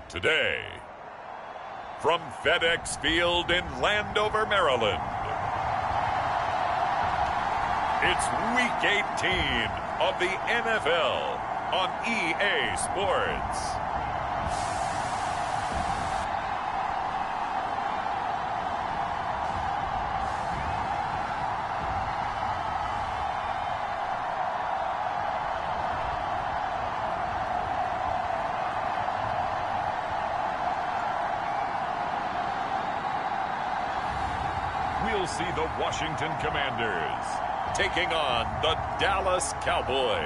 Today, from FedEx Field in Landover, Maryland, it's Week 18 of the NFL on EA Sports. We'll see the Washington Commanders taking on the Dallas Cowboys.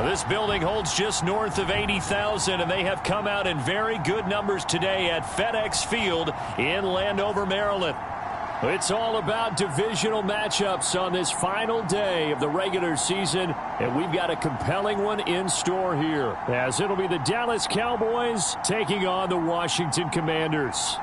This building holds just north of 80,000, and they have come out in very good numbers today at FedEx Field in Landover, Maryland. It's all about divisional matchups on this final day of the regular season, and we've got a compelling one in store here, as it'll be the Dallas Cowboys taking on the Washington Commanders.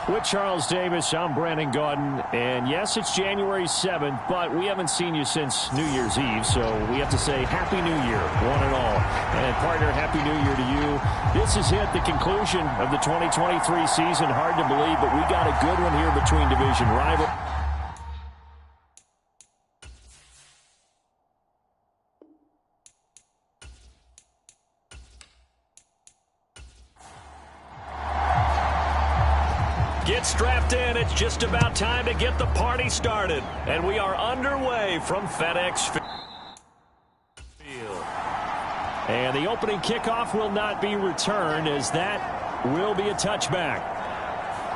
With Charles Davis, I'm Brandon Gaudin, and yes, it's January 7th, but we haven't seen you since New Year's Eve, so we have to say Happy New Year, one and all. And partner, Happy New Year to you. This is hit the conclusion of the 2023 season. Hard to believe, but we got a good one here between division rivals. Get strapped in. It's just about time to get the party started. And we are underway from FedEx Field. And the opening kickoff will not be returned, as that will be a touchback.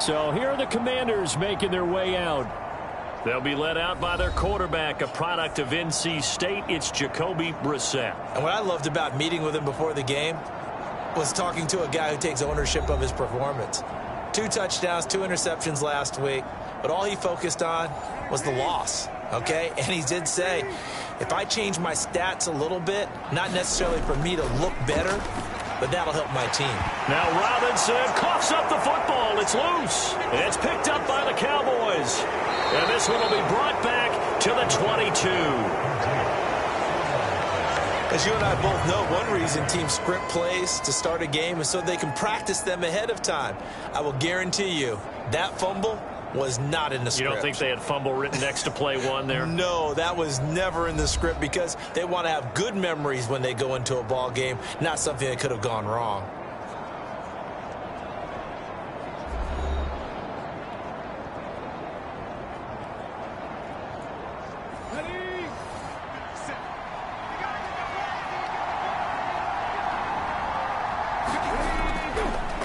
So here are the Commanders making their way out. They'll be led out by their quarterback, a product of NC State. It's Jacoby Brissett. And what I loved about meeting with him before the game was talking to a guy who takes ownership of his performance. 2 touchdowns, 2 interceptions last week, but all he focused on was the loss, okay? And he did say, if I change my stats a little bit, not necessarily for me to look better, but that'll help my team. Now Robinson coughs up the football. It's loose. It's picked up by the Cowboys. And this one will be brought back to the 22. As you and I both know, one reason teams sprint plays to start a game is so they can practice them ahead of time. I will guarantee you that fumble was not in the script. You don't think they had fumble written next to play one there? No, that was never in the script, because they want to have good memories when they go into a ball game, not something that could have gone wrong.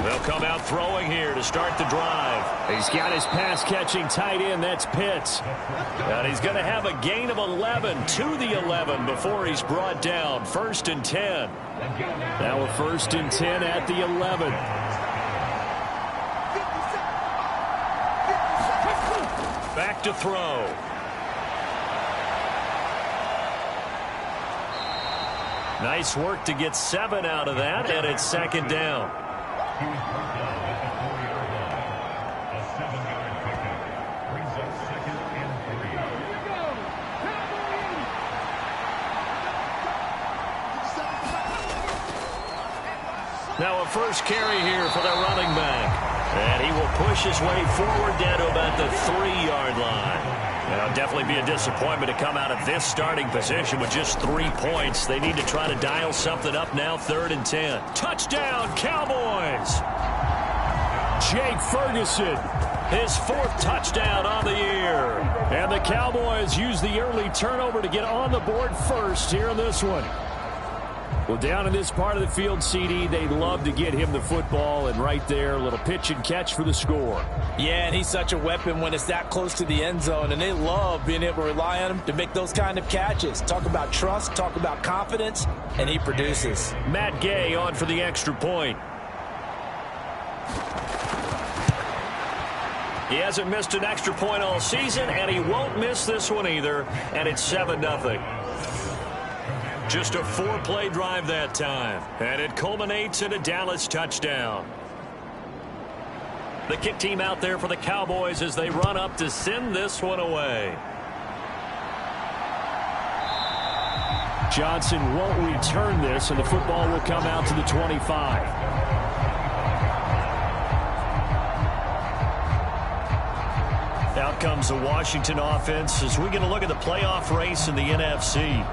They'll come out throwing here to start the drive. He's got his pass-catching tight end. That's Pitts. And he's going to have a gain of 11 to the 11 before he's brought down. 1st and 10. Now a 1st and 10 at the 11. Back to throw. Nice work to get 7 out of that, and it's 2nd down. Now a first carry here for their running back. And he will push his way forward down to about the 3-yard line. It'll definitely be a disappointment to come out of this starting position with just 3 points. They need to try to dial something up now. 3rd and 10. Touchdown, Cowboys! Jake Ferguson, his 4th touchdown on the year. And the Cowboys use the early turnover to get on the board first here in this one. Well, down in this part of the field, CD, they love to get him the football, and right there, a little pitch and catch for the score. Yeah, and he's such a weapon when it's that close to the end zone, and they love being able to rely on him to make those kind of catches. Talk about trust, talk about confidence, and he produces. Matt Gay on for the extra point. He hasn't missed an extra point all season, and he won't miss this one either, and it's 7-0. Just a 4-play drive that time, and it culminates in a Dallas touchdown. The kick team out there for the Cowboys as they run up to send this one away. Johnson won't return this, and the football will come out to the 25. Out comes the Washington offense as we get a look at the playoff race in the NFC.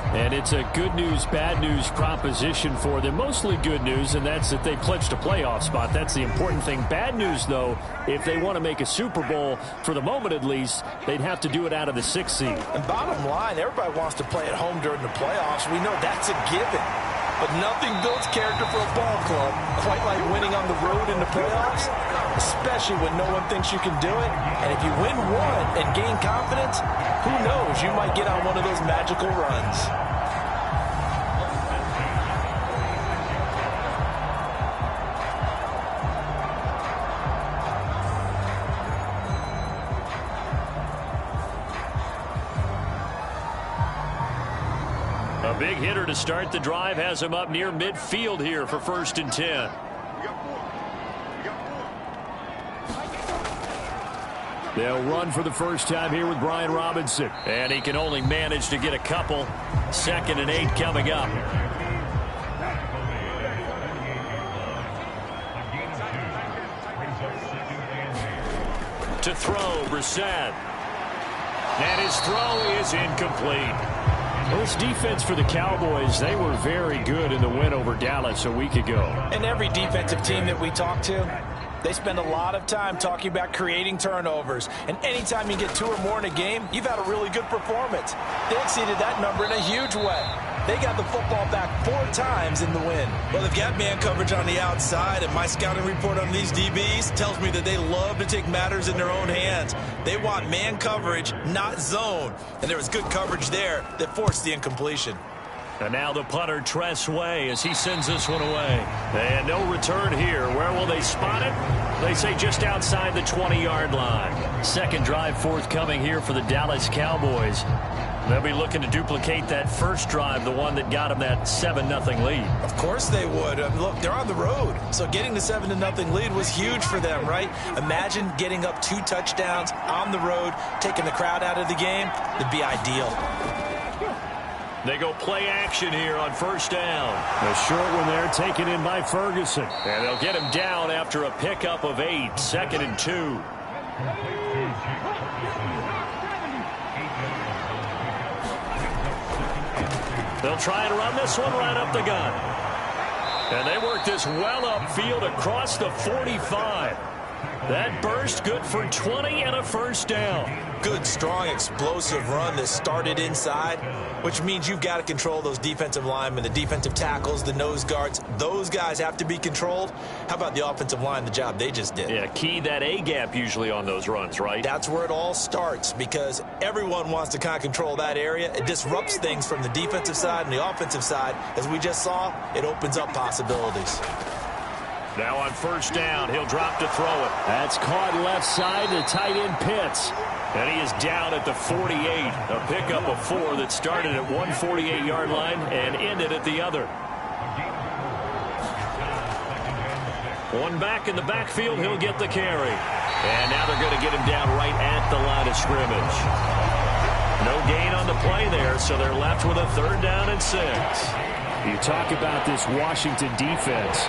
And it's a good news, bad news proposition for them. Mostly good news, and that's that they clinched a playoff spot. That's the important thing. Bad news, though, if they want to make a Super Bowl, for the moment at least, they'd have to do it out of the 6th seed. And bottom line, everybody wants to play at home during the playoffs. We know that's a given. But nothing builds character for a ball club quite like winning on the road in the playoffs, especially when no one thinks you can do it. And if you win one and gain confidence, who knows, you might get on one of those magical runs. A big hitter to start the drive has him up near midfield here for 1st and 10. They'll run for the first time here with Brian Robinson. And he can only manage to get a couple. 2nd and 8 coming up. To throw, Brissett. And his throw is incomplete. This defense for the Cowboys, they were very good in the win over Dallas a week ago. And every defensive team that we talk to, they spend a lot of time talking about creating turnovers. And anytime you get 2 or more in a game, you've had a really good performance. They exceeded that number in a huge way. They got the football back 4 times in the win. Well, they've got man coverage on the outside, and my scouting report on these DBs tells me that they love to take matters in their own hands. They want man coverage, not zone. And there was good coverage there that forced the incompletion. And now the punter, Tress Way, as he sends this one away. And no return here. Where will they spot it? They say just outside the 20-yard line. Second drive forthcoming here for the Dallas Cowboys. They'll be looking to duplicate that first drive, the one that got them that 7-0 lead. Of course they would. Look, they're on the road. So getting the 7-0 lead was huge for them, right? Imagine getting up 2 touchdowns on the road, taking the crowd out of the game. It'd be ideal. They go play action here on 1st down. A short one there taken in by Ferguson. And they'll get him down after a pickup of 8. 2nd and 2. They'll try and run this one right up the gut. And they work this well upfield across the 45. That burst good for 20 and a 1st down. Good, strong, explosive run that started inside, which means you've got to control those defensive linemen, the defensive tackles, the nose guards. Those guys have to be controlled. How about the offensive line, the job they just did? Yeah, key that A-gap usually on those runs, right? That's where it all starts because everyone wants to kind of control that area. It disrupts things from the defensive side and the offensive side. As we just saw, it opens up possibilities. Now on 1st down, he'll drop to throw it. That's caught left side to tight end Pitts. And he is down at the 48. A pickup of 4 that started at one 48-yard line and ended at the other. One back in the backfield, he'll get the carry. And now they're going to get him down right at the line of scrimmage. No gain on the play there, so they're left with a 3rd down and 6. You talk about this Washington defense.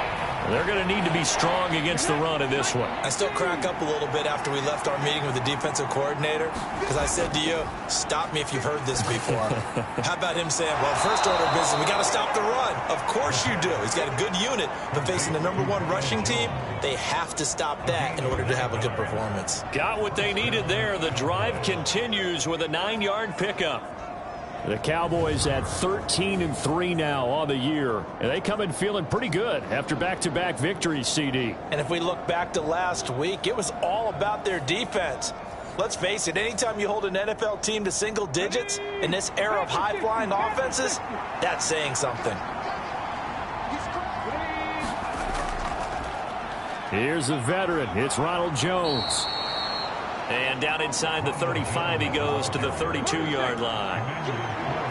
They're going to need to be strong against the run in this one. I still crack up a little bit after we left our meeting with the defensive coordinator because I said to you, stop me if you've heard this before. How about him saying, well, first order of business, we got to stop the run. Of course you do. He's got a good unit, but facing the #1 rushing team, they have to stop that in order to have a good performance. Got what they needed there. The drive continues with a 9-yard pickup. The Cowboys at 13-3 now on the year. And they come in feeling pretty good after back-to-back victories, CD. And if we look back to last week, it was all about their defense. Let's face it, anytime you hold an NFL team to single digits in this era of high-flying offenses, that's saying something. Here's a veteran. It's Ronald Jones. And down inside the 35, he goes to the 32-yard line.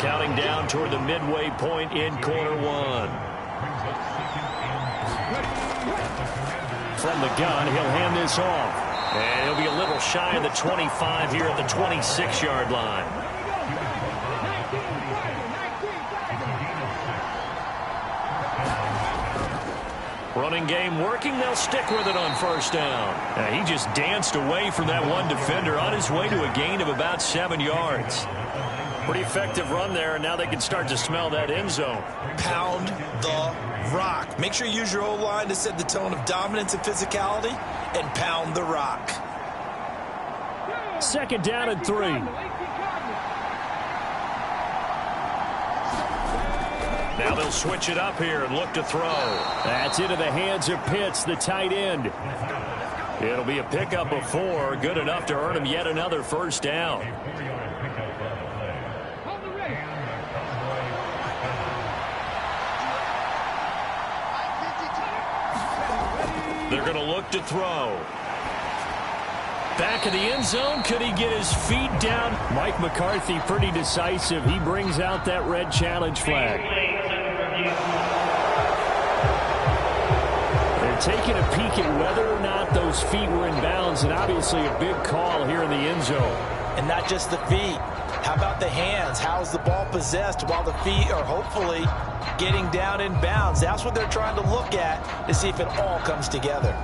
Counting down toward the midway point in quarter 1. from the gun. He'll hand this off. And he'll be a little shy of the 25 here at the 26-yard line. Running game working. They'll stick with it on first down. He just danced away from that one defender on his way to a gain of about 7 yards. Pretty effective run there, and now they can start to smell that end zone. Pound the rock. Make sure you use your O-line to set the tone of dominance and physicality, and pound the rock. 2nd down and 3. Now they'll switch it up here and look to throw. That's into the hands of Pitts, the tight end. It'll be a pickup of 4, good enough to earn him yet another first down. They're going to look to throw. Back of the end zone. Could he get his feet down? Mike McCarthy pretty decisive. He brings out that red challenge flag. They're taking a peek at whether or not those feet were in bounds, and obviously a big call here in the end zone. And not just the feet. How about the hands? How's the ball possessed while the feet are hopefully getting down in bounds? That's what they're trying to look at to see if it all comes together.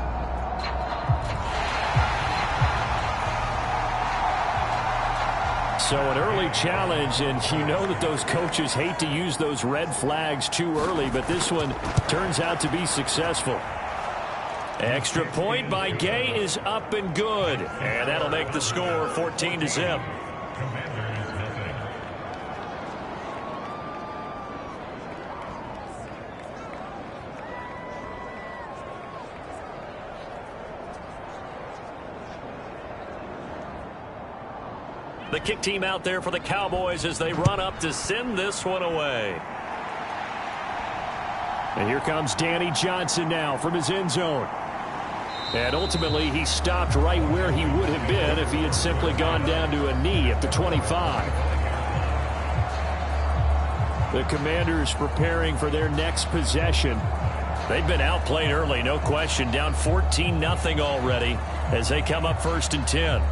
So an early challenge, and you know that those coaches hate to use those red flags too early, but this one turns out to be successful. Extra point by Gay is up and good. And that'll make the score 14-0. The kick team out there for the Cowboys as they run up to send this one away. And here comes Danny Johnson now from his end zone. And ultimately, he stopped right where he would have been if he had simply gone down to a knee at the 25. The Commanders preparing for their next possession. They've been outplayed early, no question. Down 14-0 already as they come up 1st and 10.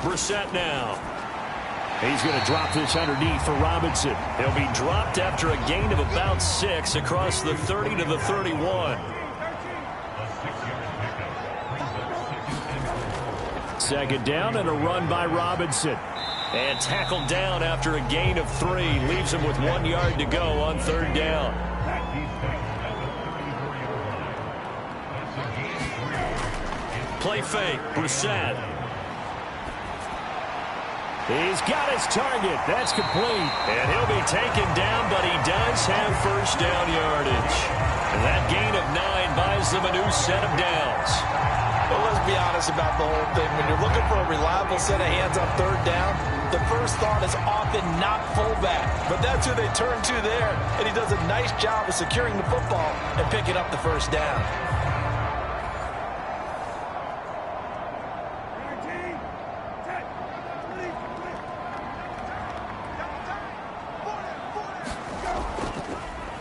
Brissett now. He's going to drop this underneath for Robinson. He'll be dropped after a gain of about 6 across the 30 to the 31. 2nd down and a run by Robinson. And tackled down after a gain of 3. Leaves him with 1 yard to go on 3rd down. Play fake. Brissett. He's got his target. That's complete. And he'll be taken down, but he does have first down yardage. And that gain of 9 buys them a new set of downs. Well, let's be honest about the whole thing. When you're looking for a reliable set of hands on 3rd down, the first thought is often not fullback. But that's who they turn to there. And he does a nice job of securing the football and picking up the first down.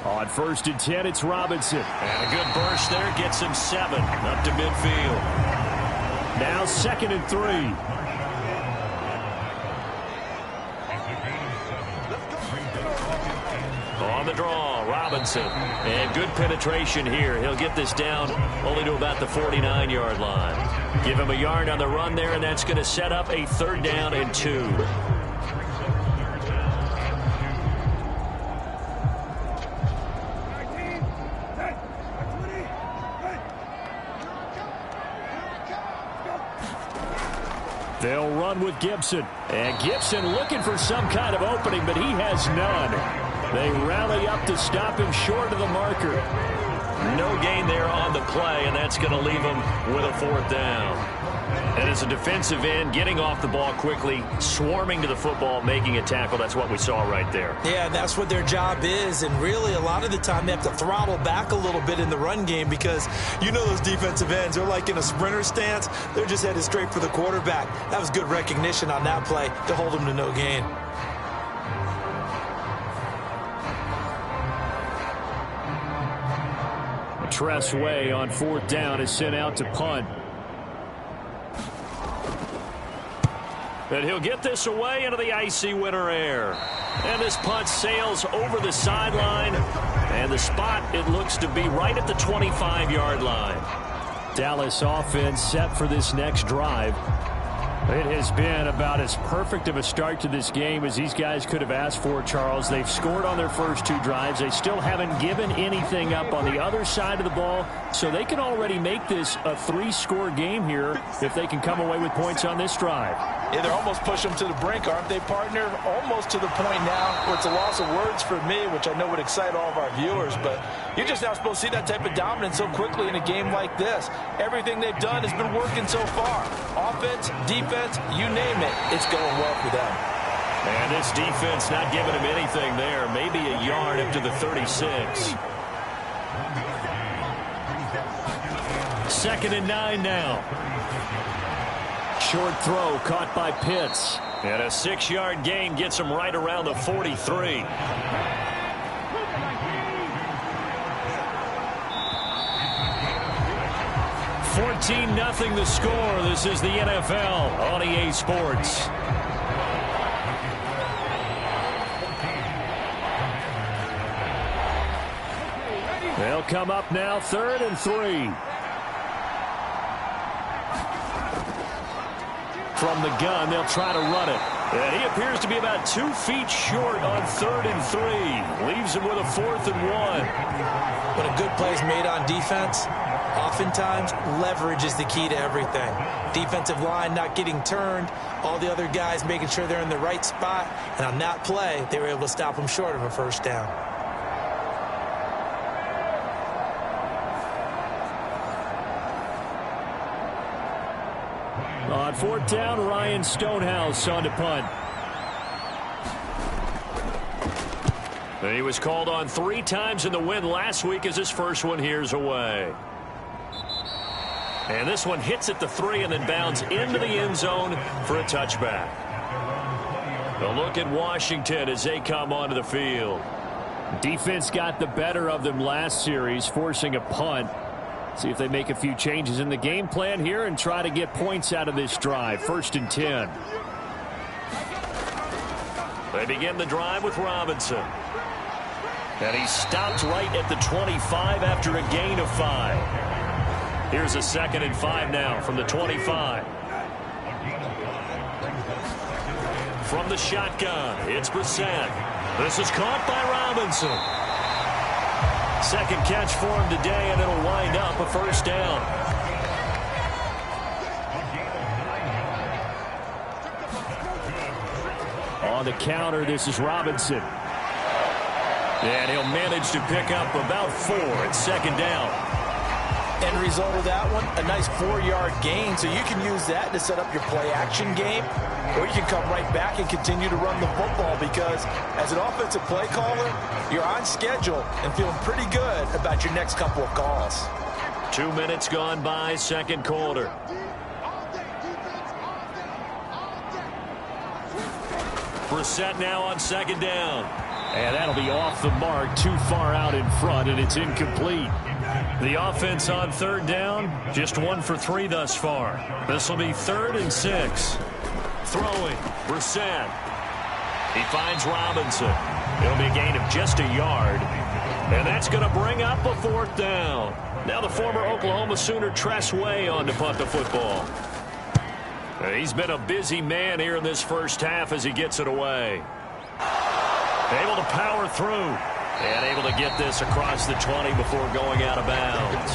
On 1st and 10, it's Robinson. And a good burst there gets him 7 up to midfield. Now 2nd and 3. On the draw, Robinson. And good penetration here. He'll get this down only to about the 49-yard line. Give him a yard on the run there, and that's going to set up a 3rd down and 2. They'll run with Gibson. And Gibson looking for some kind of opening, but he has none. They rally up to stop him short of the marker. No gain there on the play, and that's going to leave him with a 4th down. And as a defensive end, getting off the ball quickly, swarming to the football, making a tackle, that's what we saw right there. Yeah, that's what their job is, and really a lot of the time they have to throttle back a little bit in the run game because you know those defensive ends, they're like in a sprinter stance. They're just headed straight for the quarterback. That was good recognition on that play to hold them to no gain. Tress Way on 4th down is sent out to punt. And he'll get this away into the icy winter air. And this punt sails over the sideline. And the spot, it looks to be right at the 25-yard line. Dallas offense set for this next drive. It has been about as perfect of a start to this game as these guys could have asked for, Charles. They've scored on their first 2 drives. They still haven't given anything up on the other side of the ball, so they can already make this a 3-score game here if they can come away with points on this drive. Yeah, they're almost pushing them to the brink, aren't they, partner? Almost to the point now where it's a loss of words for me, which I know would excite all of our viewers, but you're just not supposed to see that type of dominance so quickly in a game like this. Everything they've done has been working so far. Offense, defense, you name it, it's going well for them. And this defense not giving him anything there. Maybe a yard up to the 36. 2nd and 9 now. Short throw caught by Pitts. And a 6-yard gain gets him right around the 43. $14-0 the score. This is the NFL on EA Sports. They'll come up now 3rd and 3. From the gun, they'll try to run it. And he appears to be about 2 feet short on 3rd and 3. Leaves him with a 4th and 1. When a good play is made on defense, oftentimes leverage is the key to everything. Defensive line not getting turned, all the other guys making sure they're in the right spot. And on that play, they were able to stop them short of a 1st down. On 4th down, Ryan Stonehouse on to punt. And he was called on 3 times in the win last week as his first one here's away. And this one hits at the 3 and then bounds into the end zone for a touchback. A look at Washington as they come onto the field. Defense got the better of them last series, forcing a punt. See if they make a few changes in the game plan here and try to get points out of this drive. 1st and 10. They begin the drive with Robinson. And he stopped right at the 25 after a gain of 5. Here's a 2nd and 5 now from the 25. From the shotgun, it's Brissett. This is caught by Robinson. 2nd catch for him today, and it'll wind up a 1st down. On the counter, this is Robinson. And he'll manage to pick up about 4 at 2nd down. End result of that one, a nice 4-yard gain, so you can use that to set up your play-action game, or you can come right back and continue to run the football because as an offensive play caller, you're on schedule and feeling pretty good about your next couple of calls. 2 minutes gone by, 2nd quarter. Brissett now on 2nd down. And that'll be off the mark, too far out in front, and it's incomplete. The offense on 3rd down, just 1 for 3 thus far. This will be 3rd and 6. Throwing, Brissett. He finds Robinson. It'll be a gain of just a yard. And that's going to bring up a 4th down. Now the former Oklahoma Sooner Tress Way on to punt the football. He's been a busy man here in this first half as he gets it away. Able to power through. And able to get this across the 20 before going out of bounds.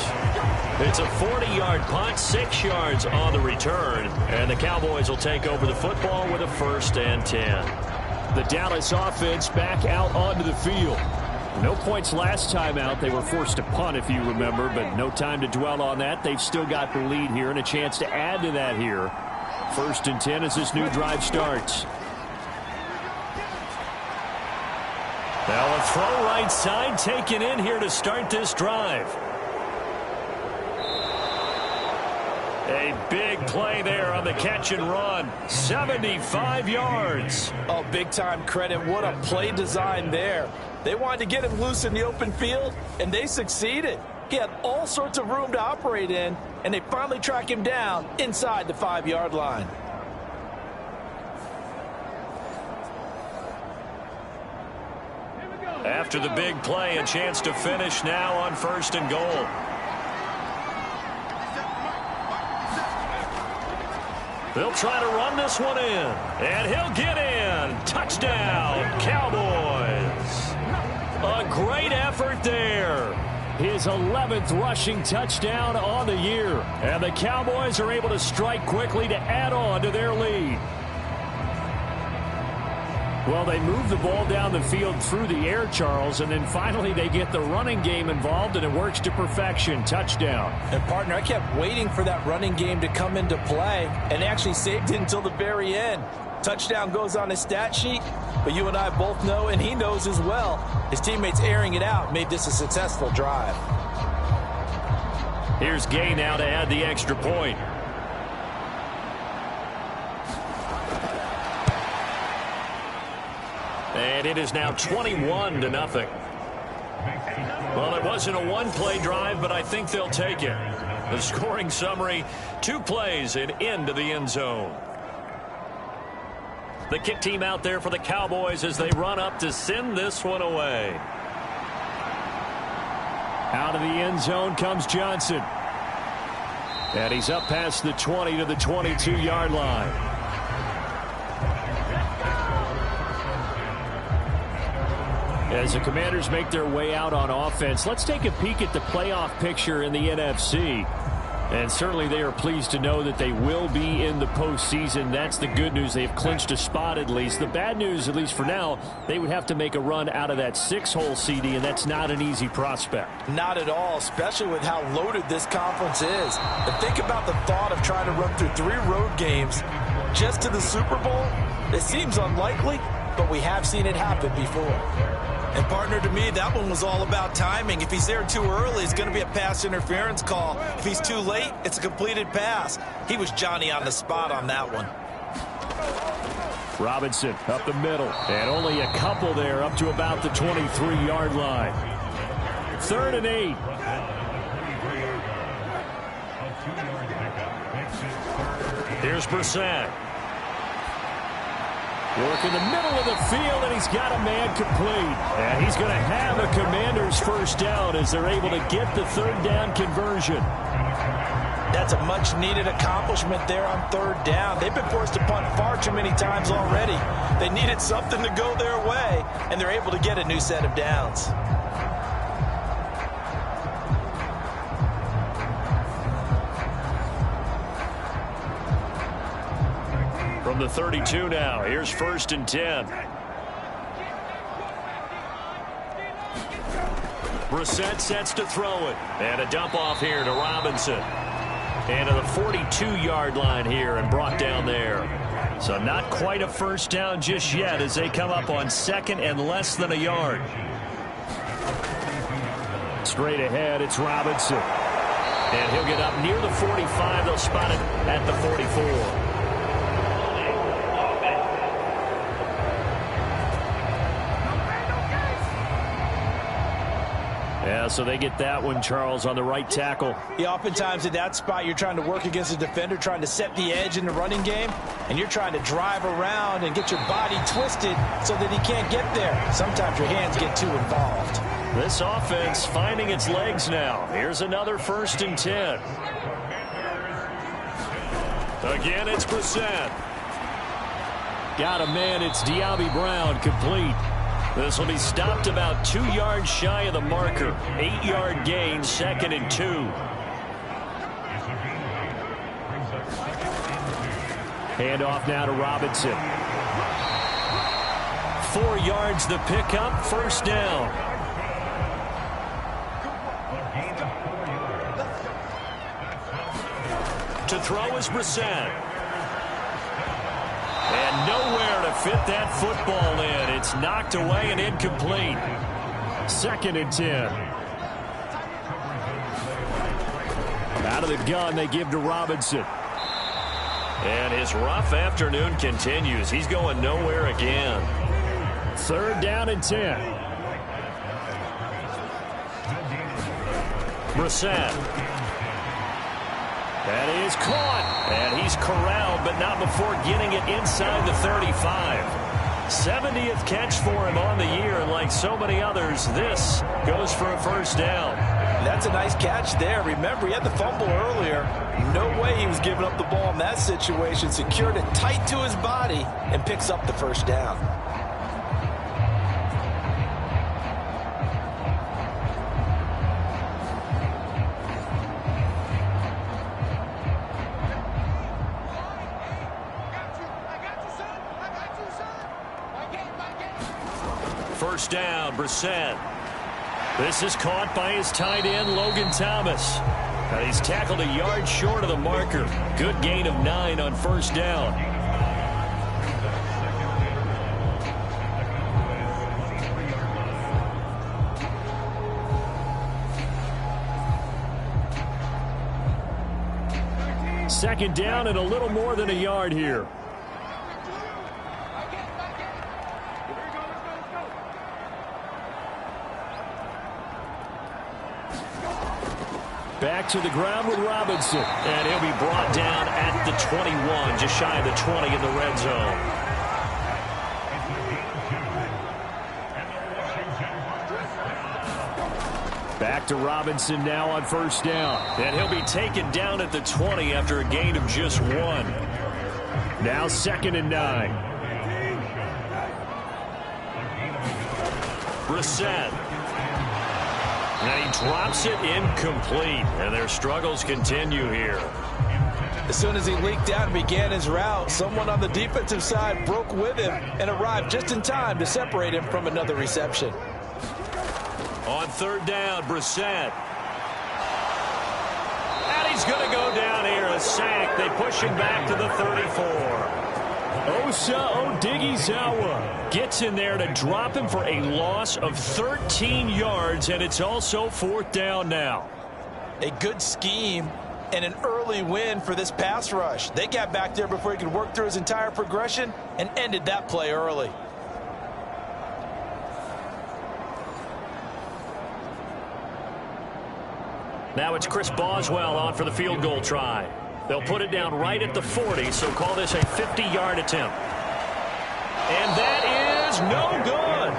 It's a 40-yard punt, 6 yards on the return. And the Cowboys will take over the football with a 1st and 10. The Dallas offense back out onto the field. No points last time out. They were forced to punt, if you remember, but no time to dwell on that. They've still got the lead here and a chance to add to that here. 1st and 10 as this new drive starts. Now a throw right side taken in here to start this drive. A big play there on the catch and run. 75 yards. Oh, big-time credit. What a play design there. They wanted to get him loose in the open field, and they succeeded. He had all sorts of room to operate in, and they finally track him down inside the 5-yard line. After the big play, a chance to finish now on 1st and goal. They'll try to run this one in, and he'll get in. Touchdown, Cowboys. A great effort there. His 11th rushing touchdown on the year. And the Cowboys are able to strike quickly to add on to their lead. Well, they move the ball down the field through the air, Charles, and then finally they get the running game involved, and it works to perfection. Touchdown. And, partner, I kept waiting for that running game to come into play, and actually saved it until the very end. Touchdown goes on his stat sheet, but you and I both know, and he knows as well, his teammates airing it out made this a successful drive. Here's Gay now to add the extra point. And it is now 21-0. Well, it wasn't a one-play drive, but I think they'll take it. The scoring summary, 2 plays and into the end zone. The kick team out there for the Cowboys as they run up to send this one away. Out of the end zone comes Johnson. And he's up past the 20 to the 22-yard line. As the Commanders make their way out on offense, let's take a peek at the playoff picture in the NFC. And certainly they are pleased to know that they will be in the postseason. That's the good news. They've clinched a spot at least. The bad news, at least for now, they would have to make a run out of that 6-hole CD, and that's not an easy prospect. Not at all, especially with how loaded this conference is. And think about the thought of trying to run through 3 road games just to the Super Bowl. It seems unlikely, but we have seen it happen before. And, partner, to me, that one was all about timing. If he's there too early, it's going to be a pass interference call. If he's too late, it's a completed pass. He was Johnny on the spot on that one. Robinson up the middle, and only a couple there up to about the 23-yard line. 3rd and 8. Here's Brissett. Work in the middle of the field, and he's got a man complete. And he's going to have a Commanders first down as they're able to get the 3rd down conversion. That's a much-needed accomplishment there on 3rd down. They've been forced to punt far too many times already. They needed something to go their way, and they're able to get a new set of downs. From the 32 now, here's 1st and 10. Brissett sets to throw it. And a dump off here to Robinson. And to the 42-yard line here and brought down there. So not quite a first down just yet as they come up on 2nd and less than a yard. Straight ahead, it's Robinson. And he'll get up near the 45. They'll spot it at the 44. Yeah, so they get that one, Charles, on the right tackle. Yeah, oftentimes in that spot, you're trying to work against a defender, trying to set the edge in the running game, and you're trying to drive around and get your body twisted so that he can't get there. Sometimes your hands get too involved. This offense finding its legs now. Here's another 1st and 10. Again, it's Brissett. Got a man, it's Diaby Brown, complete. This will be stopped about 2 yards shy of the marker. 8-yard gain, 2nd and 2. Handoff now to Robinson. 4 yards the pickup, 1st down. To throw is Brissett. And nowhere to fit that football in. It's knocked away and incomplete. 2nd and 10. Out of the gun, they give to Robinson. And his rough afternoon continues. He's going nowhere again. 3rd down and 10. Brissett. That is caught. And he's corralled, but not before getting it inside the 35. 70th catch for him on the year, and like so many others, this goes for a first down. That's a nice catch there. Remember, he had the fumble earlier. No way he was giving up the ball in that situation. Secured it tight to his body and picks up the first down. First down, Brissett. This is caught by his tight end, Logan Thomas. And he's tackled a yard short of the marker. Good gain of 9 on first down. Second down and a little more than a yard here. Back to the ground with Robinson. And he'll be brought down at the 21, just shy of the 20 in the red zone. Back to Robinson now on first down. And he'll be taken down at the 20 after a gain of just 1. Now 2nd and 9. Brissett. And he drops it incomplete. And their struggles continue here. As soon as he leaked out and began his route, someone on the defensive side broke with him and arrived just in time to separate him from another reception. On third down, Brissett. And he's going to go down here, a sack. They push him back to the 34. Osa Odighizuwa gets in there to drop him for a loss of 13 yards, and it's also 4th down now. A good scheme and an early win for this pass rush. They got back there before he could work through his entire progression and ended that play early. Now it's Chris Boswell on for the field goal try. They'll put it down right at the 40, so call this a 50-yard attempt. And that is no good.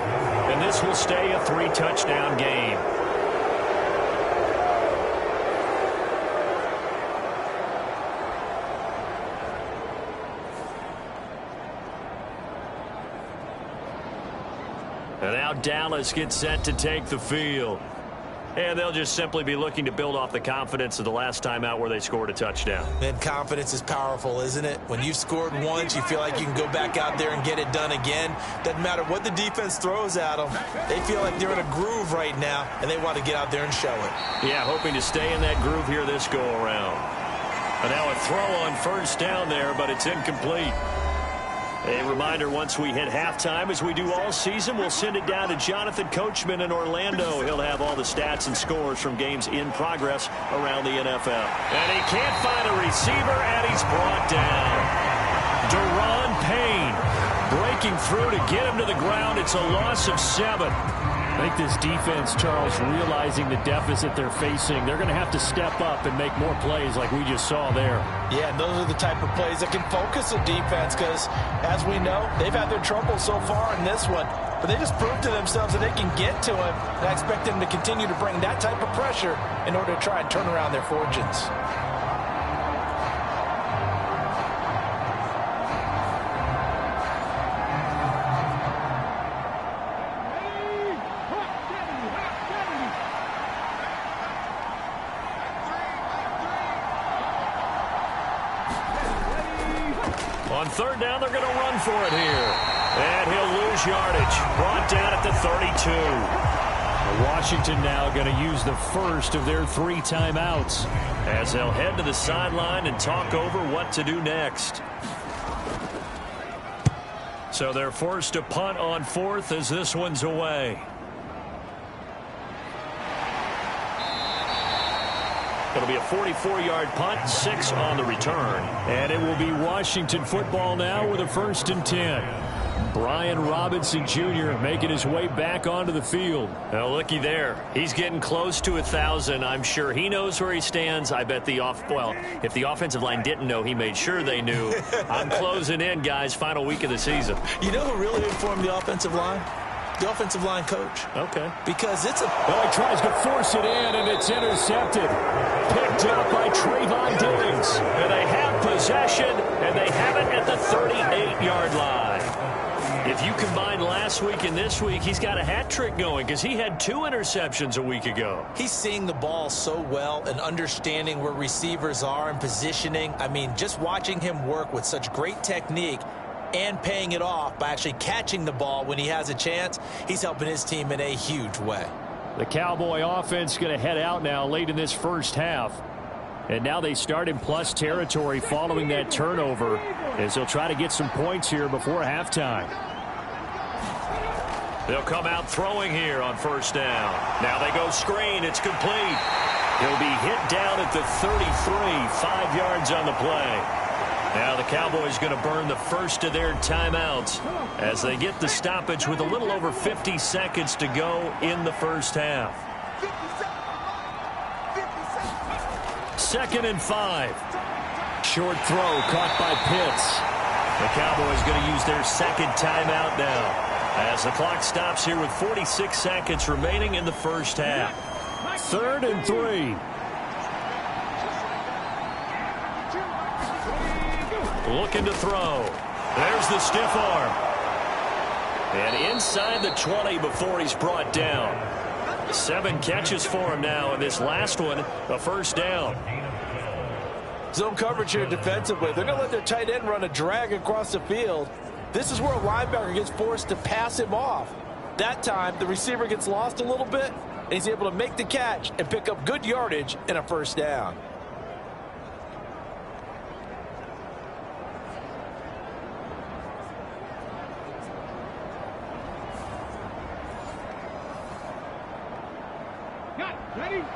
And this will stay a 3-touchdown game. And now Dallas gets set to take the field. And they'll just simply be looking to build off the confidence of the last time out where they scored a touchdown. Man, confidence is powerful, isn't it? When you've scored once, you feel like you can go back out there and get it done again. Doesn't matter what the defense throws at them. They feel like they're in a groove right now, and they want to get out there and show it. Yeah, hoping to stay in that groove here this go-around. And now a throw on first down there, but it's incomplete. A reminder, once we hit halftime, as we do all season, we'll send it down to Jonathan Coachman in Orlando. He'll have all the stats and scores from games in progress around the NFL. And he can't find a receiver, and he's brought down. Deron Payne breaking through to get him to the ground. It's a loss of 7. I think this defense, Charles, realizing the deficit they're facing, they're going to have to step up and make more plays like we just saw there. Yeah, and those are the type of plays that can focus a defense because, as we know, they've had their trouble so far in this one. But they just proved to themselves that they can get to him, and I expect them to continue to bring that type of pressure in order to try and turn around their fortunes. On third down, they're going to run for it here. And he'll lose yardage. Brought down at the 32. Washington now going to use the first of their 3 timeouts, as they'll head to the sideline and talk over what to do next. So they're forced to punt on 4th as this one's away. It'll be a 44-yard punt, 6 on the return. And it will be Washington football now with a 1st and 10. Brian Robinson Jr. making his way back onto the field. Now, looky there. He's getting close to 1,000. I'm sure he knows where he stands. I bet if the offensive line didn't know, he made sure they knew. I'm closing in, guys. Final week of the season. You know who really informed the offensive line? The offensive line coach. Okay. Because it's a... Well, he tries to force it in, and it's intercepted. Picked up by Trayvon Diggs. And they have possession, and they have it at the 38-yard line. If you combine last week and this week, he's got a hat trick going because he had 2 interceptions a week ago. He's seeing the ball so well and understanding where receivers are and positioning. I mean, just watching him work with such great technique and paying it off by actually catching the ball when he has a chance, he's helping his team in a huge way. The Cowboy offense going to head out now late in this first half. And now they start in plus territory following that turnover as they'll try to get some points here before halftime. They'll come out throwing here on first down. Now they go screen. It's complete. He'll be hit down at the 33, 5 yards on the play. Now the Cowboys going to burn the first of their timeouts as they get the stoppage with a little over 50 seconds to go in the first half. 2nd and 5. Short throw caught by Pitts. The Cowboys going to use their second timeout now as the clock stops here with 46 seconds remaining in the first half. 3rd and 3. Looking to throw. There's the stiff arm. And inside the 20 before he's brought down. 7 catches for him now, and this last one, a first down. Zone coverage here defensively. They're going to let their tight end run a drag across the field. This is where a linebacker gets forced to pass him off. That time, the receiver gets lost a little bit, and he's able to make the catch and pick up good yardage and a first down.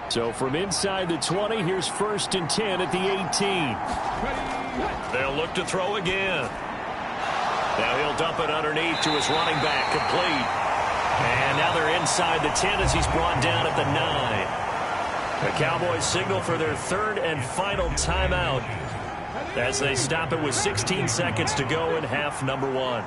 So from inside the 20, here's 1st and 10 at the 18. They'll look to throw again. Now he'll dump it underneath to his running back, complete. And now they're inside the 10 as he's brought down at the 9. The Cowboys signal for their 3rd and final timeout as they stop it with 16 seconds to go in half number 1.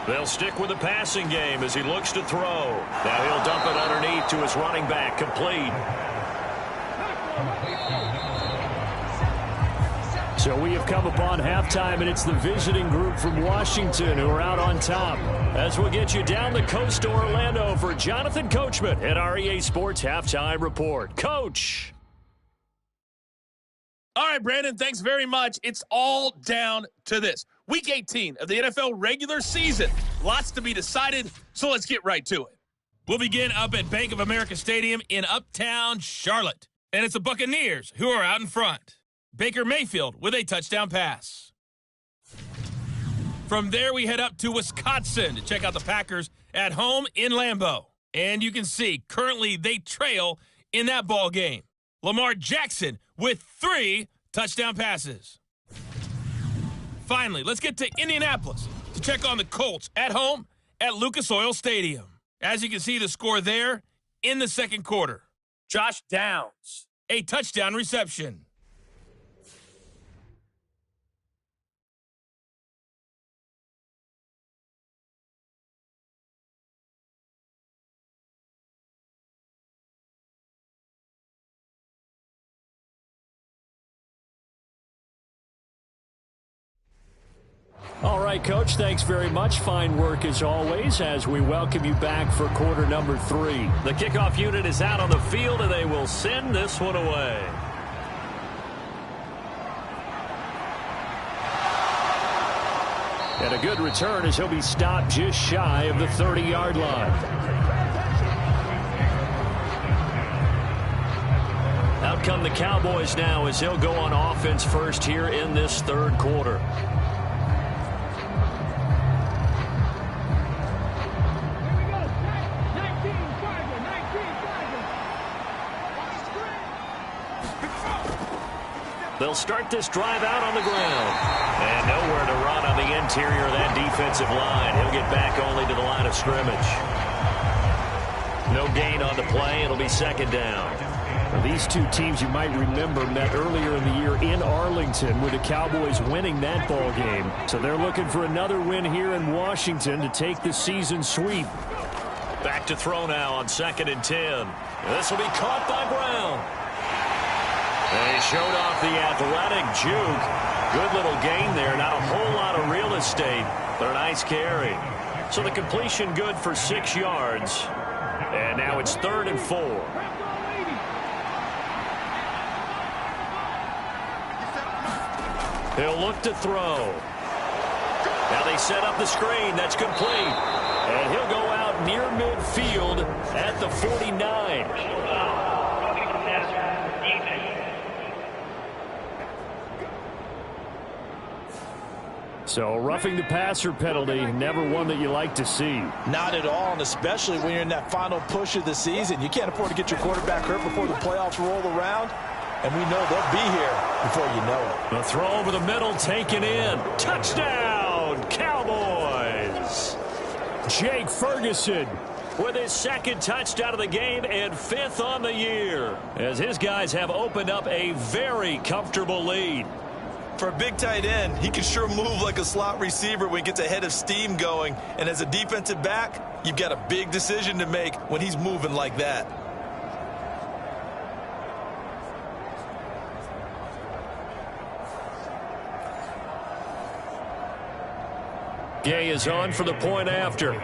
They'll stick with the passing game as he looks to throw. Now he'll dump it underneath to his running back, complete. So we have come upon halftime, and it's the visiting group from Washington who are out on top. As we'll get you down the coast to Orlando for Jonathan Coachman at our EA Sports Halftime Report. Coach! All right, Brandon, thanks very much. It's all down to this. Week 18 of the NFL regular season. Lots to be decided, so let's get right to it. We'll begin up at Bank of America Stadium in Uptown Charlotte. And it's the Buccaneers who are out in front. Baker Mayfield with a touchdown pass. From there, we head up to Wisconsin to check out the Packers at home in Lambeau. And you can see, currently they trail in that ball game. Lamar Jackson with 3 touchdown passes. Finally, let's get to Indianapolis to check on the Colts at home at Lucas Oil Stadium. As you can see the score there in the second quarter. Josh Downs, a touchdown reception. All right, Coach, thanks very much. Fine work as always as we welcome you back for quarter number 3. The kickoff unit is out on the field, and they will send this one away. And a good return as he'll be stopped just shy of the 30-yard line. Out come the Cowboys now as they'll go on offense first here in this third quarter. They'll start this drive out on the ground. And nowhere to run on the interior of that defensive line. He'll get back only to the line of scrimmage. No gain on the play. It'll be second down. Well, these two teams, you might remember, met earlier in the year in Arlington with the Cowboys winning that ball game. So they're looking for another win here in Washington to take the season sweep. Back to throw now on 2nd and 10. This will be caught by Brown. They showed off the athletic juke. Good little gain there. Not a whole lot of real estate, but a nice carry. So the completion good for 6 yards. And now it's 3rd and 4. He'll look to throw. Now they set up the screen. That's complete. And he'll go out near midfield at the 49. So roughing the passer penalty, never one that you like to see. Not at all, and especially when you're in that final push of the season. You can't afford to get your quarterback hurt before the playoffs roll around. And we know they'll be here before you know it. The throw over the middle taken in. Touchdown, Cowboys. Jake Ferguson with his 2nd touchdown of the game and 5th on the year, as his guys have opened up a very comfortable lead. For a big tight end, he can sure move like a slot receiver when he gets a head of steam going. And as a defensive back, you've got a big decision to make when he's moving like that. Gay is on for the point after.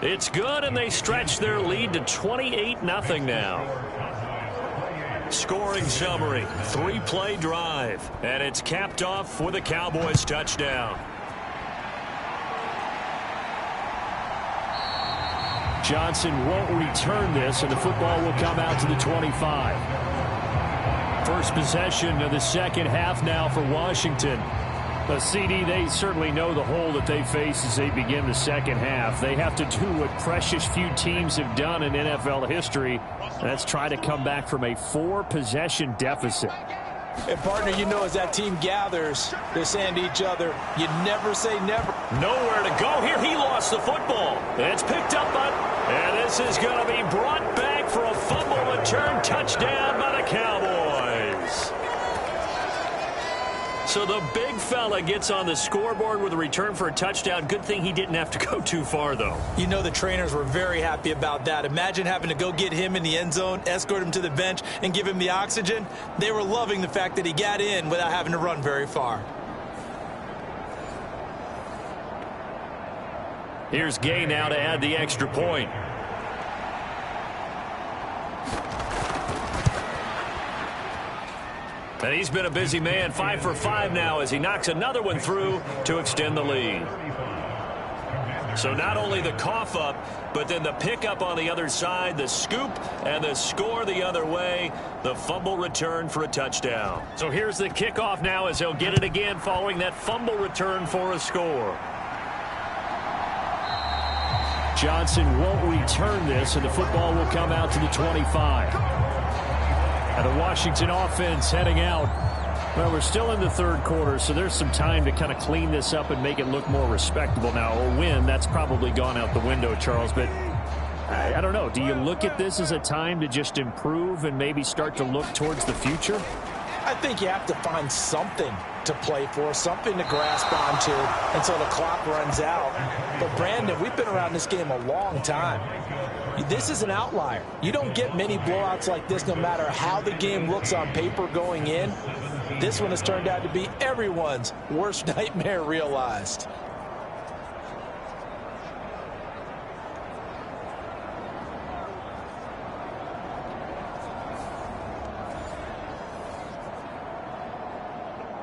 It's good, and they stretch their lead to 28-0 now. Scoring summary, 3-play drive, and it's capped off with a Cowboys touchdown. Johnson won't return this, and the football will come out to the 25. First possession of the second half now for Washington. The CD, they certainly know the hole that they face as they begin the second half. They have to do what precious few teams have done in NFL history. That's try to come back from a 4-possession deficit. And, partner, you know, as that team gathers, they're saying to each other, you never say never. Nowhere to go here. He lost the football. It's picked up on, and this is going to be brought back for a fumble return touchdown by the Cowboys. So the big fella gets on the scoreboard with a return for a touchdown. Good thing he didn't have to go too far, though. You know the trainers were very happy about that. Imagine having to go get him in the end zone, escort him to the bench, and give him the oxygen. They were loving the fact that he got in without having to run very far. Here's Gay now to add the extra point. And he's been a busy man, 5 for 5 now as he knocks another one through to extend the lead. So not only the cough up, but then the pickup on the other side, the scoop, and the score the other way, the fumble return for a touchdown. So here's the kickoff now as he'll get it again following that fumble return for a score. Johnson won't return this, and the football will come out to the 25. And the Washington offense heading out. Well, we're still in the third quarter, so there's some time to kind of clean this up and make it look more respectable now. A win, that's probably gone out the window, Charles. But I don't know. Do you look at this as a time to just improve and maybe start to look towards the future? I think you have to find something to play for, something to grasp onto until the clock runs out. But, Brandon, we've been around this game a long time. This is an outlier. You don't get many blowouts like this no matter how the game looks on paper going in. This one has turned out to be everyone's worst nightmare realized.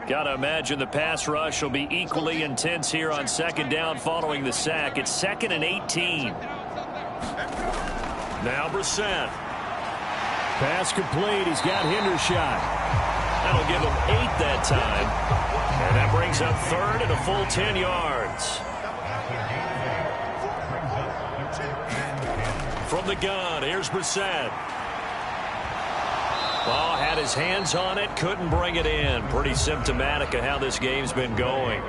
Got to imagine the pass rush will be equally intense here on second down following the sack. It's 2nd and 18. Now Brissett. Pass complete. He's got Hendershot. That'll give him 8 that time. And that brings up 3rd and a full 10 yards. From the gun. Here's Brissett. Ball had his hands on it, couldn't bring it in. Pretty symptomatic of how this game's been going.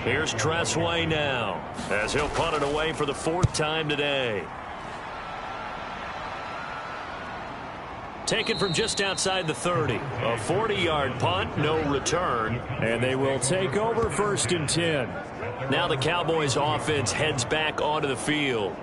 Here's Tressway now, as he'll punt it away for the 4th time today. Taken from just outside the 30. A 40-yard punt, no return. And they will take over 1st and 10. Now the Cowboys offense heads back onto the field.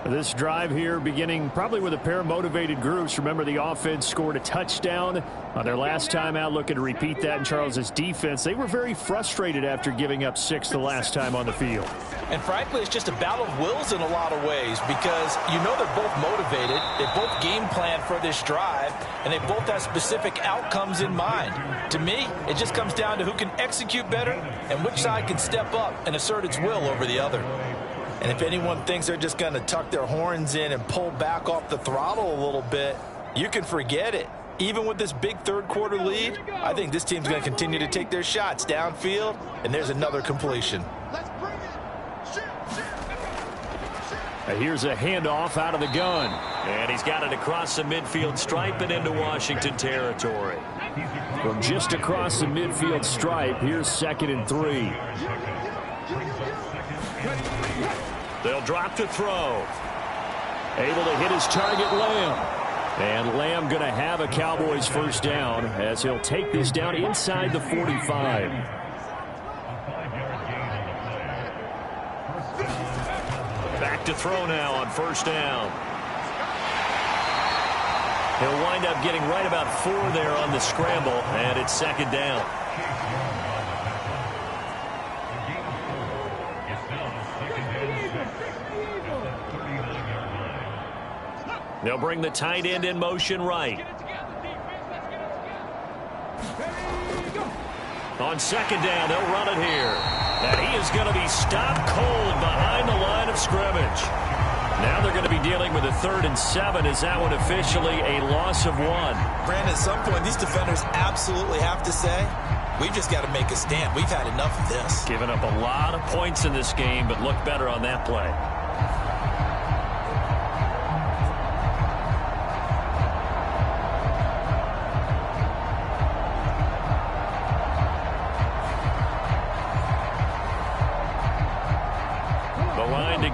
This drive here beginning probably with a pair of motivated groups. Remember, the offense scored a touchdown on their last time out, looking to repeat that in Charles's defense. They were very frustrated after giving up 6 the last time on the field. And frankly, it's just a battle of wills in a lot of ways because you know they're both motivated. They both game plan for this drive, and they both have specific outcomes in mind. To me, it just comes down to who can execute better and which side can step up and assert its will over the other. And if anyone thinks they're just going to tuck their horns in and pull back off the throttle a little bit, you can forget it. Even with this big third-quarter lead, I think this team's going to continue to take their shots downfield, and there's another completion. Here's a handoff out of the gun. And he's got it across the midfield stripe and into Washington territory. From just across the midfield stripe, here's 2nd and 3. They'll drop to throw. Able to hit his target, Lamb. And Lamb going to have a Cowboys 1st down as he'll take this down inside the 45. Back to throw now on 1st down. He'll wind up getting right about 4 there on the scramble, and it's 2nd down. They'll bring the tight end in motion right. On 2nd down, they'll run it here. And he is going to be stopped cold behind the line of scrimmage. Now they're going to be dealing with a 3rd and 7. Is that one officially a loss of 1? Brandon, at some point, these defenders absolutely have to say, we've just got to make a stand. We've had enough of this. Giving up a lot of points in this game, but look better on that play.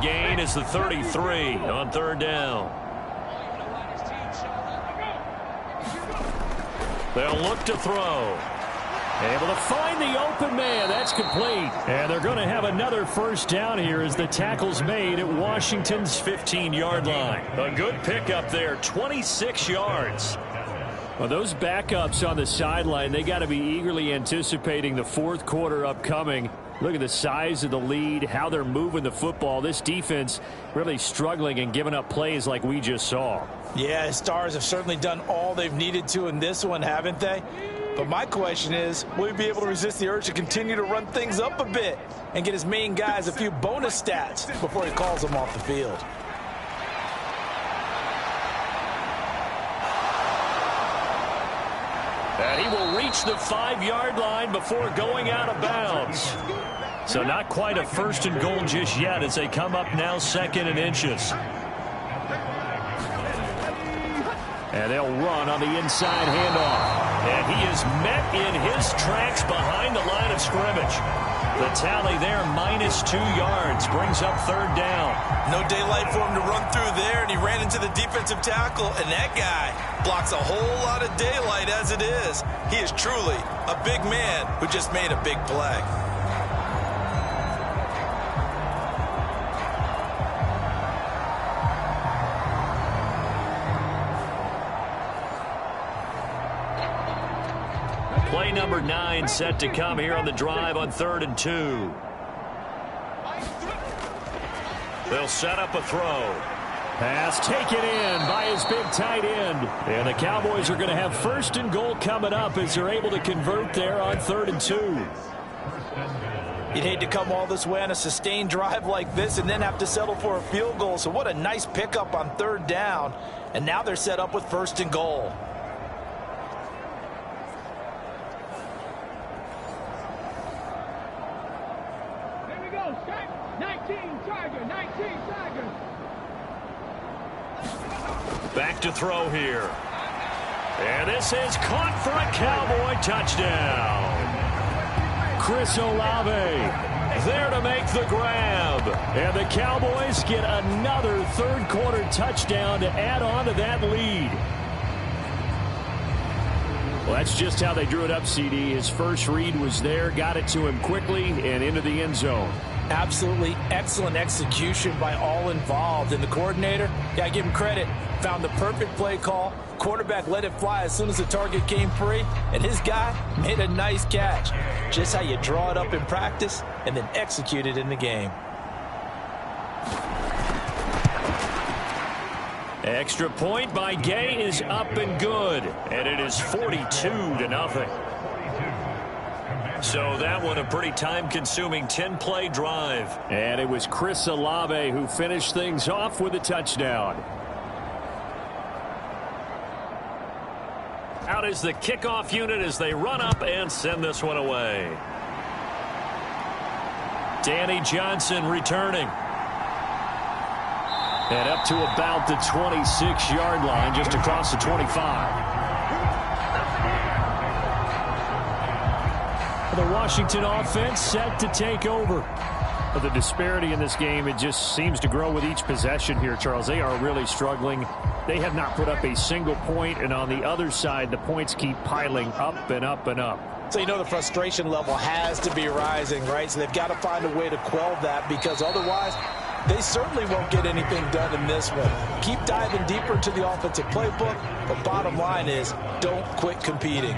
Gain is the 33 on 3rd down. They'll look to throw. Able to find the open man. That's complete. And they're going to have another 1st down here as the tackle's made at Washington's 15-yard line. A good pickup there, 26 yards. Well, those backups on the sideline, they got to be eagerly anticipating the 4th quarter upcoming. Look at the size of the lead, how they're moving the football. This defense really struggling and giving up plays like we just saw. Yeah, Stars have certainly done all they've needed to in this one, haven't they? But my question is, will he be able to resist the urge to continue to run things up a bit and get his main guys a few bonus stats before he calls them off the field? And he will reach the 5-yard line before going out of bounds. So not quite a 1st and goal just yet as they come up now 2nd and inches. And they'll run on the inside handoff. And he is met in his tracks behind the line of scrimmage. The tally there, -2 yards, brings up 3rd down. No daylight for him to run through there, and he ran into the defensive tackle, and that guy blocks a whole lot of daylight as it is. He is truly a big man who just made a big play. Play number 9 set to come here on the drive on 3rd and 2. They'll set up a throw. Pass taken in by his big tight end. And the Cowboys are going to have 1st and goal coming up as they're able to convert there on 3rd and 2. You'd hate to come all this way on a sustained drive like this and then have to settle for a field goal. So what a nice pickup on 3rd down. And now they're set up with 1st and goal. Back to throw here. And this is caught for a Cowboy touchdown. Chris Olave there to make the grab. And the Cowboys get another third-quarter touchdown to add on to that lead. Well, that's just how they drew it up, CD. His first read was there, got it to him quickly, and into the end zone. Absolutely excellent execution by all involved. And the coordinator, got to give him credit, found the perfect play call. Quarterback let it fly as soon as the target came free, and his guy made a nice catch. Just how you draw it up in practice and then execute it in the game. Extra point by Gay is up and good, and it is 42-0. So that one a pretty time-consuming 10-play drive. And it was Chris Olave who finished things off with a touchdown. Out is the kickoff unit as they run up and send this one away. Danny Johnson returning. And up to about the 26-yard line, just across the 25. The Washington offense set to take over. But the disparity in this game, it just seems to grow with each possession here, Charles. They are really struggling. They have not put up a single point, and on the other side, the points keep piling up and up and up. So you know the frustration level has to be rising, right? So they've got to find a way to quell that, because otherwise they certainly won't get anything done in this one. Keep diving deeper into the offensive playbook, but bottom line is don't quit competing.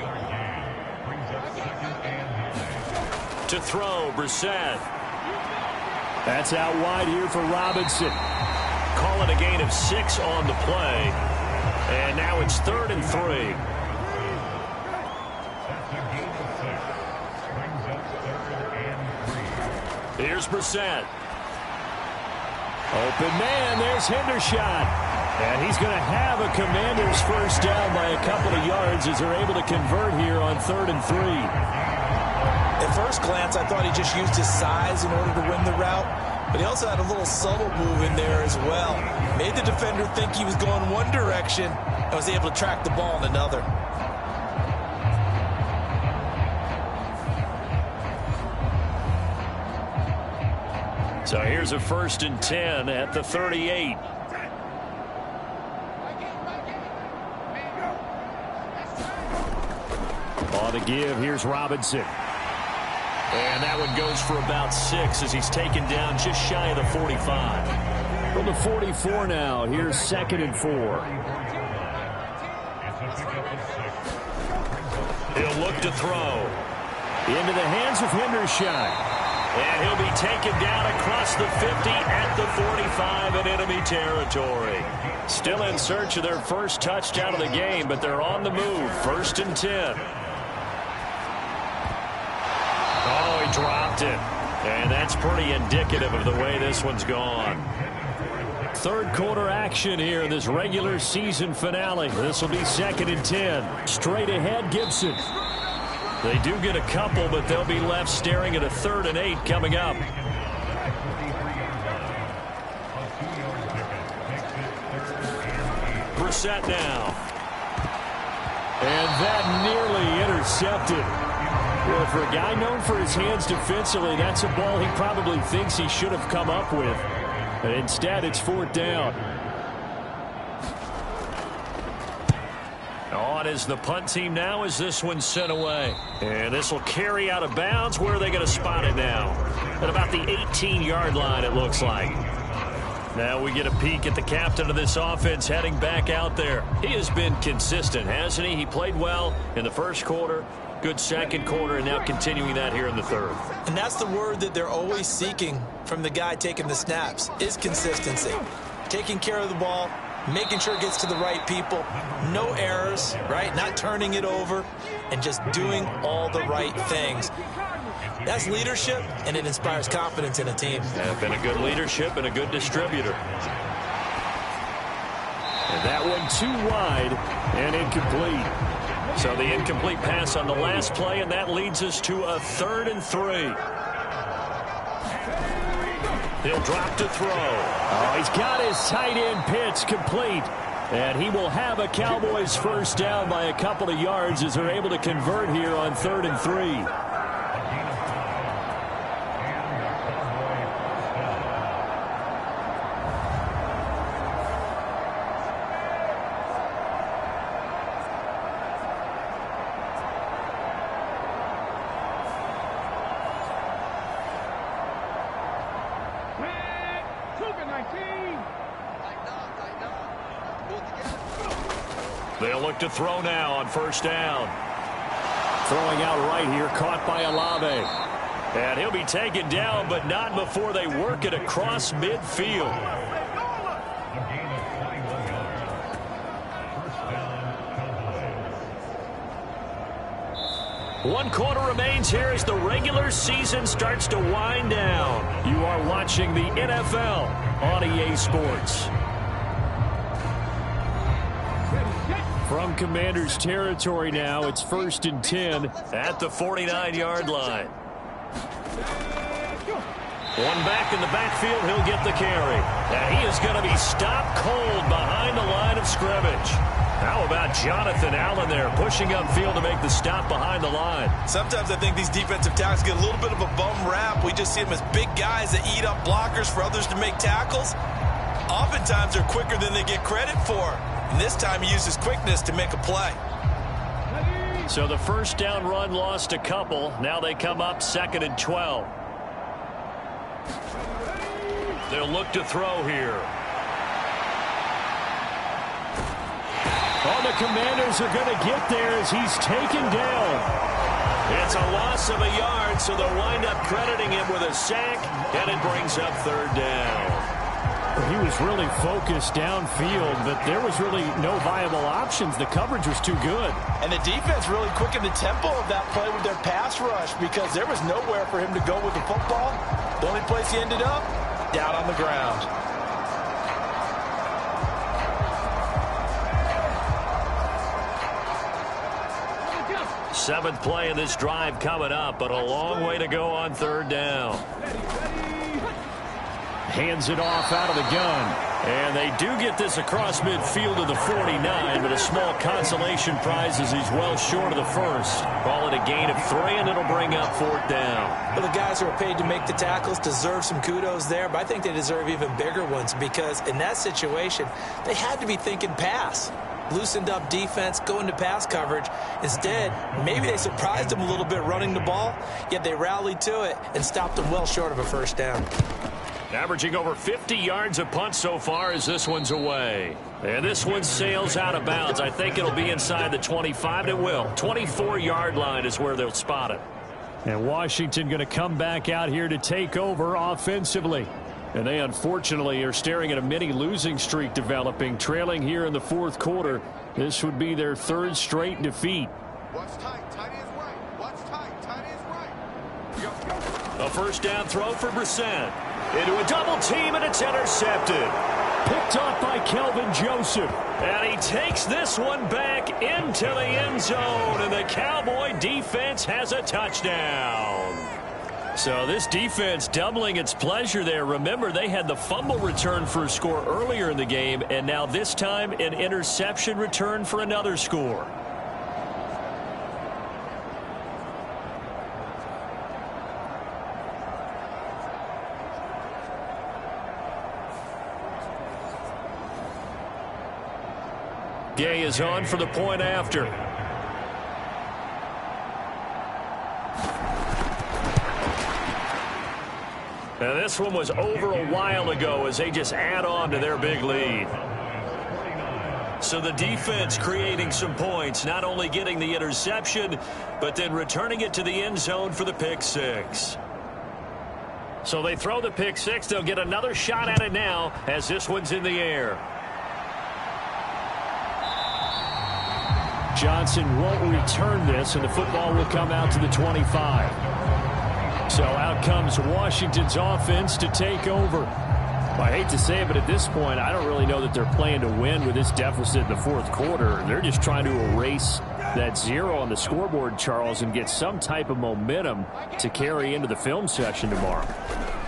To throw, Brissett. That's out wide here for Robinson. Call it a gain of 6 on the play. And now it's 3rd and 3. Here's Brissett. Open man, there's Hendershot. And he's going to have a Commanders first down by a couple of yards as they're able to convert here on 3rd and 3. At first glance, I thought he just used his size in order to win the route, but he also had a little subtle move in there as well. Made the defender think he was going one direction and was able to track the ball in another. So here's a 1st and 10 at the 38. On the give, here's Robinson. And that one goes for about 6 as he's taken down just shy of the 45. From the 44 now, here's 2nd and 4. He'll look to throw. Into the hands of Hendershot. And he'll be taken down across the 50 at the 45 in enemy territory. Still in search of their first touchdown of the game, but they're on the move. 1st and 10. Oh, he dropped it. And that's pretty indicative of the way this one's gone. Third quarter action here in this regular season finale. This will be 2nd and 10. Straight ahead, Gibson. They do get a couple, but they'll be left staring at a 3rd and 8 coming up. Brissett now. And that nearly intercepted. Well, for a guy known for his hands defensively, that's a ball he probably thinks he should have come up with. But instead, it's 4th down. On is the punt team now as this one's sent away. And this will carry out of bounds. Where are they going to spot it now? At about the 18-yard line, it looks like. Now we get a peek at the captain of this offense heading back out there. He has been consistent, hasn't he? He played well in the first quarter, good second quarter, and now continuing that here in the third. And that's the word that they're always seeking from the guy taking the snaps, is consistency. Taking care of the ball, making sure it gets to the right people, no errors, right? Not turning it over, and just doing all the right things. That's leadership, and it inspires confidence in a team. Been a good leadership and a good distributor. And that one too wide and incomplete. So the incomplete pass on the last play, and that leads us to a 3rd and 3. He'll drop to throw. Oh, he's got his tight end pitch complete. And he will have a Cowboys first down by a couple of yards as they're able to convert here on 3rd and 3. They'll look to throw now on first down. Throwing out right here, caught by Olave. And he'll be taken down, but not before they work it across midfield. One quarter remains here as the regular season starts to wind down. You are watching the NFL on EA Sports. From Commanders territory now, it's 1st and 10 at the 49-yard line. One back in the backfield, he'll get the carry. And he is going to be stopped cold behind the line of scrimmage. How about Jonathan Allen there pushing upfield to make the stop behind the line? Sometimes I think these defensive tackles get a little bit of a bum rap. We just see them as big guys that eat up blockers for others to make tackles. Oftentimes they're quicker than they get credit for. And this time he uses quickness to make a play. So the first down run lost a couple. Now they come up 2nd and 12. They'll look to throw here. Oh, the Commanders are going to get there as he's taken down. It's a loss of a yard, so they'll wind up crediting him with a sack, and it brings up 3rd down. He was really focused downfield, but there was really no viable options. The coverage was too good. And the defense really quickened the tempo of that play with their pass rush because there was nowhere for him to go with the football. The only place he ended up, down on the ground. Seventh play of this drive coming up, but a long way to go on 3rd down. Hands it off out of the gun. And they do get this across midfield to the 49, but a small consolation prize as he's well short of the first. Call it a gain of 3, and it'll bring up 4th down. Well, the guys who are paid to make the tackles deserve some kudos there, but I think they deserve even bigger ones because in that situation, they had to be thinking pass. Loosened up defense, going to pass coverage. Instead, maybe they surprised them a little bit running the ball, yet they rallied to it and stopped them well short of a first down. Averaging over 50 yards a punt so far as this one's away. And this one sails out of bounds. I think it'll be inside the 25, and it will. 24-yard line is where they'll spot it. And Washington going to come back out here to take over offensively. And they unfortunately are staring at a mini losing streak developing, trailing here in the 4th quarter. This would be their 3rd straight defeat. What's tight? Tight is right. What's tight? Tight is right. A first down throw for Brissett. Into a double team, and it's intercepted. Picked off by Kelvin Joseph. And he takes this one back into the end zone, and the Cowboy defense has a touchdown. So this defense doubling its pleasure there. Remember, they had the fumble return for a score earlier in the game, and now this time an interception return for another score. Gay is on for the point after. Now this one was over a while ago as they just add on to their big lead. So the defense creating some points, not only getting the interception, but then returning it to the end zone for the pick six. So they throw the pick six. They'll get another shot at it now as this one's in the air. Johnson won't return this, and the football will come out to the 25. So out comes Washington's offense to take over. Well, I hate to say it, but at this point, I don't really know that they're playing to win with this deficit in the 4th quarter. They're just trying to erase that 0 on the scoreboard, Charles, and get some type of momentum to carry into the film session tomorrow.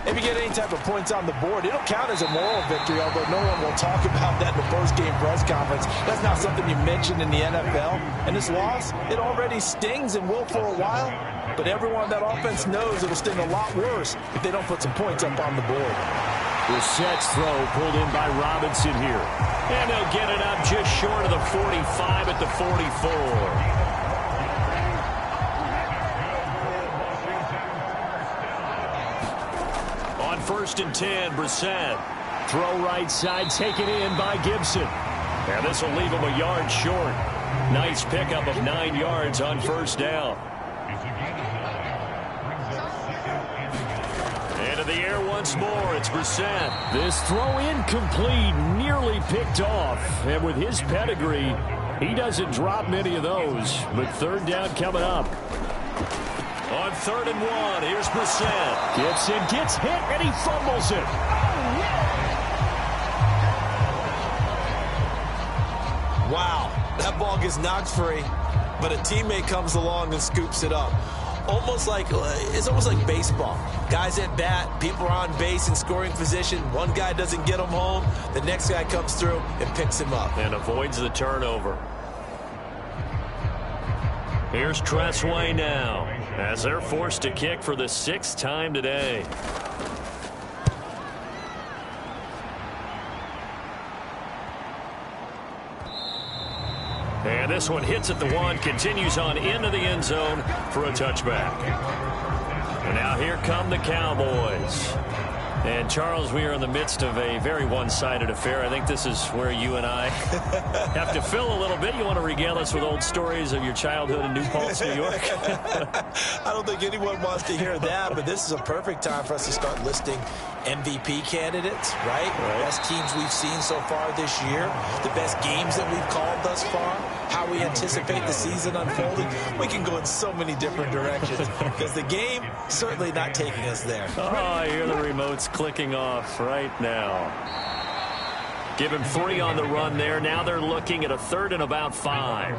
If you get any type of points on the board, it'll count as a moral victory, although no one will talk about that in the post-game press conference. That's not something you mentioned in the NFL. And this loss, it already stings and will for a while, but everyone on that offense knows it'll sting a lot worse if they don't put some points up on the board. Brissett's throw pulled in by Robinson here. And they'll get it up just short of the 45 at the 44. On 1st and 10, Brissett. Throw right side, taken in by Gibson. And this will leave him a yard short. Nice pickup of 9 yards on 1st down. Into the air once more, it's Brissett. This throw incomplete, nearly picked off. And with his pedigree, he doesn't drop many of those. But 3rd down coming up. On 3rd and 1, here's Brissett. Gibson gets hit, and he fumbles it. Wow, that ball gets knocked free, but a teammate comes along and scoops it up. It's almost like baseball. Guys at bat, people are on base in scoring position. One guy doesn't get him home. The next guy comes through and picks him up. And avoids the turnover. Here's Tressway now, as they're forced to kick for the 6th time today. And this one hits at the 1, continues on into the end zone for a touchback. And now here come the Cowboys. And, Charles, we are in the midst of a very one-sided affair. I think this is where you and I have to fill a little bit. You want to regale us with old stories of your childhood in New Paltz, New York? I don't think anyone wants to hear that, but this is a perfect time for us to start listing MVP candidates, right? Best teams we've seen so far this year, the best games that we've called thus far, how we anticipate the season unfolding. We can go in so many different directions because the game certainly not taking us there. Oh, I hear the remotes clicking off right now. Give him 3 on the run there. Now they're looking at a 3rd and about 5.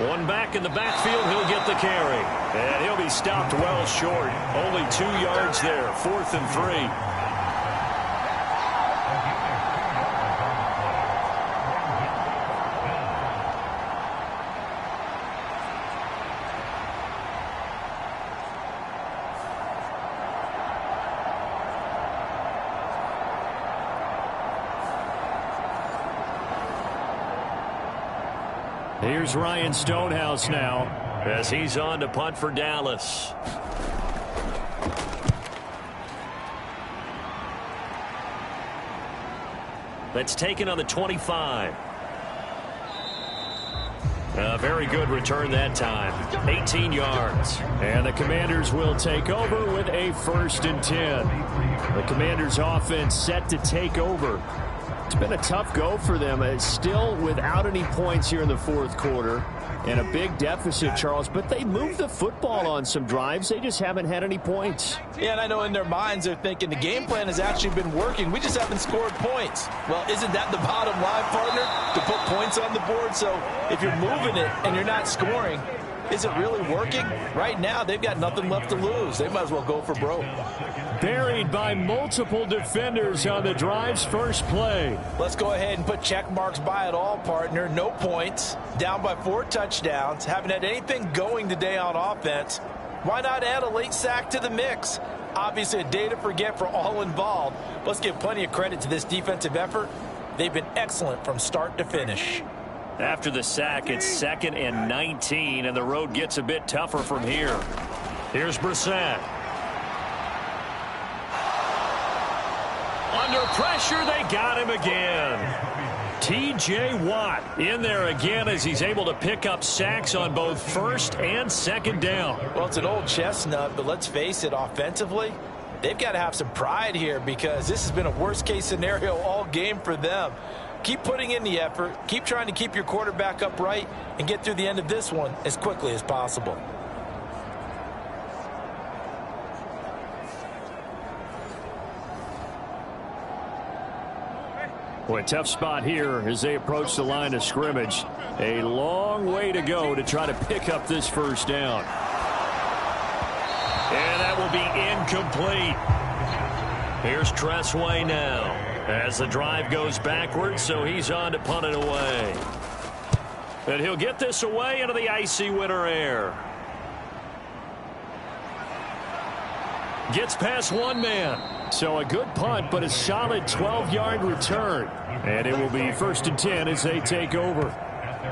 One back in the backfield, he'll get the carry. And he'll be stopped well short. Only 2 yards there, 4th and 3. Here's Ryan Stonehouse now as he's on to punt for Dallas. That's taken on the 25. A very good return that time. 18 yards. And the Commanders will take over with a 1st and 10. The Commanders offense set to take over. It's been a tough go for them. It's still without any points here in the 4th quarter. And a big deficit, Charles. But they moved the football on some drives. They just haven't had any points. Yeah, and I know in their minds they're thinking the game plan has actually been working. We just haven't scored points. Well, isn't that the bottom line, partner? To put points on the board? So if you're moving it and you're not scoring, is it really working? Right now, they've got nothing left to lose. They might as well go for broke. Buried by multiple defenders on the drive's first play. Let's go ahead and put check marks by it all, partner. No points. Down by 4 touchdowns. Haven't had anything going today on offense. Why not add a late sack to the mix? Obviously, a day to forget for all involved. Let's give plenty of credit to this defensive effort. They've been excellent from start to finish. After the sack, it's 2nd and 19, and the road gets a bit tougher from here. Here's Brissett. Under pressure, they got him again. T.J. Watt in there again as he's able to pick up sacks on both 1st and 2nd down. Well, it's an old chestnut, but let's face it, offensively, they've got to have some pride here because this has been a worst-case scenario all game for them. Keep putting in the effort. Keep trying to keep your quarterback upright and get through the end of this one as quickly as possible. Boy, tough spot here as they approach the line of scrimmage. A long way to go to try to pick up this first down. And that will be incomplete. Here's Tressway now as the drive goes backwards, so he's on to punt it away. And he'll get this away into the icy winter air. Gets past one man. So a good punt, but a solid 12-yard return. And it will be 1st and 10 as they take over.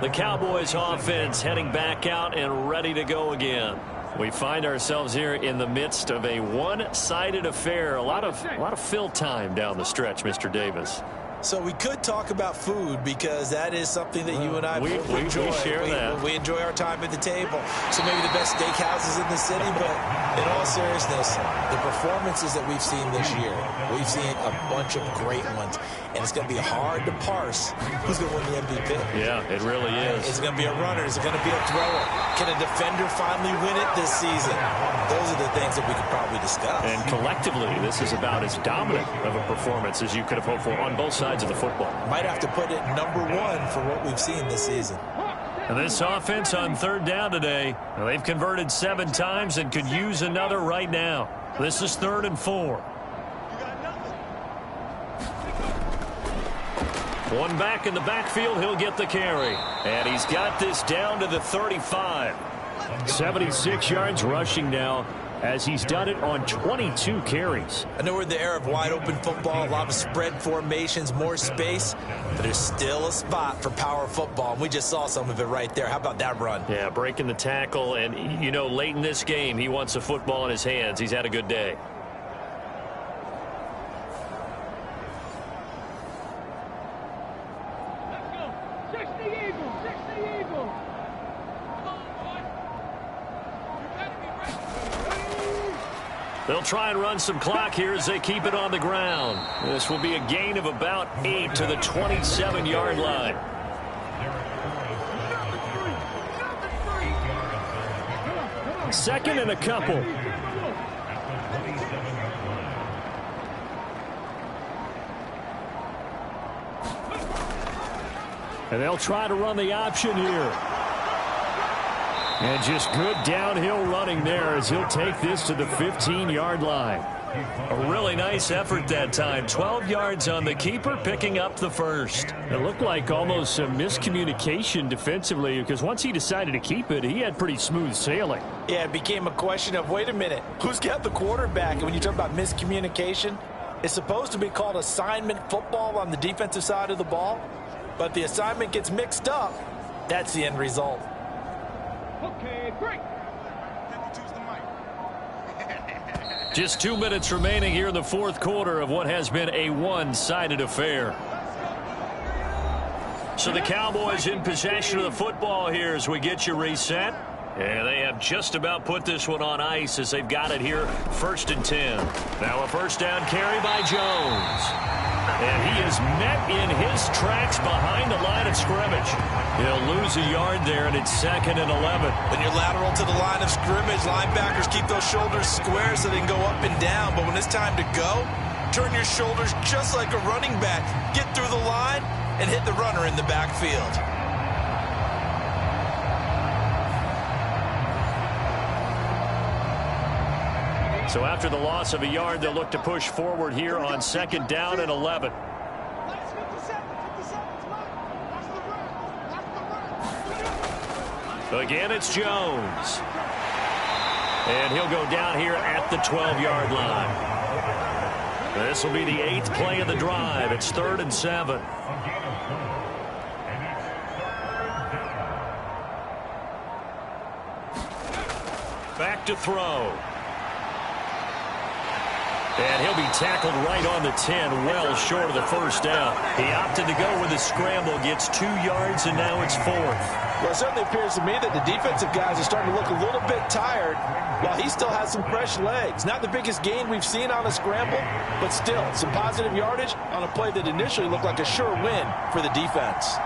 The Cowboys offense heading back out and ready to go again. We find ourselves here in the midst of a one-sided affair. A lot of fill time down the stretch, Mr. Davis. So we could talk about food because that is something that you and I we enjoy. We share that. We enjoy our time at the table. So maybe the best steakhouses in the city, but in all seriousness, the performances that we've seen this year, we've seen a bunch of great ones, and it's going to be hard to parse who's going to win the MVP. Yeah, it really is. Is it going to be a runner? Is it going to be a thrower? Can a defender finally win it this season? Those are the things that we could probably discuss. And collectively, this is about as dominant of a performance as you could have hoped for on both sides of the football. Might have to put it number one for what we've seen this season. And this offense on 3rd down today, they've converted 7 times and could use another right now. This is 3rd and 4. One back in the backfield, he'll get the carry. And he's got this down to the 35. 76 yards rushing now, as he's done it on 22 carries. I know we're in the era of wide-open football, a lot of spread formations, more space, but there's still a spot for power football, and we just saw some of it right there. How about that run? Yeah, breaking the tackle, and, you know, late in this game, he wants a football in his hands. He's had a good day. They'll try and run some clock here as they keep it on the ground. This will be a gain of about 8 to the 27-yard line. Second and a couple. And they'll try to run the option here. And just good downhill running there as he'll take this to the 15-yard line. A really nice effort that time. 12 yards on the keeper, picking up the first. It looked like almost some miscommunication defensively, because once he decided to keep it, he had pretty smooth sailing. Yeah, it became a question of, wait a minute, who's got the quarterback? And when you talk about miscommunication, it's supposed to be called assignment football on the defensive side of the ball, but the assignment gets mixed up. That's the end result. Okay, great. Just 2 minutes remaining here in the 4th quarter of what has been a one-sided affair. So the Cowboys in possession of the football here as we get you reset. And they have just about put this one on ice as they've got it here, 1st and 10. Now a first down carry by Jones. And he is met in his tracks behind the line of scrimmage. He'll lose a yard there, and it's 2nd and 11. When you're lateral to the line of scrimmage, linebackers keep those shoulders square so they can go up and down. But when it's time to go, turn your shoulders just like a running back. Get through the line and hit the runner in the backfield. So after the loss of a yard, they'll look to push forward here on 2nd down and 11. Again, it's Jones. And he'll go down here at the 12-yard line. This will be the 8th play of the drive. It's 3rd and 7. Back to throw. And he'll be tackled right on the 10, well short of the first down. He opted to go with the scramble, gets 2 yards, and now it's 4th. Well, it certainly appears to me that the defensive guys are starting to look a little bit tired while he still has some fresh legs. Not the biggest gain we've seen on a scramble, but still some positive yardage on a play that initially looked like a sure win for the defense.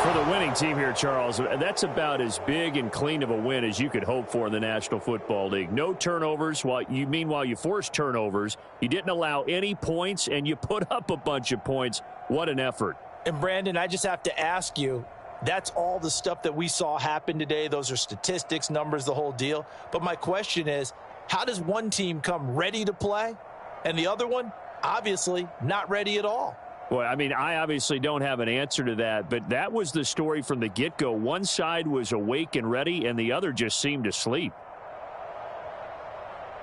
For the winning team here, Charles. That's about as big and clean of a win as you could hope for in the National Football League. No turnovers. Meanwhile, you forced turnovers. You didn't allow any points, and you put up a bunch of points. What an effort. And, Brandon, I just have to ask you, that's all the stuff that we saw happen today. Those are statistics, numbers, the whole deal. But my question is, how does one team come ready to play and the other one, obviously, not ready at all? Well, I mean, I obviously don't have an answer to that, but that was the story from the get-go. One side was awake and ready, and the other just seemed asleep.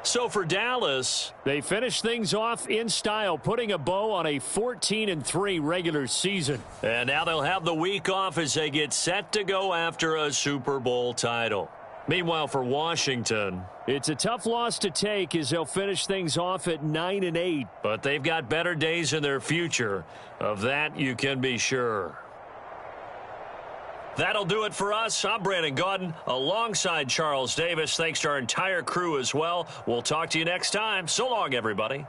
So for Dallas, they finished things off in style, putting a bow on a 14-3 regular season. And now they'll have the week off as they get set to go after a Super Bowl title. Meanwhile, for Washington, it's a tough loss to take as they'll finish things off at 9-8. But they've got better days in their future. Of that, you can be sure. That'll do it for us. I'm Brandon Gaudin alongside Charles Davis. Thanks to our entire crew as well. We'll talk to you next time. So long, everybody.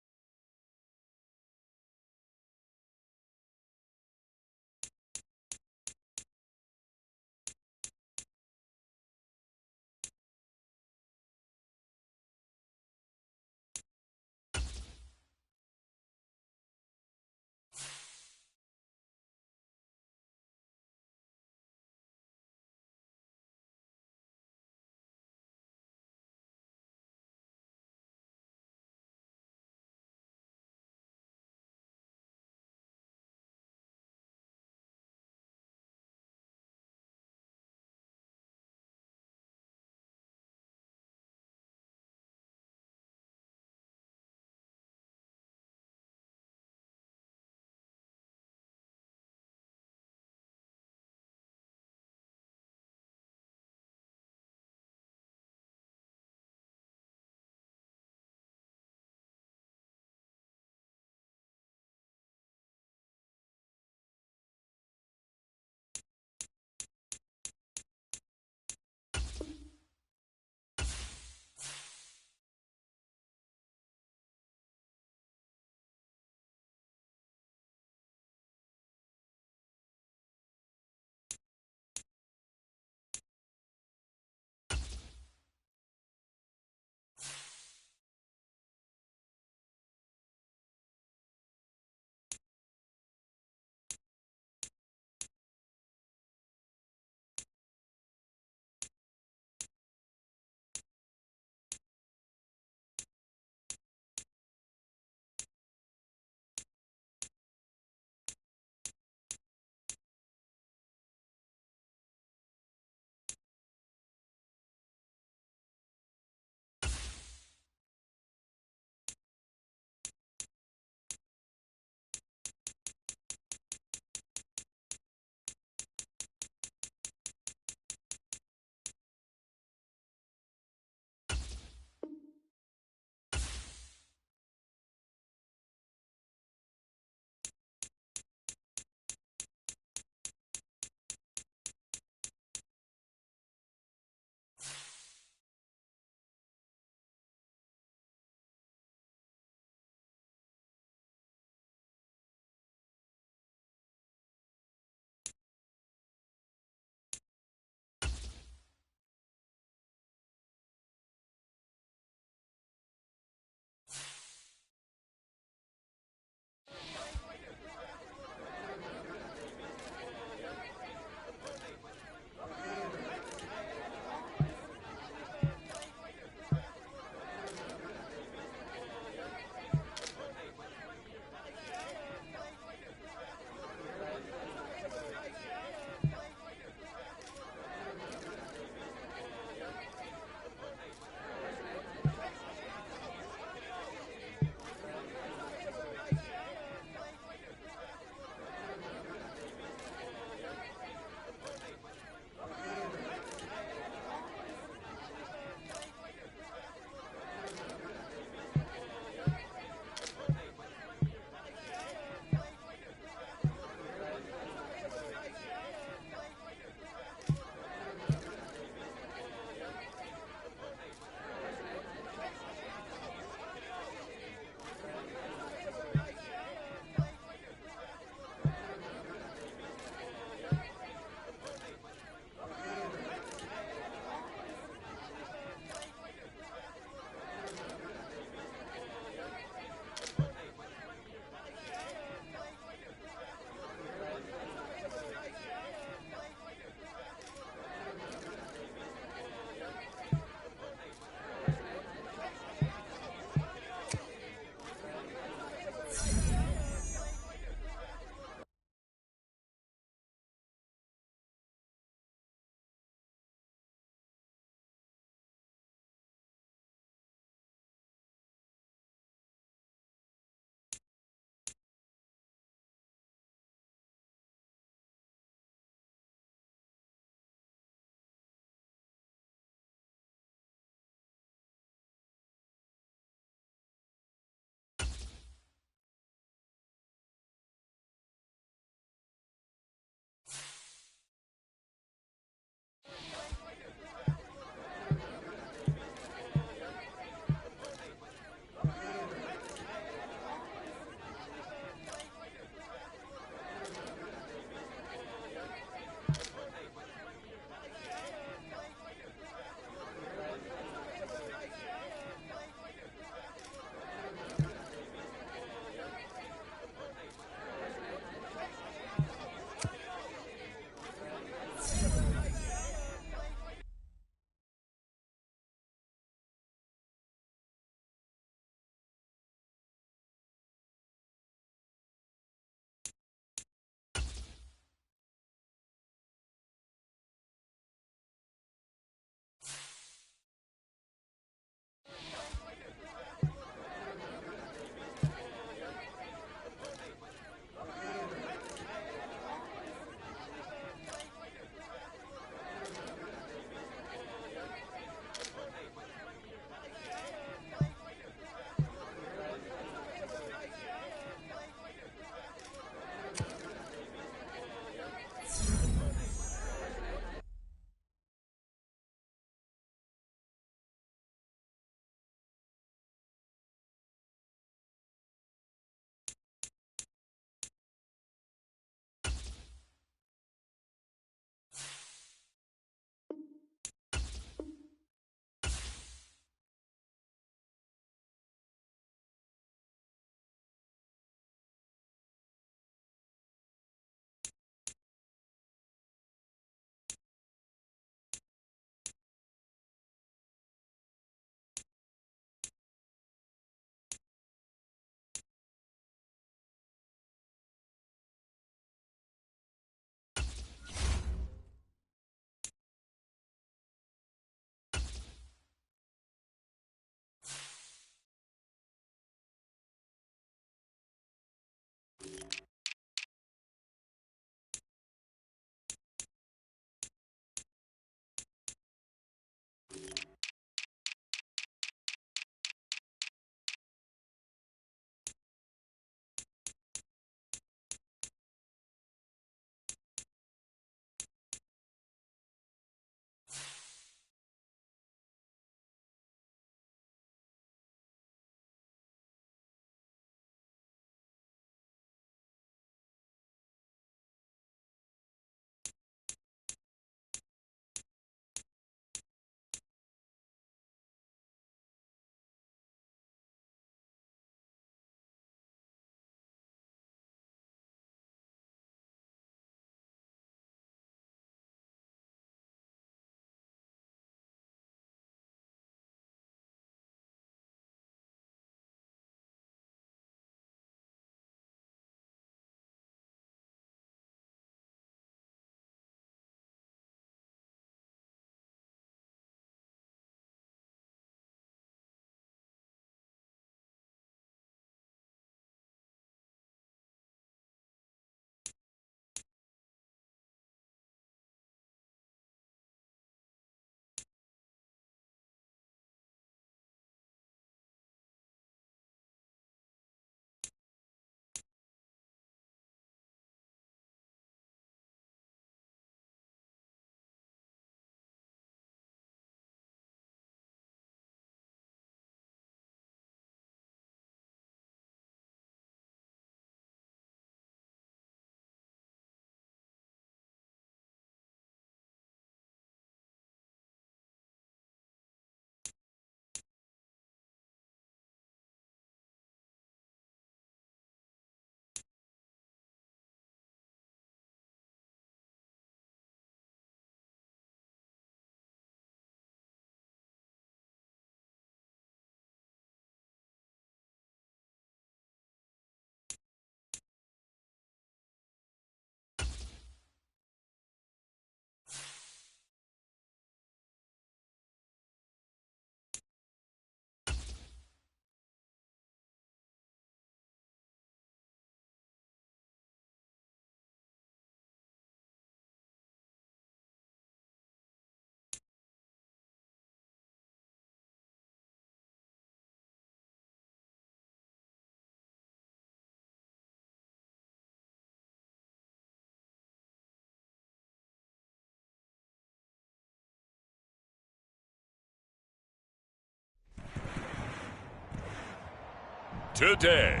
today.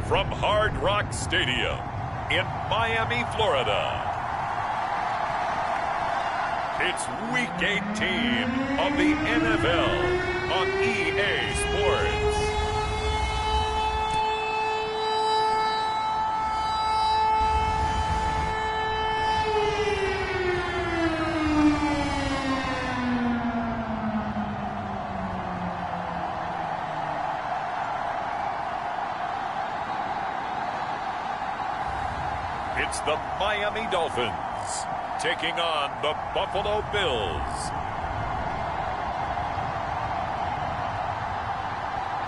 From Hard Rock Stadium in Miami, Florida, it's Week 18 of the NFL on EA Sports. It's the Miami Dolphins taking on the Buffalo Bills.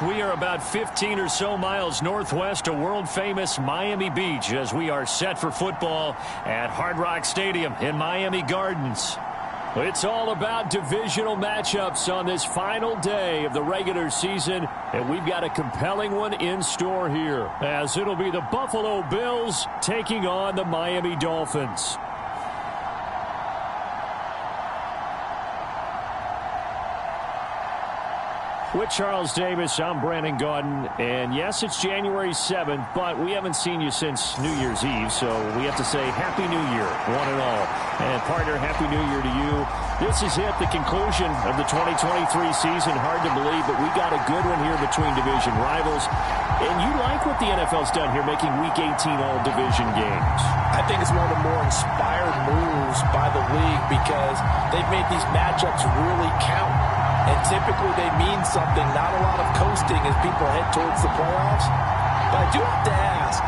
We are about 15 or so miles northwest of world-famous Miami Beach as we are set for football at Hard Rock Stadium in Miami Gardens. It's all about divisional matchups on this final day of the regular season, and we've got a compelling one in store here, as it'll be the Buffalo Bills taking on the Miami Dolphins. With Charles Davis, I'm Brandon Gaudin, and yes, it's January 7th, but we haven't seen you since New Year's Eve, so we have to say Happy New Year, one and all. And partner, Happy New Year to you. This is it, the conclusion of the 2023 season. Hard to believe, but we got a good one here between division rivals. And you like what the NFL's done here, making Week 18 all division games. I think it's one of the more inspired moves by the league because they've made these matchups really count. And typically they mean something, not a lot of coasting as people head towards the playoffs. But I do have to ask,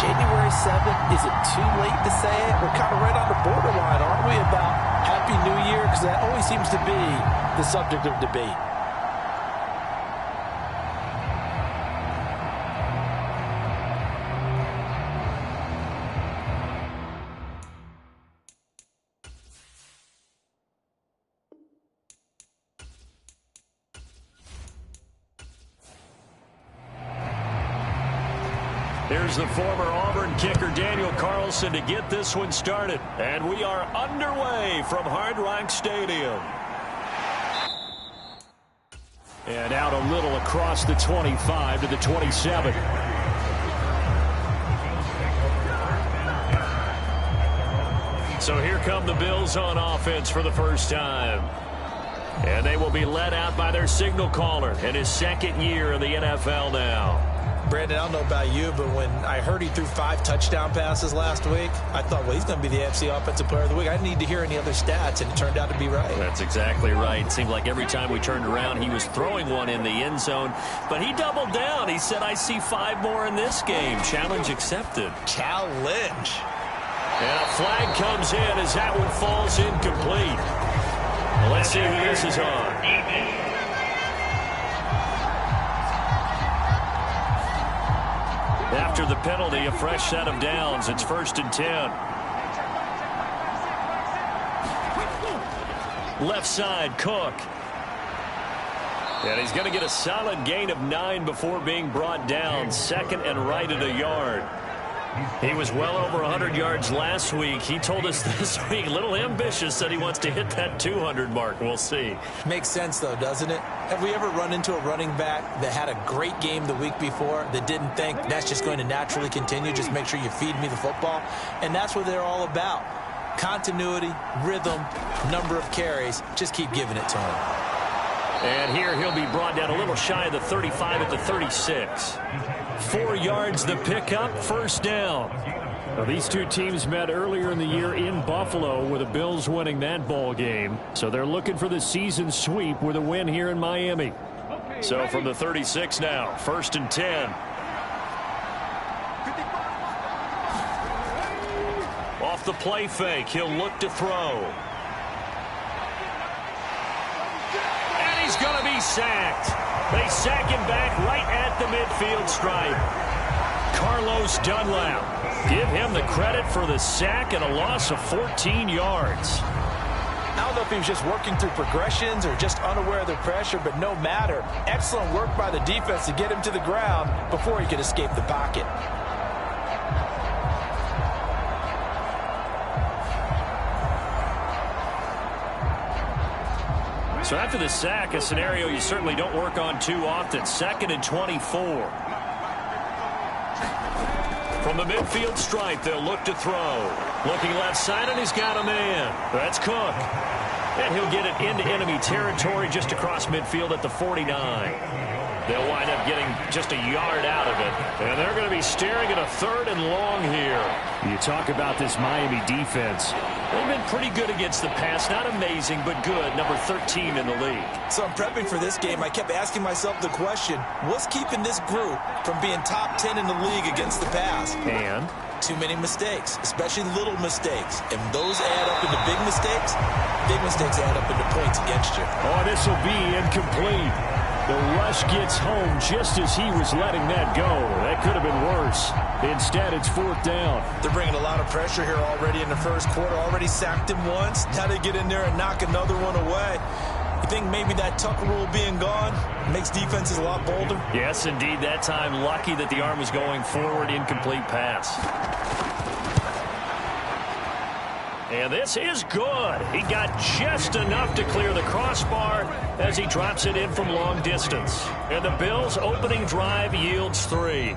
January 7th, is it too late to say it? We're kind of right on the borderline, aren't we, about Happy New Year? Because that always seems to be the subject of debate. Here's the former Auburn kicker Daniel Carlson to get this one started. And we are underway from Hard Rock Stadium. And out a little across the 25 to the 27. So here come the Bills on offense for the first time. And they will be led out by their signal caller in his second year in the NFL now. Brandon, I don't know about you, but when I heard he threw 5 touchdown passes last week, I thought, well, he's going to be the AFC Offensive Player of the Week. I didn't need to hear any other stats, and it turned out to be right. That's exactly right. It seemed like every time we turned around, he was throwing one in the end zone. But he doubled down. He said, I see 5 more in this game. Challenge accepted. Challenge. And a flag comes in as that one falls incomplete. Well, let's see who this is on. After the penalty, a fresh set of downs. It's 1st and 10. Left side, Cook. And he's going to get a solid gain of 9 before being brought down. 2nd and right at a yard. He was well over 100 yards last week. He told us this week, a little ambitious, said he wants to hit that 200 mark. We'll see. Makes sense, though, doesn't it? Have we ever run into a running back that had a great game the week before that didn't think that's just going to naturally continue? Just make sure you feed me the football. And that's what they're all about. Continuity, rhythm, number of carries. Just keep giving it to him. And here he'll be brought down a little shy of the 35 at the 36. 4 yards the pickup, 1st down. Now, these two teams met earlier in the year in Buffalo with the Bills winning that ball game. So they're looking for the season sweep with a win here in Miami. So from the 36 now, 1st and 10. Off the play fake, he'll look to throw. He's going to be sacked. They sack him back right at the midfield stripe. Carlos Dunlap. Give him the credit for the sack and a loss of 14 yards. I don't know if he was just working through progressions or just unaware of the pressure, but no matter. Excellent work by the defense to get him to the ground before he could escape the pocket. So after the sack, a scenario you certainly don't work on too often. 2nd and 24. From the midfield stripe, they'll look to throw. Looking left side, and he's got a man. That's Cook. And he'll get it into enemy territory just across midfield at the 49. They'll wind up getting just a yard out of it. And they're going to be staring at a 3rd and long here. You talk about this Miami defense. They've been pretty good against the pass. Not amazing, but good. Number 13 in the league. So I'm prepping for this game. I kept asking myself the question, what's keeping this group from being top 10 in the league against the pass? And too many mistakes, especially little mistakes. And those add up into big mistakes. Big mistakes add up into points against you. Oh, this will be incomplete. The rush gets home just as he was letting that go. That could have been worse. Instead, it's 4th down. They're bringing a lot of pressure here already in the first quarter. Already sacked him once. Now they get in there and knock another one away. You think maybe that Tucker rule being gone makes defenses a lot bolder? yes, indeed, that time lucky that the arm was going forward. Incomplete pass. And this is good. He got just enough to clear the crossbar as he drops it in from long distance. And the Bills' opening drive yields 3.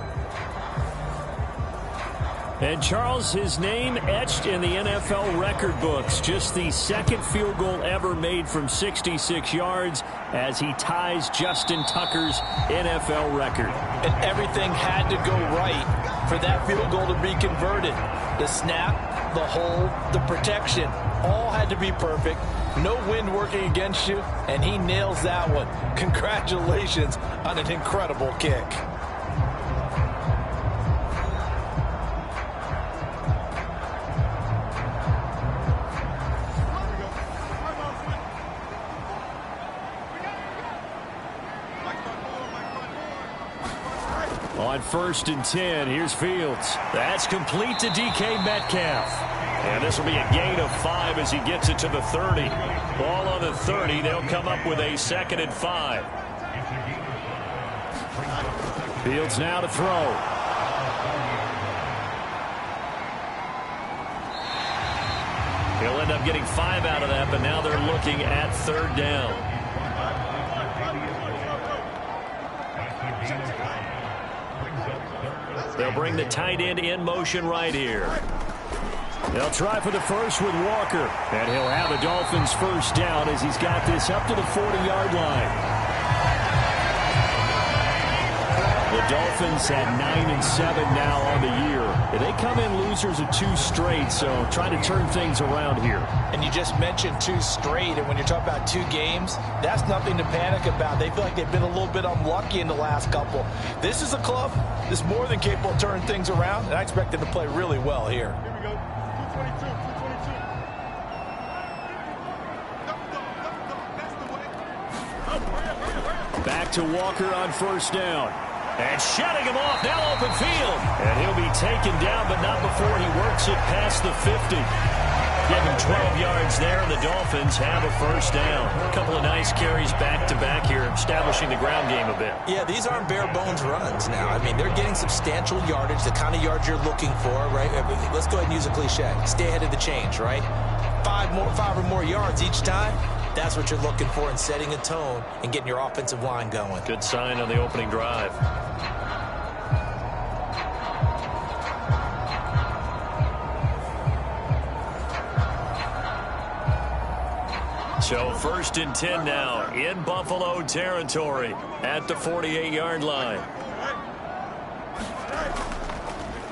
And Charles, his name etched in the NFL record books. Just the 2nd field goal ever made from 66 yards as he ties Justin Tucker's NFL record. And everything had to go right for that field goal to be converted. The snap, the hold, the protection, all had to be perfect. No wind working against you, and he nails that one. Congratulations on an incredible kick. On 1st and 10, here's Fields. That's complete to DK Metcalf. And this will be a gain of 5 as he gets it to the 30. Ball on the 30. They'll come up with a 2nd and 5. Fields now to throw. He'll end up getting 5 out of that, but now they're looking at 3rd down. They'll bring the tight end in motion right here. They'll try for the first with Walker. And he'll have the Dolphins 1st down as he's got this up to the 40-yard line. The Dolphins at 9-7 now on the year. They come in losers of 2 straight, so trying to turn things around here. And you just mentioned 2 straight, and when you're talking about 2 games, that's nothing to panic about. They feel like they've been a little bit unlucky in the last couple. This is a club that's more than capable of turning things around, and I expect them to play really well here. Here we go. 222, 222. That's the way. Back to Walker on 1st down. And shutting him off, now open field. And he'll be taken down, but not before he works it past the 50. Give him 12 yards there, and the Dolphins have a 1st down. A couple of nice carries back-to-back here, establishing the ground game a bit. Yeah, these aren't bare-bones runs now. I mean, they're getting substantial yardage, the kind of yards you're looking for, right? Let's go ahead and use a cliche. Stay ahead of the change, right? 5 or more yards each time. That's what you're looking for in setting a tone and getting your offensive line going. Good sign on the opening drive. So 1st and 10 now in Buffalo territory at the 48-yard line.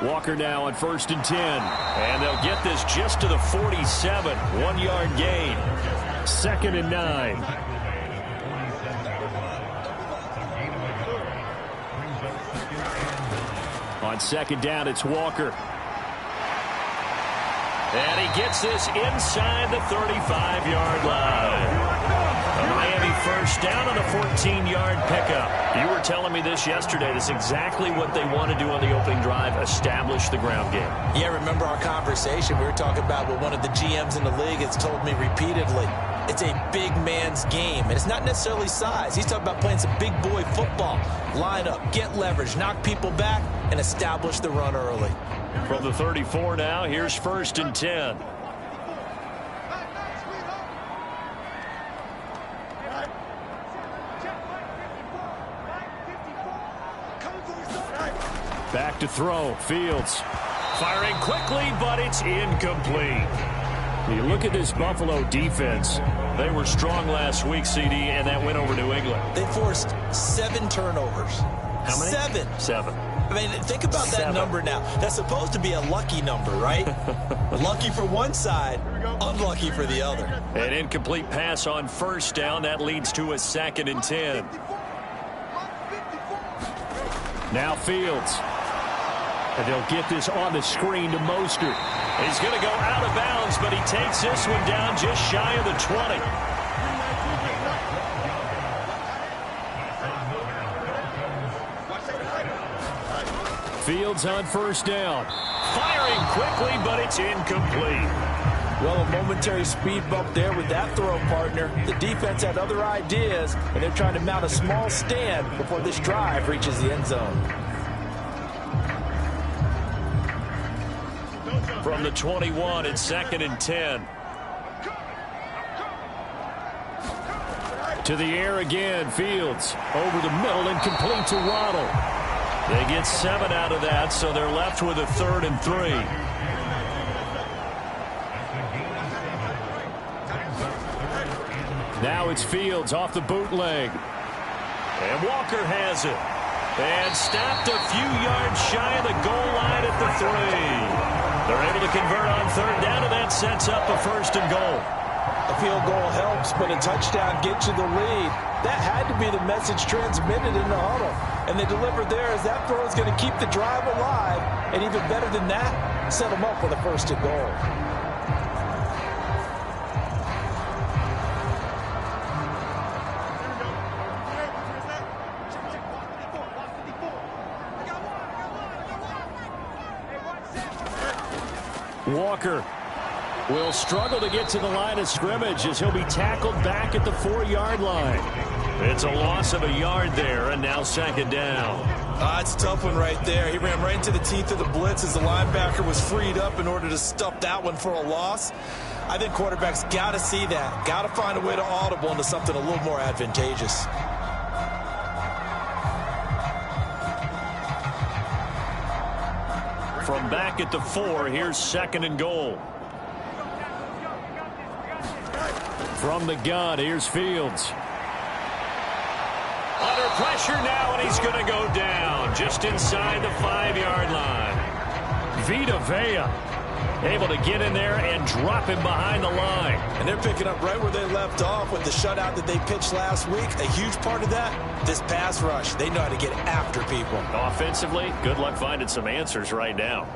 Walker now on 1st and 10. And they'll get this just to the 47. 1-yard gain. 2nd and 9. On 2nd down, it's Walker. And he gets this inside the 35-yard line. A Miami 1st down on a 14-yard pickup. You were telling me this yesterday. This is exactly what they want to do on the opening drive, establish the ground game. Yeah, remember our conversation? We were talking about what one of the GMs in the league has told me repeatedly. It's a big man's game, and it's not necessarily size. He's talking about playing some big boy football. Line up, get leverage, knock people back, and establish the run early. From the 34 now, here's 1st and 10. Back to throw. Fields. Firing quickly, but it's incomplete. You look at this Buffalo defense. They were strong last week, CD, and that went over New England. They forced 7 turnovers. How many? 7. I mean, think about that number now. That's supposed to be a lucky number, right? Lucky for one side, unlucky for the other. An incomplete pass on first down. That leads to a 2nd and 10. Now Fields. And they'll get this on the screen to Mostert. He's going to go out of bounds, but he takes this one down just shy of the 20. Fields on first down. Firing quickly, but it's incomplete. Well, a momentary speed bump there with that throw, partner. The defense had other ideas, and they're trying to mount a small stand before this drive reaches the end zone. From the 21, it's 2nd and 10. To the air again, Fields. Over the middle and complete to Waddle. They get 7 out of that, so they're left with a 3rd and 3. Now it's Fields off the bootleg. And Walker has it. And stopped a few yards shy of the goal line at the 3. They're able to convert on 3rd down, and that sets up a 1st and goal. A field goal helps, but a touchdown gets you the lead. That had to be the message transmitted in the huddle. And they delivered there as that throw is going to keep the drive alive. And even better than that, set them up with a 1st and goal. Walker will struggle to get to the line of scrimmage as he'll be tackled back at the 4-yard line. It's a loss of a yard there, and now 2nd down. It's a tough one right there. He ran right into the teeth of the blitz as the linebacker was freed up in order to stuff that one for a loss. I think quarterbacks got to see that. Got to find a way to audible into something a little more advantageous. From back at the 4, here's 2nd and goal. From the gun, here's Fields. Under pressure now, and he's going to go down just inside the 5-yard line. Vita Vea able to get in there and drop him behind the line. And they're picking up right where they left off with the shutout that they pitched last week. A huge part of that, this pass rush. They know how to get after people. Offensively, good luck finding some answers right now.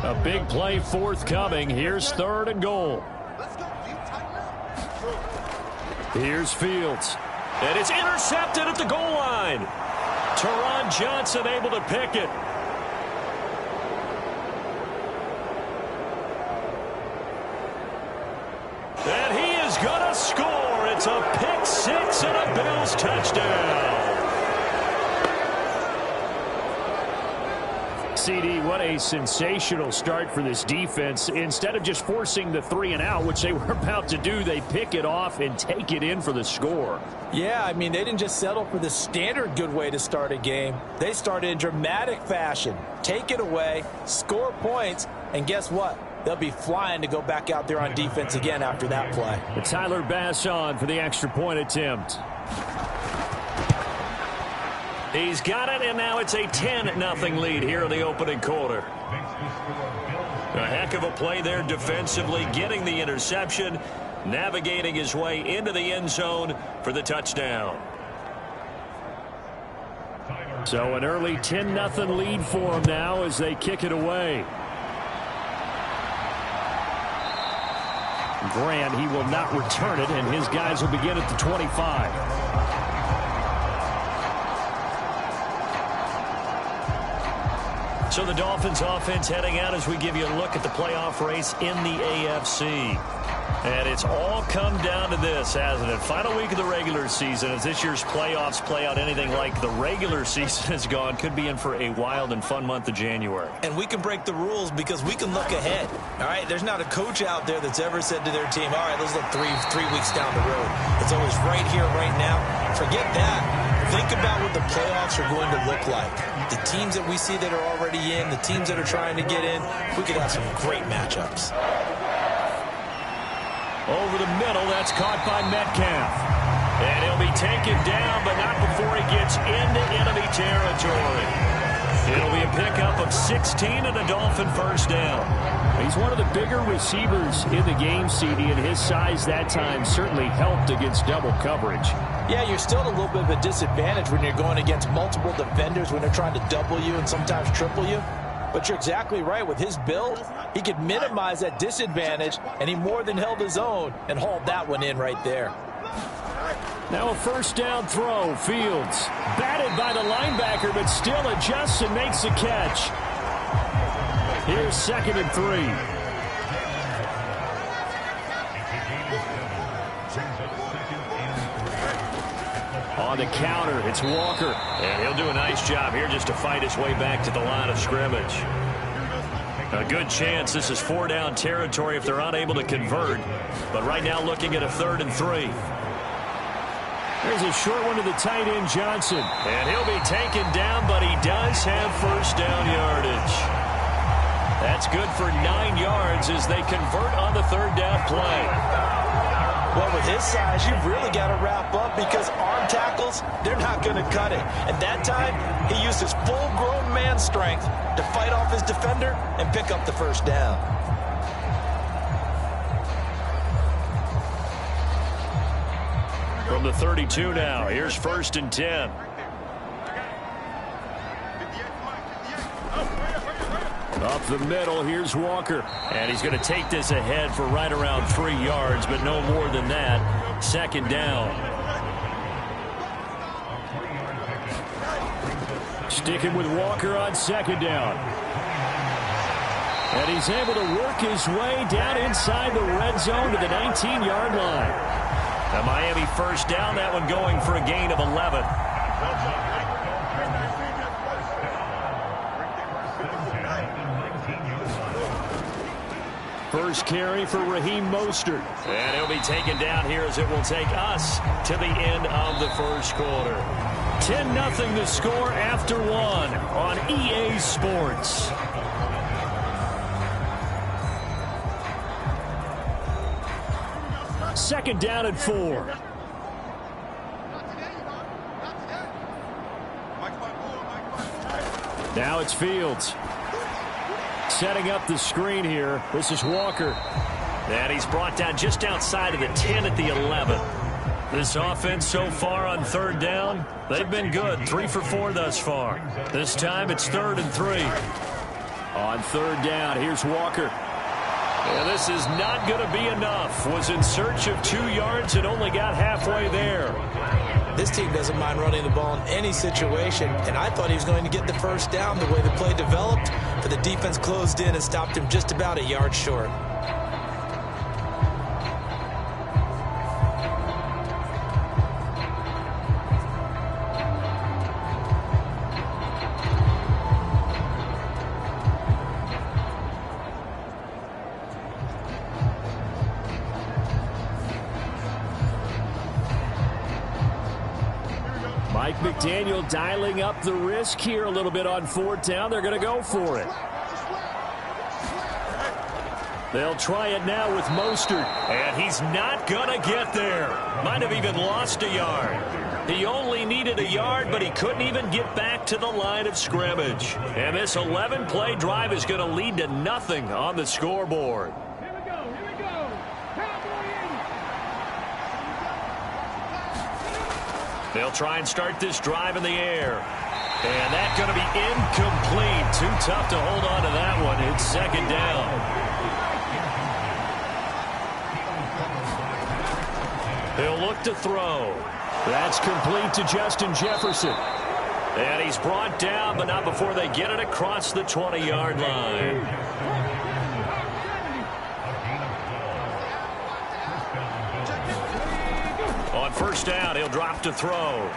A big play forthcoming. Here's 3rd and goal. Here's Fields. And it's intercepted at the goal line. Teron Johnson able to pick it. And he is going to score. It's a pick-6 and a Bills touchdown. CD, what a sensational start for this defense. Instead of just forcing the 3-and-out, which they were about to do, they pick it off and take it in for the score. Yeah, I mean, they didn't just settle for the standard good way to start a game. They started in dramatic fashion. Take it away, score points, and guess what? They'll be flying to go back out there on defense again after that play. Tyler Bass on for the extra point attempt. He's got it, and now it's a 10-0 lead here in the opening quarter. A heck of a play there defensively, getting the interception, navigating his way into the end zone for the touchdown. So an early 10-0 lead for them now as they kick it away. Grant, he will not return it, and his guys will begin at the 25. So the Dolphins offense heading out as we give you a look at the playoff race in the AFC. And it's all come down to this, hasn't it? Final week of the regular season. As this year's playoffs play out anything like the regular season has gone, could be in for a wild and fun month of January. And we can break the rules because we can look ahead. All right, there's not a coach out there that's ever said to their team, all right, let's look three weeks down the road. It's always right here, right now. Forget that. Think about what the playoffs are going to look like. The teams that we see that are already in, the teams that are trying to get in, we could have some great matchups. Over the middle, that's caught by Metcalf. And he'll be taken down, but not before he gets into enemy territory. It'll be a pickup of 16 and a Dolphin first down. He's one of the bigger receivers in the game, CD, and his size that time certainly helped against double coverage. Yeah, you're still at a little bit of a disadvantage when you're going against multiple defenders when they're trying to double you and sometimes triple you. But you're exactly right. With his build, he could minimize that disadvantage, and he more than held his own and hauled that one in right there. Now a first down throw. Fields batted by the linebacker, but still adjusts and makes the catch. Here's 2nd and 3. On the counter, it's Walker. And he'll do a nice job here just to fight his way back to the line of scrimmage. A good chance this is 4-down territory if they're unable to convert. But right now looking at a 3rd and 3. There's a short one to the tight end, Johnson. And he'll be taken down, but he does have first down yardage. That's good for 9 yards as they convert on the 3rd down play. Well, with his size, you've really got to wrap up because arm tackles, they're not going to cut it. And that time, he used his full-grown man strength to fight off his defender and pick up the first down. From the 32 now, here's 1st and 10. Up the middle, here's Walker. And he's going to take this ahead for right around 3 yards, but no more than that. 2nd down. Sticking with Walker on 2nd down. And he's able to work his way down inside the red zone to the 19-yard line. A Miami first down, that one going for a gain of 11. First carry for Raheem Mostert. And he'll be taken down here as it will take us to the end of the first quarter. 10-0 the score after 1 on EA Sports. Second down and 4. Now it's Fields. Setting up the screen here. This is Walker. And he's brought down just outside of the 10 at the 11. This offense so far on 3rd down, they've been good. 3 for 4 thus far. This time it's 3rd and 3. On 3rd down, here's Walker. And this is not going to be enough. Was in search of 2 yards and only got halfway there. This team doesn't mind running the ball in any situation, and I thought he was going to get the first down the way the play developed, but the defense closed in and stopped him just about a yard short. Mike McDaniel dialing up the risk here a little bit on 4th down. They're going to go for it. They'll try it now with Mostert. And he's not going to get there. Might have even lost a yard. He only needed a yard, but he couldn't even get back to the line of scrimmage. And this 11-play drive is going to lead to nothing on the scoreboard. They'll try and start this drive in the air. And that's going to be incomplete. Too tough to hold on to that one. It's 2nd down. He'll look to throw. That's complete to Justin Jefferson. And he's brought down, but not before they get it across the 20-yard line. first down. He'll drop to throw.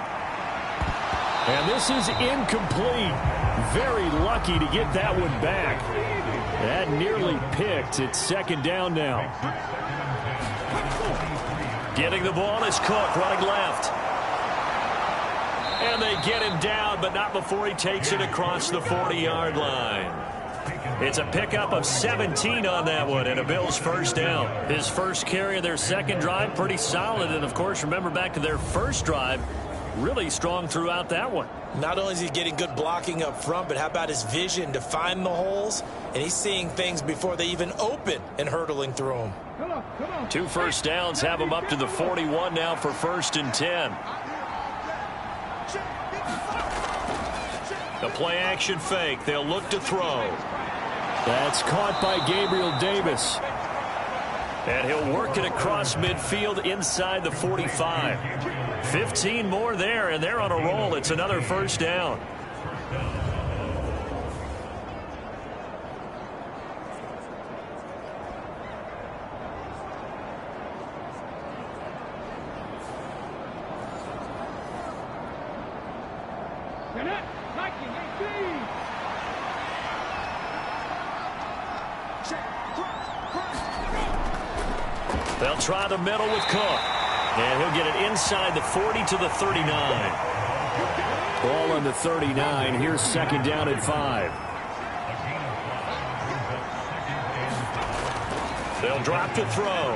And this is incomplete. Very lucky to get that one back. That nearly picked. It's second down now. Getting the ball is Cook running left. And they get him down, but not before he takes it across the 40-yard line. It's a pickup of 17 on that one, and a Bills first down. His first carry of their second drive, pretty solid. And, of course, remember back to their first drive, really strong throughout that one. Not only is he getting good blocking up front, but how about his vision to find the holes? And he's seeing things before they even open and hurdling through them. 2 first downs have him up to the 41 now for 1st and 10. The play-action fake. They'll look to throw. That's caught by Gabriel Davis. And he'll work it across midfield inside the 45. 15 more there, and they're on a roll. It's another first down. They'll try the middle with Cook. And he'll get it inside the 40 to the 39. Ball on the 39. Here's second down and 5. They'll drop to throw.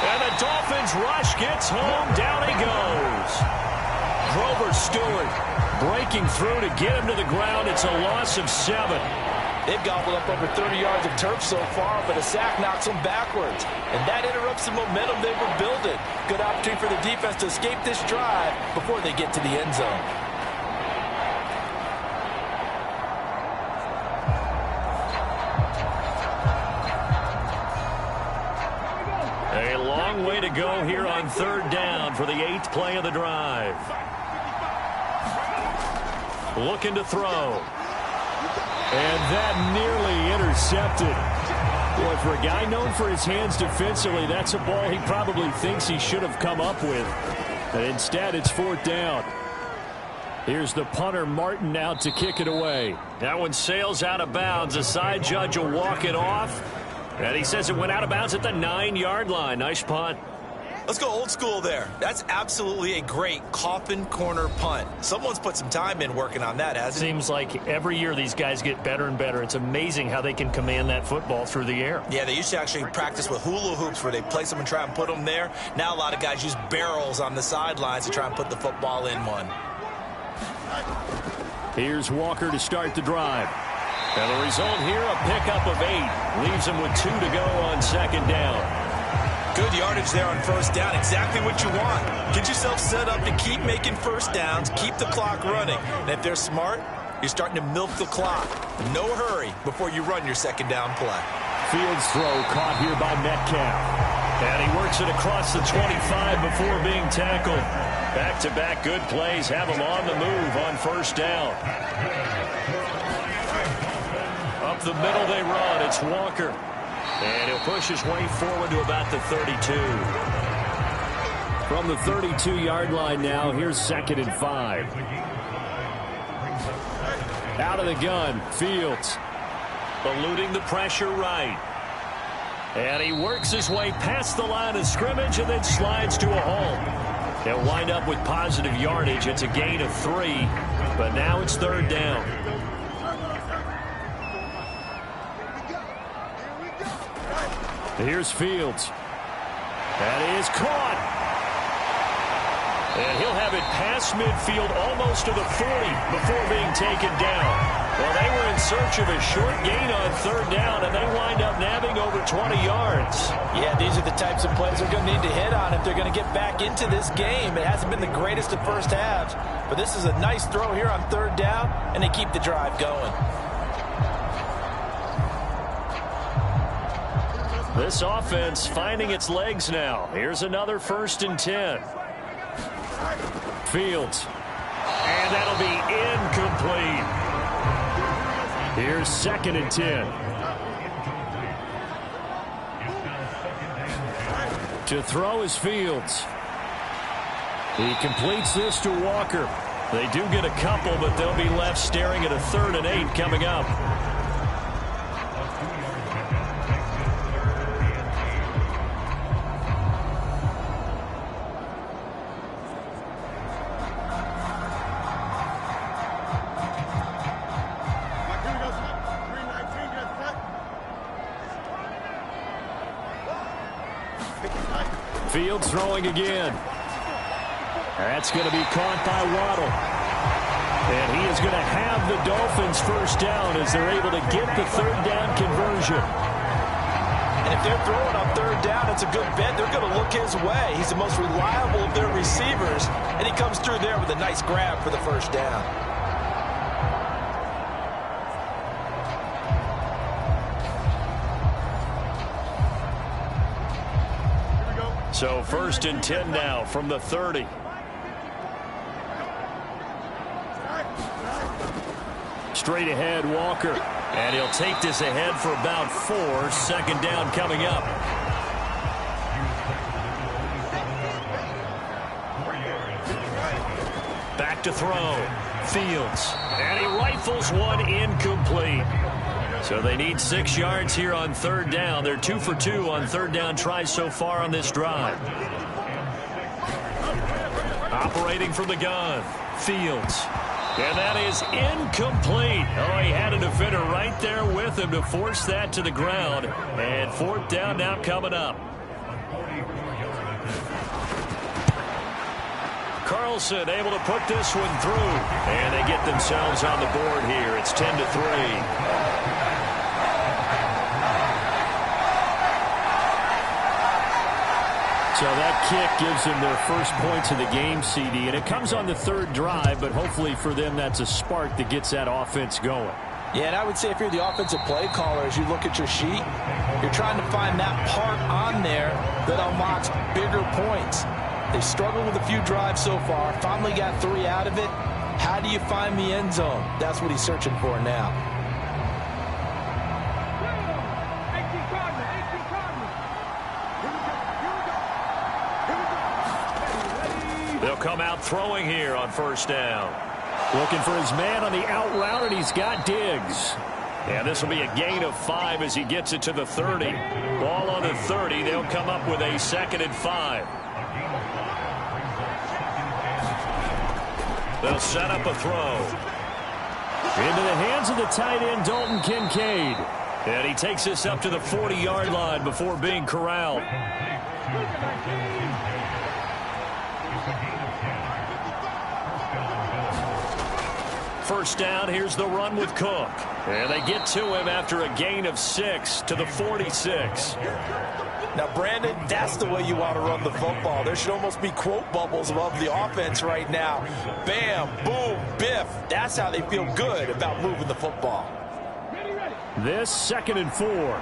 And the Dolphins rush gets home. Down he goes. Grover Stewart breaking through to get him to the ground. It's a loss of 7. They've gobbled up over 30 yards of turf so far, but a sack knocks them backwards. And that interrupts the momentum they were building. Good opportunity for the defense to escape this drive before they get to the end zone. A long way to go here on 3rd down for the 8th play of the drive. Looking to throw. And that nearly intercepted. Boy, for a guy known for his hands defensively, that's a ball he probably thinks he should have come up with. But instead, it's 4th down. Here's the punter, Martin, out to kick it away. That one sails out of bounds. The side judge will walk it off. And he says it went out of bounds at the 9-yard line. Nice punt. Let's go old school there. That's absolutely a great coffin corner punt. Someone's put some time in working on that, hasn't it? Seems like every year these guys get better and better. It's amazing how they can command that football through the air. Yeah, they used to actually practice with hula hoops where they place them and try and put them there. Now a lot of guys use barrels on the sidelines to try and put the football in one. Here's Walker to start the drive. And the result here, a pickup of 8. Leaves them with 2 to go on 2nd down. Good yardage there on 1st down. Exactly what you want. Get yourself set up to keep making first downs, keep the clock running. And if they're smart, you're starting to milk the clock. No hurry before you run your 2nd down play. Fields throw caught here by Metcalf. And he works it across the 25 before being tackled. Back-to-back good plays have him on the move on 1st down. Up the middle they run. It's Walker. And he'll push his way forward to about the 32. From the 32-yard line now, here's 2nd and 5. Out of the gun, Fields. Eluding the pressure right. And he works his way past the line of scrimmage and then slides to a hole. He'll wind up with positive yardage. It's a gain of 3, but now it's 3rd down. Here's Fields. That is caught. And he'll have it past midfield almost to the 40 before being taken down. Well, they were in search of a short gain on 3rd down, and they wind up nabbing over 20 yards. Yeah, these are the types of plays they're going to need to hit on if they're going to get back into this game. It hasn't been the greatest of first halves, but this is a nice throw here on 3rd down, and they keep the drive going. This offense finding its legs now. Here's another 1st and 10. Fields. And that'll be incomplete. Here's 2nd and 10. To throw is Fields. He completes this to Walker. They do get a couple, but they'll be left staring at a 3rd and 8 coming up. Fields throwing again. That's going to be caught by Waddle. And he is going to have the Dolphins first down as they're able to get the 3rd down conversion. And if they're throwing on 3rd down, it's a good bet. They're going to look his way. He's the most reliable of their receivers, and he comes through there with a nice grab for the first down. So 1st and 10 now from the 30. Straight ahead, Walker. And he'll take this ahead for about 4. 2nd down coming up. Back to throw. Fields. And he rifles one incomplete. So they need 6 yards here on 3rd down. They're 2 for 2 on 3rd down tries so far on this drive. Operating from the gun. Fields. And that is incomplete. Oh, he had a defender right there with him to force that to the ground. And 4th down now coming up. Carlson able to put this one through. And they get themselves on the board here. It's 10-3. So that kick gives them their first points of the game, CD. And it comes on the 3rd drive, but hopefully for them that's a spark that gets that offense going. Yeah, and I would say if you're the offensive play caller, as you look at your sheet, you're trying to find that part on there that unlocks bigger points. They struggled with a few drives so far, finally got 3 out of it. How do you find the end zone? That's what he's searching for now. They'll come out throwing here on 1st down. Looking for his man on the out route, and he's got Diggs. And this will be a gain of 5 as he gets it to the 30. Ball on the 30. They'll come up with a 2nd and 5. They'll set up a throw. Into the hands of the tight end, Dalton Kincaid. And he takes this up to the 40-yard line before being corralled. First down, here's the run with Cook. And they get to him after a gain of 6 to the 46. Now, Brandon, that's the way you want to run the football. There should almost be quote bubbles above the offense right now. Bam, boom, biff. That's how they feel good about moving the football. This 2nd and 4.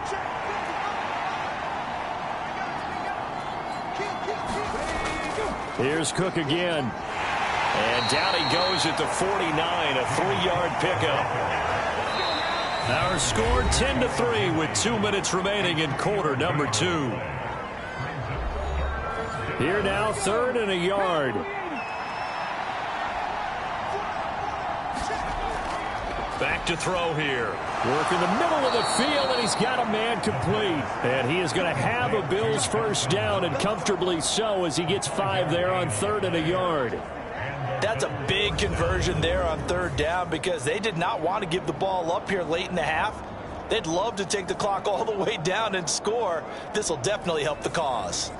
Here's Cook again. And down he goes at the 49, a 3-yard pickup. Our score 10-3 with 2 minutes remaining in quarter number 2. Here now, 3rd and a yard. Back to throw here. Work in the middle of the field, and he's got a man complete. And he is going to have a Bills first down, and comfortably so, as he gets 5 there on 3rd and a yard. That's a big conversion there on 3rd down because they did not want to give the ball up here late in the half. They'd love to take the clock all the way down and score. This will definitely help the cause.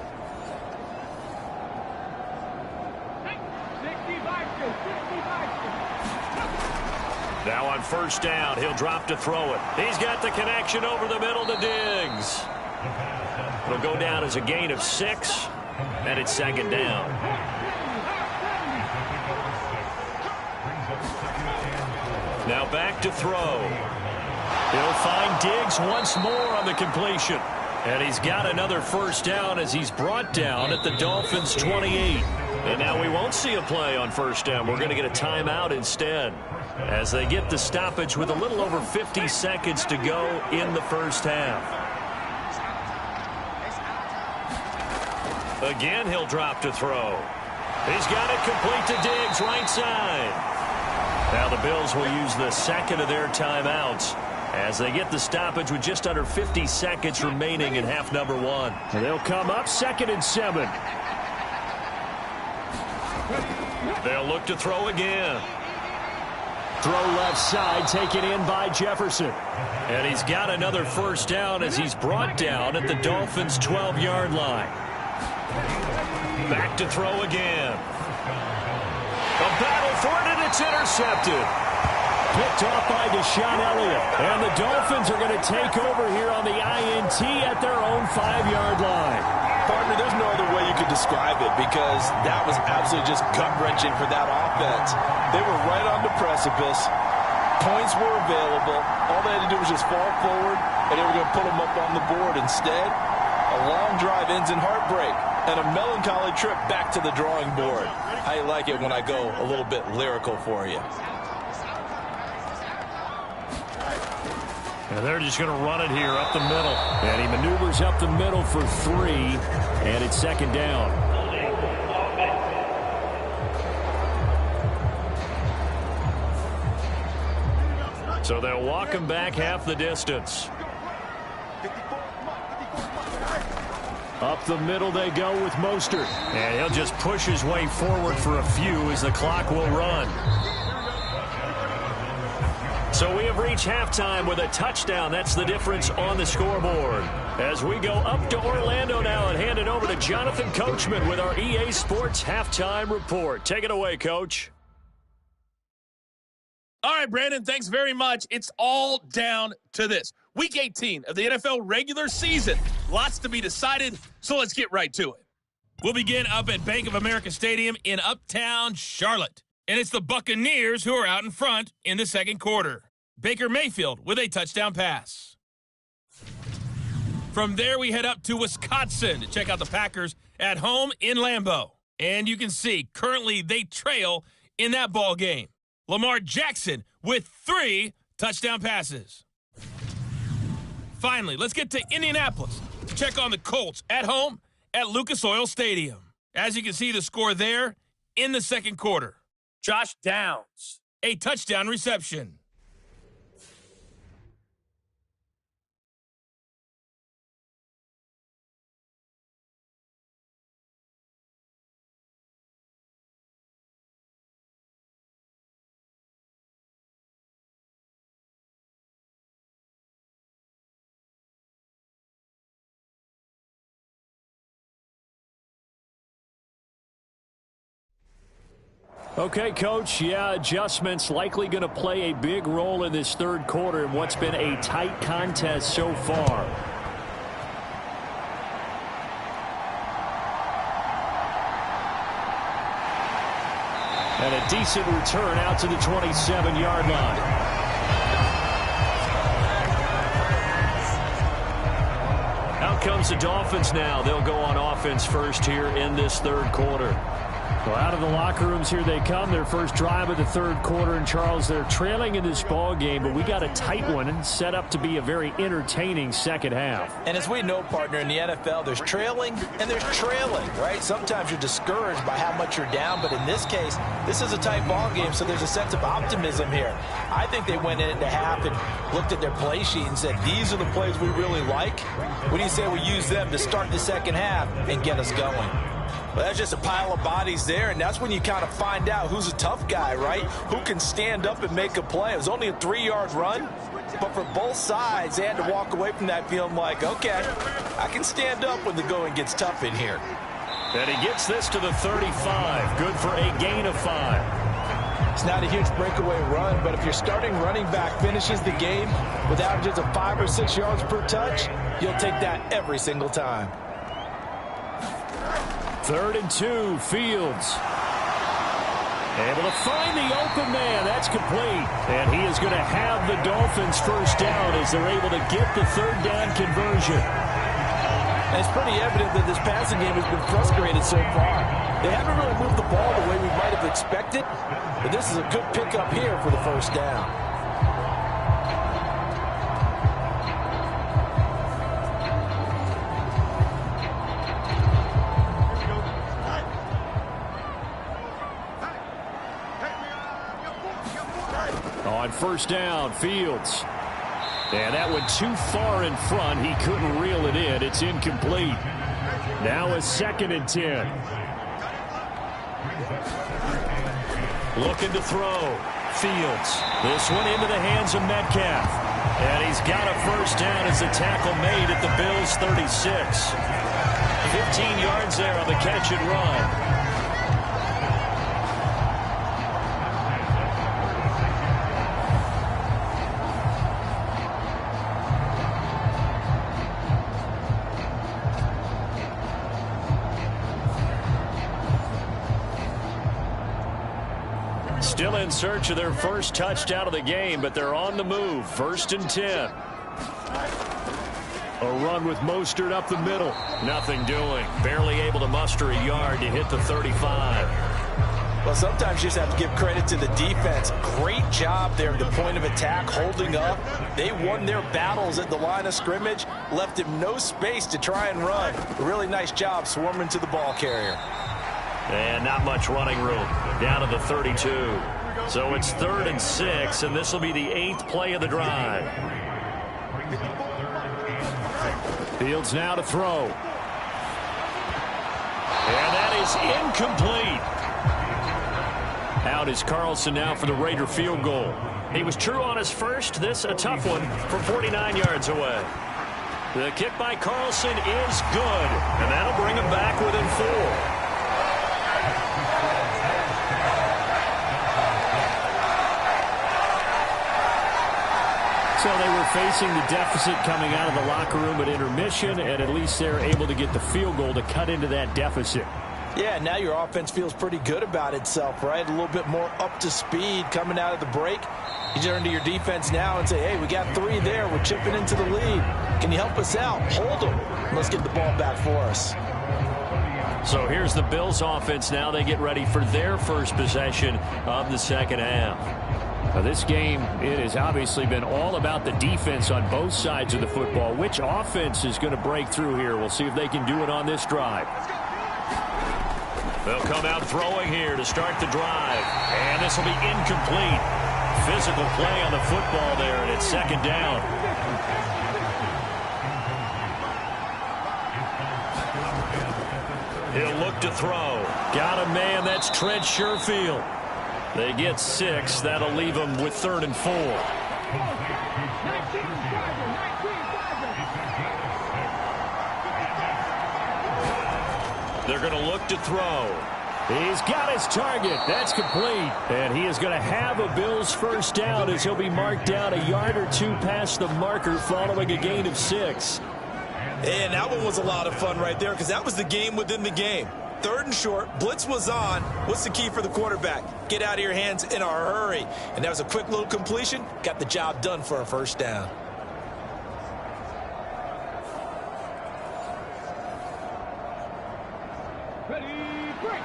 Now on 1st down, he'll drop to throw it. He's got the connection over the middle to Diggs. It'll go down as a gain of 6, and it's 2nd down. Now back to throw. He'll find Diggs once more on the completion. And he's got another first down as he's brought down at the Dolphins' 28. And now we won't see a play on 1st down. We're going to get a timeout instead as they get the stoppage with a little over 50 seconds to go in the first half. Again, he'll drop to throw. He's got it complete to Diggs, right side. Now the Bills will use the second of their timeouts as they get the stoppage with just under 50 seconds remaining in half number one. And they'll come up 2nd and 7. They'll look to throw again. Throw left side, taken in by Jefferson. And he's got another first down as he's brought down at the Dolphins' 12-yard line. Back to throw again. A battle for it, and it's intercepted. Picked off by Deshaun Elliott. And the Dolphins are going to take over here on the INT at their own 5-yard line. Partner, there's no other way you could describe it because that was absolutely just gut-wrenching for that offense. They were right on the precipice. Points were available. All they had to do was just fall forward, and they were going to put them up on the board. Instead, a long drive ends in heartbreak and a melancholy trip back to the drawing board. I like it when I go a little bit lyrical for you. And they're just going to run it here up the middle. And he maneuvers up the middle for 3, and it's 2nd down. So they'll walk him back half the distance. Up the middle they go with Mostert. And he'll just push his way forward for a few as the clock will run. So we have reached halftime with a touchdown. That's the difference on the scoreboard. As we go up to Orlando now and hand it over to Jonathan Coachman with our EA Sports Halftime Report. Take it away, Coach. All right, Brandon, thanks very much. It's all down to this. Week 18 of the NFL regular season. Lots to be decided, so let's get right to it. We'll begin up at Bank of America Stadium in Uptown Charlotte. And it's the Buccaneers who are out in front in the second quarter. Baker Mayfield with a touchdown pass. From there, we head up to Wisconsin to check out the Packers at home in Lambeau. And you can see, currently they trail in that ball game. Lamar Jackson with 3 touchdown passes. Finally, let's get to Indianapolis to check on the Colts at home at Lucas Oil Stadium. As you can see, the score there in the second quarter. Josh Downs, a touchdown reception. Okay, Coach, adjustments likely going to play a big role in this third quarter in what's been a tight contest so far. And a decent return out to the 27-yard line. Out comes the Dolphins now. They'll go on offense first here in this third quarter. Well, out of the locker rooms here they come. Their first drive of the third quarter. And, Charles, they're trailing in this ball game, but we got a tight one and set up to be a very entertaining second half. And as we know, partner, in the NFL, there's trailing and there's trailing, right? Sometimes you're discouraged by how much you're down, but in this case, this is a tight ball game, so there's a sense of optimism here. I think they went into half and looked at their play sheet and said, these are the plays we really like. What do you say we use them to start the second half and get us going? Well, that's just a pile of bodies there, and that's when you kind of find out who's a tough guy, right? Who can stand up and make a play. It was only a 3-yard run, but for both sides, they had to walk away from that feeling like, okay, I can stand up when the going gets tough in here. And he gets this to the 35. Good for a gain of 5. It's not a huge breakaway run, but if your starting running back finishes the game with averages of 5 or 6 yards per touch, you'll take that every single time. 3rd and 2, Fields. Able to find the open man. That's complete. And he is going to have the Dolphins first down as they're able to get the third down conversion. And it's pretty evident that this passing game has been frustrated so far. They haven't really moved the ball the way we might have expected, but this is a good pickup here for the first down. On first down, Fields. And that went too far in front. He couldn't reel it in. It's incomplete. Now a 2nd and 10. Looking to throw. Fields. This one into the hands of Metcalf. And he's got a first down as the tackle made at the Bills' 36. 15 yards there on the catch and run. Still in search of their first touchdown of the game, but they're on the move. 1st and 10. A run with Mostert up the middle. Nothing doing. Barely able to muster a yard to hit the 35. Well, sometimes you just have to give credit to the defense. Great job there at the point of attack, holding up. They won their battles at the line of scrimmage, left him no space to try and run. A really nice job swarming to the ball carrier. And not much running room. Down to the 32. So it's 3rd and 6, and this will be the 8th play of the drive. Fields now to throw. And that is incomplete. Out is Carlson now for the Raider field goal. He was true on his first. This a tough one from 49 yards away. The kick by Carlson is good, and that'll bring him back within 4. So they were facing the deficit coming out of the locker room at intermission, and at least they're able to get the field goal to cut into that deficit. Yeah, now your offense feels pretty good about itself, right? A little bit more up to speed coming out of the break. You turn to your defense now and say, hey, we got 3 there. We're chipping into the lead. Can you help us out? Hold them. Let's get the ball back for us. So here's the Bills offense now. They get ready for their first possession of the second half. Now this game, it has obviously been all about the defense on both sides of the football. Which offense is going to break through here? We'll see if they can do it on this drive. They'll come out throwing here to start the drive. And this will be incomplete. Physical play on the football there, and it's 2nd down. He'll look to throw. Got a man. That's Trent Sherfield. They get 6. That'll leave them with 3rd and 4. They're going to look to throw. He's got his target. That's complete. And he is going to have a Bills first down as he'll be marked down a yard or 2 past the marker following a gain of 6. And that one was a lot of fun right there because that was the game within the game. 3rd and short, blitz was on. What's the key for the quarterback? Get out of your hands in a hurry. And that was a quick little completion. Got the job done for a first down. Ready, break.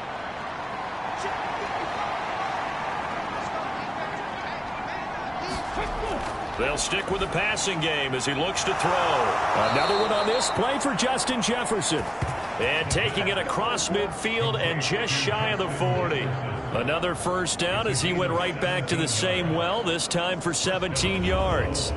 They'll stick with the passing game as he looks to throw. Another one on this play for Justin Jefferson. And taking it across midfield and just shy of the 40. Another first down as he went right back to the same well, this time for 17 yards.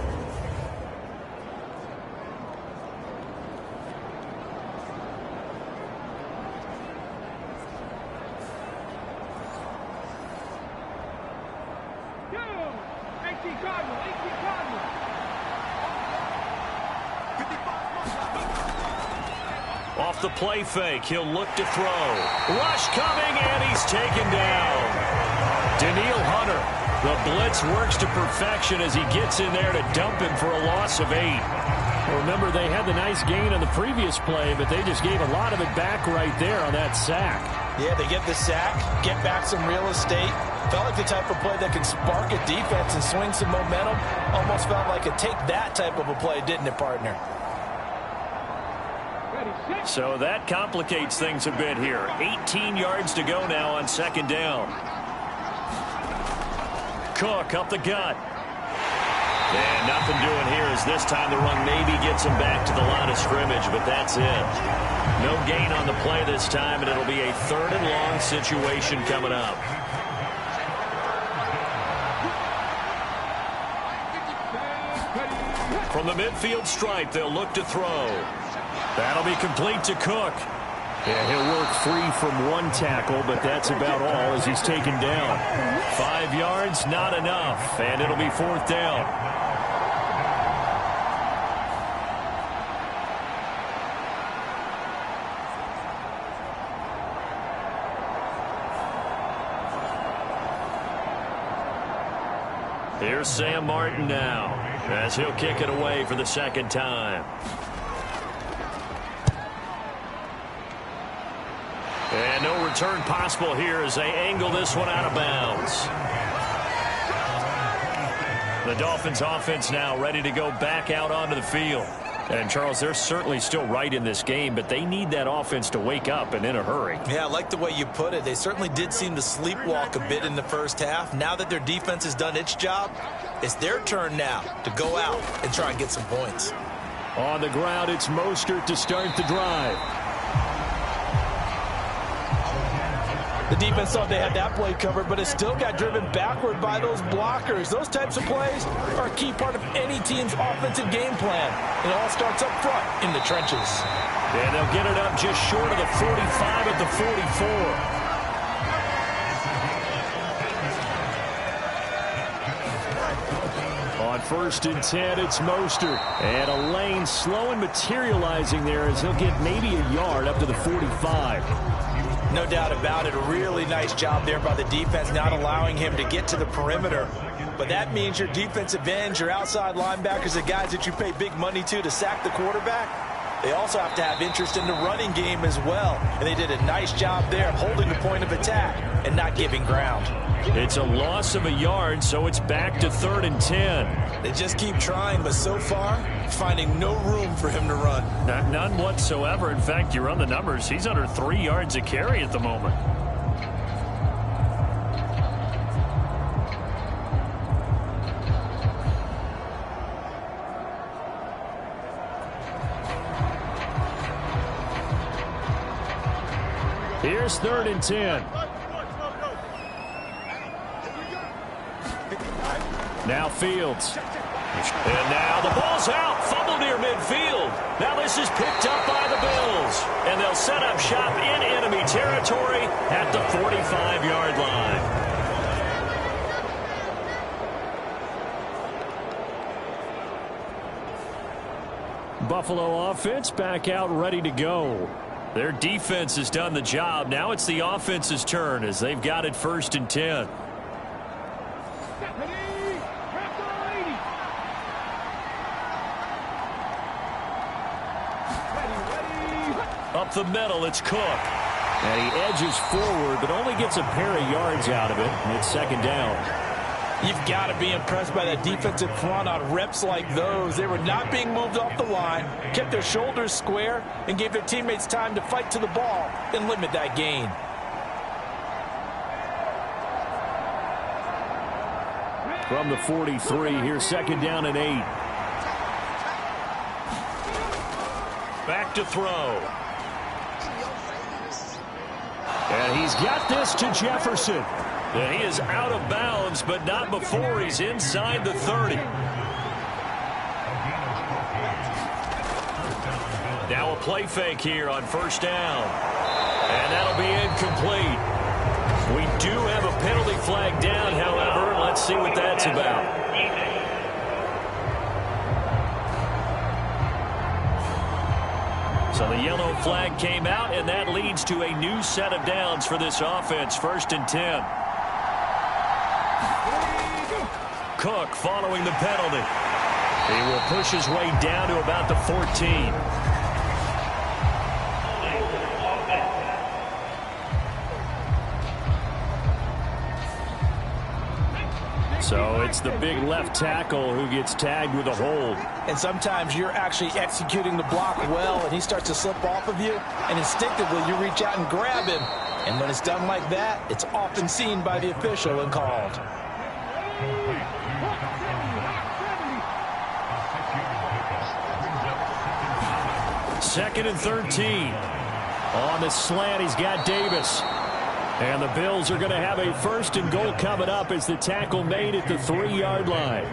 Off the play fake, he'll look to throw. Rush coming, and he's taken down. Daniil Hunter, the blitz works to perfection as he gets in there to dump him for a loss of 8. Well, remember, they had the nice gain on the previous play, but they just gave a lot of it back right there on that sack. Yeah, they get the sack, get back some real estate. Felt like the type of play that can spark a defense and swing some momentum. Almost felt like a take that type of a play, didn't it, partner? So that complicates things a bit here. 18 yards to go now on 2nd down. Cook up the gut. And nothing doing here as this time the run maybe gets him back to the line of scrimmage, but that's it. No gain on the play this time, and it'll be a 3rd and long situation coming up. from the midfield stripe, they'll look to throw. That'll be complete to Cook. Yeah, he'll work free from one tackle, but that's about all as he's taken down. 5 yards, not enough, and it'll be 4th down. Here's Sam Martin now, as he'll kick it away for the 2nd time. And no return possible here as they angle this one out of bounds. The Dolphins offense now ready to go back out onto the field. And, Charles, they're certainly still right in this game, but they need that offense to wake up and in a hurry. Yeah, I like the way you put it. They certainly did seem to sleepwalk a bit in the first half. Now that their defense has done its job, it's their turn now to go out and try and get some points. On the ground, it's Mostert to start the drive. The defense thought they had that play covered, but it still got driven backward by those blockers. Those types of plays are a key part of any team's offensive game plan. It all starts up front in the trenches. And they'll get it up just short of the 45 at the 44. On 1st and 10, it's Mostert. And a lane slow and materializing there as he'll get maybe a yard up to the 45. No doubt about it. A really nice job there by the defense, not allowing him to get to the perimeter. But that means your defensive ends, your outside linebackers, the guys that you pay big money to sack the quarterback, they also have to have interest in the running game as well. And they did a nice job there of holding the point of attack and not giving ground. It's a loss of a yard, so it's back to 3rd and 10. They just keep trying, but so far, finding no room for him to run. None whatsoever. In fact, you run the numbers. He's under 3 yards a carry at the moment. Here's 3rd and 10. Now Fields. And now the ball's out. Fumble near midfield. Now this is picked up by the Bills. And they'll set up shop in enemy territory at the 45-yard line. Buffalo offense back out ready to go. Their defense has done the job. Now it's the offense's turn as they've got it 1st and 10. Up the middle, it's Cook. And he edges forward, but only gets a pair of yards out of it. And it's 2nd down. You've got to be impressed by that defensive front on reps like those. They were not being moved off the line, kept their shoulders square, and gave their teammates time to fight to the ball and limit that gain. From the 43, here's 2nd down and 8. Back to throw. And he's got this to Jefferson. And he is out of bounds, but not before he's inside the 30. Now a play fake here on 1st down. And that'll be incomplete. We do have a penalty flag down, however. Let's see what that's about. So the yellow flag came out, and that leads to a new set of downs for this offense. 1st and 10. Cook following the penalty. He will push his way down to about the 14. So it's the big left tackle who gets tagged with a hold. And sometimes you're actually executing the block well, and he starts to slip off of you, and instinctively you reach out and grab him. And when it's done like that, it's often seen by the official and called. 2nd and 13. On the slant, he's got Davis. And the Bills are going to have a 1st and goal coming up as the tackle made at the 3-yard line.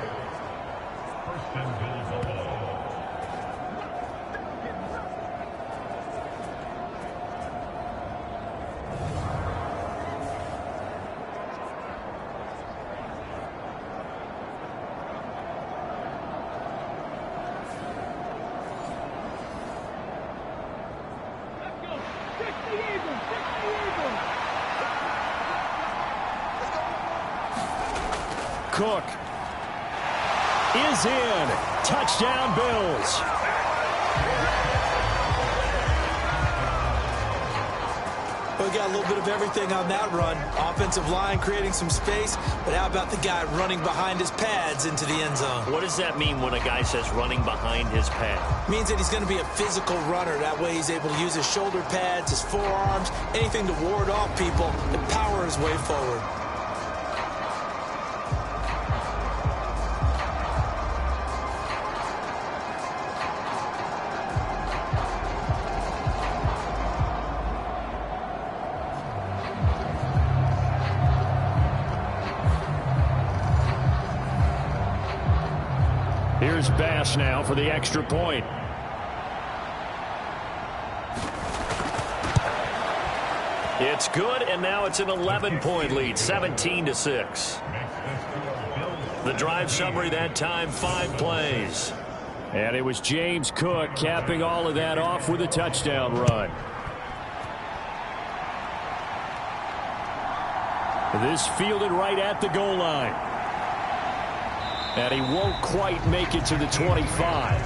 Cook is in. Touchdown, Bills. We got a little bit of everything on that run. Offensive line creating some space, but how about the guy running behind his pads into the end zone? What does that mean when a guy says running behind his pad? Means that he's going to be a physical runner. That way he's able to use his shoulder pads, his forearms, anything to ward off people and power his way forward. Here's Bass now for the extra point. It's good, and now it's an 11-point lead, 17-6. The drive summary that time, 5 plays. And it was James Cook capping all of that off with a touchdown run. This fielded right at the goal line. And he won't quite make it to the 25.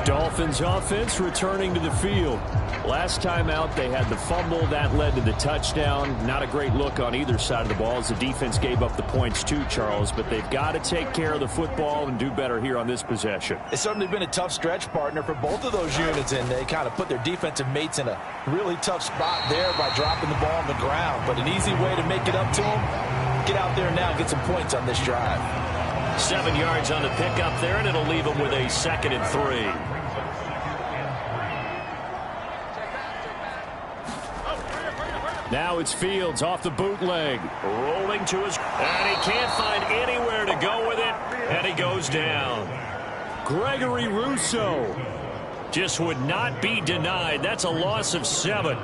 Dolphins offense returning to the field. Last time out, they had the fumble. That led to the touchdown. Not a great look on either side of the ball as the defense gave up the points too, Charles. But they've got to take care of the football and do better here on this possession. It's certainly been a tough stretch, partner, for both of those units, and they kind of put their defensive mates in a really tough spot there by dropping the ball on the ground. But an easy way to make it up to them, get out there now and get some points on this drive. 7 yards on the pickup there, and it'll leave them with a 2nd and 3. Now it's Fields off the bootleg. Rolling to his... And he can't find anywhere to go with it. And he goes down. Gregory Rousseau. Just would not be denied. That's a loss of 7.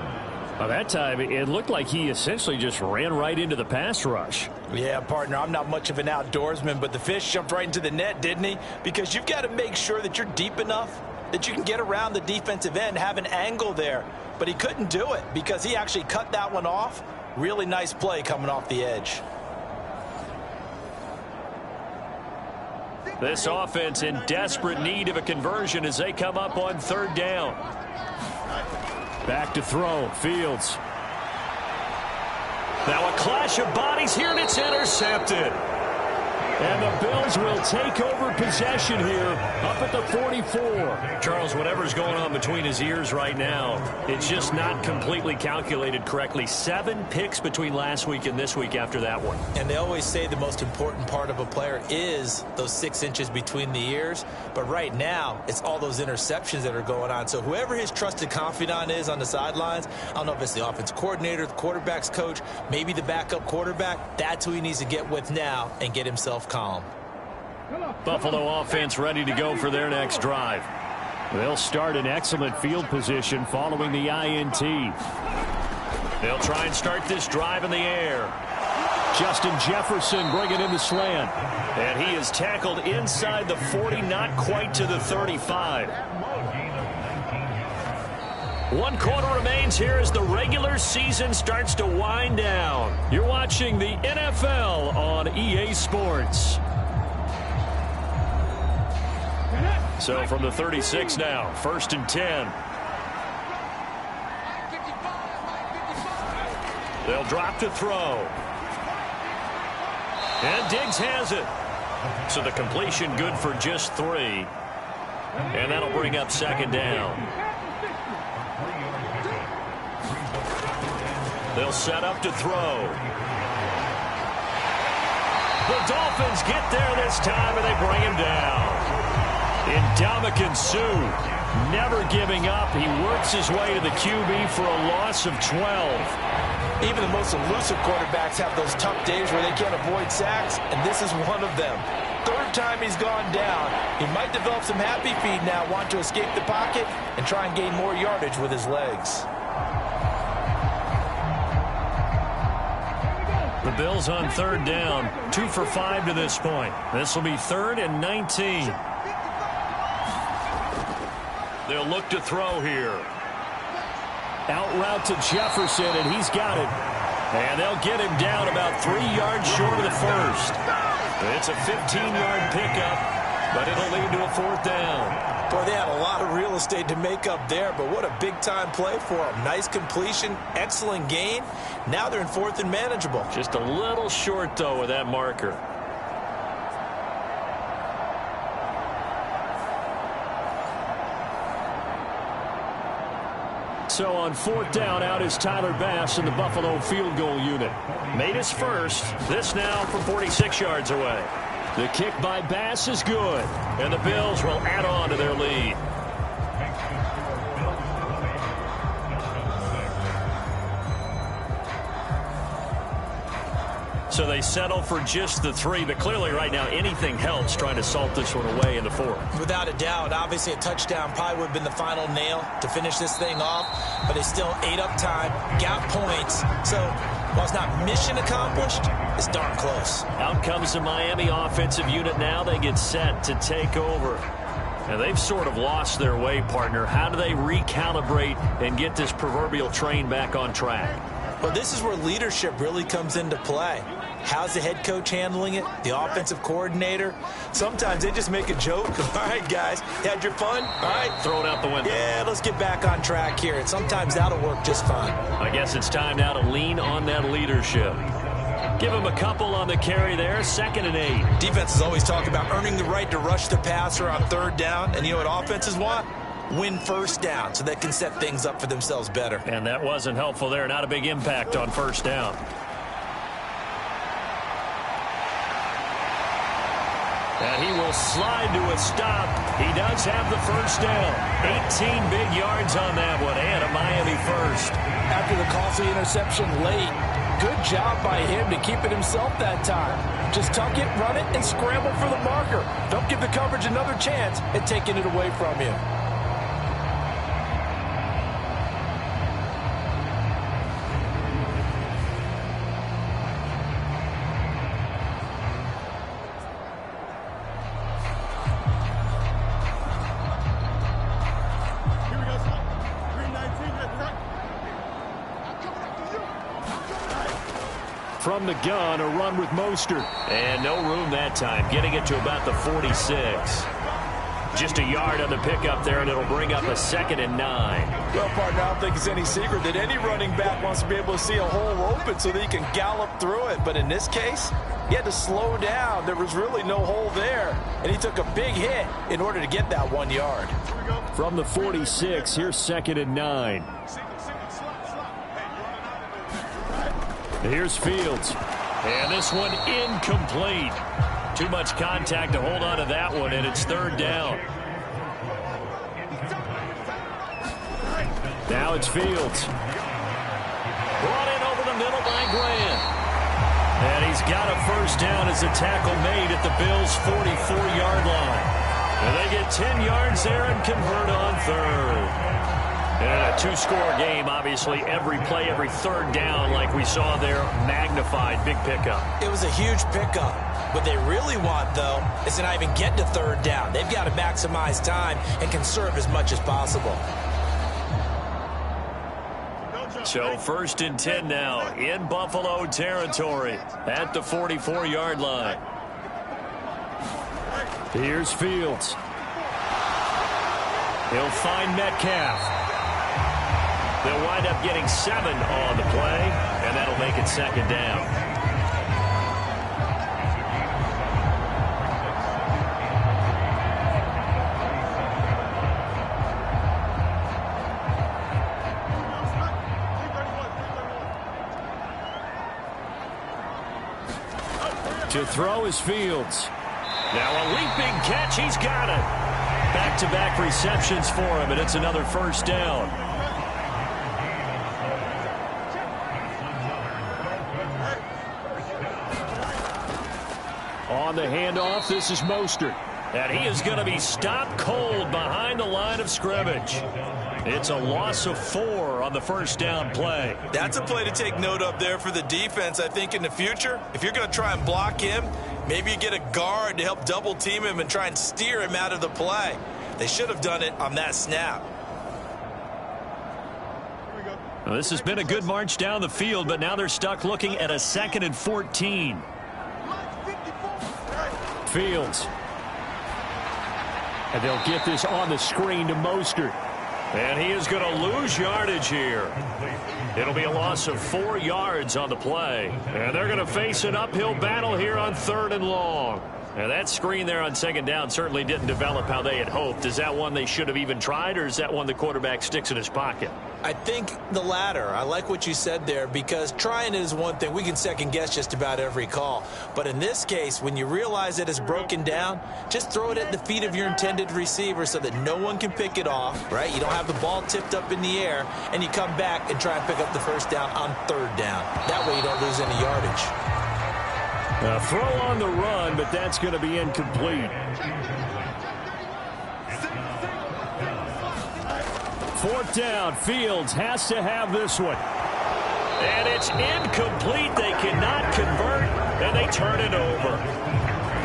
By that time, it looked like he essentially just ran right into the pass rush. Yeah, partner, I'm not much of an outdoorsman, but the fish jumped right into the net, didn't he? Because you've got to make sure that you're deep enough that you can get around the defensive end, have an angle there. But he couldn't do it because he actually cut that one off. Really nice play coming off the edge. This offense in desperate need of a conversion as they come up on 3rd down. Back to throw. Fields. Now a clash of bodies here, and it's intercepted. And the Bills will take over possession here up at the 44. Charles, whatever's going on between his ears right now, it's just not completely calculated correctly. 7 picks between last week and this week after that one. And they always say the most important part of a player is those 6 inches between the ears. But right now, it's all those interceptions that are going on. So whoever his trusted confidant is on the sidelines, I don't know if it's the offense coordinator, the quarterback's coach, maybe the backup quarterback, that's who he needs to get with now and get himself calm. Buffalo offense ready to go for their next drive. They'll start in excellent field position following the INT. They'll try and start this drive in the air. Justin Jefferson bringing in the slant. And he is tackled inside the 40, not quite to the 35. 1 quarter remains here as the regular season starts to wind down. You're watching the NFL on EA Sports. So from the 36 now, 1st and 10. They'll drop to throw. And Diggs has it. So the completion good for just 3. And that'll bring up 2nd down. They'll set up to throw. The Dolphins get there this time, and they bring him down. Ndamukong Suh, never giving up. He works his way to the QB for a loss of 12. Even the most elusive quarterbacks have those tough days where they can't avoid sacks, and this is one of them. 3rd time he's gone down. He might develop some happy feet now, want to escape the pocket and try and gain more yardage with his legs. The Bills on 3rd down, 2 for 5 to this point. This will be 3rd and 19. They'll look to throw here. Out route to Jefferson, and he's got it. And they'll get him down about 3 yards short of the first. It's a 15-yard pickup, but it'll lead to a 4th down. Boy, they had a lot of real estate to make up there, but what a big-time play for them. Nice completion, excellent gain. Now they're in 4th and manageable. Just a little short, though, with that marker. So on 4th down, out is Tyler Bass in the Buffalo field goal unit. Made his first. This now from 46 yards away. The kick by Bass is good, and the Bills will add on to their lead. So they settle for just the 3, but clearly right now anything helps trying to salt this one away in the 4th. Without a doubt, obviously a touchdown probably would have been the final nail to finish this thing off, but they still ate up time, got points. So while it's not mission accomplished, it's darn close. Out comes the Miami offensive unit now. They get set to take over. And they've sort of lost their way, partner. How do they recalibrate and get this proverbial train back on track? Well, this is where leadership really comes into play. How's the head coach handling it? The offensive coordinator? Sometimes they just make a joke. All right, guys, you had your fun? All right. Throw it out the window. Yeah, let's get back on track here. And sometimes that'll work just fine. I guess it's time now to lean on that leadership. Give him a couple on the carry there, 2nd and 8. Defenses always talk about earning the right to rush the passer on 3rd down. And you know what offenses want? Win 1st down so they can set things up for themselves better. And that wasn't helpful there. Not a big impact on 1st down. And he will slide to a stop. He does have the 1st down. 18 big yards on that one, and a Miami first. After the costly interception late, good job by him to keep it himself that time. Just tuck it, run it, and scramble for the marker. Don't give the coverage another chance at taking it away from you. From the gun, a run with Mostert. And no room that time, getting it to about the 46. Just a yard on the pickup there, and it'll bring up a 2nd and 9. Well, partner, I don't think it's any secret that any running back wants to be able to see a hole open so that he can gallop through it. But in this case, he had to slow down. There was really no hole there, and he took a big hit in order to get that 1 yard. From the 46, here's 2nd and 9. Here's Fields. And this one incomplete. Too much contact to hold on to that one, and it's 3rd down. Now it's Fields. Brought in over the middle by Grant. And he's got a 1st down as a tackle made at the Bills' 44-yard line. And they get 10 yards there and convert on 3rd. And a 2-score game, obviously, every play, every 3rd down, like we saw there, magnified, big pickup. It was a huge pickup. What they really want, though, is to not even get to 3rd down. They've got to maximize time and conserve as much as possible. So 1st and 10 now in Buffalo territory at the 44-yard line. Here's Fields. He'll find Metcalf. They'll wind up getting 7 on the play, and that'll make it 2nd down. To throw is Fields. Now a leaping catch. He's got it. Back-to-back receptions for him, and it's another 1st down. On the handoff, this is Mostert. And he is going to be stopped cold behind the line of scrimmage. It's a loss of 4 on the 1st down play. That's a play to take note of there for the defense, I think, in the future. If you're going to try and block him, maybe you get a guard to help double team him and try and steer him out of the play. They should have done it on that snap. Here we go. Well, this has been a good march down the field, but now they're stuck looking at a 2nd and 14. Fields. And they'll get this on the screen to Mostert. And he is going to lose yardage here. It'll be a loss of 4 yards on the play. And they're going to face an uphill battle here on 3rd and long. And that screen there on 2nd down certainly didn't develop how they had hoped. Is that one they should have even tried, or is that one the quarterback sticks in his pocket? I think the latter. I like what you said there, because trying is one thing. We can second guess just about every call. But in this case, when you realize it is broken down, just throw it at the feet of your intended receiver so that no one can pick it off, right? You don't have the ball tipped up in the air, and you come back and try and pick up the 1st down on 3rd down. That way you don't lose any yardage. Throw on the run, but that's going to be incomplete. 4th down. Fields has to have this one. And it's incomplete. They cannot convert, and they turn it over.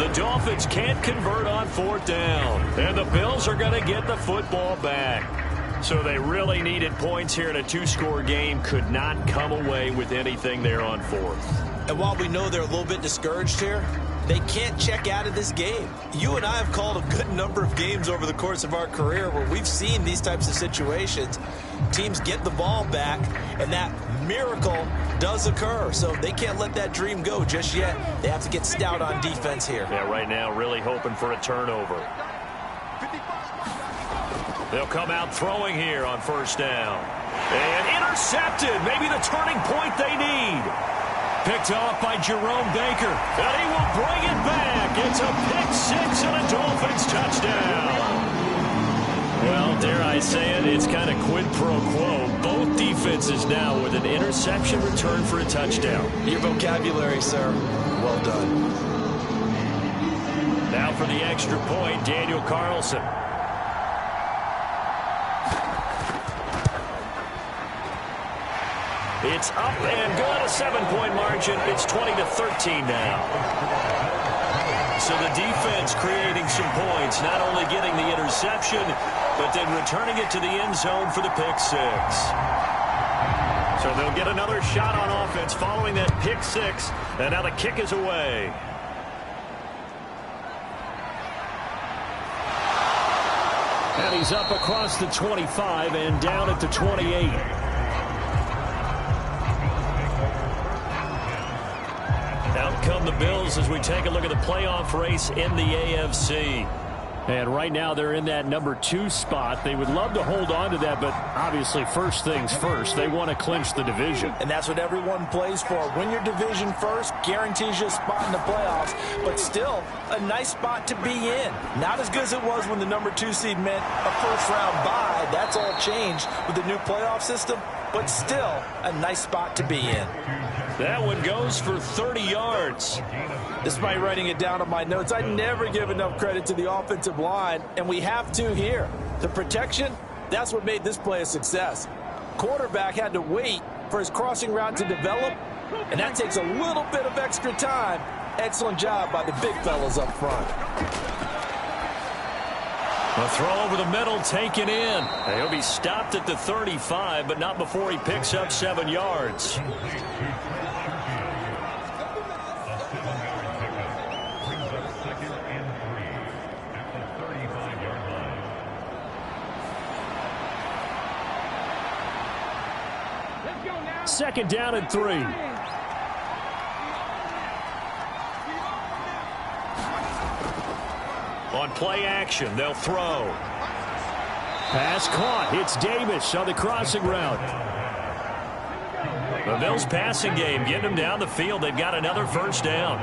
The Dolphins can't convert on 4th down, and the Bills are going to get the football back. So they really needed points here in a 2-score game. Could not come away with anything there on 4th. And while we know they're a little bit discouraged here, they can't check out of this game. You and I have called a good number of games over the course of our career where we've seen these types of situations. Teams get the ball back, and that miracle does occur. So they can't let that dream go just yet. They have to get stout on defense here. Yeah, right now really hoping for a turnover. They'll come out throwing here on 1st down. And intercepted. Maybe the turning point they need. Picked off by Jerome Baker. And he will bring it back. It's a pick 6 and a Dolphins touchdown. Well, dare I say it, it's kind of quid pro quo. Both defenses now with an interception return for a touchdown. Your vocabulary, sir. Well done. Now for the extra point, Daniel Carlson. It's up and good, a 7-point margin. It's 20-13 now. So the defense creating some points, not only getting the interception, but then returning it to the end zone for the pick 6. So they'll get another shot on offense following that pick 6, and now the kick is away. And he's up across the 25 and down at the 28. Out come the Bills as we take a look at the playoff race in the AFC. And right now they're in that number 2 spot. They would love to hold on to that, but obviously first things first. They want to clinch the division. And that's what everyone plays for. Win your division first, guarantees you a spot in the playoffs, but still a nice spot to be in. Not as good as it was when the number 2 seed meant a first-round bye. That's all changed with the new playoff system, but still a nice spot to be in. That one goes for 30 yards. Despite writing it down on my notes, I never give enough credit to the offensive line, and we have to here. The protection, that's what made this play a success. Quarterback had to wait for his crossing route to develop, and that takes a little bit of extra time. Excellent job by the big fellas up front. A throw over the middle taken in. And he'll be stopped at the 35, but not before he picks up 7 yards. Second down and 3. On play action, they'll throw. Pass caught. It's Davis on the crossing route. The Bills passing game getting them down the field. They've got another first down.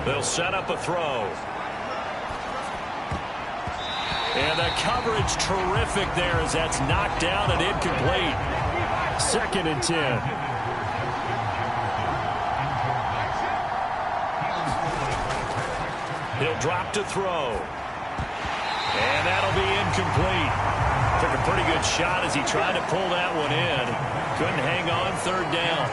They'll set up a throw. And the coverage terrific there as that's knocked down and incomplete. Second and 10. He'll drop to throw. And that'll be incomplete. Took a pretty good shot as he tried to pull that one in. Couldn't hang on, third down.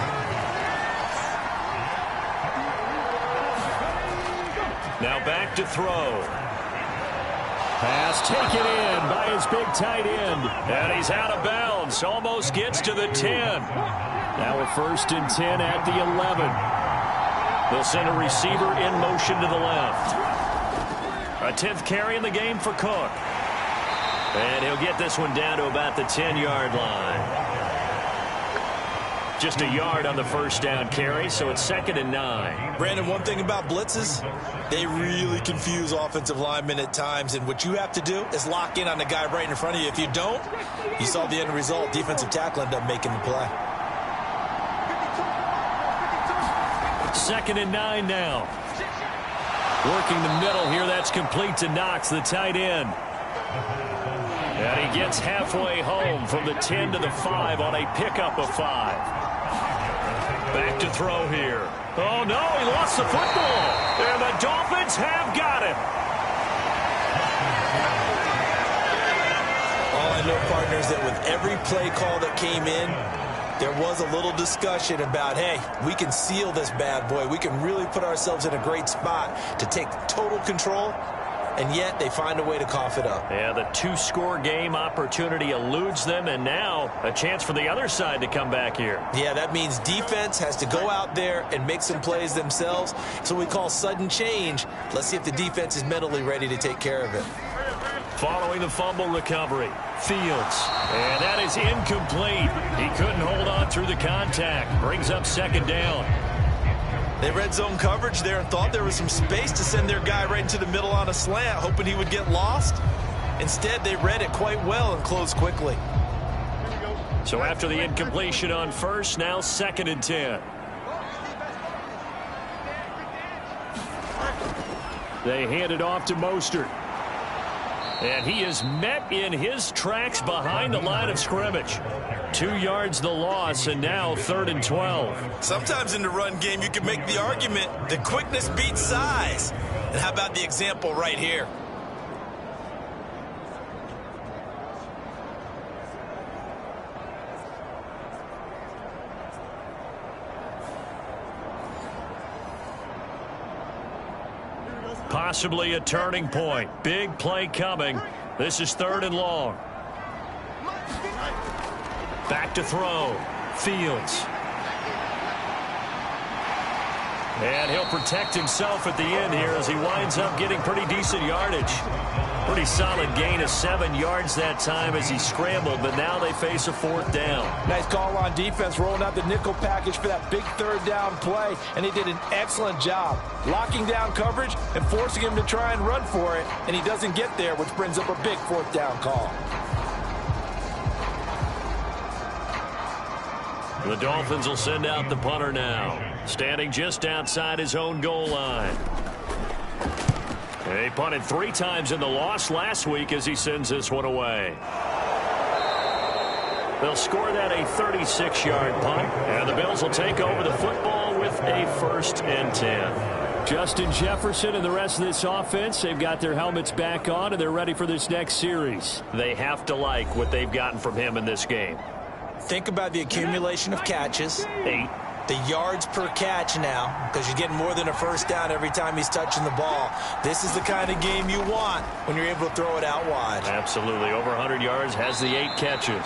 Now back to throw. Pass taken in by his big tight end. And he's out of bounds. Almost gets to the 10. Now a 1st and 10 at the 11. They'll send a receiver in motion to the left. A 10th carry in the game for Cook. And he'll get this one down to about the 10-yard line. Just a yard on the 1st down carry, so it's 2nd and 9. Brandon, one thing about blitzes, they really confuse offensive linemen at times, and what you have to do is lock in on the guy right in front of you. If you don't, you saw the end result. Defensive tackle ended up making the play. 2nd and 9 now. Working the middle here, that's complete to Knox, the tight end. And he gets halfway home from the 10 to the 5 on a pickup of 5. Back to throw here. Oh, no, he lost the football. And the Dolphins have got it. All I know, partners, that with every play call that came in, there was a little discussion about, hey, we can seal this bad boy. We can really put ourselves in a great spot to take total control. And yet they find a way to cough it up. Yeah, the 2-score game opportunity eludes them, and now a chance for the other side to come back here. Yeah, that means defense has to go out there and make some plays themselves. So we call sudden change. Let's see if the defense is mentally ready to take care of it. Following the fumble recovery, Fields. And that is incomplete. He couldn't hold on through the contact. Brings up 2nd down. They read zone coverage there and thought there was some space to send their guy right into the middle on a slant, hoping he would get lost. Instead, they read it quite well and closed quickly. So after the incompletion on 1st, now 2nd and 10. They hand it off to Mostert. And he is met in his tracks behind the line of scrimmage. 2 yards the loss, and now 3rd and 12. Sometimes in the run game, you can make the argument that quickness beats size. And how about the example right here? Possibly a turning point. Big play coming. This is 3rd and long. Back to throw. Fields. And he'll protect himself at the end here as he winds up getting pretty decent yardage. Pretty solid gain of 7 yards that time as he scrambled, but now they face a 4th down. Nice call on defense, rolling out the nickel package for that big 3rd down play, and they did an excellent job locking down coverage and forcing him to try and run for it, and he doesn't get there, which brings up a big 4th down call. The Dolphins will send out the punter now, standing just outside his own goal line. They punted 3 times in the loss last week as he sends this one away. They'll score that a 36-yard punt, and the Bills will take over the football with a 1st and 10. Justin Jefferson and the rest of this offense, they've got their helmets back on, and they're ready for this next series. They have to like what they've gotten from him in this game. Think about the accumulation of catches. 8. The yards per catch now, because you're getting more than a 1st down every time he's touching the ball. This is the kind of game you want when you're able to throw it out wide. Absolutely. Over 100 yards, has the 8 catches.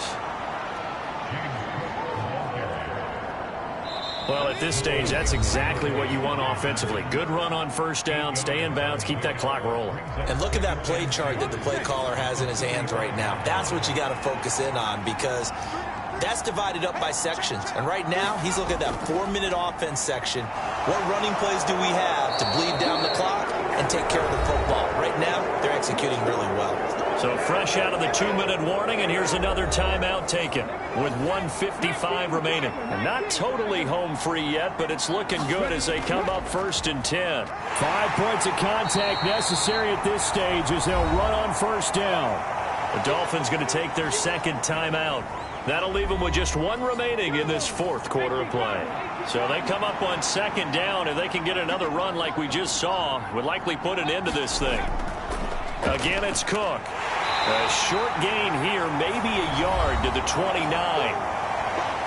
Well, at this stage, that's exactly what you want offensively. Good run on 1st down, stay in bounds, keep that clock rolling. And look at that play chart that the play caller has in his hands right now. That's what you got to focus in on, because that's divided up by sections. And right now, he's looking at that 4-minute offense section. What running plays do we have to bleed down the clock and take care of the football? Right now, they're executing really well. So fresh out of the 2-minute warning, and here's another timeout taken with 1:55 remaining. And not totally home free yet, but it's looking good as they come up 1st and 10. 5 points of contact necessary at this stage as they'll run on 1st down. The Dolphins going to take their 2nd timeout. That'll leave them with just 1 remaining in this 4th quarter of play. So they come up on 2nd down, and they can get another run like we just saw. Would likely put an end to this thing. Again, it's Cook. A short gain here, maybe a yard to the 29.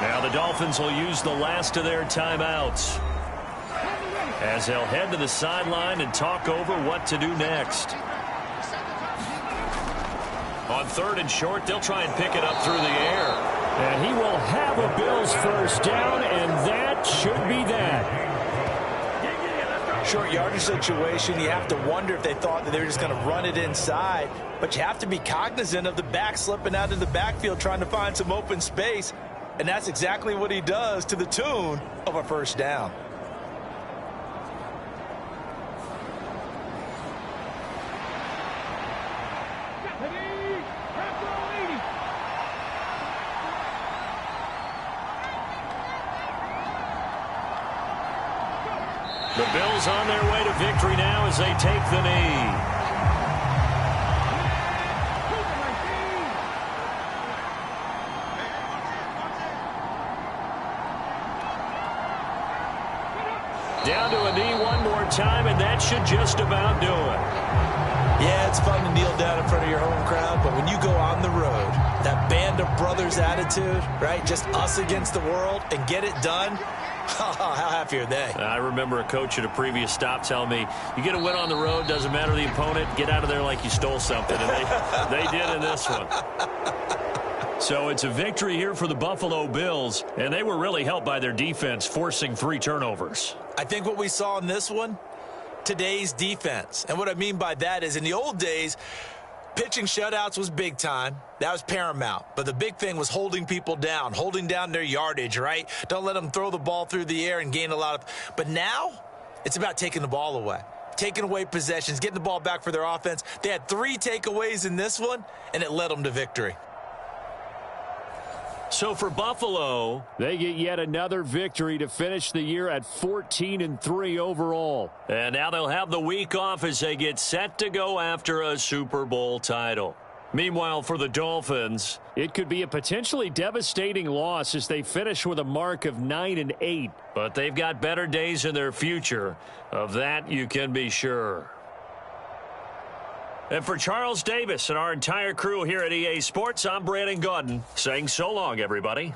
Now the Dolphins will use the last of their timeouts as they'll head to the sideline and talk over what to do next. On 3rd and short, they'll try and pick it up through the air. And he will have a Bills first down, and that should be that. Short yardage situation, you have to wonder if they thought that they were just going to run it inside. But you have to be cognizant of the back slipping out in the backfield trying to find some open space. And that's exactly what he does to the tune of a first down. The Bills on their way to victory now as they take the knee. Down to a knee one more time, and that should just about do it. Yeah, it's fun to kneel down in front of your home crowd, but when you go on the road, that band of brothers attitude, right, just us against the world, and get it done, how happy are they? I remember a coach at a previous stop telling me, you get a win on the road, doesn't matter the opponent, get out of there like you stole something. And they did in this one. So it's a victory here for the Buffalo Bills, and they were really helped by their defense, forcing 3 turnovers. I think what we saw in this one, today's defense. And what I mean by that is in the old days, pitching shutouts was big time. That was paramount. But the big thing was holding people down, holding down their yardage, right? Don't let them throw the ball through the air and gain a lot of. But now it's about taking the ball away, taking away possessions, getting the ball back for their offense. They had 3 takeaways in this one, and it led them to victory. So for Buffalo, they get yet another victory to finish the year at 14-3 overall. And now they'll have the week off as they get set to go after a Super Bowl title. Meanwhile, for the Dolphins, it could be a potentially devastating loss as they finish with a mark of 9-8. But they've got better days in their future. Of that, you can be sure. And for Charles Davis and our entire crew here at EA Sports, I'm Brandon Gaudin saying so long, everybody.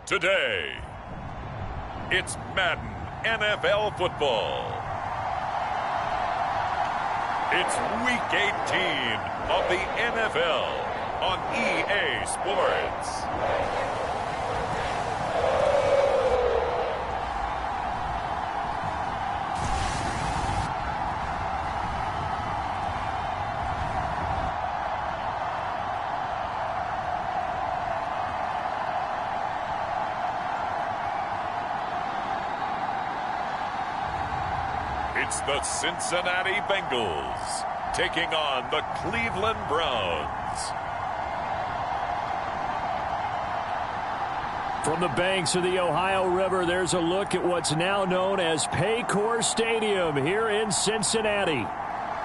Today, it's Madden NFL football. It's Week 18 of the NFL on EA Sports. It's the Cincinnati Bengals taking on the Cleveland Browns. From the banks of the Ohio River, there's a look at what's now known as Paycor Stadium here in Cincinnati.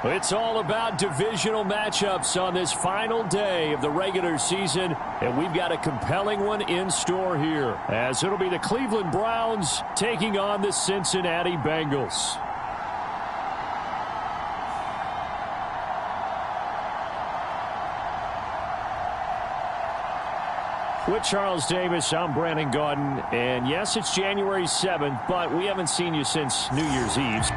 It's all about divisional matchups on this final day of the regular season, and we've got a compelling one in store here, as it'll be the Cleveland Browns taking on the Cincinnati Bengals. With Charles Davis, I'm Brandon Gaudin, and yes, it's January 7th, but we haven't seen you since New Year's Eve.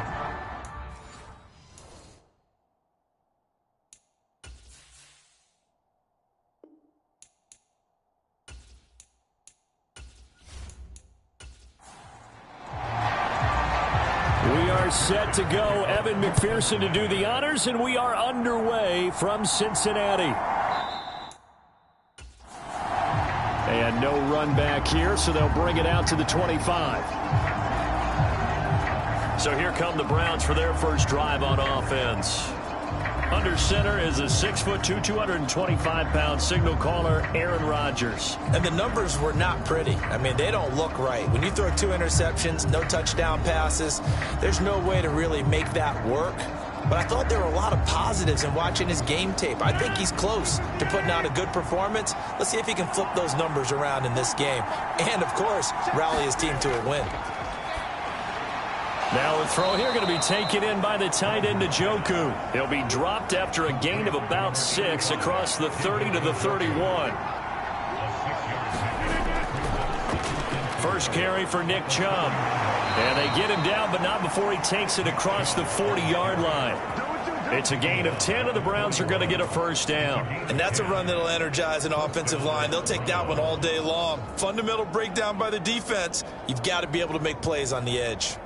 We are set to go. Evan McPherson to do the honors, and we are underway from Cincinnati. And no run back here, so they'll bring it out to the 25. So here come the Browns for their first drive on offense. Under center is a 6'2", 225-pound signal caller, Aaron Rodgers. And the numbers were not pretty. I mean, they don't look right. When you throw 2 interceptions, no touchdown passes, there's no way to really make that work. But I thought there were a lot of positives in watching his game tape. I think he's close to putting out a good performance. Let's see if he can flip those numbers around in this game. And, of course, rally his team to a win. Now the throw here going to be taken in by the tight end Njoku. He'll be dropped after a gain of about 6 across the 30 to the 31. First carry for Nick Chubb. And they get him down, but not before he takes it across the 40-yard line. It's a gain of 10, and the Browns are going to get a first down. And that's a run that'll energize an offensive line. They'll take that one all day long. Fundamental breakdown by the defense. You've got to be able to make plays on the edge.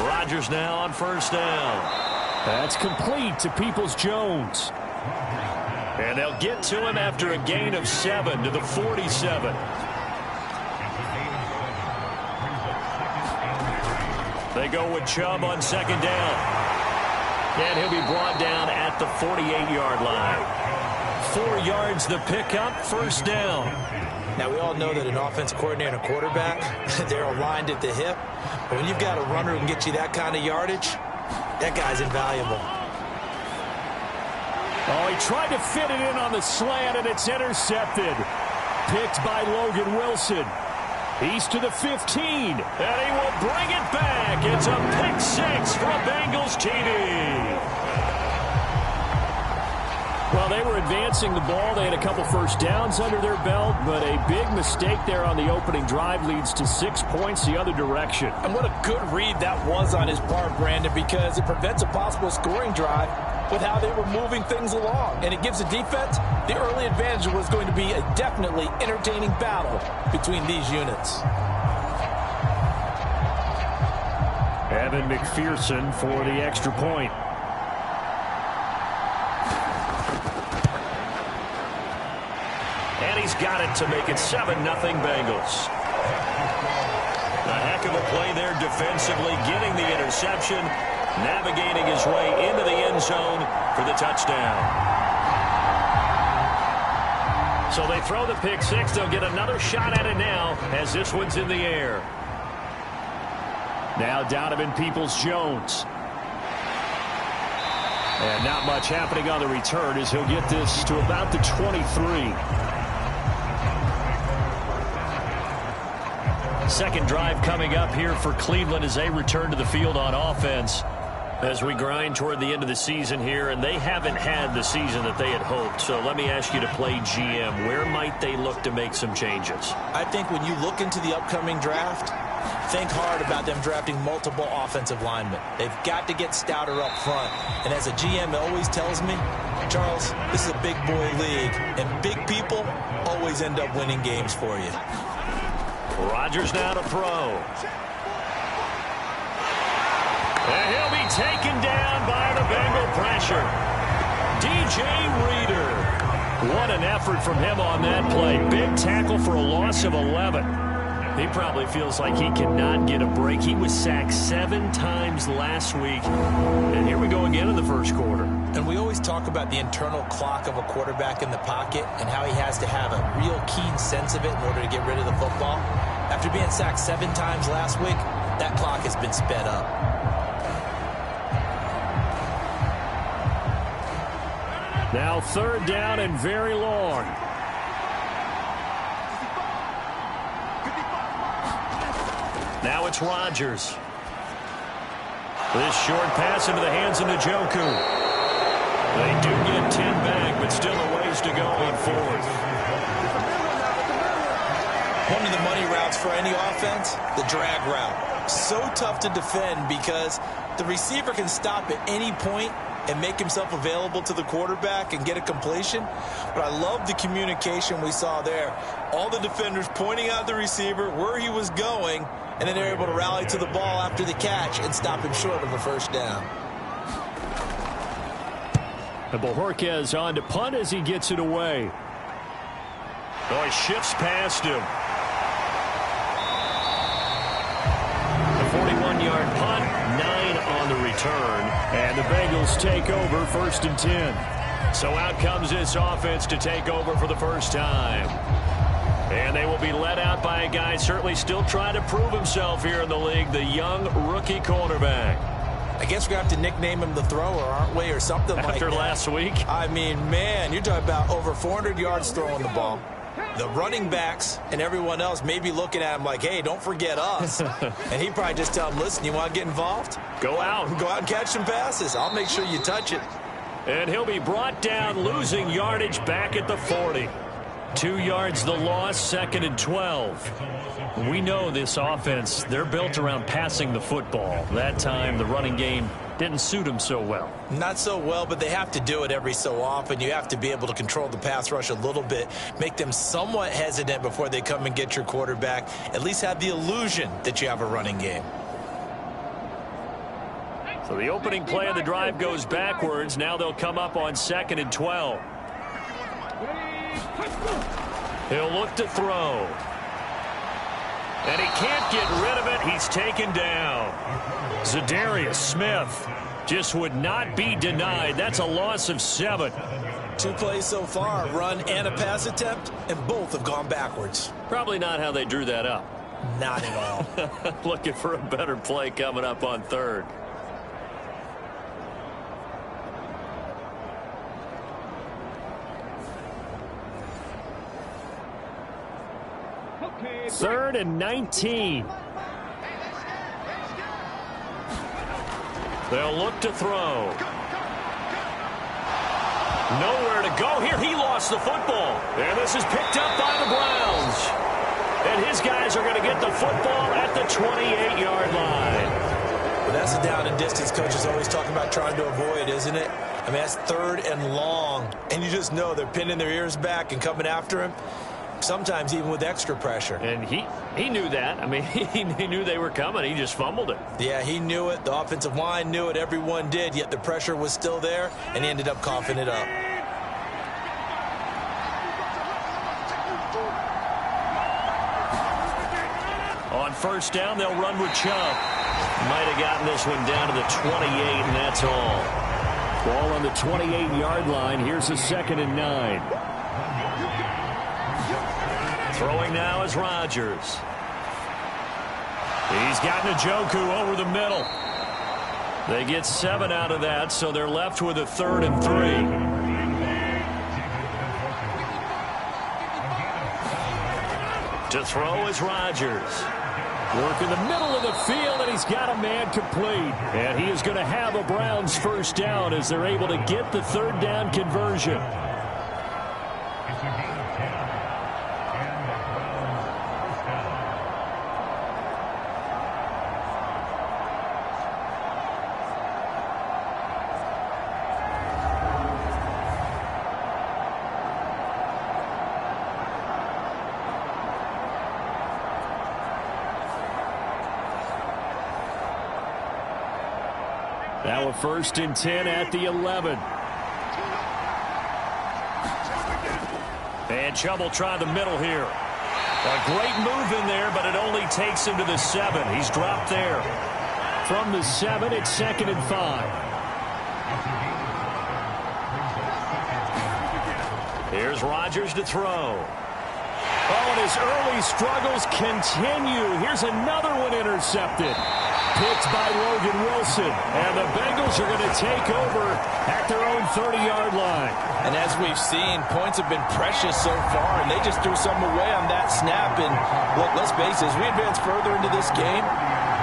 Rodgers now on first down. That's complete to Peoples-Jones. And they'll get to him after a gain of 7 to the 47. They go with Chubb on second down. And he'll be brought down at the 48-yard line. 4 yards the pickup, first down. Now, we all know that an offense coordinator and a quarterback, they're aligned at the hip. But when you've got a runner who can get you that kind of yardage, that guy's invaluable. Oh, he tried to fit it in on the slant, and it's intercepted. Picked by Logan Wilson. He's to the 15, and he will bring it back. It's a pick-6 for a Bengals TD. Well, they were advancing the ball. They had a couple first downs under their belt, but a big mistake there on the opening drive leads to 6 points the other direction. And what a good read that was on his part, Brandon, because it prevents a possible scoring drive with how they were moving things along. And it gives the defense the early advantage. Was going to be a definitely entertaining battle between these units. Evan McPherson for the extra point. He's got it to make it 7-0 Bengals. A heck of a play there defensively, getting the interception, navigating his way into the end zone for the touchdown. So they throw the pick-6. They'll get another shot at it now as this one's in the air. Now Donovan Peoples-Jones. And not much happening on the return as he'll get this to about the 23. Second drive coming up here for Cleveland as they return to the field on offense as we grind toward the end of the season here, and they haven't had the season that they had hoped. So let me ask you to play GM. Where might they look to make some changes? I think when you look into the upcoming draft, think hard about them drafting multiple offensive linemen. They've got to get stouter up front. And as a GM always tells me, Charles, this is a big boy league, and big people always end up winning games for you. Rodgers now to throw. And he'll be taken down by the Bengal pressure. DJ Reader. What an effort from him on that play. Big tackle for a loss of 11. He probably feels like he cannot get a break. He was sacked 7 times last week. And here we go again in the first quarter. And we always talk about the internal clock of a quarterback in the pocket and how he has to have a real keen sense of it in order to get rid of the football. After being sacked 7 times last week, that clock has been sped up. Now third down and very long. Now it's Rodgers. This short pass into the hands of Njoku. They do get 10 back, but still a ways to go on fourth. One of the money routes for any offense, the drag route. So tough to defend because the receiver can stop at any point and make himself available to the quarterback and get a completion. But I love the communication we saw there. All the defenders pointing out the receiver, where he was going, and then they're able to rally to the ball after the catch and stop him short of a first down. And Bojorquez on to punt as he gets it away. Oh, he shifts past him. The 41-yard punt, 9 on the return. And the Bengals take over 1st and 10. So out comes this offense to take over for the first time. And they will be led out by a guy certainly still trying to prove himself here in the league, the young rookie cornerback. I guess we're going to have to nickname him the thrower, aren't we, or something like that. After last week? I mean, man, you're talking about over 400 yards throwing the ball. The running backs and everyone else may be looking at him like, hey, don't forget us. And he'd probably just tell him, listen, you want to get involved? Go out. Go out and catch some passes. I'll make sure you touch it. And he'll be brought down, losing yardage back at the 40. 2 yards the loss, 2nd and 12. We know this offense, they're built around passing the football. That time, the running game didn't suit them so well. Not so well, but they have to do it every so often. You have to be able to control the pass rush a little bit, make them somewhat hesitant before they come and get your quarterback. At least have the illusion that you have a running game. So the opening play of the drive goes backwards. Now they'll come up on 2nd and 12. He'll look to throw. And he can't get rid of it. He's taken down. Zadarius Smith just would not be denied. That's a loss of 7. 2 plays so far, a run and a pass attempt, and both have gone backwards. Probably not how they drew that up. Not at all. Looking for a better play coming up on 3rd. Third and 19. They'll look to throw. Nowhere to go here. He lost the football. And this is picked up by the Browns. And his guys are going to get the football at the 28-yard line. Well, that's the down and distance coaches always talking about trying to avoid, isn't it? I mean, that's 3rd and long. And you just know they're pinning their ears back and coming after him. Sometimes even with extra pressure. And he knew that. I mean, he knew they were coming. He just fumbled it. Yeah, he knew it. The offensive line knew it. Everyone did. Yet the pressure was still there, and he ended up coughing it up. On 1st down, they'll run with Chubb. Might have gotten this one down to the 28, and that's all. Ball on the 28-yard line. Here's a 2nd and 9. Throwing now is Rodgers. He's got Njoku over the middle. They get 7 out of that, so they're left with a 3rd and 3. To throw is Rodgers. Work in the middle of the field, and he's got a man complete. And he is going to have a Browns first down as they're able to get the 3rd down conversion. Now a 1st and 10 at the 11. And Chubb will try the middle here. A great move in there, but it only takes him to the 7. He's dropped there. From the 7, it's 2nd and 5. Here's Rodgers to throw. Oh, and his early struggles continue. Here's another one intercepted. Picked by Logan Wilson. And the Bengals are going to take over at their own 30-yard line. And as we've seen, points have been precious so far, and they just threw some away on that snap. And look, let's face it, as we advance further into this game,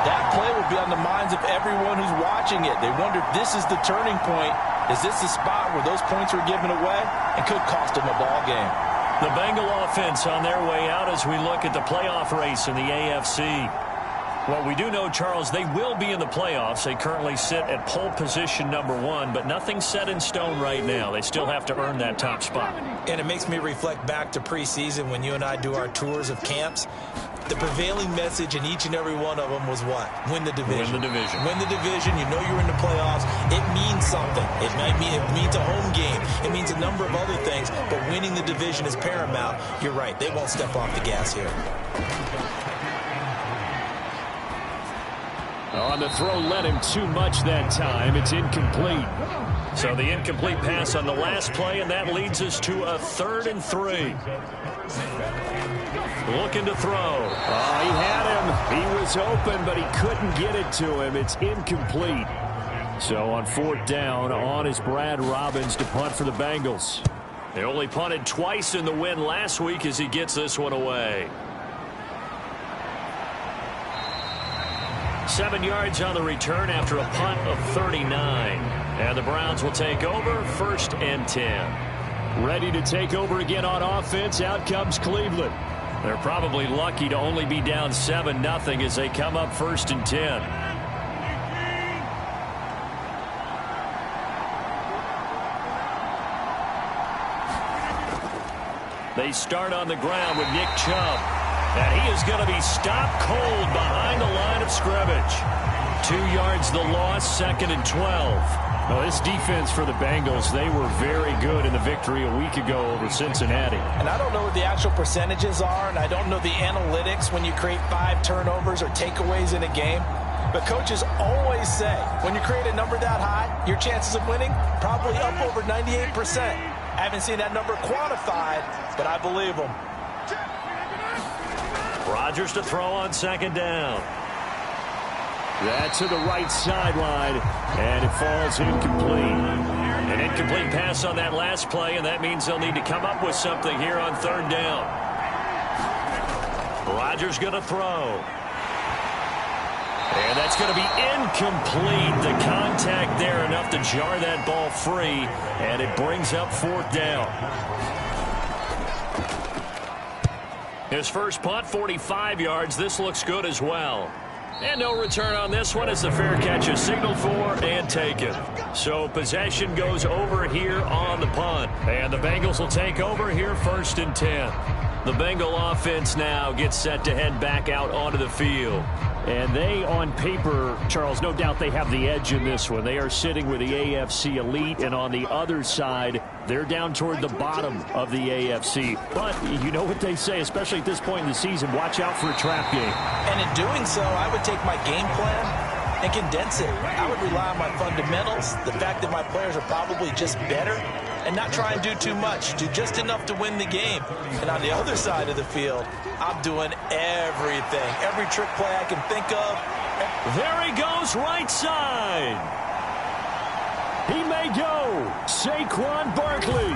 that play will be on the minds of everyone who's watching it. They wonder if this is the turning point. Is this the spot where those points were given away and could cost them a ball game? The Bengal offense on their way out as we look at the playoff race in the AFC. Well, we do know, Charles, they will be in the playoffs. They currently sit at pole position #1, but nothing's set in stone right now. They still have to earn that top spot. And it makes me reflect back to preseason when you and I do our tours of camps. The prevailing message in each and every one of them was what? Win the division. Win the division. Win the division. You know you're in the playoffs. It means something. It means a home game. It means a number of other things, but winning the division is paramount. You're right. They won't step off the gas here. On the throw, led him too much that time. It's incomplete. So the incomplete pass on the last play, and that leads us to a 3rd and 3. Looking to throw. Oh, he had him. He was open, but he couldn't get it to him. It's incomplete. So on 4th down, on is Brad Robbins to punt for the Bengals. They only punted twice in the win last week as he gets this one away. 7 yards on the return after a punt of 39. And the Browns will take over 1st and 10. Ready to take over again on offense. Out comes Cleveland. They're probably lucky to only be down 7-0 as they come up 1st and 10. They start on the ground with Nick Chubb. And he is going to be stopped cold behind the line of scrimmage. 2 yards the loss, 2nd and 12. Well, this defense for the Bengals, they were very good in the victory a week ago over Cincinnati. And I don't know what the actual percentages are, and I don't know the analytics when you create 5 turnovers or takeaways in a game. But coaches always say, when you create a number that high, your chances of winning probably up over 98%. I haven't seen that number quantified, but I believe them. Rodgers to throw on 2nd down. That's to the right sideline, and it falls incomplete. An incomplete pass on that last play, and that means they'll need to come up with something here on 3rd down. Rodgers going to throw. And that's going to be incomplete. The contact there enough to jar that ball free, and it brings up 4th down. His first punt, 45 yards. This looks good as well. And no return on this one as the fair catch is signaled for and taken. So possession goes over here on the punt. And the Bengals will take over here 1st and 10. The Bengal offense now gets set to head back out onto the field. And they, on paper, Charles, no doubt they have the edge in this one. They are sitting with the AFC elite, and on the other side, they're down toward the bottom of the AFC. But you know what they say, especially at this point in the season, watch out for a trap game. And in doing so, I would take my game plan and condense it. I would rely on my fundamentals, the fact that my players are probably just better, and not try and do too much. Do just enough to win the game. And on the other side of the field, I'm doing everything. Every trick play I can think of. There he goes, right side. He may go. Saquon Barkley.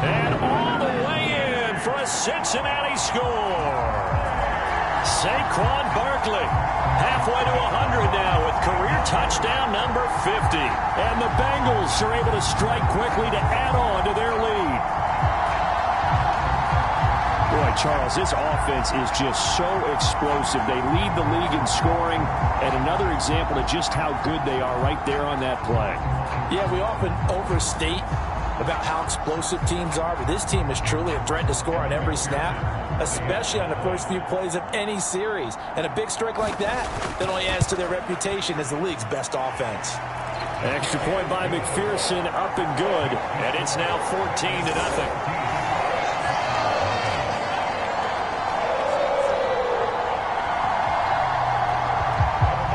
And all the way in for a Cincinnati score. Saquon Barkley. Halfway to 100 now with career touchdown number 50. And the Bengals are able to strike quickly to add on to their lead. Boy, Charles, this offense is just so explosive. They lead the league in scoring, and another example of just how good they are right there on that play. Yeah, we often overstate about how explosive teams are, but this team is truly a threat to score on every snap, especially on the first few plays of any series. And a big strike like that only adds to their reputation as the league's best offense. Extra point by McPherson, up and good, and it's now 14-0.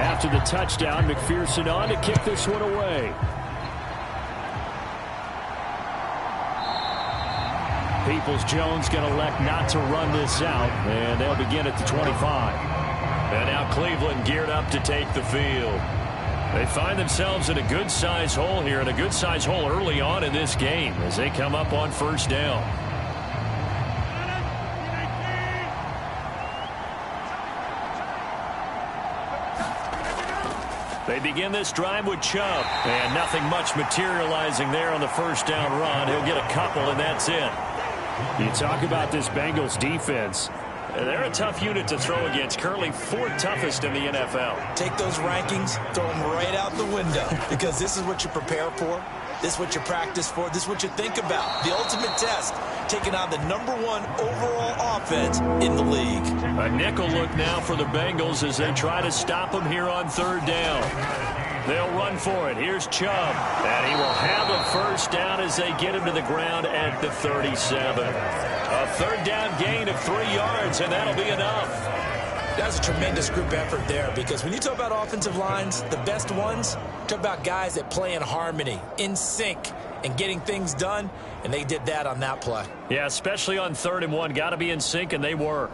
After the touchdown, McPherson on to kick this one away. Peoples-Jones going to elect not to run this out, and they'll begin at the 25. And now Cleveland geared up to take the field. They find themselves in a good-sized hole here, and a good-sized hole early on in this game as they come up on first down. They begin this drive with Chubb, and nothing much materializing there on the first down run. He'll get a couple, and that's it. You talk about this Bengals defense. They're a tough unit to throw against, currently 4th toughest in the NFL. Take those rankings, throw them right out the window, because this is what you prepare for. This is what you practice for. This is what you think about. The ultimate test, taking on the #1 overall offense in the league. A nickel look now for the Bengals as they try to stop them here on 3rd down. They'll run for it. Here's Chubb. And he will have a first down as they get him to the ground at the 37. A 3rd down gain of 3 yards, and that'll be enough. That's a tremendous group effort there, because when you talk about offensive lines, the best ones, talk about guys that play in harmony, in sync, and getting things done, and they did that on that play. Yeah, especially on 3rd and 1. Got to be in sync, and they were.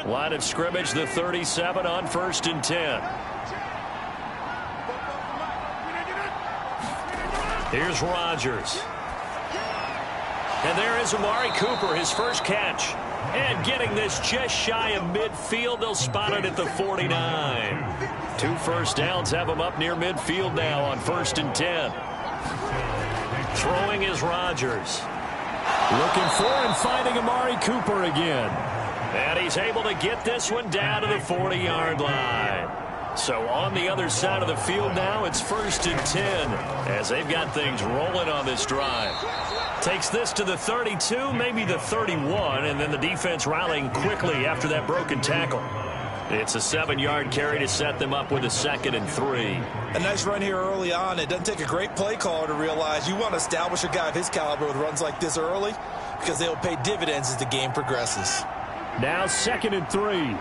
Line of scrimmage, the 37 on 1st and 10. Here's Rodgers. And there is Amari Cooper, his first catch. And getting this just shy of midfield, they'll spot it at the 49. 2 first downs have him up near midfield now on 1st and 10. Throwing is Rodgers. Looking for and finding Amari Cooper again. And he's able to get this one down to the 40-yard line. So on the other side of the field now, it's 1st and 10 as they've got things rolling on this drive. Takes this to the 32, maybe the 31, and then the defense rallying quickly after that broken tackle. It's a 7-yard carry to set them up with a 2nd and 3. A nice run here early on. It doesn't take a great play caller to realize you want to establish a guy of his caliber with runs like this early, because they'll pay dividends as the game progresses. Now 2nd and 3.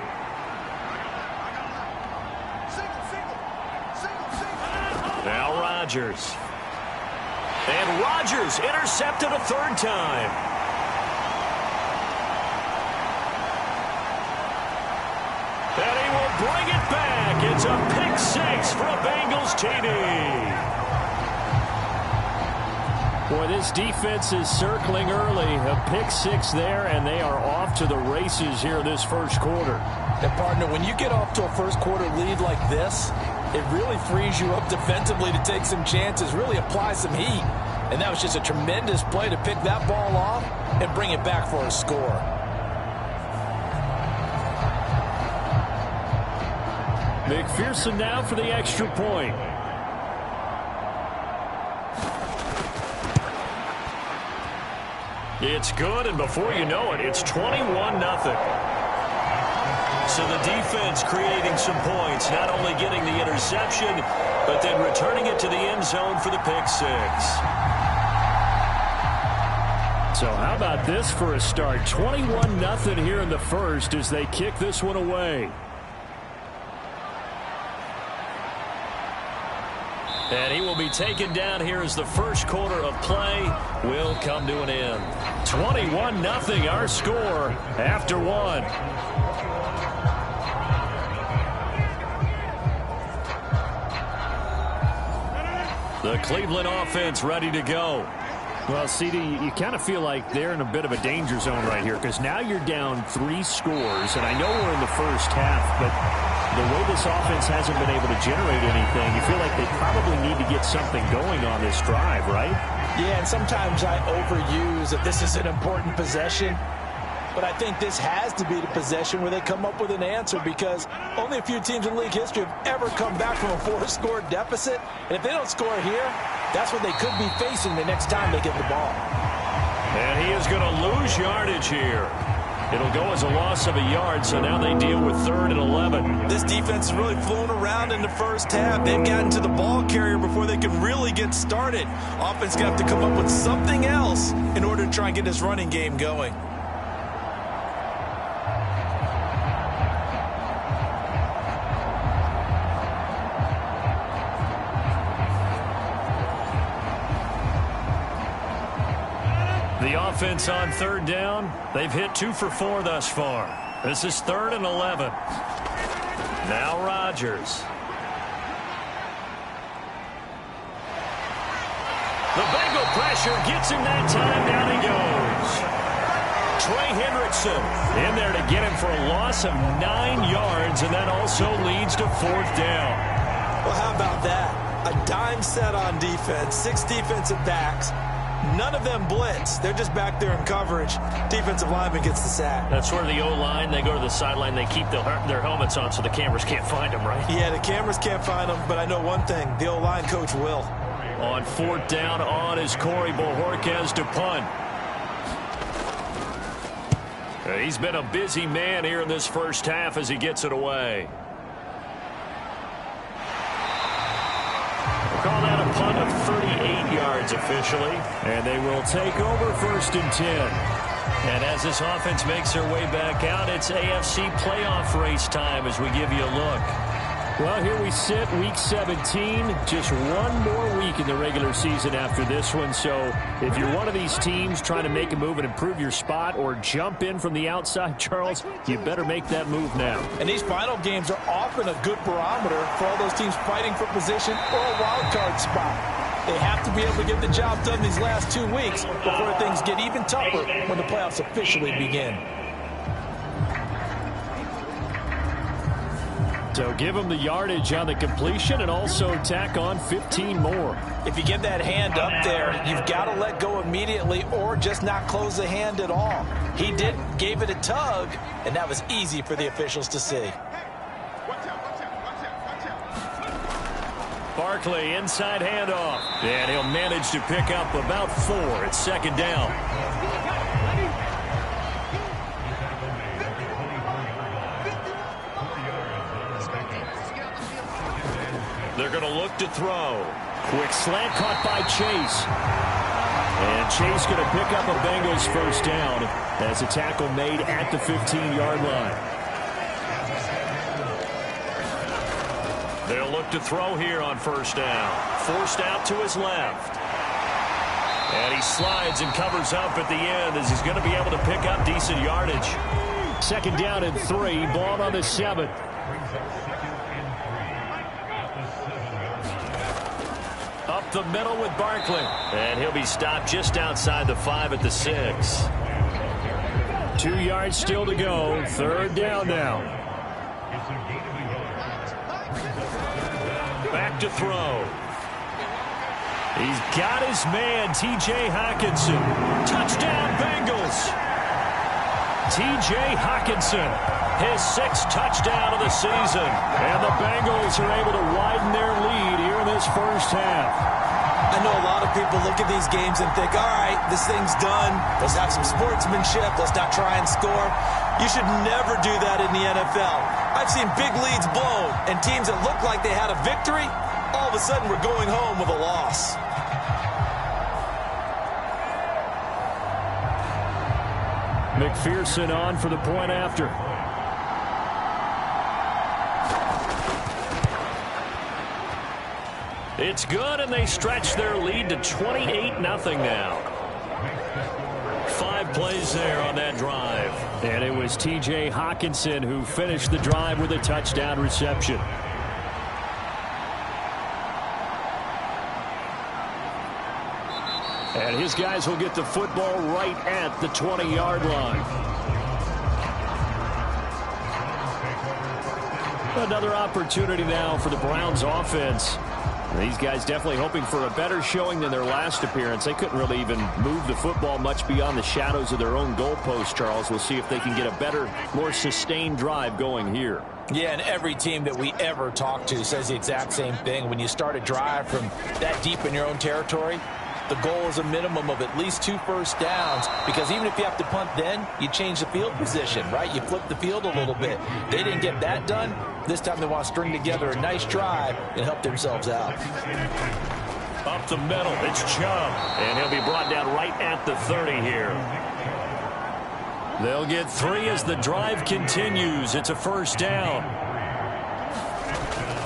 Now Rodgers. And Rodgers intercepted a 3rd time. And he will bring it back. It's a pick 6 for a Bengals TD. Boy, this defense is circling early. A pick 6 there, and they are off to the races here this first quarter. And, partner, when you get off to a first-quarter lead like this, it really frees you up defensively to take some chances, really apply some heat. And that was just a tremendous play to pick that ball off and bring it back for a score. McPherson now for the extra point. It's good, and before you know it, it's 21-0. So the defense creating some points, not only getting the interception, but then returning it to the end zone for the pick 6. So how about this for a start? 21-0 here in the first as they kick this one away. And he will be taken down here as the first quarter of play will come to an end. 21-0 our score after one. The Cleveland offense ready to go. Well, CD, you kind of feel like they're in a bit of a danger zone right here because now you're down 3 scores, and I know we're in the first half, but the way this offense hasn't been able to generate anything, you feel like they probably need to get something going on this drive, right? Yeah, and sometimes I overuse that this is an important possession, but I think this has to be the possession where they come up with an answer because only a few teams in league history have ever come back from a 4-score deficit, and if they don't score here, that's what they could be facing the next time they get the ball. And he is going to lose yardage here. It'll go as a loss of a yard, so now they deal with 3rd and 11. This defense is really flown around in the first half. They've gotten to the ball carrier before they can really get started. Offense going to have to come up with something else in order to try and get this running game going. The offense on 3rd down, they've hit 2 for 4 thus far. This is 3rd and 11. Now Rodgers. The Bengal pressure gets him that time. Down he goes. Trey Hendrickson in there to get him for a loss of 9 yards, and that also leads to 4th down. Well, how about that? A dime set on defense, 6 defensive backs. None of them blitz. They're just back there in coverage. Defensive lineman gets the sack. That's where the O-line, they go to the sideline, they keep their helmets on so the cameras can't find them, right? Yeah, the cameras can't find them, but I know one thing. The O-line coach will. On 4th down on is Corey Bojorquez to punt. He's been a busy man here in this first half as he gets it away. Call that a punt of 38 yards officially. And they will take over 1st and 10. And as this offense makes their way back out, it's AFC playoff race time as we give you a look. Well, here we sit, Week 17, just one more week in the regular season after this one. So if you're one of these teams trying to make a move and improve your spot or jump in from the outside, Charles, you better make that move now. And these final games are often a good barometer for all those teams fighting for position or a wild card spot. They have to be able to get the job done these last 2 weeks before things get even tougher when the playoffs officially begin. So give them the yardage on the completion and also tack on 15 more. If you get that hand up there, you've got to let go immediately or just not close the hand at all. He didn't, gave it a tug, and that was easy for the officials to see. Barkley inside handoff. And he'll manage to pick up about 4. It's 2nd down. They're going to look to throw. Quick slant caught by Chase. And Chase going to pick up a Bengals 1st down as a tackle made at the 15-yard line. They'll look to throw here on 1st down. Forced out to his left. And he slides and covers up at the end as he's going to be able to pick up decent yardage. 2nd down and 3. Ball on the 7. Up the middle with Barkley. And he'll be stopped just outside the 5 at the 6. 2 yards still to go. 3rd down now. Back to throw. He's got his man, T.J. Hockenson. Touchdown, Bengals. T.J. Hockenson, his 6th touchdown of the season. And the Bengals are able to widen their lead here in this first half. I know a lot of people look at these games and think, all right, this thing's done. Let's have some sportsmanship. Let's not try and score. You should never do that in the NFL. I've seen big leads blown and teams that looked like they had a victory, all of a sudden we're going home with a loss. McPherson on for the point after. It's good, and they stretch their lead to 28-0 now. 5 plays there on that drive. And it was T.J. Hawkinson who finished the drive with a touchdown reception. And his guys will get the football right at the 20-yard line. Another opportunity now for the Browns offense. These guys definitely hoping for a better showing than their last appearance. They couldn't really even move the football much beyond the shadows of their own goalpost, Charles. We'll see if they can get a better, more sustained drive going here. Yeah, and every team that we ever talk to says the exact same thing. When you start a drive from that deep in your own territory, the goal is a minimum of at least 2 first downs, because even if you have to punt then, you change the field position, right? You flip the field a little bit. They didn't get that done. This time they want to string together a nice drive and help themselves out. Up the middle, it's Chubb, and he'll be brought down right at the 30 here. They'll get 3 as the drive continues. It's a first down.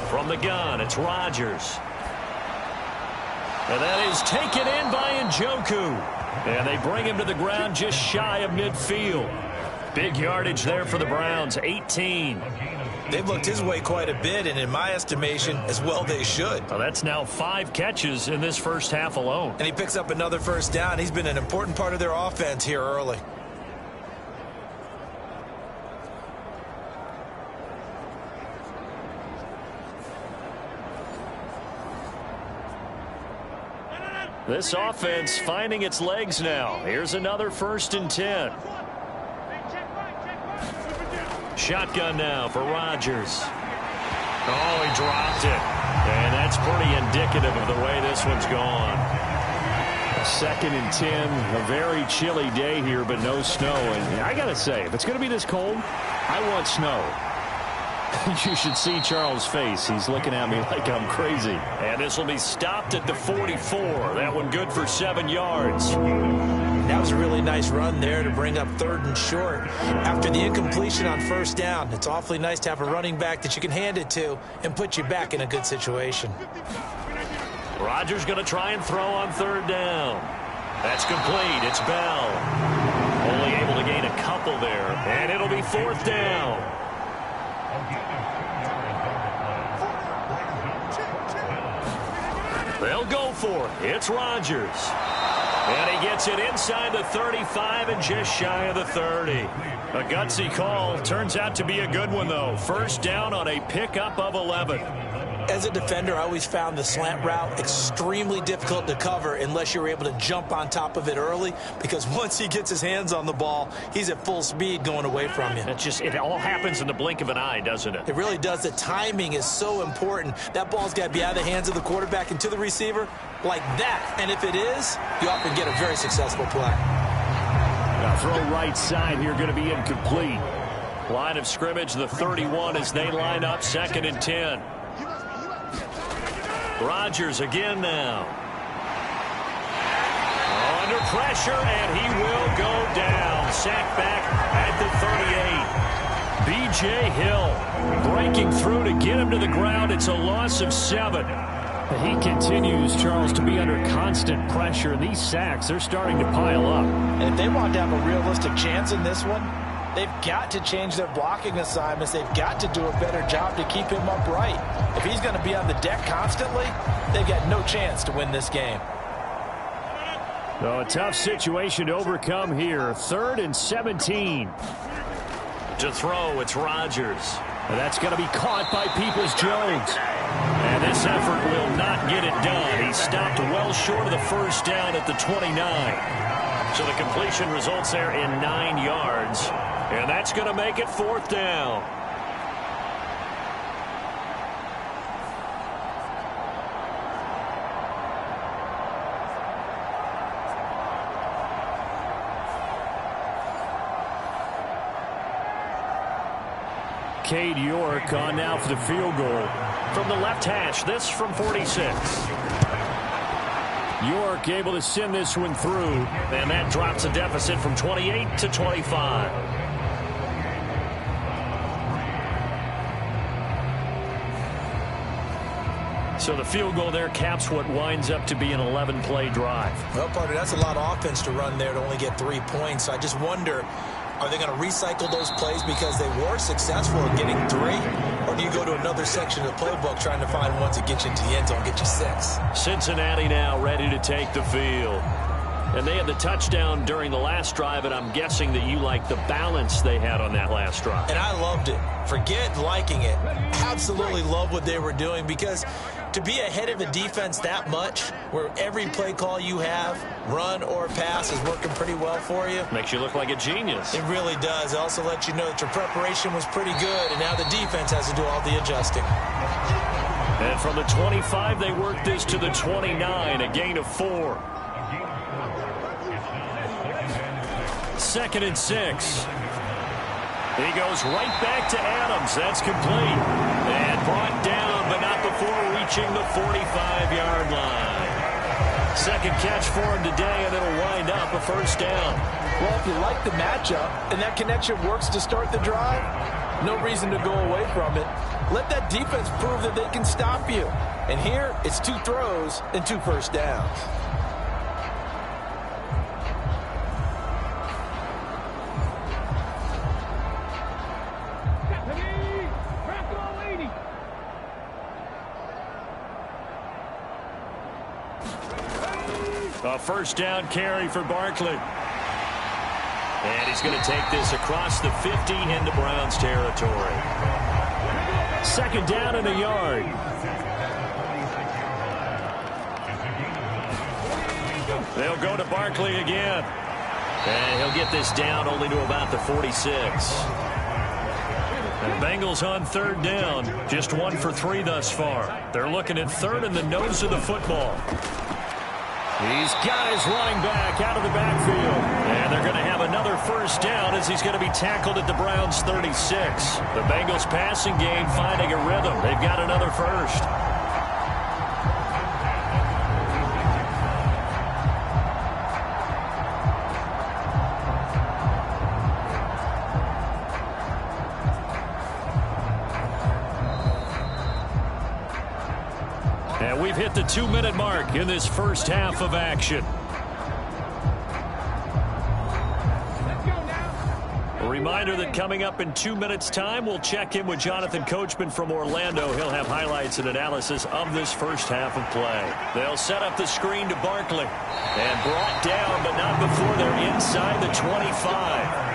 From the gun, it's Rodgers. And that is taken in by Njoku. And they bring him to the ground just shy of midfield. Big yardage there for the Browns, 18. They've looked his way quite a bit, and in my estimation, as well they should. Well, that's now 5 catches in this first half alone. And he picks up another first down. He's been an important part of their offense here early. This offense finding its legs now. Here's another 1st and 10. Shotgun now for Rodgers. Oh, he dropped it. And that's pretty indicative of the way this one's gone. 2nd and 10, a very chilly day here, but no snow. And I got to say, if it's going to be this cold, I want snow. You should see Charles' face. He's looking at me like I'm crazy. And this will be stopped at the 44. That one good for 7 yards. That was a really nice run there to bring up 3rd and short. After the incompletion on 1st down, it's awfully nice to have a running back that you can hand it to and put you back in a good situation. Rodgers going to try and throw on 3rd down. That's complete. It's Bell. Only able to gain a couple there. And it'll be 4th down. They'll go for it. It's Rodgers. And he gets it inside the 35 and just shy of the 30. A gutsy call. Turns out to be a good one, though. 1st down on a pickup of 11. As a defender, I always found the slant route extremely difficult to cover unless you're able to jump on top of it early, because once he gets his hands on the ball, he's at full speed going away from you. It all happens in the blink of an eye, doesn't it? It really does. The timing is so important. That ball's got to be out of the hands of the quarterback and to the receiver like that. And if it is, you often get a very successful play. Now throw right side here, going to be incomplete. Line of scrimmage, the 31 as they line up, 2nd and 10. Rodgers again now. Under pressure, and he will go down. Sacked back at the 38. B.J. Hill breaking through to get him to the ground. It's a loss of 7. He continues, Charles, to be under constant pressure. These sacks, they're starting to pile up. And if they want to have a realistic chance in this one, they've got to change their blocking assignments. They've got to do a better job to keep him upright. If he's going to be on the deck constantly, they've got no chance to win this game. So a tough situation to overcome here. 3rd and 17. To throw, it's Rodgers. And that's going to be caught by Peoples-Jones. And this effort will not get it done. He stopped well short of the 1st down at the 29. So the completion results there in 9 yards. And that's going to make it 4th down. Cade York on now for the field goal. From the left hash, this from 46. York able to send this one through. And that drops a deficit from 28 to 25. So the field goal there caps what winds up to be an 11-play drive. Well, partner, that's a lot of offense to run there to only get 3 points. I just wonder, are they going to recycle those plays because they were successful in getting 3? Or do you go to another section of the playbook trying to find ones that get you into the end zone, get you 6? Cincinnati now ready to take the field. And they had the touchdown during the last drive, and I'm guessing that you like the balance they had on that last drive. And I loved it. Forget liking it. Absolutely love what they were doing, because to be ahead of a defense that much, where every play call you have, run or pass, is working pretty well for you. Makes you look like a genius. It really does. It also lets you know that your preparation was pretty good, and now the defense has to do all the adjusting. And from the 25, they work this to the 29, a gain of 4. 2nd and 6. He goes right back to Adams. That's complete. And brought down, but not before reaching the 45-yard line. Second catch for him today, and it'll wind up a first down. Well, if you like the matchup and that connection works to start the drive, no reason to go away from it. Let that defense prove that they can stop you. And here, it's 2 throws and 2 first downs. A first down carry for Barkley. And he's going to take this across the 50 into Browns territory. 2nd down and a yard. They'll go to Barkley again. And he'll get this down only to about the 46. And Bengals on 3rd down. Just 1 for 3 thus far. They're looking at 3rd in the nose of the football. He's got his running back out of the backfield. And they're going to have another first down as he's going to be tackled at the Browns' 36. The Bengals passing game finding a rhythm. They've got another first. And we've hit the 2-minute mark in this first half of action. A reminder that coming up in 2 minutes' time, we'll check in with Jonathan Coachman from Orlando. He'll have highlights and analysis of this first half of play. They'll set up the screen to Barkley. And brought down, but not before they're inside the 25.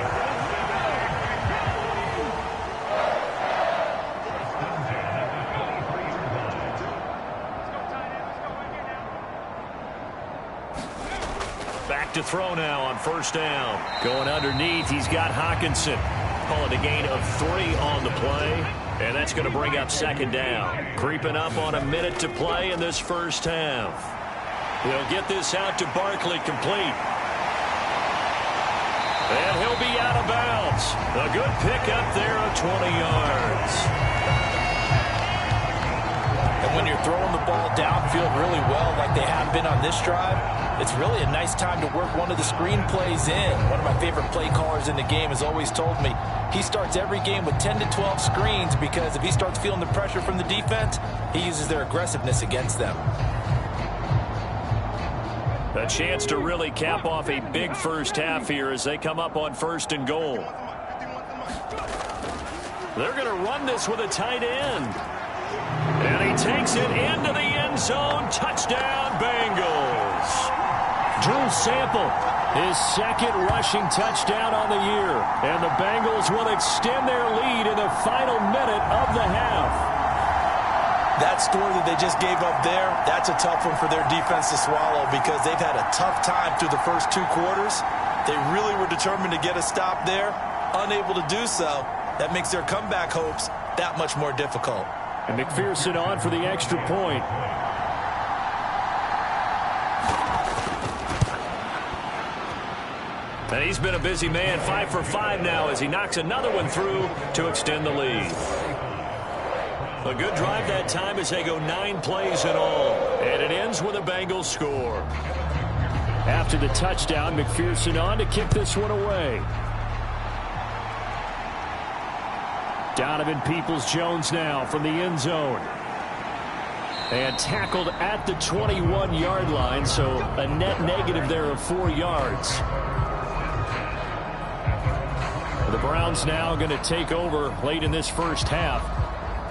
Back to throw now on first down. Going underneath, he's got Hawkinson. Call it a gain of 3 on the play. And that's going to bring up 2nd down. Creeping up on a minute to play in this first half. He'll get this out to Barkley, complete. And he'll be out of bounds. A good pickup there of 20 yards. And when you're throwing the ball downfield really well like they have been on this drive, it's really a nice time to work one of the screen plays in. One of my favorite play callers in the game has always told me he starts every game with 10 to 12 screens, because if he starts feeling the pressure from the defense, he uses their aggressiveness against them. A chance to really cap off a big first half here as they come up on 1st and goal. They're going to run this with a tight end. And he takes it into the end zone. Touchdown, Bengals. Drew Sample, his 2nd rushing touchdown on the year. And the Bengals will extend their lead in the final minute of the half. That story that they just gave up there, that's a tough one for their defense to swallow, because they've had a tough time through the first 2 quarters. They really were determined to get a stop there. Unable to do so. That makes their comeback hopes that much more difficult. And McPherson on for the extra point. And he's been a busy man, 5 for 5 now as he knocks another one through to extend the lead. A good drive that time as they go 9 plays in all. And it ends with a Bengals score. After the touchdown, McPherson on to kick this one away. Donovan Peoples-Jones now from the end zone. And tackled at the 21-yard line, so a net negative there of 4 yards. The Browns now going to take over late in this first half.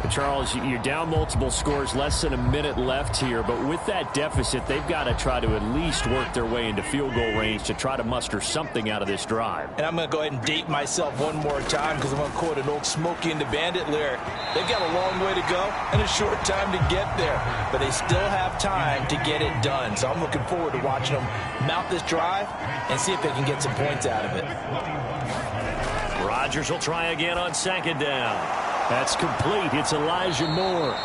And Charles, you're down multiple scores, less than a minute left here. But with that deficit, they've got to try to at least work their way into field goal range to try to muster something out of this drive. And I'm going to go ahead and date myself one more time because I'm going to quote an old Smokey and the Bandit lyric. They've got a long way to go and a short time to get there. But they still have time to get it done. So I'm looking forward to watching them mount this drive and see if they can get some points out of it. Rodgers will try again on second down. That's complete. It's Elijah Moore.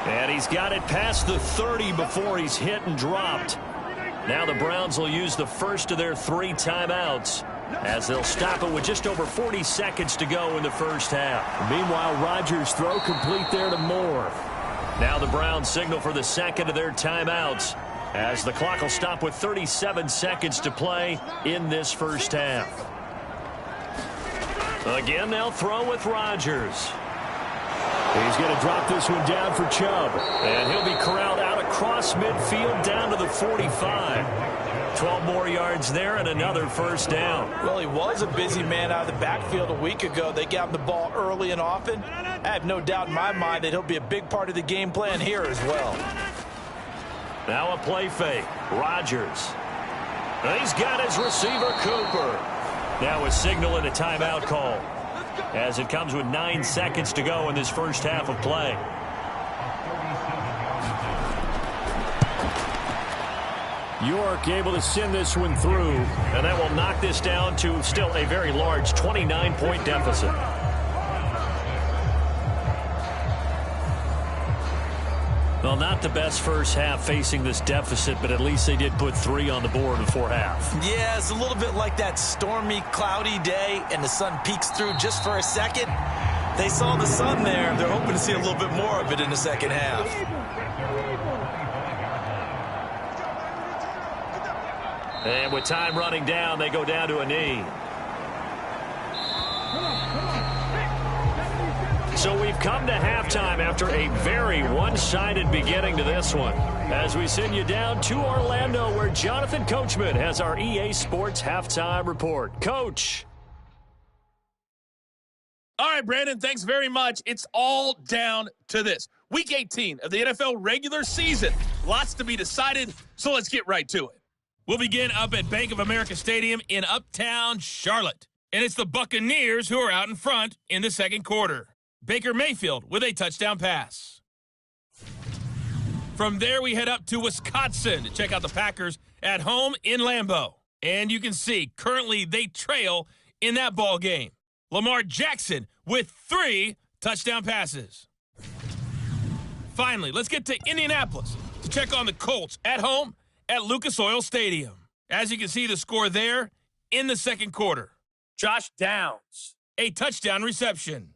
And he's got it past the 30 before he's hit and dropped. Now the Browns will use the first of their 3 timeouts as they'll stop it with just over 40 seconds to go in the first half. Meanwhile, Rodgers' throw complete there to Moore. Now the Browns signal for the second of their timeouts as the clock will stop with 37 seconds to play in this first half. Again, they'll throw with Rodgers. He's going to drop this one down for Chubb. And he'll be corralled out across midfield down to the 45. 12 more yards there and another first down. Well, he was a busy man out of the backfield a week ago. They got him the ball early and often. I have no doubt in my mind that he'll be a big part of the game plan here as well. Now a play fake. Rodgers. He's got his receiver, Cooper. Now a signal and a timeout call as it comes with 9 seconds to go in this first half of play. York able to send this one through. And that will knock this down to still a very large 29-point deficit. Well, not the best first half facing this deficit, but at least they did put 3 on the board before half. Yeah, it's a little bit like that stormy, cloudy day, and the sun peeks through just for a second. They saw the sun there. They're hoping to see a little bit more of it in the second half. And with time running down, they go down to a knee. So we've come to halftime after a very one-sided beginning to this one. As we send you down to Orlando, where Jonathan Coachman has our EA Sports Halftime Report. Coach. All right, Brandon, thanks very much. It's all down to this. Week 18 of the NFL regular season. Lots to be decided, so let's get right to it. We'll begin up at Bank of America Stadium in Uptown Charlotte. And it's the Buccaneers who are out in front in the second quarter. Baker Mayfield with a touchdown pass. From there, we head up to Wisconsin to check out the Packers at home in Lambeau. And you can see, currently they trail in that ball game. Lamar Jackson with 3 touchdown passes. Finally, let's get to Indianapolis to check on the Colts at home at Lucas Oil Stadium. As you can see, the score there in the second quarter. Josh Downs, a touchdown reception.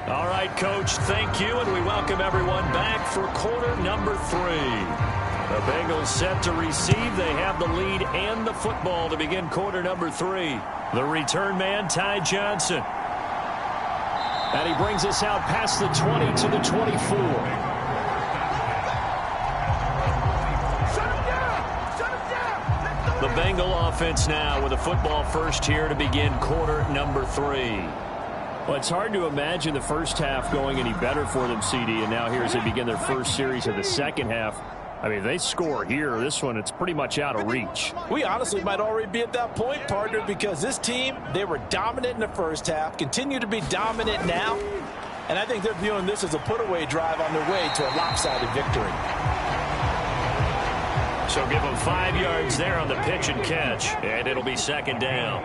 All right, Coach, thank you, and we welcome everyone back for quarter number 3. The Bengals set to receive. They have the lead and the football to begin quarter number 3. The return man, Ty Johnson. And he brings us out past the 20 to the 24. The Bengal offense now with a football first here to begin quarter number 3. Well, it's hard to imagine the first half going any better for them, CD, and now here as they begin their first series of the second half. I mean, if they score here, this one, it's pretty much out of reach. We honestly might already be at that point, partner, because this team, they were dominant in the first half, continue to be dominant now, and I think they're viewing this as a put-away drive on their way to a lopsided victory. So give them 5 yards there on the pitch and catch, and it'll be second down.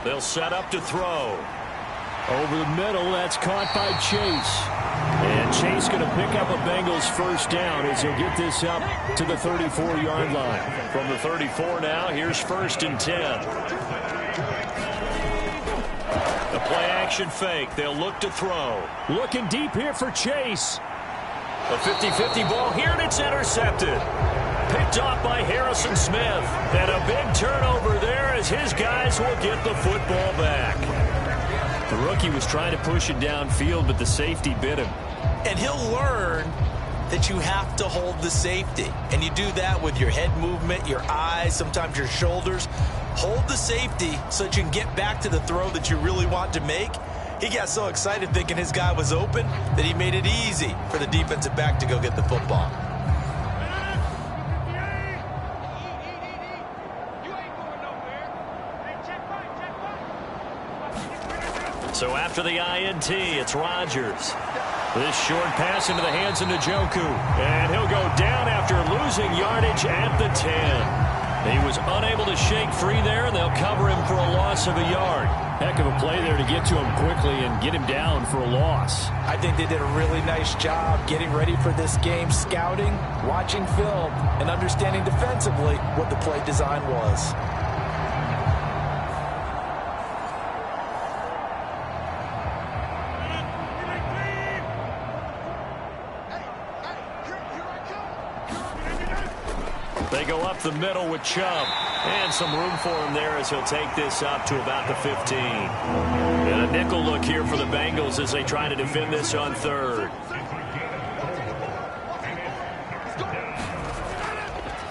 They'll set up to throw. Over the middle, that's caught by Chase. And Chase going to pick up a Bengals first down as he'll get this up to the 34-yard line. From the 34 now, here's 1st and 10. The play-action fake. They'll look to throw. Looking deep here for Chase. A 50-50 ball here, and it's intercepted. Picked off by Harrison Smith. And a big turnover there as his guys will get the football back. The rookie was trying to push it downfield, but the safety bit him. And he'll learn that you have to hold the safety. And you do that with your head movement, your eyes, sometimes your shoulders. Hold the safety so that you can get back to the throw that you really want to make. He got so excited thinking his guy was open that he made it easy for the defensive back to go get the football. So after the INT, it's Rodgers. This short pass into the hands of Njoku. And he'll go down after losing yardage at the 10. He was unable to shake free there, and they'll cover him for a loss of a yard. Heck of a play there to get to him quickly and get him down for a loss. I think they did a really nice job getting ready for this game, scouting, watching film, and understanding defensively what the play design was. They go up the middle with Chubb. And some room for him there as he'll take this up to about the 15. And a nickel look here for the Bengals as they try to defend this on 3rd.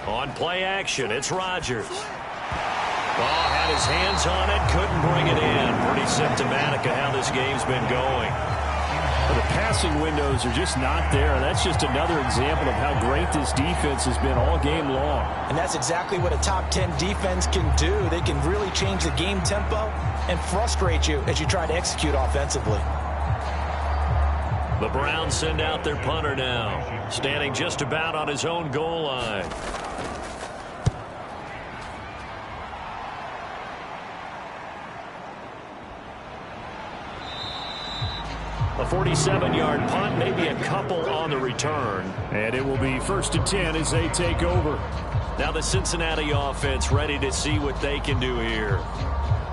On play action, it's Rodgers. Oh, had his hands on it, couldn't bring it in. Pretty symptomatic of how this game's been going. The passing windows are just not there. That's just another example of how great this defense has been all game long. And that's exactly what a top 10 defense can do. They can really change the game tempo and frustrate you as you try to execute offensively. The Browns send out their punter now, standing just about on his own goal line. A 47-yard punt, maybe a couple on the return. And it will be 1st and 10 as they take over. Now the Cincinnati offense ready to see what they can do here.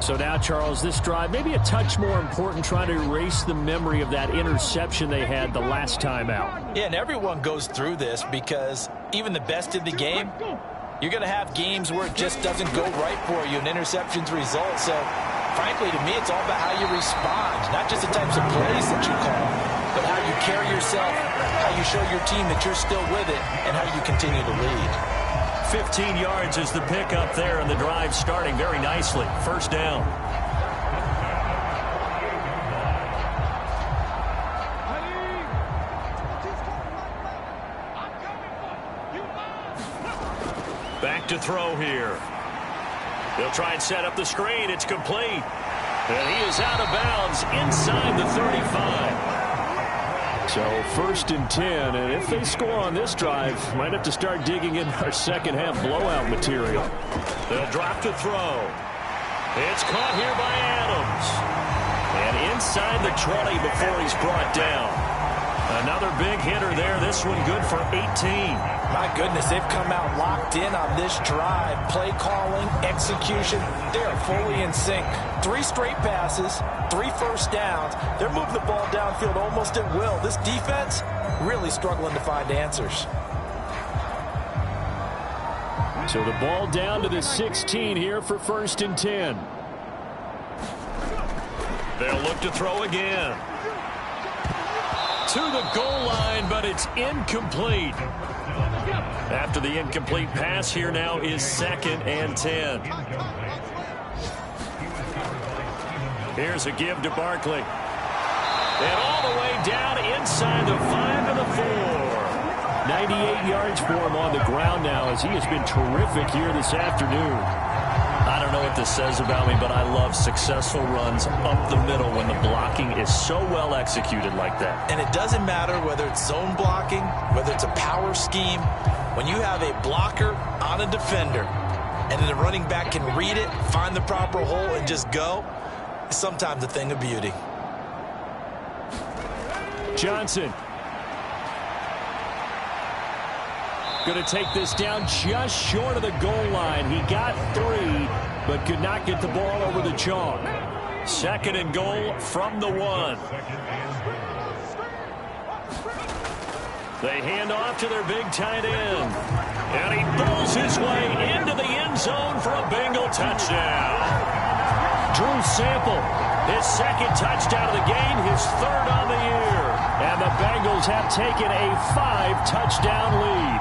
So now, Charles, this drive maybe a touch more important, trying to erase the memory of that interception they had the last time out. Yeah, and everyone goes through this because even the best in the game, you're going to have games where it just doesn't go right for you, and interceptions result. So frankly, to me, it's all about how you respond, not just the types of plays that you call, but how you carry yourself, how you show your team that you're still with it, and how you continue to lead. 15 yards is the pickup there, and the drive starting very nicely. 1st down. Back to throw here. They'll try and set up the screen. It's complete. And he is out of bounds inside the 35. So 1st and 10. And if they score on this drive, might have to start digging in our second half blowout material. They'll drop to throw. It's caught here by Adams. And inside the 20 before he's brought down. Another big hitter there. This one good for 18. My goodness, they've come out locked in on this drive. Play calling, execution, they are fully in sync. 3 straight passes, 3 first downs. They're moving the ball downfield almost at will. This defense really struggling to find answers. So the ball down to the 16 here for 1st and 10. They'll look to throw again. To the goal line, but it's incomplete. After the incomplete pass, here now is 2nd and 10. Here's a give to Barkley. And all the way down inside the 5 to the 4. 98 yards for him on the ground now as he has been terrific here this afternoon. I don't know what this says about me, but I love successful runs up the middle when the blocking is so well executed like that. And it doesn't matter whether it's zone blocking, whether it's a power scheme. When you have a blocker on a defender and then the running back can read it, find the proper hole, and just go, it's sometimes a thing of beauty. Johnson. Going to take this down just short of the goal line. He got 3, but could not get the ball over the chalk. 2nd and goal from the 1. They hand off to their big tight end. And he pulls his way into the end zone for a Bengal touchdown. Drew Sample, his 2nd touchdown of the game, his 3rd on the year. And the Bengals have taken a 5-touchdown lead.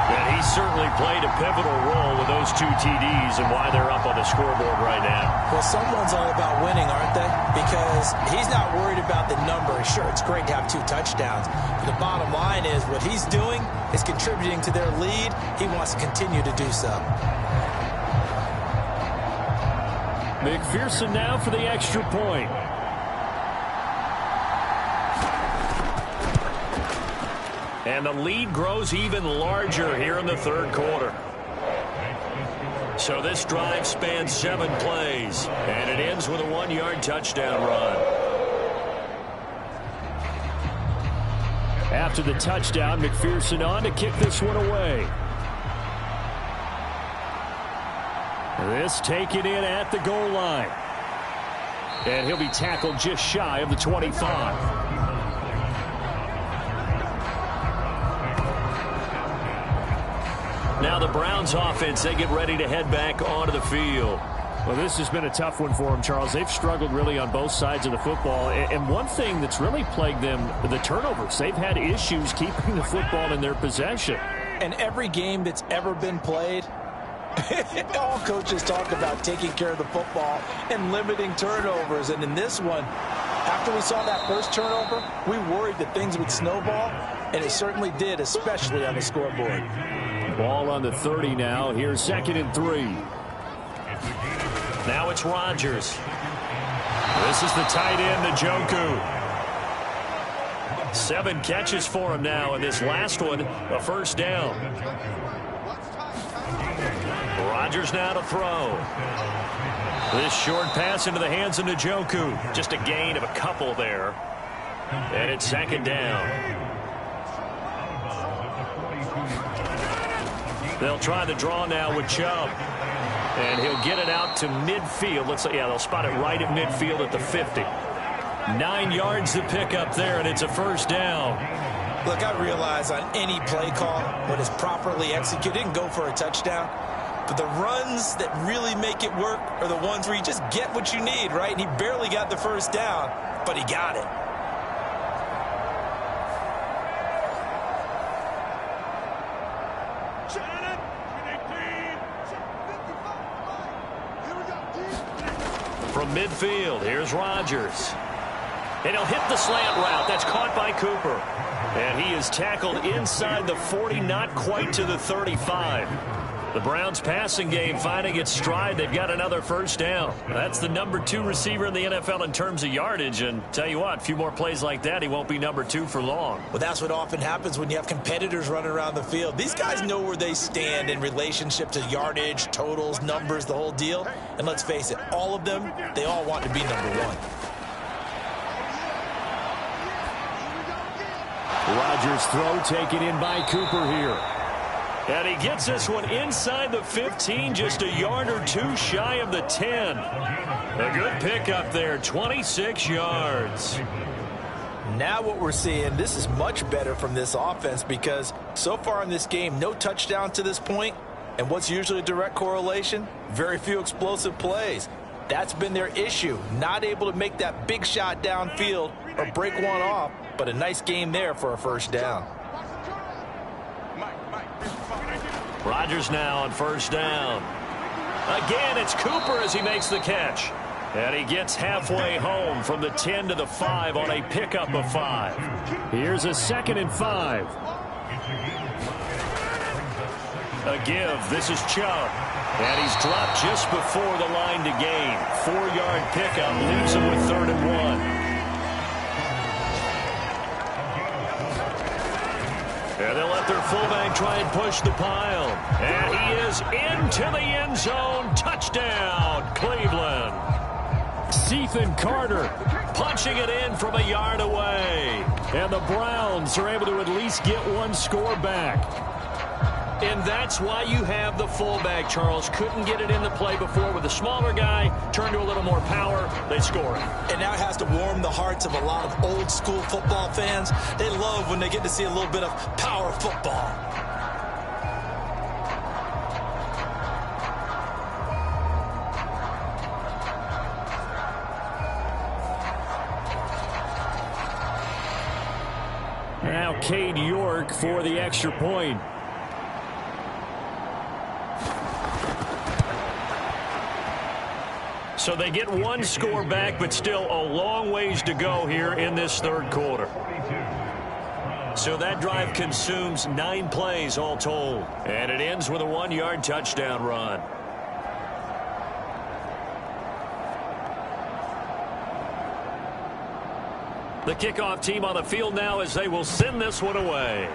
And he certainly played a pivotal role with those 2 TDs and why they're up on the scoreboard right now. Well, someone's all about winning, aren't they? Because he's not worried about the number. Sure, it's great to have 2 touchdowns. But the bottom line is what he's doing is contributing to their lead. He wants to continue to do so. McPherson now for the extra point. And the lead grows even larger here in the 3rd quarter. So this drive spans 7 plays, and it ends with a 1-yard touchdown run. After the touchdown, McPherson on to kick this one away. This taken in at the goal line. And he'll be tackled just shy of the 25. Now the Browns offense, they get ready to head back onto the field. Well, this has been a tough one for them, Charles. They've struggled really on both sides of the football. And one thing that's really plagued them, the turnovers. They've had issues keeping the football in their possession. And every game that's ever been played, all coaches talk about taking care of the football and limiting turnovers. And in this one, after we saw that first turnover, we worried that things would snowball, and it certainly did, especially on the scoreboard. Ball on the 30 now. Here's 2nd and 3. Now it's Rodgers. This is the tight end, Njoku. 7 catches for him now, and this last one, a 1st down. Rodgers now to throw. This short pass into the hands of Njoku. Just a gain of a couple there. And it's 2nd down. They'll try the draw now with Chubb. And he'll get it out to midfield. They'll spot it right at midfield at the 50. 9 yards to pick up there, and it's a 1st down. Look, I realize on any play call, when it's properly executed, it can go for a touchdown. But the runs that really make it work are the ones where you just get what you need, right? And he barely got the 1st down, but he got it. From midfield, here's Rodgers. And he'll hit the slant route. That's caught by Cooper. And he is tackled inside the 40, not quite to the 35. The Browns passing game finding its stride. They've got another 1st down. That's the number 2 receiver in the NFL in terms of yardage. And tell you what, a few more plays like that, he won't be number 2 for long. Well, that's what often happens when you have competitors running around the field. These guys know where they stand in relationship to yardage, totals, numbers, the whole deal. And let's face it, all of them, they all want to be number 1. Rodgers' throw taken in by Cooper here. And he gets this one inside the 15, just a yard or 2 shy of the 10. A good pickup there, 26 yards. Now what we're seeing, this is much better from this offense because so far in this game, no touchdown to this point. And what's usually a direct correlation? Very few explosive plays. That's been their issue, not able to make that big shot downfield or break one off, but a nice game there for a 1st down. Rodgers now on 1st down. Again, it's Cooper as he makes the catch. And he gets halfway home from the 10 to the 5 on a pickup of 5. Here's a 2nd and 5. A give. This is Chubb. And he's dropped just before the line to gain. 4-yard pickup leaves him with 3rd and 1. And they'll let their fullback try and push the pile. And he is into the end zone. Touchdown, Cleveland. Ethan Carter Punching it in from a yard away. And the Browns are able to at least get one score back. And that's why you have the fullback, Charles. Couldn't get it in the play before with the smaller guy. Turned to a little more power. They score it. And now it has to warm the hearts of a lot of old school football fans. They love when they get to see a little bit of power football. Now Cade York for the extra point. So they get one score back, but still a long ways to go here in this third quarter. So that drive consumes 9 plays all told. And it ends with a 1-yard touchdown run. The kickoff team on the field now as they will send this one away.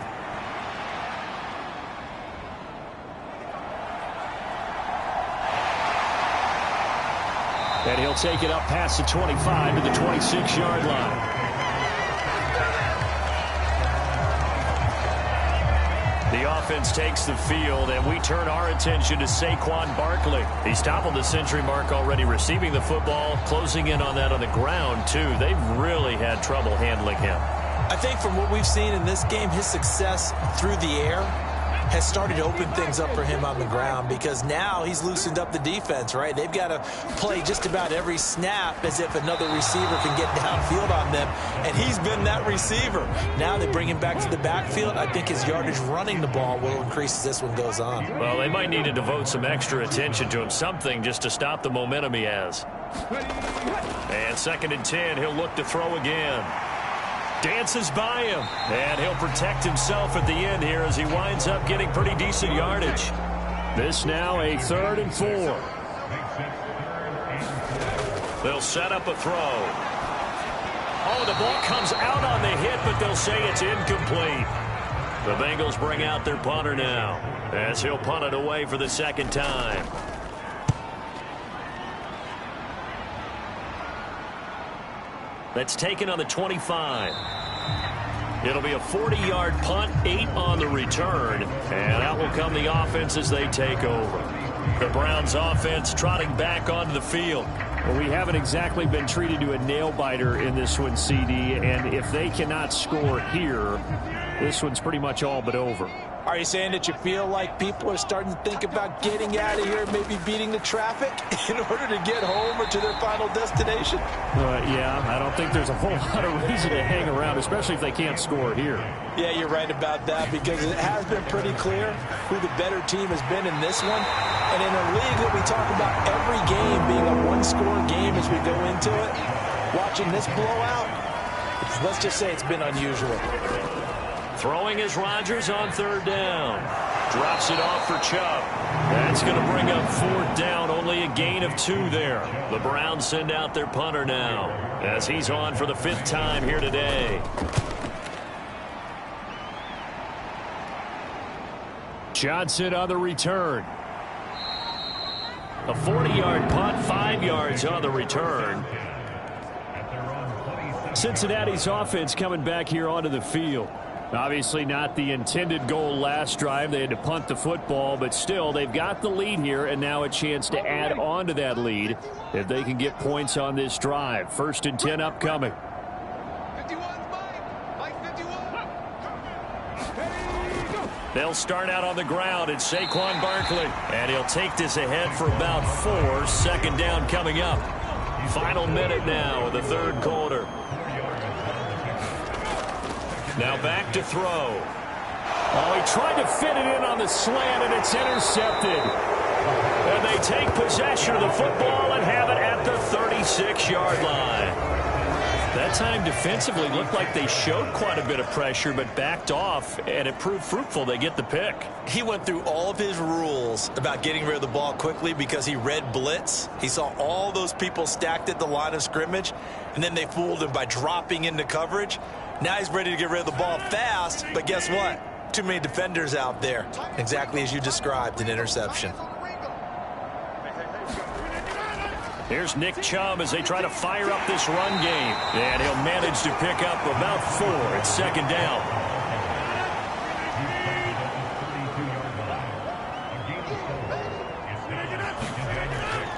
And he'll take it up past the 25 to the 26-yard line. The offense takes the field, and we turn our attention to Saquon Barkley. He's toppled the century mark already receiving the football, closing in on that on the ground, too. They've really had trouble handling him. I think from what we've seen in this game, his success through the air has started to open things up for him on the ground because now he's loosened up the defense, right? They've got to play just about every snap as if another receiver can get downfield on them, and he's been that receiver. Now they bring him back to the backfield. I think his yardage running the ball will increase as this one goes on. Well, they might need to devote some extra attention to him, something just to stop the momentum he has. And 2nd and 10, he'll look to throw again. Dances by him, and he'll protect himself at the end here as he winds up getting pretty decent yardage. This now a 3rd and 4. They'll set up a throw. Oh, the ball comes out on the hit, but they'll say it's incomplete. The Bengals bring out their punter now as he'll punt it away for the 2nd time. That's taken on the 25. It'll be a 40-yard punt, 8 on the return, and out will come the offense as they take over. The Browns offense trotting back onto the field. Well, we haven't exactly been treated to a nail-biter in this one, CD, and if they cannot score here, this one's pretty much all but over. Are you saying that you feel like people are starting to think about getting out of here, maybe beating the traffic in order to get home or to their final destination? Yeah, I don't think there's a whole lot of reason to hang around, especially if they can't score here. Yeah, you're right about that because it has been pretty clear who the better team has been in this one. And in a league that we talk about every game being a one-score game as we go into it, watching this blowout, let's just say it's been unusual. Throwing is Rodgers on 3rd down. Drops it off for Chubb. That's going to bring up 4th down. Only a gain of 2 there. The Browns send out their punter now as he's on for the 5th time here today. Johnson on the return. A 40-yard punt, 5 yards on the return. Cincinnati's offense coming back here onto the field. Obviously not the intended goal last drive. They had to punt the football, but still they've got the lead here and now a chance to add on to that lead if they can get points on this drive. 1st and 10 upcoming. 51, Mike 51. They'll start out on the ground. It's Saquon Barkley, and he'll take this ahead for about 4. 2nd down coming up. Final minute now of the 3rd quarter. Now back to throw. Oh, he tried to fit it in on the slant, and it's intercepted. And they take possession of the football and have it at the 36-yard line. That time defensively looked like they showed quite a bit of pressure, but backed off, and it proved fruitful. They get the pick. He went through all of his rules about getting rid of the ball quickly because he read blitz. He saw all those people stacked at the line of scrimmage, and then they fooled him by dropping into coverage. Now he's ready to get rid of the ball fast, but guess what? Too many defenders out there. Exactly as you described, an interception. Here's Nick Chubb as they try to fire up this run game. And he'll manage to pick up about 4. It's second down.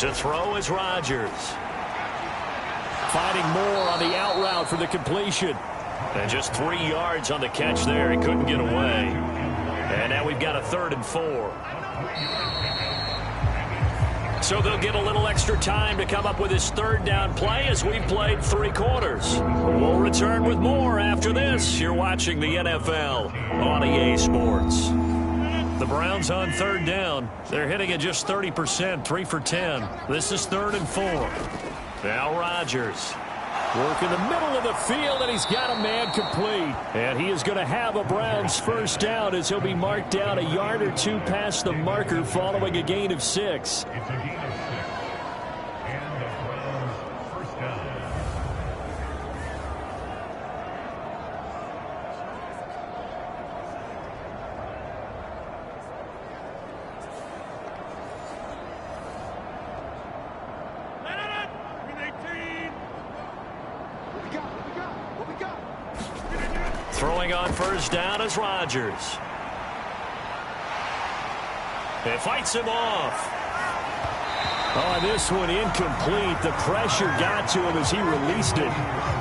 To throw is Rodgers. Finding more on the out route for the completion. And just 3 yards on the catch there. He couldn't get away. And now we've got a 3rd and 4. So they'll get a little extra time to come up with his 3rd down play as we've played 3 quarters. We'll return with more after this. You're watching the NFL on EA Sports. The Browns on 3rd down. They're hitting at just 30%, 3 for 10. This is 3rd and 4. Now Rodgers. Work in the middle of the field, and he's got a man complete. And he is going to have a Browns 1st down as he'll be marked down a yard or 2 past the marker following a gain of 6. Throwing on 1st down is Rodgers. It fights him off. Oh, this one incomplete. The pressure got to him as he released it.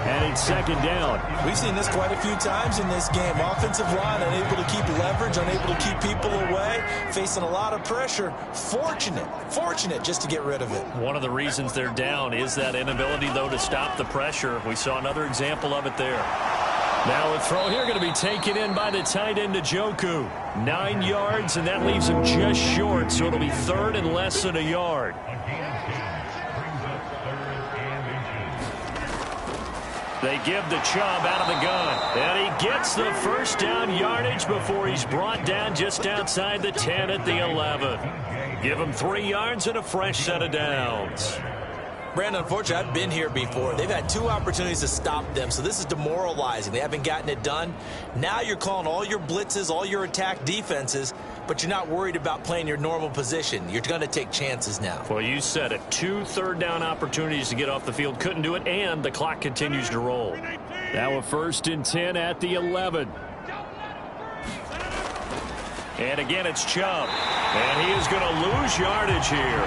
And it's 2nd down. We've seen this quite a few times in this game. Offensive line unable to keep leverage, unable to keep people away, facing a lot of pressure. Fortunate just to get rid of it. One of the reasons they're down is that inability, though, to stop the pressure. We saw another example of it there. Now a throw here going to be taken in by the tight end Njoku. 9 yards, and that leaves him just short, so it'll be 3rd and less than a yard. They give the Chubb out of the gun. And he gets the 1st down yardage before he's brought down just outside the 10 at the 11. Give him 3 yards and a fresh set of downs. Brandon, unfortunately, I've been here before. They've had 2 opportunities to stop them, so this is demoralizing. They haven't gotten it done. Now you're calling all your blitzes, all your attack defenses, but you're not worried about playing your normal position. You're going to take chances now. Well, you said it. 2 3rd down opportunities to get off the field. Couldn't do it, and the clock continues to roll. Now a 1st and 10 at the 11. And again, it's Chubb. And he is going to lose yardage here.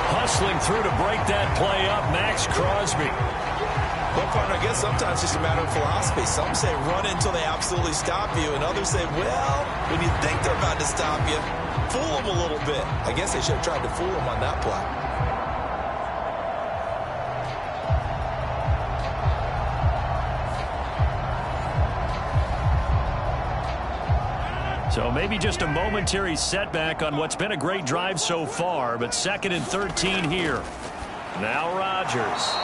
Hustling through to break that play up, Max Crosby. Well, partner, I guess sometimes it's just a matter of philosophy. Some say run until they absolutely stop you, and others say, well, when you think they're about to stop you, fool them a little bit. I guess they should have tried to fool them on that play. So maybe just a momentary setback on what's been a great drive so far, but 2nd and 13 here. Now Rodgers.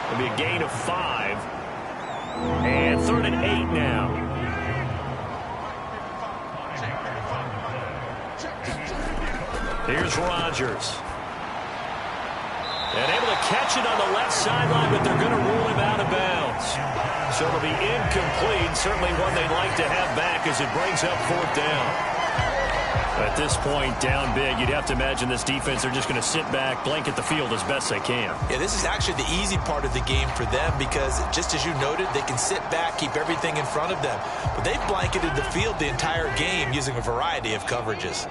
It'll be a gain of 5. And 3rd and 8 now. Here's Rodgers. And able to catch it on the left sideline, but they're going to rule him out of bounds. So it'll be incomplete. Certainly one they'd like to have back as it brings up 4th down. At this point, down big, you'd have to imagine this defense, they're just going to sit back, blanket the field as best they can. Yeah, this is actually the easy part of the game for them because, just as you noted, they can sit back, keep everything in front of them. But they've blanketed the field the entire game using a variety of coverages.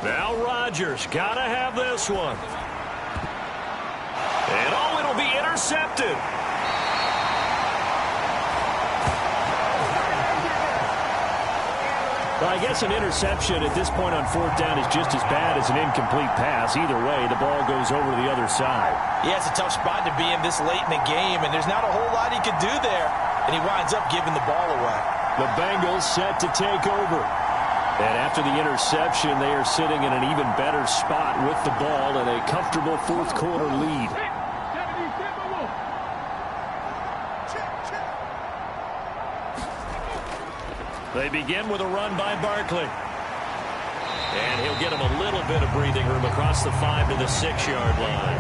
Now Rodgers, gotta have this one. And oh, it'll be intercepted. Well, I guess an interception at this point on 4th down is just as bad as an incomplete pass. Either way, the ball goes over to the other side. Yeah, it's a tough spot to be in this late in the game, and there's not a whole lot he could do there, and he winds up giving the ball away. The Bengals set to take over. And after the interception, they are sitting in an even better spot with the ball and a comfortable 4th quarter lead. They begin with a run by Barkley. And he'll get him a little bit of breathing room across the 5 to the 6-yard line.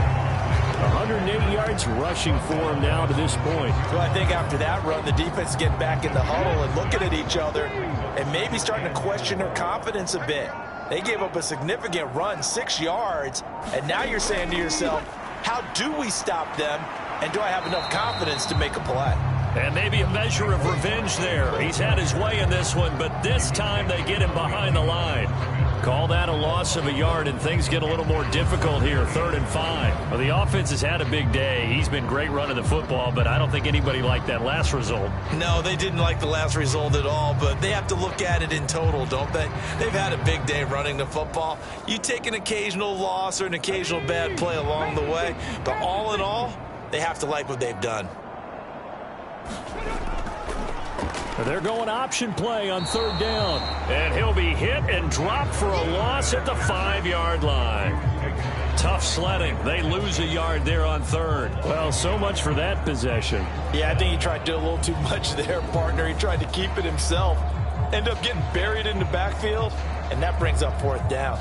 108 yards rushing for him now to this point. Well, I think after that run, the defense is getting back in the huddle and looking at each other and maybe starting to question their confidence a bit. They gave up a significant run, 6 yards, and now you're saying to yourself, how do we stop them, and do I have enough confidence to make a play? And maybe a measure of revenge there. He's had his way in this one, but this time they get him behind the line. Call that a loss of a yard, and things get a little more difficult here, 3rd and 5. Well, the offense has had a big day. He's been great running the football, but I don't think anybody liked that last result. No, they didn't like the last result at all, but they have to look at it in total, don't they? They've had a big day running the football. You take an occasional loss or an occasional bad play along the way, but all in all, they have to like what they've done. They're going option play on 3rd down. And he'll be hit and dropped for a loss at the 5-yard line. Tough sledding. They lose a yard there on 3rd. Well, so much for that possession. Yeah, I think he tried to do a little too much there, partner. He tried to keep it himself. End up getting buried in the backfield, and that brings up 4th down.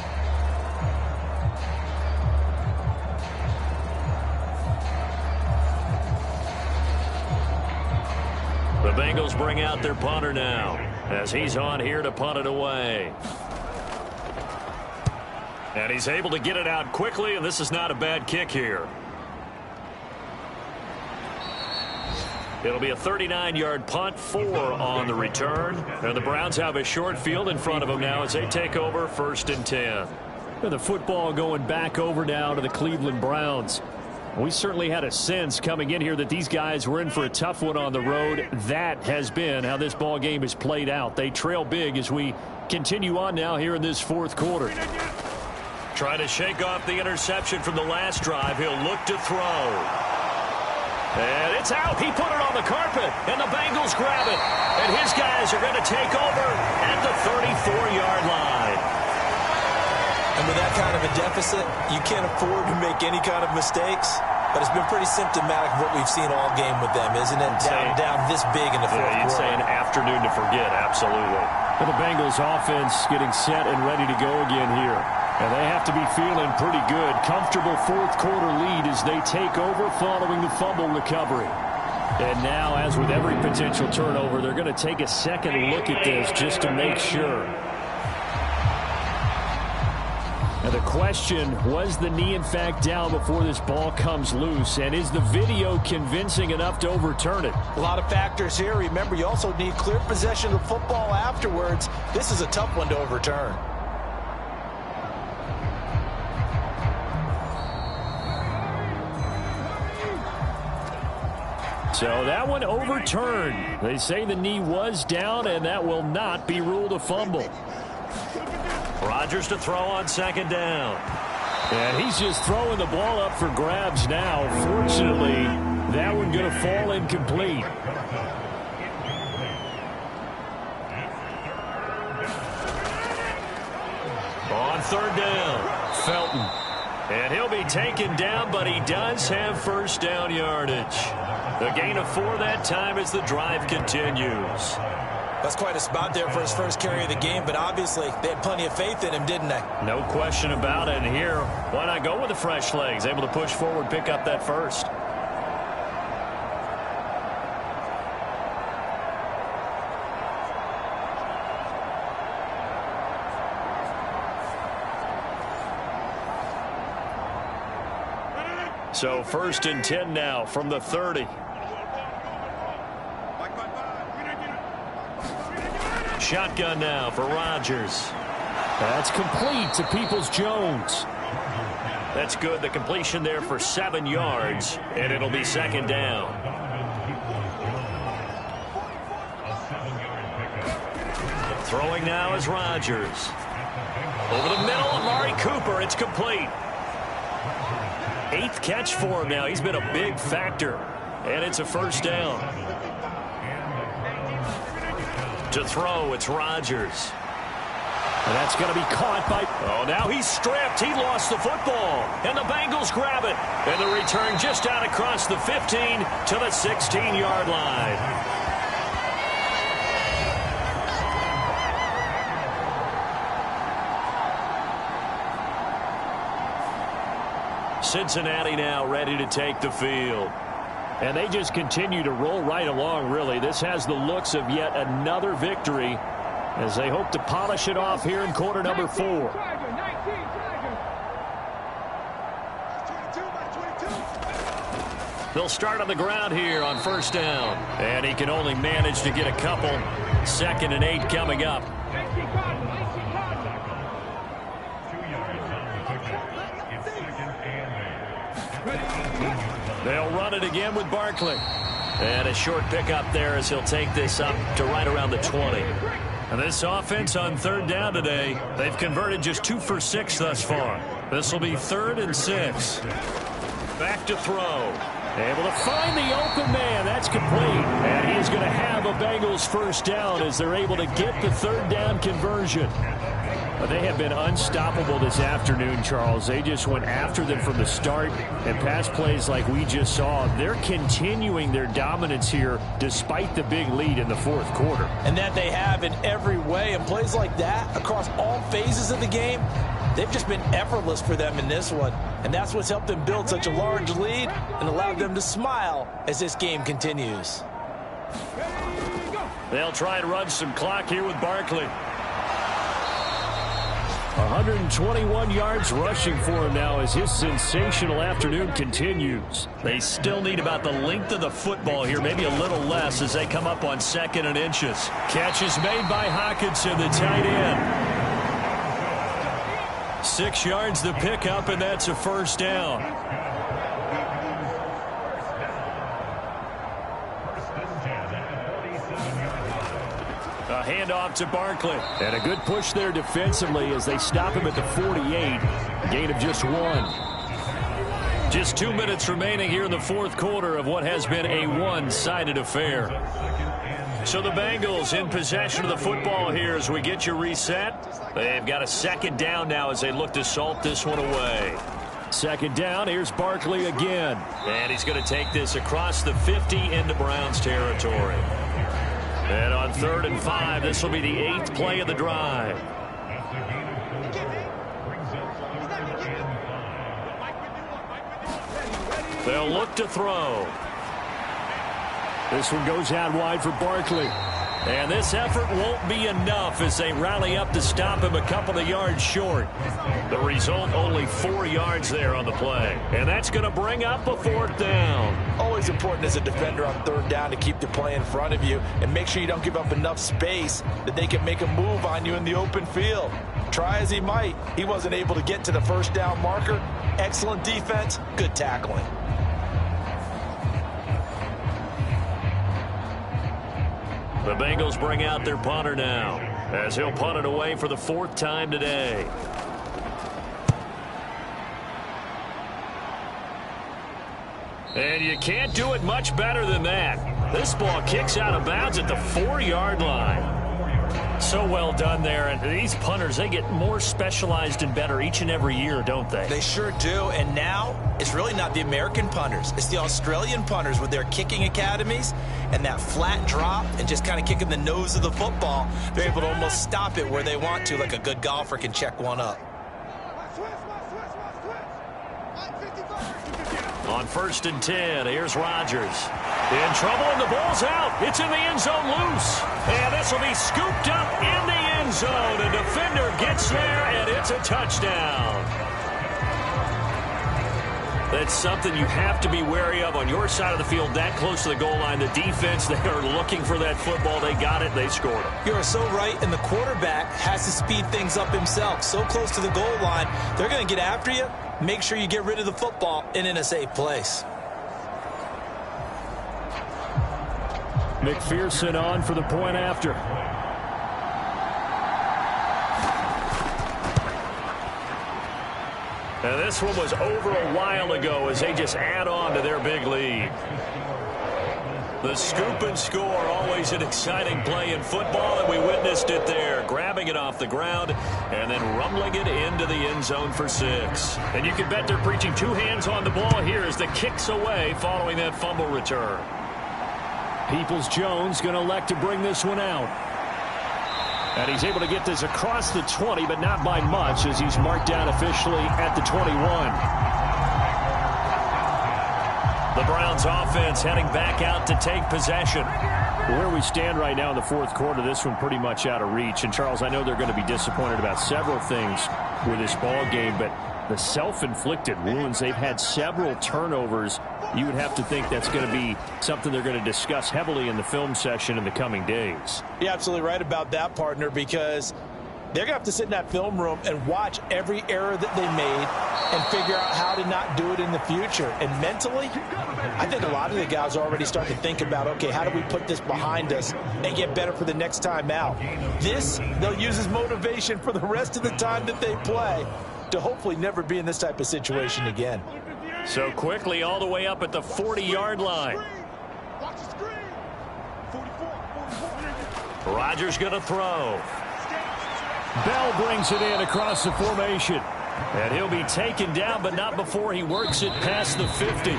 The Bengals bring out their punter now as he's on here to punt it away. And he's able to get it out quickly, and this is not a bad kick here. It'll be a 39-yard punt, 4 on the return. And the Browns have a short field in front of them now as they take over 1st and 10. And the football going back over now to the Cleveland Browns. We certainly had a sense coming in here that these guys were in for a tough one on the road. That has been how this ball game has played out. They trail big as we continue on now here in this 4th quarter. Trying to shake off the interception from the last drive. He'll look to throw. And it's out. He put it on the carpet, and the Bengals grab it. And his guys are going to take over at the 34-yard line. And with that kind of a deficit, you can't afford to make any kind of mistakes. But it's been pretty symptomatic of what we've seen all game with them, isn't it? Down this big in the 4th quarter. You'd say an afternoon to forget, absolutely. And the Bengals offense getting set and ready to go again here. And they have to be feeling pretty good. Comfortable 4th quarter lead as they take over following the fumble recovery. And now, as with every potential turnover, they're going to take a second look at this just to make sure. Now the question, was the knee in fact down before this ball comes loose? And is the video convincing enough to overturn it? A lot of factors here. Remember, you also need clear possession of football afterwards. This is a tough one to overturn. So that one overturned. They say the knee was down, and that will not be ruled a fumble. Rodgers to throw on 2nd down. And he's just throwing the ball up for grabs now. Fortunately, that one going to fall incomplete. On 3rd down, Felton. And he'll be taken down, but he does have 1st down yardage. The gain of 4 that time as the drive continues. That's quite a spot there for his first carry of the game, but obviously they had plenty of faith in him, didn't they? No question about it. And here, why not go with the fresh legs? Able to push forward, pick up that 1st. So 1st and 10 now from the 30. Shotgun now for Rodgers. That's complete to Peoples-Jones. That's good. The completion there for 7 yards, and it'll be 2nd down. Throwing now is Rodgers. Over the middle, Amari Cooper. It's complete. 8th catch for him now. He's been a big factor, and it's a 1st down. To throw, it's Rodgers. And that's going to be caught by... Oh, now he's stripped. He lost the football. And the Bengals grab it. And the return just out across the 15 to the 16-yard line. Cincinnati now ready to take the field. And they just continue to roll right along, really. This has the looks of yet another victory as they hope to polish it off here in quarter number 4. They'll start on the ground here on first down. And he can only manage to get a couple. 2nd and 8 coming up. They'll run it again with Barkley. And a short pickup there as he'll take this up to right around the 20. And this offense on 3rd down today, they've converted just 2 for 6 thus far. This will be 3rd and 6. Back to throw. Able to find the open man. That's complete. And he's going to have a Bengals first down as they're able to get the 3rd down conversion. But they have been unstoppable this afternoon, Charles. They just went after them from the start, and pass plays like we just saw, they're continuing their dominance here despite the big lead in the 4th quarter. And that they have in every way, and plays like that across all phases of the game, they've just been effortless for them in this one. And that's what's helped them build such a large lead and allowed them to smile as this game continues. They'll try and run some clock here with Barkley. 121 yards rushing for him now as his sensational afternoon continues. They still need about the length of the football here, maybe a little less as they come up on 2nd and inches. Catch is made by Hockenson, the tight end. 6 yards the pickup, and that's a first down. A handoff to Barkley. And a good push there defensively as they stop him at the 48. Gain of just 1. Just 2 minutes remaining here in the 4th quarter of what has been a one-sided affair. So the Bengals in possession of the football here as we get you reset. They've got a 2nd down now as they look to salt this one away. 2nd down, here's Barkley again. And he's going to take this across the 50 into Browns territory. And on 3rd and 5, this will be the 8th play of the drive. They'll look to throw. This one goes out wide for Barkley. And this effort won't be enough as they rally up to stop him a couple of yards short. The result, only 4 yards there on the play. And that's going to bring up a 4th down. Always important as a defender on 3rd down to keep the play in front of you and make sure you don't give up enough space that they can make a move on you in the open field. Try as he might, he wasn't able to get to the 1st down marker. Excellent defense, good tackling. The Bengals bring out their punter now as he'll punt it away for the 4th time today. And you can't do it much better than that. This ball kicks out of bounds at the 4-yard line. So well done there. And these punters, they get more specialized and better each and every year, don't they? They sure do. And now it's really not the American punters. It's the Australian punters with their kicking academies and that flat drop and just kind of kicking the nose of the football. They're able to almost stop it where they want to, like a good golfer can check one up. On 1st and 10, here's Rodgers. In trouble, and the ball's out. It's in the end zone loose. And this will be scooped up in the end zone. A defender gets there, and it's a touchdown. That's something you have to be wary of on your side of the field, that close to the goal line. The defense, they are looking for that football. They got it. They scored it. You are so right, and the quarterback has to speed things up himself. So close to the goal line, they're going to get after you. Make sure you get rid of the football and in a safe place. McPherson on for the point after. And this one was over a while ago as they just add on to their big lead. The scoop and score, always an exciting play in football, and we witnessed it there, grabbing it off the ground and then rumbling it into the end zone for 6. And you can bet they're preaching 2 hands on the ball here as the kick's away following that fumble return. Peoples-Jones going to elect to bring this one out. And he's able to get this across the 20, but not by much as he's marked down officially at the 21. Browns offense heading back out to take possession. Where we stand right now in the fourth quarter, this one pretty much out of reach. And, Charles, I know they're going to be disappointed about several things with this ball game, but the self-inflicted wounds, they've had several turnovers. You would have to think that's going to be something they're going to discuss heavily in the film session in the coming days. You're absolutely right about that, partner, because they're going to have to sit in that film room and watch every error that they made and figure out how to not do it in the future. And mentally, I think a lot of the guys are already starting to think about, okay, how do we put this behind us and get better for the next time out? This, they'll use as motivation for the rest of the time that they play to hopefully never be in this type of situation again. So quickly all the way up at the 40-yard line. Watch the screen. 44. Rodgers going to throw. Bell brings it in across the formation. And he'll be taken down, but not before he works it past the 50.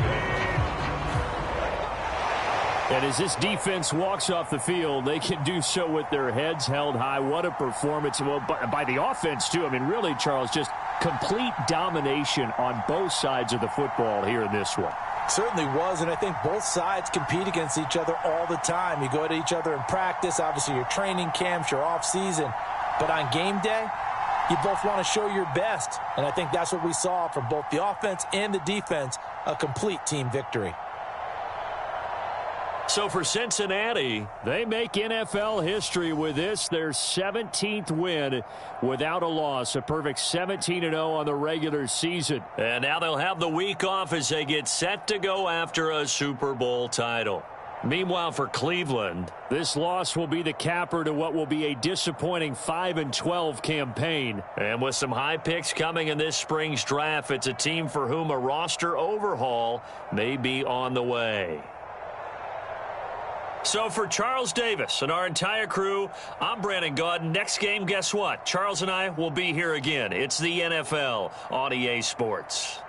And as this defense walks off the field, they can do so with their heads held high. What a performance. Well, by the offense, too. I mean, really, Charles, just complete domination on both sides of the football here in this one. Certainly was, and I think both sides compete against each other all the time. You go at each other in practice, obviously your training camps, your off-season. But on game day, you both want to show your best. And I think that's what we saw from both the offense and the defense, a complete team victory. So for Cincinnati, they make NFL history with this, their 17th win without a loss, a perfect 17-0 on the regular season. And now they'll have the week off as they get set to go after a Super Bowl title. Meanwhile, for Cleveland, this loss will be the capper to what will be a disappointing 5-12 campaign. And with some high picks coming in this spring's draft, it's a team for whom a roster overhaul may be on the way. So for Charles Davis and our entire crew, I'm Brandon Gaudin. Next game, guess what? Charles and I will be here again. It's the NFL on EA Sports.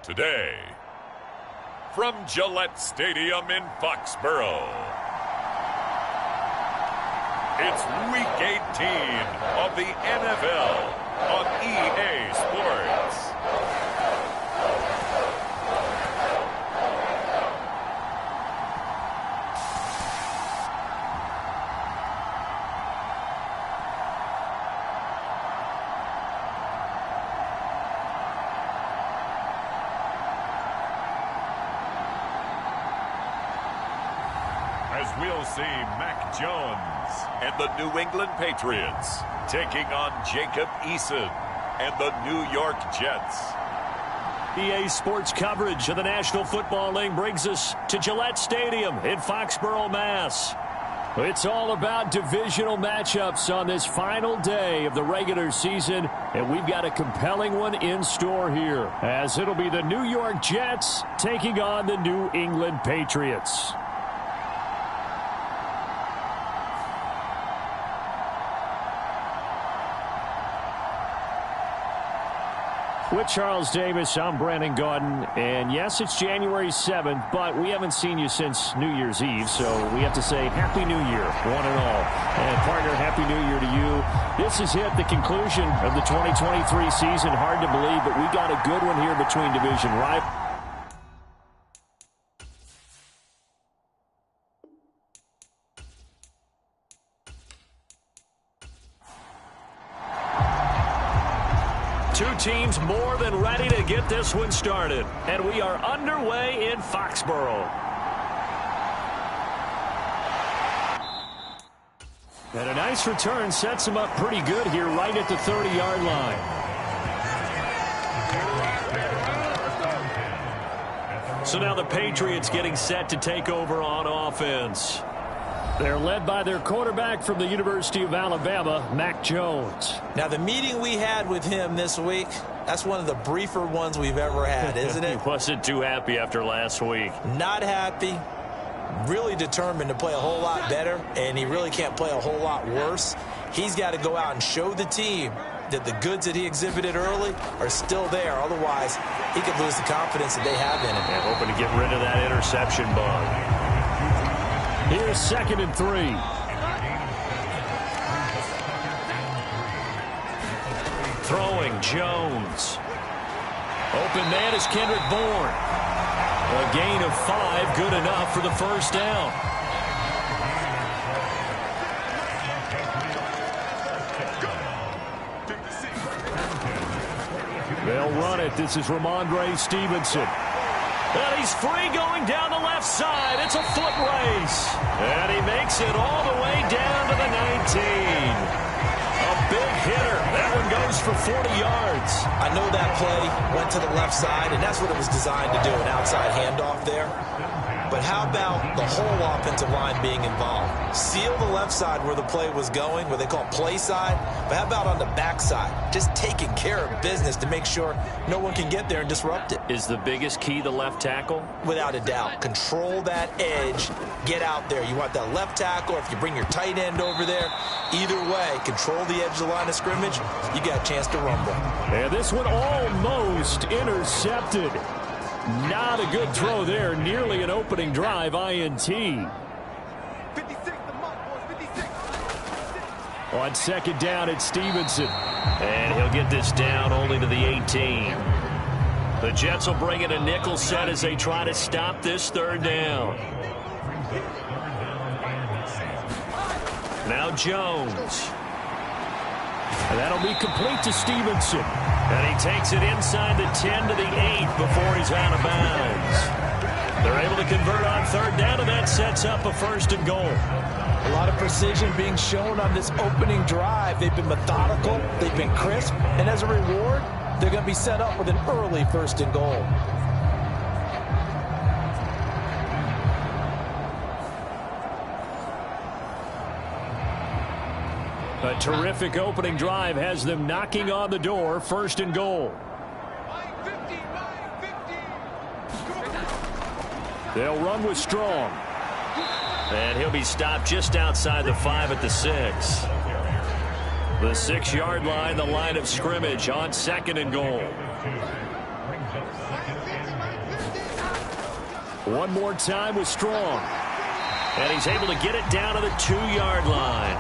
today. From Gillette Stadium in Foxborough, it's Week 18 of the NFL on EA Sports. As we'll see Mac Jones and the New England Patriots taking on Jacob Eason and the New York Jets. EA Sports coverage of the National Football League brings us to Gillette Stadium in Foxborough, Mass. It's all about divisional matchups on this final day of the regular season, and we've got a compelling one in store here, as it'll be the New York Jets taking on the New England Patriots. With Charles Davis, I'm Brandon Gaudin, and yes, it's January 7th, but we haven't seen you since New Year's Eve, so we have to say Happy New Year, one and all. And partner, Happy New Year to you. This has hit the conclusion of the 2023 season. Hard to believe, but we got a good one here between division rivals. Two teams more than ready to get this one started. And we are underway in Foxborough. And a nice return sets him up pretty good here right at the 30-yard line. So now the Patriots getting set to take over on offense. They're led by their quarterback from the University of Alabama, Mac Jones. Now, the meeting we had with him this week, that's one of the briefer ones we've ever had, isn't it? He wasn't too happy after last week. Not happy. Really determined to play a whole lot better, and he really can't play a whole lot worse. He's got to go out and show the team that the goods that he exhibited early are still there. Otherwise, he could lose the confidence that they have in him. And hoping to get rid of that interception bug. Here's 2nd and 3. Throwing Jones. Open man is Kendrick Bourne. A gain of 5, good enough for the first down. They'll run it. This is Ramondre Stevenson. And he's free going down the left side. It's a foot race. And he makes it all the way down to the 19. A big hitter. That one goes for 40 yards. I know that play went to the left side, and that's what it was designed to do, an outside handoff there. But how about the whole offensive line being involved? Seal the left side where the play was going, where they call play side. But how about on the back side? Just taking care of business to make sure no one can get there and disrupt it. Is the biggest key the left tackle? Without a doubt. Control that edge. Get out there. You want that left tackle, or if you bring your tight end over there, either way, control the edge of the line of scrimmage, you got a chance to rumble. And this one almost intercepted. Not a good throw there. Nearly an opening drive INT. 56, the mark, boys, 56. On 2nd down, it's Stevenson. And he'll get this down only to the 18. The Jets will bring in a nickel set as they try to stop this 3rd down. Now Jones. And that'll be complete to Stevenson. And he takes it inside the 10 to the 8 before he's out of bounds. They're able to convert on 3rd down, and that sets up a 1st and goal. A lot of precision being shown on this opening drive. They've been methodical, they've been crisp, and as a reward, they're going to be set up with an early 1st and goal. A terrific opening drive has them knocking on the door. 1st and goal. They'll run with Strong. And he'll be stopped just outside the 5 at the 6. The 6-yard line, the line of scrimmage on 2nd and goal. One more time with Strong. And he's able to get it down to the 2-yard line.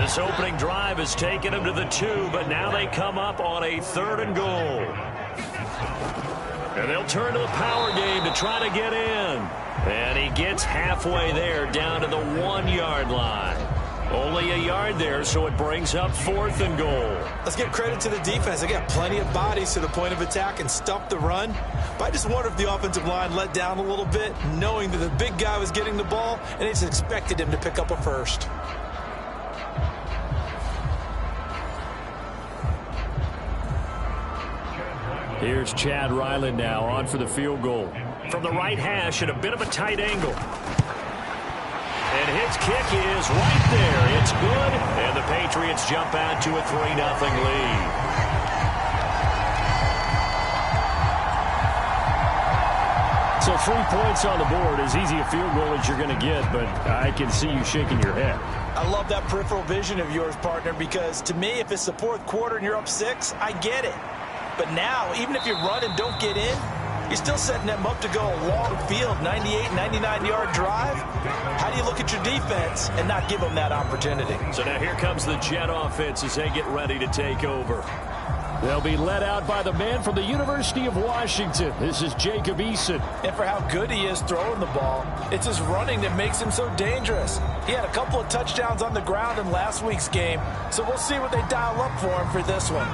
This opening drive has taken him to the 2, but now they come up on a 3rd and goal. And they'll turn to the power game to try to get in. And he gets halfway there down to the 1-yard line. Only a yard there, so it brings up 4th and goal. Let's give credit to the defense. They got plenty of bodies to the point of attack and stuff the run. But I just wonder if the offensive line let down a little bit, knowing that the big guy was getting the ball, and they just expected him to pick up a first. Here's Chad Ryland now on for the field goal. From the right hash at a bit of a tight angle. And his kick is right there. It's good. And the Patriots jump out to a 3-0 lead. So 3 points on the board, as easy a field goal as you're going to get, but I can see you shaking your head. I love that peripheral vision of yours, partner, because to me, if it's the 4th quarter and you're up 6, I get it. But now, even if you run and don't get in, you're still setting them up to go a long field, 98, 99-yard drive. How do you look at your defense and not give them that opportunity? So now here comes the Jet offense as they get ready to take over. They'll be led out by the man from the University of Washington. This is Jacob Eason. And for how good he is throwing the ball, it's his running that makes him so dangerous. He had a couple of touchdowns on the ground in last week's game, so we'll see what they dial up for him for this one.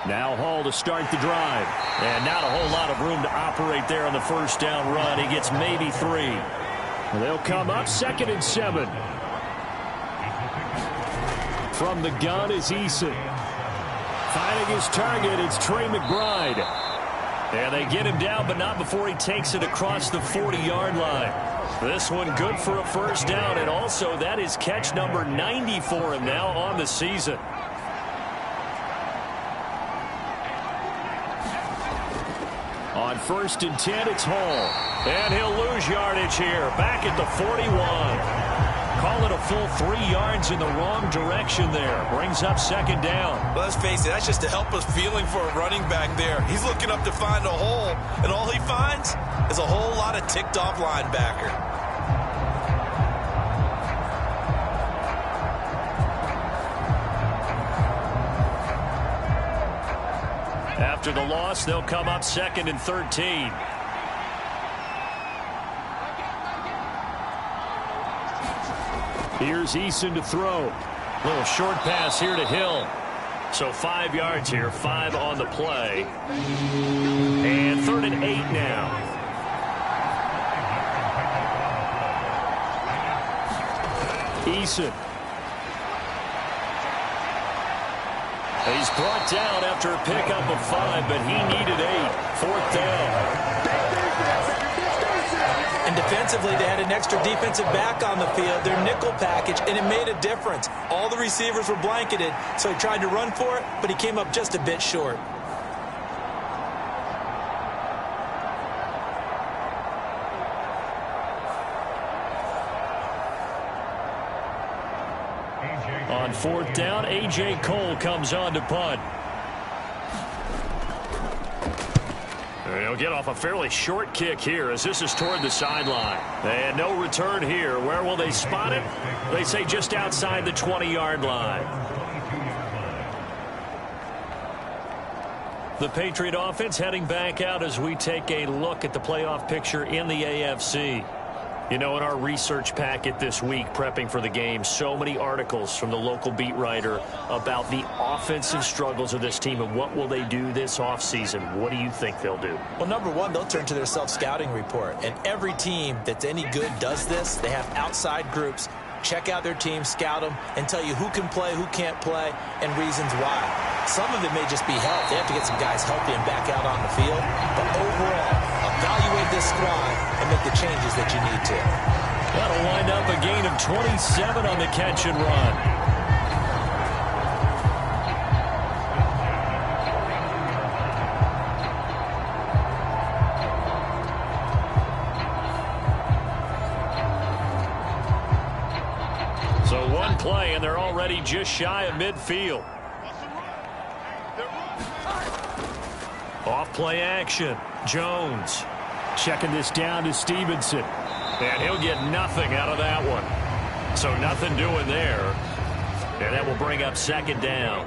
Now Hall to start the drive. And not a whole lot of room to operate there on the first down run. He gets maybe 3. They'll come up 2nd and 7. From the gun is Eason. Finding his target, it's Trey McBride. And they get him down, but not before he takes it across the 40-yard line. This one good for a first down, and also that is catch number 90 for him now on the season. On 1st and 10, it's Hall. And he'll lose yardage here, back at the 41. Call it a full 3 yards in the wrong direction there. Brings up 2nd down. Well, let's face it, that's just a helpless feeling for a running back there. He's looking up to find a hole, and all he finds is a whole lot of ticked-off linebacker. After the loss, they'll come up 2nd and 13. Here's Eason to throw. Little short pass here to Hill. So 5 yards here, 5 on the play. And 3rd and 8 now. Eason. He's brought down after a pickup of 5, but he needed 8. 4th down. And defensively, they had an extra defensive back on the field, their nickel package, and it made a difference. All the receivers were blanketed, so he tried to run for it, but he came up just a bit short. On 4th down, A.J. Cole comes on to punt. He'll get off a fairly short kick here as this is toward the sideline. And no return here. Where will they spot it? They say just outside the 20-yard line. The Patriot offense heading back out as we take a look at the playoff picture in the AFC. You know, in our research packet this week, prepping for the game, so many articles from the local beat writer about the offensive struggles of this team and what will they do this offseason. What do you think they'll do? Well, number one, they'll turn to their self-scouting report. And every team that's any good does this. They have outside groups. Check out their team, scout them, and tell you who can play, who can't play, and reasons why. Some of it may just be health. They have to get some guys healthy and back out on the field. But overall, evaluate this squad and make the changes that you need to. That'll wind up a gain of 27 on the catch and run. So one play, and they're already just shy of midfield. Off play action. Jones. Checking this down to Stevenson. And he'll get nothing out of that one. So nothing doing there. And that will bring up second down.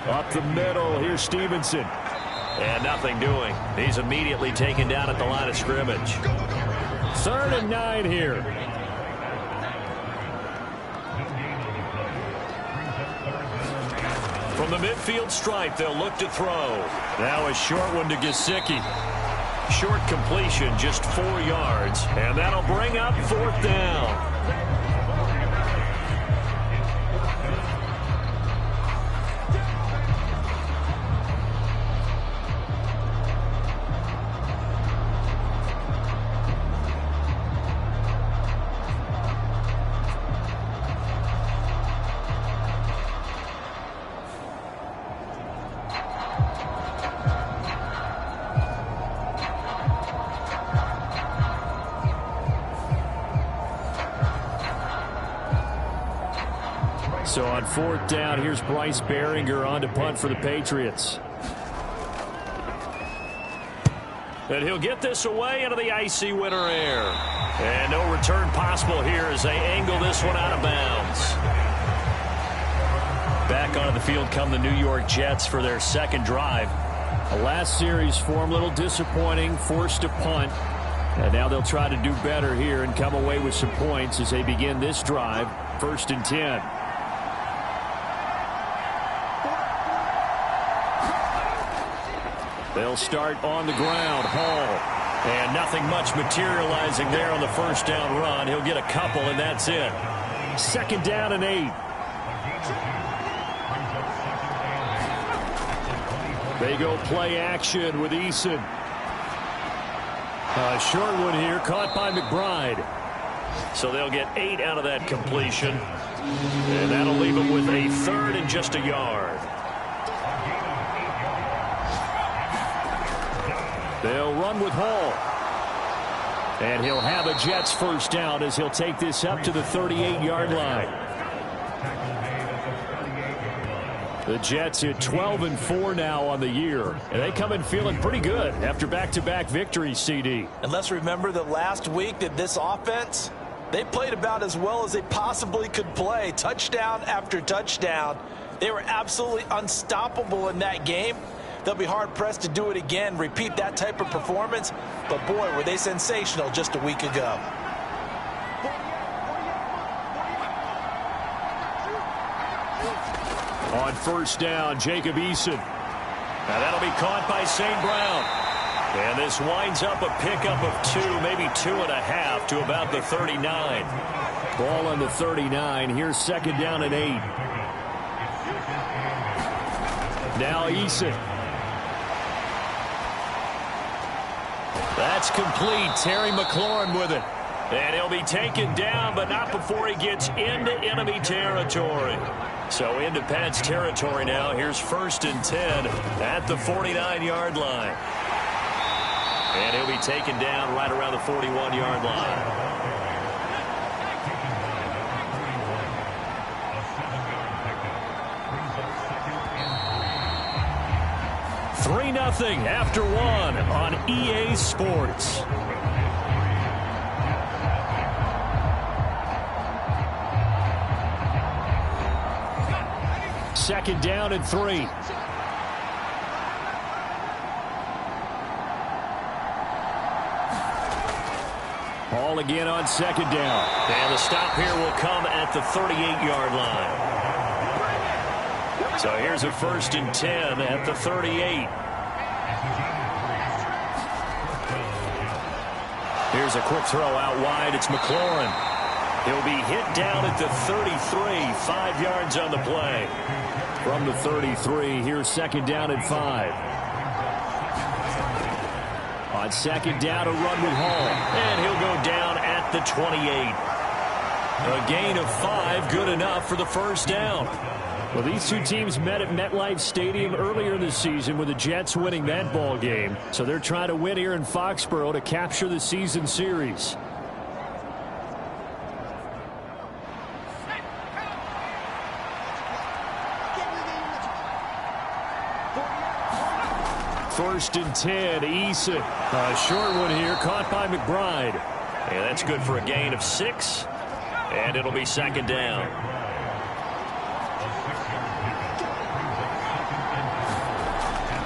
Up the middle, here's Stevenson. And nothing doing. He's immediately taken down at the line of scrimmage. 3rd and 9 here. From the midfield stripe, they'll look to throw. Now a short one to Gesicki. Short completion, just 4 yards. And that'll bring up 4th down. So on 4th down, here's Bryce Behringer on to punt for the Patriots. And he'll get this away into the icy winter air. And no return possible here as they angle this one out of bounds. Back onto the field come the New York Jets for their second drive. The last series for them, a little disappointing, forced to punt. And now they'll try to do better here and come away with some points as they begin this drive. 1st and 10. They'll start on the ground. Hall. And nothing much materializing there on the first down run. He'll get a couple, and that's it. 2nd down and 8. They go play action with Eason. A short one here, caught by McBride. So they'll get 8 out of that completion. And that'll leave them with a 3rd and just a yard. They'll run with Hall. And he'll have a Jets first down as he'll take this up to the 38-yard line. The Jets at 12-4 now on the year. And they come in feeling pretty good after back-to-back victories, CD. And let's remember that last week that this offense, they played about as well as they possibly could play. Touchdown after touchdown. They were absolutely unstoppable in that game. They'll be hard-pressed to do it again, repeat that type of performance. But, boy, were they sensational just a week ago. On 1st down, Jacob Eason. Now that'll be caught by St. Brown. And this winds up a pickup of 2, maybe 2.5 to about the 39. Ball on the 39. Here's 2nd down and 8. Now Eason. That's complete. Terry McLaurin with it. And he'll be taken down, but not before he gets into enemy territory. So into Pat's territory now. Here's 1st and 10 at the 49-yard line. And he'll be taken down right around the 41-yard line. 3-0 after 1 on EA Sports. Second down and 3. Ball again on 2nd down. And the stop here will come at the 38-yard line. So here's a 1st and 10 at the 38. Here's a quick throw out wide. It's McLaurin. He'll be hit down at the 33, 5 yards on the play. From the 33, here's 2nd down and 5. On 2nd down, a run with Hall. And he'll go down at the 28. A gain of 5, good enough for the first down. Well, these two teams met at MetLife Stadium earlier this season with the Jets winning that ball game. So they're trying to win here in Foxborough to capture the season series. First and 10, Eason. A short one here, caught by McBride. Yeah, that's good for a gain of 6, and it'll be second down.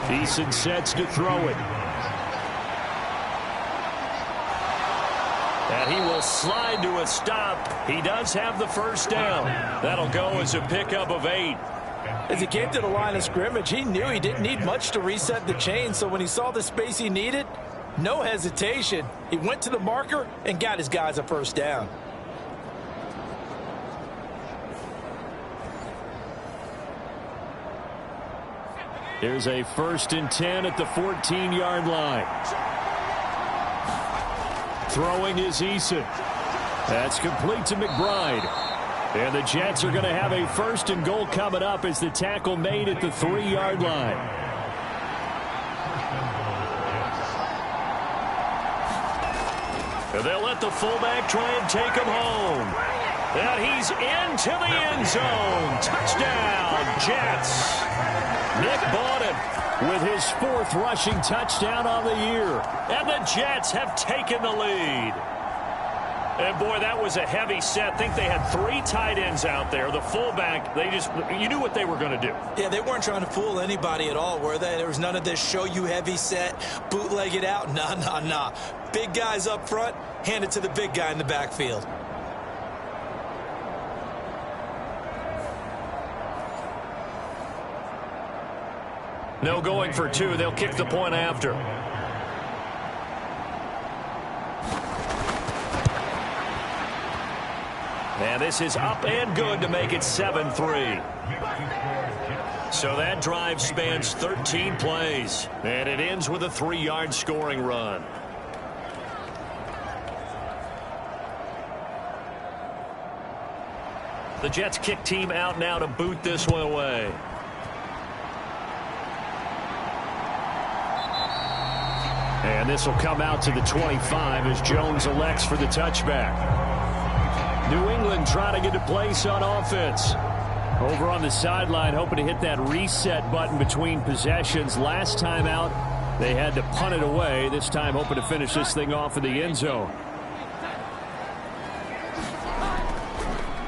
Eason sets to throw it. And he will slide to a stop. He does have the first down. That'll go as a pickup of 8. As he came to the line of scrimmage, he knew he didn't need much to reset the chain, so when he saw the space he needed, no hesitation. He went to the marker and got his guys a first down. Here's a first and 10 at the 14-yard line. Throwing is Eason. That's complete to McBride. And the Jets are going to have a first and goal coming up as the tackle made at the 3-yard line. And they'll let the fullback try and take him home. And he's into the end zone. Touchdown, Jets. Nick Bawden with his 4th rushing touchdown on the year. And the Jets have taken the lead. And, boy, that was a heavy set. I think they had 3 tight ends out there. The fullback, you knew what they were going to do. Yeah, they weren't trying to fool anybody at all, were they? There was none of this show you heavy set, bootleg it out. Nah. Big guys up front, hand it to the big guy in the backfield. No going for 2. They'll kick the point after. And this is up and good to make it 7-3. So that drive spans 13 plays. And it ends with a 3-yard scoring run. The Jets kick team out now to boot this one away. And this will come out to the 25 as Jones elects for the touchback. New England trying to get a place on offense. Over on the sideline, hoping to hit that reset button between possessions. Last time out, they had to punt it away. This time, hoping to finish this thing off in the end zone.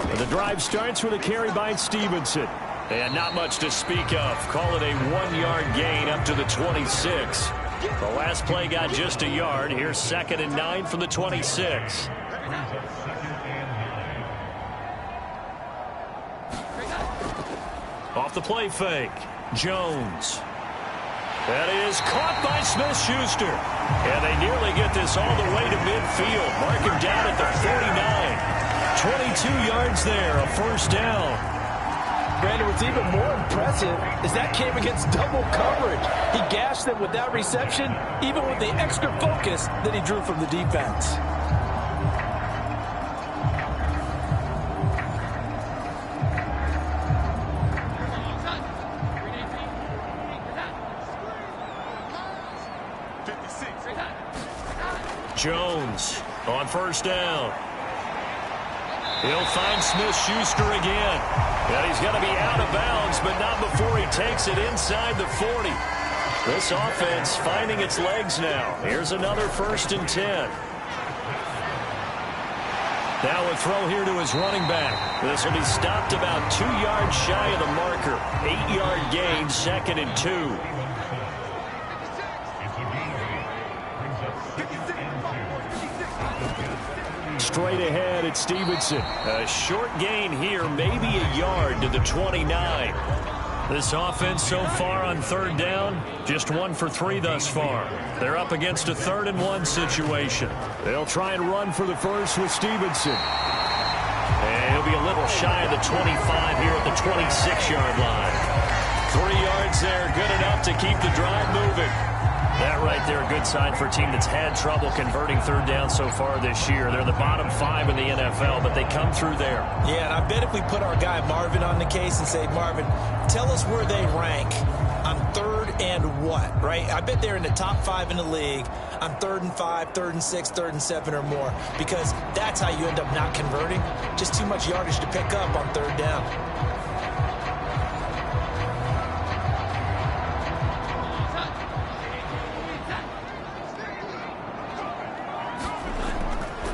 And the drive starts with a carry by Stevenson. And not much to speak of. Call it a 1-yard gain up to the 26. The last play got just a yard. Here's 2nd and 9 from the 26. Off the play fake, Jones. That is caught by Smith-Schuster. And they nearly get this all the way to midfield. Mark him down at the 49. 22 yards there, a first down. Brandon, what's even more impressive is that came against double coverage. He gashed them with that reception, even with the extra focus that he drew from the defense. Jones on first down. He'll find Smith-Schuster again. And he's going to be out of bounds, but not before he takes it inside the 40. This offense finding its legs now. Here's another 1st and 10. Now a throw here to his running back. This will be stopped about 2 yards shy of the marker. 8-yard gain, 2nd and 2. Straight ahead at Stevenson. A short gain here, maybe a yard to the 29. This offense so far on 3rd down, just 1 for 3 thus far. They're up against a 3rd and 1 situation. They'll try and run for the first with Stevenson. And he'll be a little shy of the 25 here at the 26-yard line. 3 yards there, good enough to keep the drive moving. That right there, a good sign for a team that's had trouble converting third down so far this year. They're the bottom 5 in the NFL, but they come through there. Yeah, and I bet if we put our guy Marvin on the case and say, Marvin, tell us where they rank on third and what, right? I bet they're in the top 5 in the league on 3rd and 5, 3rd and 6, 3rd and 7 or more, because that's how you end up not converting. Just too much yardage to pick up on third down.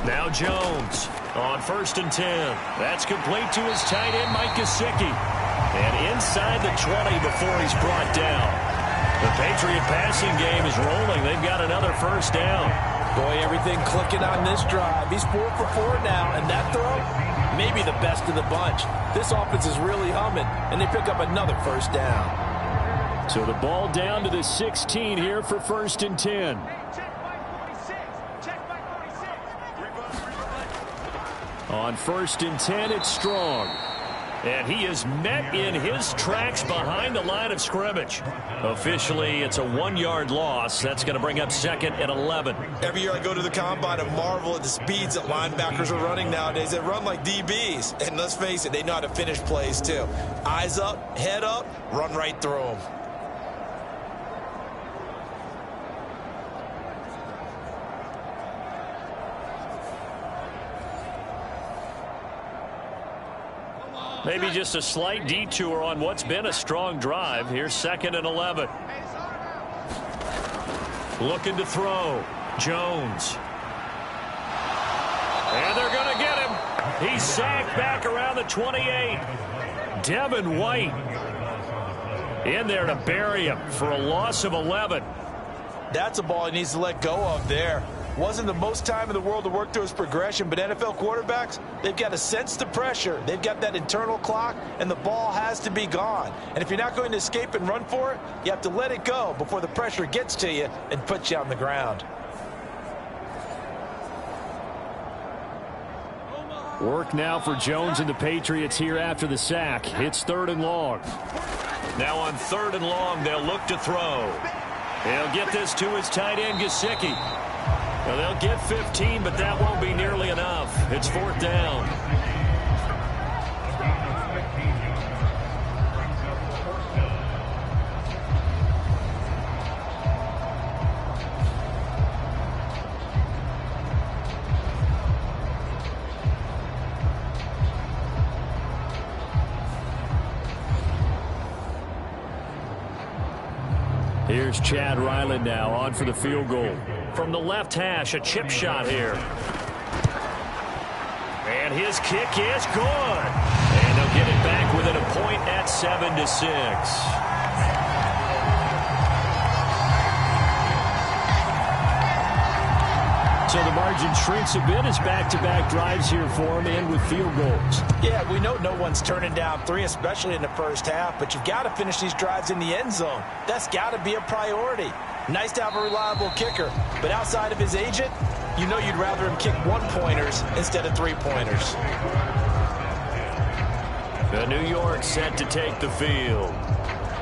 Now Jones on 1st and 10. That's complete to his tight end, Mike Gesicki. And inside the 20 before he's brought down. The Patriot passing game is rolling. They've got another first down. Boy, everything clicking on this drive. He's 4 for 4 now, and that throw, maybe the best of the bunch. This offense is really humming, and they pick up another first down. So the ball down to the 16 here for 1st and 10. On 1st and 10, it's Strong. And he is met in his tracks behind the line of scrimmage. Officially, it's a 1-yard loss. That's going to bring up 2nd and 11. Every year I go to the combine and marvel at the speeds that linebackers are running nowadays. They run like DBs. And let's face it, they know how to finish plays too. Eyes up, head up, run right through them. Maybe just a slight detour on what's been a strong drive. Here's 2nd and 11. Looking to throw. Jones. And they're going to get him. He's sacked back around the 28. Devin White in there to bury him for a loss of 11. That's a ball he needs to let go of there. Wasn't the most time in the world to work through his progression, but NFL quarterbacks, they've got to sense the pressure. They've got that internal clock, and the ball has to be gone. And if you're not going to escape and run for it, you have to let it go before the pressure gets to you and puts you on the ground. Work now for Jones and the Patriots here after the sack. It's 3rd and long. Now on 3rd and long, they'll look to throw. He'll get this to his tight end, Gesicki. Well, they'll get 15, but that won't be nearly enough. It's 4th down. Here's Chad Ryland now on for the field goal. From the left hash, a chip shot here. And his kick is good. And they'll get it back within a point at 7-6. So the margin shrinks a bit as back-to-back drives here for him and with field goals. Yeah, we know no one's turning down 3, especially in the first half, but you've got to finish these drives in the end zone. That's got to be a priority. Nice to have a reliable kicker, but outside of his agent, you know you'd rather him kick 1-pointers instead of 3-pointers. The New York set to take the field.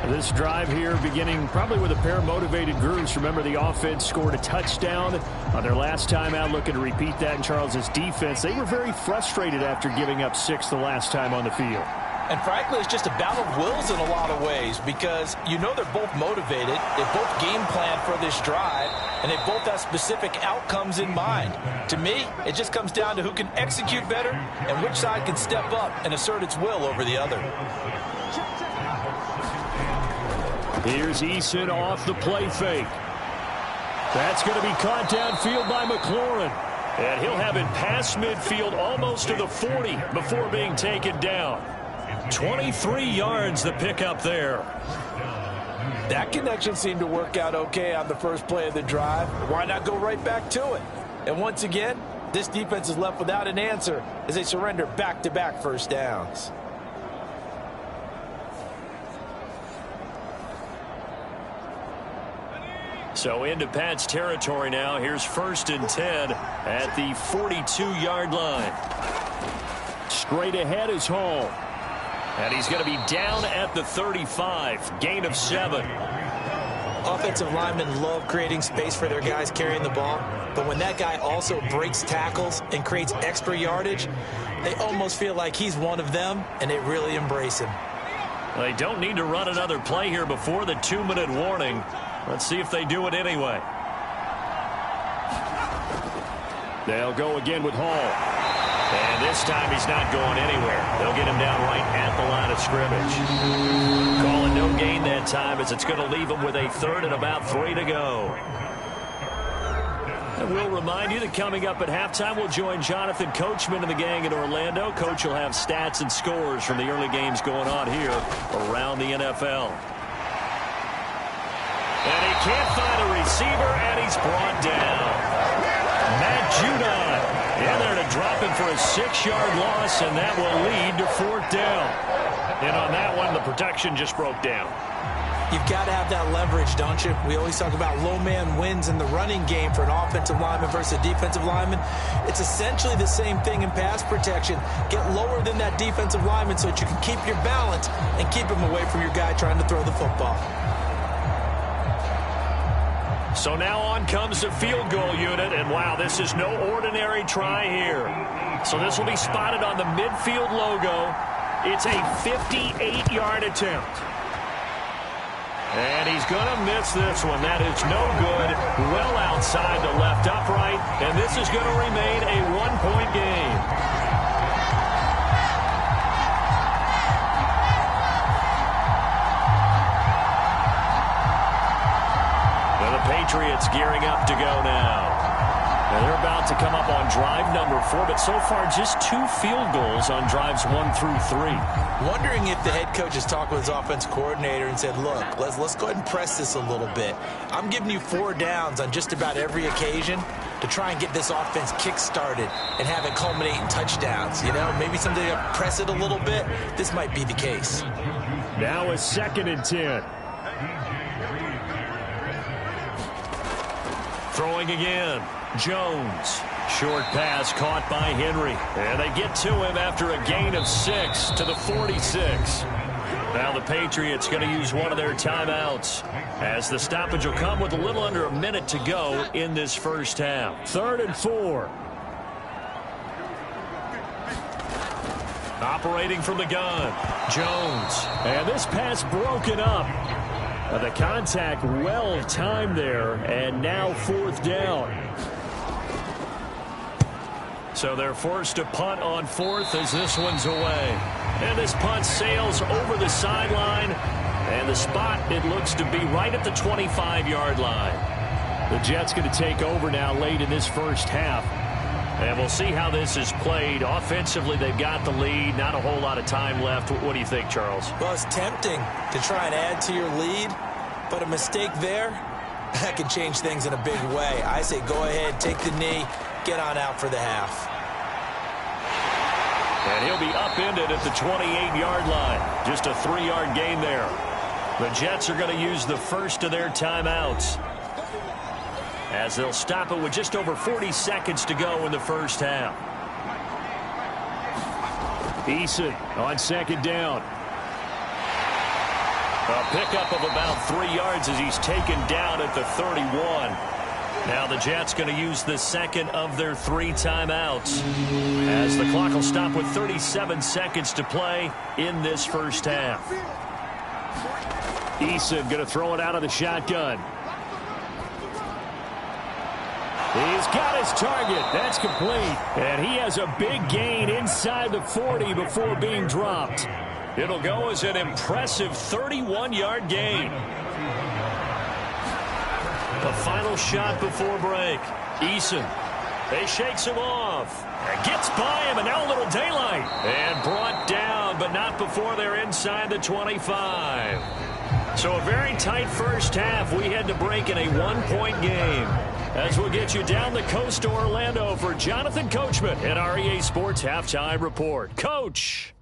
This drive here beginning probably with a pair of motivated groups. Remember, the offense scored a touchdown on their last time out, looking to repeat that in Charles's defense. They were very frustrated after giving up 6 the last time on the field. And frankly, it's just a battle of wills in a lot of ways, because you know they're both motivated, they both game plan for this drive, and they both have specific outcomes in mind. To me, it just comes down to who can execute better and which side can step up and assert its will over the other. Here's Eason off the play fake. That's going to be caught downfield by McLaurin. And he'll have it past midfield almost to the 40 before being taken down. 23 yards the pickup there. That connection seemed to work out okay on the first play of the drive. Why not go right back to it? And once again, this defense is left without an answer as they surrender back-to-back first downs. So into Pat's territory now. Here's 1st and 10 at the 42-yard line. Straight ahead is Hall. And he's going to be down at the 35. Gain of 7. Offensive linemen love creating space for their guys carrying the ball, but when that guy also breaks tackles and creates extra yardage, they almost feel like he's one of them, and they really embrace him. They don't need to run another play here before the 2-minute warning. Let's see if they do it anyway. They'll go again with Hall. And this time he's not going anywhere. They'll get him down right at the line of scrimmage. Calling no gain that time as it's going to leave him with a 3rd and about 3 to go. And we'll remind you that coming up at halftime, we'll join Jonathan Coachman and the gang in Orlando. Coach will have stats and scores from the early games going on here around the NFL. And he can't find a receiver, and he's brought down. Matt Judon in there to drop him for a 6-yard loss, and that will lead to 4th down. And on that one, the protection just broke down. You've got to have that leverage, don't you? We always talk about low man wins in the running game for an offensive lineman versus a defensive lineman. It's essentially the same thing in pass protection. Get lower than that defensive lineman so that you can keep your balance and keep him away from your guy trying to throw the football. So now on comes the field goal unit, and wow, this is no ordinary try here. So this will be spotted on the midfield logo. It's a 58-yard attempt. And he's going to miss this one. That is no good. Well outside the left upright, and this is going to remain a 1-point game. Patriots gearing up to go now. And they're about to come up on drive number 4, but so far just 2 field goals on drives 1 through 3. Wondering if the head coach has talked with his offense coordinator and said, look, let's go ahead and press this a little bit. I'm giving you 4 downs on just about every occasion to try and get this offense kick-started and have it culminate in touchdowns. You know, maybe someday to press it a little bit. This might be the case. Now a 2nd and 10. Throwing again, Jones. Short pass caught by Henry. And they get to him after a gain of 6 to the 46. Now the Patriots going to use one of their timeouts as the stoppage will come with a little under a minute to go in this first half. 3rd and 4. Operating from the gun, Jones. And this pass broken up. The contact well timed there, and now 4th down. So they're forced to punt on 4th as this one's away. And this punt sails over the sideline, and the spot, it looks to be right at the 25-yard line. The Jets going to take over now late in this first half. And we'll see how this is played. Offensively, they've got the lead. Not a whole lot of time left. What do you think, Charles? Well, it's tempting to try and add to your lead, but a mistake there, that can change things in a big way. I say go ahead, take the knee, get on out for the half. And he'll be upended at the 28-yard line. Just a 3-yard gain there. The Jets are going to use the first of their timeouts, as they'll stop it with just over 40 seconds to go in the first half. Eason on 2nd down. A pickup of about 3 yards as he's taken down at the 31. Now the Jets going to use the second of their 3 timeouts, as the clock will stop with 37 seconds to play in this first half. Eason going to throw it out of the shotgun. He's got his target. That's complete. And he has a big gain inside the 40 before being dropped. It'll go as an impressive 31-yard gain. The final shot before break. Eason. He shakes him off. And gets by him, and now a little daylight. And brought down, but not before they're inside the 25. So a very tight first half. We had to break in a 1-point game. As we'll get you down the coast to Orlando for Jonathan Coachman at our EA Sports Halftime Report. Coach.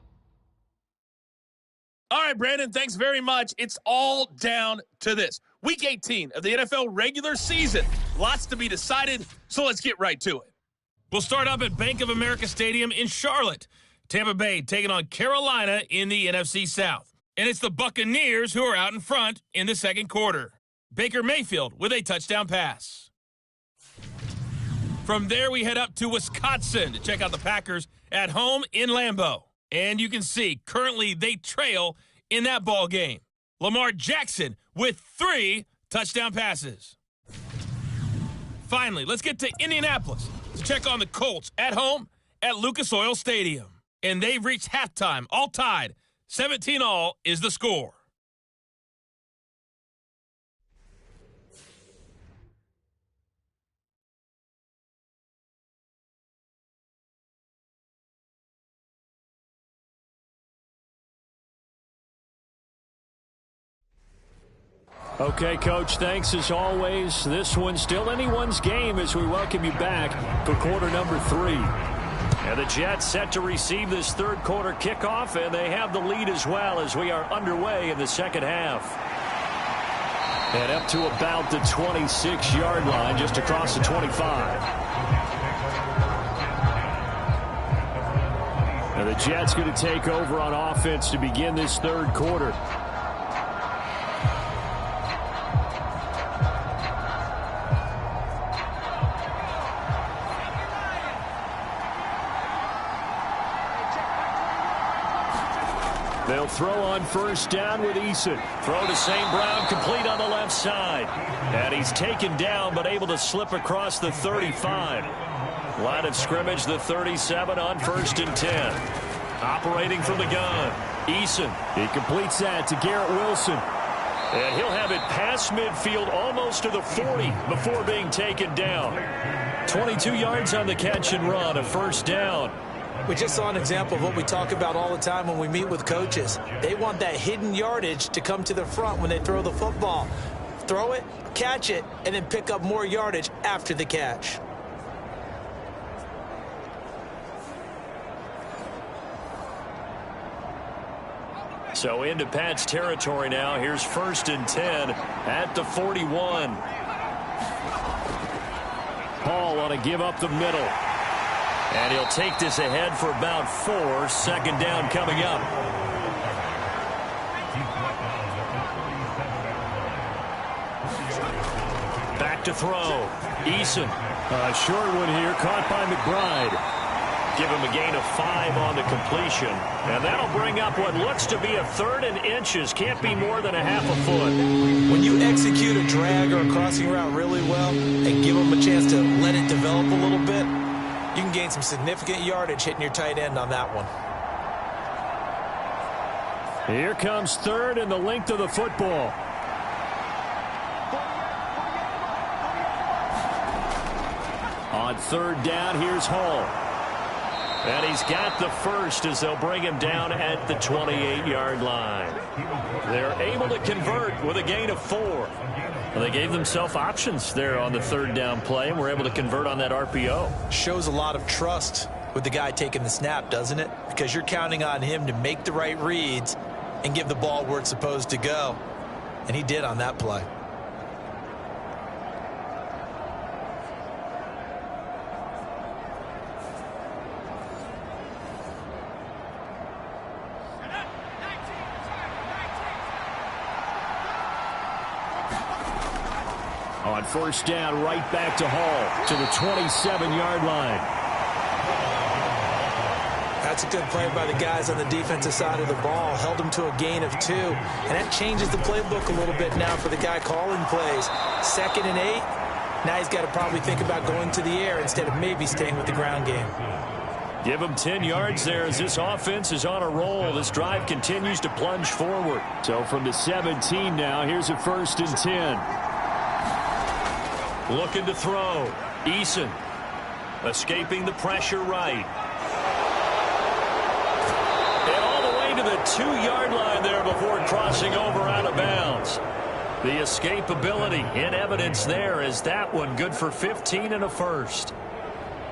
All right, Brandon, thanks very much. It's all down to this. Week 18 of the NFL regular season. Lots to be decided, so let's get right to it. We'll start up at Bank of America Stadium in Charlotte. Tampa Bay taking on Carolina in the NFC South. And it's the Buccaneers who are out in front in the second quarter. Baker Mayfield with a touchdown pass. From there, we head up to Wisconsin to check out the Packers at home in Lambeau. And you can see, currently they trail in that ball game. Lamar Jackson with 3 touchdown passes. Finally, let's get to Indianapolis to check on the Colts at home at Lucas Oil Stadium. And they've reached halftime, all tied. 17-all is the score. Okay, Coach, thanks as always. This one's still anyone's game as we welcome you back for quarter number 3. And the Jets set to receive this third quarter kickoff, and they have the lead as well as we are underway in the second half. And up to about the 26-yard line, just across the 25. And the Jets going to take over on offense to begin this third quarter. They'll throw on first down with Eason. Throw to St. Brown, complete on the left side. And he's taken down, but able to slip across the 35. Line of scrimmage, the 37 on 1st and 10. Operating from the gun, Eason. He completes that to Garrett Wilson. And he'll have it past midfield almost to the 40 before being taken down. 22 yards on the catch and run, a first down. We just saw an example of what we talk about all the time when we meet with coaches. They want that hidden yardage to come to the front when they throw the football. Throw it, catch it, and then pick up more yardage after the catch. So into Pat's territory now. Here's 1st and 10 at the 41. Paul on to give up the middle. And he'll take this ahead for about 4. 2nd down coming up. Back to throw. Eason. A short one here, caught by McBride. Give him a gain of 5 on the completion. And that'll bring up what looks to be a 3rd and inches. Can't be more than a half a foot. When you execute a drag or a crossing route really well and give them a chance to let it develop a little bit, you can gain some significant yardage hitting your tight end on that one. Here comes 3rd and the length of the football. On 3rd down, here's Hall. And he's got the first as they'll bring him down at the 28-yard line. They're able to convert with a gain of 4. Well, they gave themselves options there on the 3rd down play and were able to convert on that RPO. Shows a lot of trust with the guy taking the snap, doesn't it? Because you're counting on him to make the right reads and give the ball where it's supposed to go. And he did on that play. On 1st down, right back to Hall to the 27-yard line. That's a good play by the guys on the defensive side of the ball. Held them to a gain of 2. And that changes the playbook a little bit now for the guy calling plays. 2nd and 8. Now he's got to probably think about going to the air instead of maybe staying with the ground game. Give him 10 yards there as this offense is on a roll. This drive continues to plunge forward. So from the 17 now, here's a 1st and 10. Looking to throw. Eason escaping the pressure right. And all the way to the 2-yard line there before crossing over out of bounds. The escapability in evidence there as that one good for 15 and a first.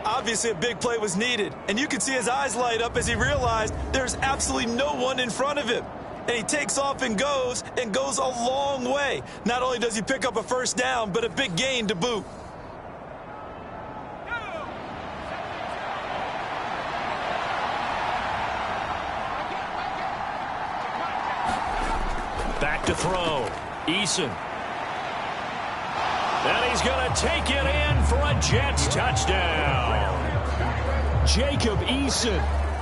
Obviously, a big play was needed, and you could see his eyes light up as he realized there's absolutely no one in front of him. And he takes off and goes a long way. Not only does he pick up a first down, but a big gain to boot. Back to throw. Eason. And he's going to take it in for a Jets touchdown. Jacob Eason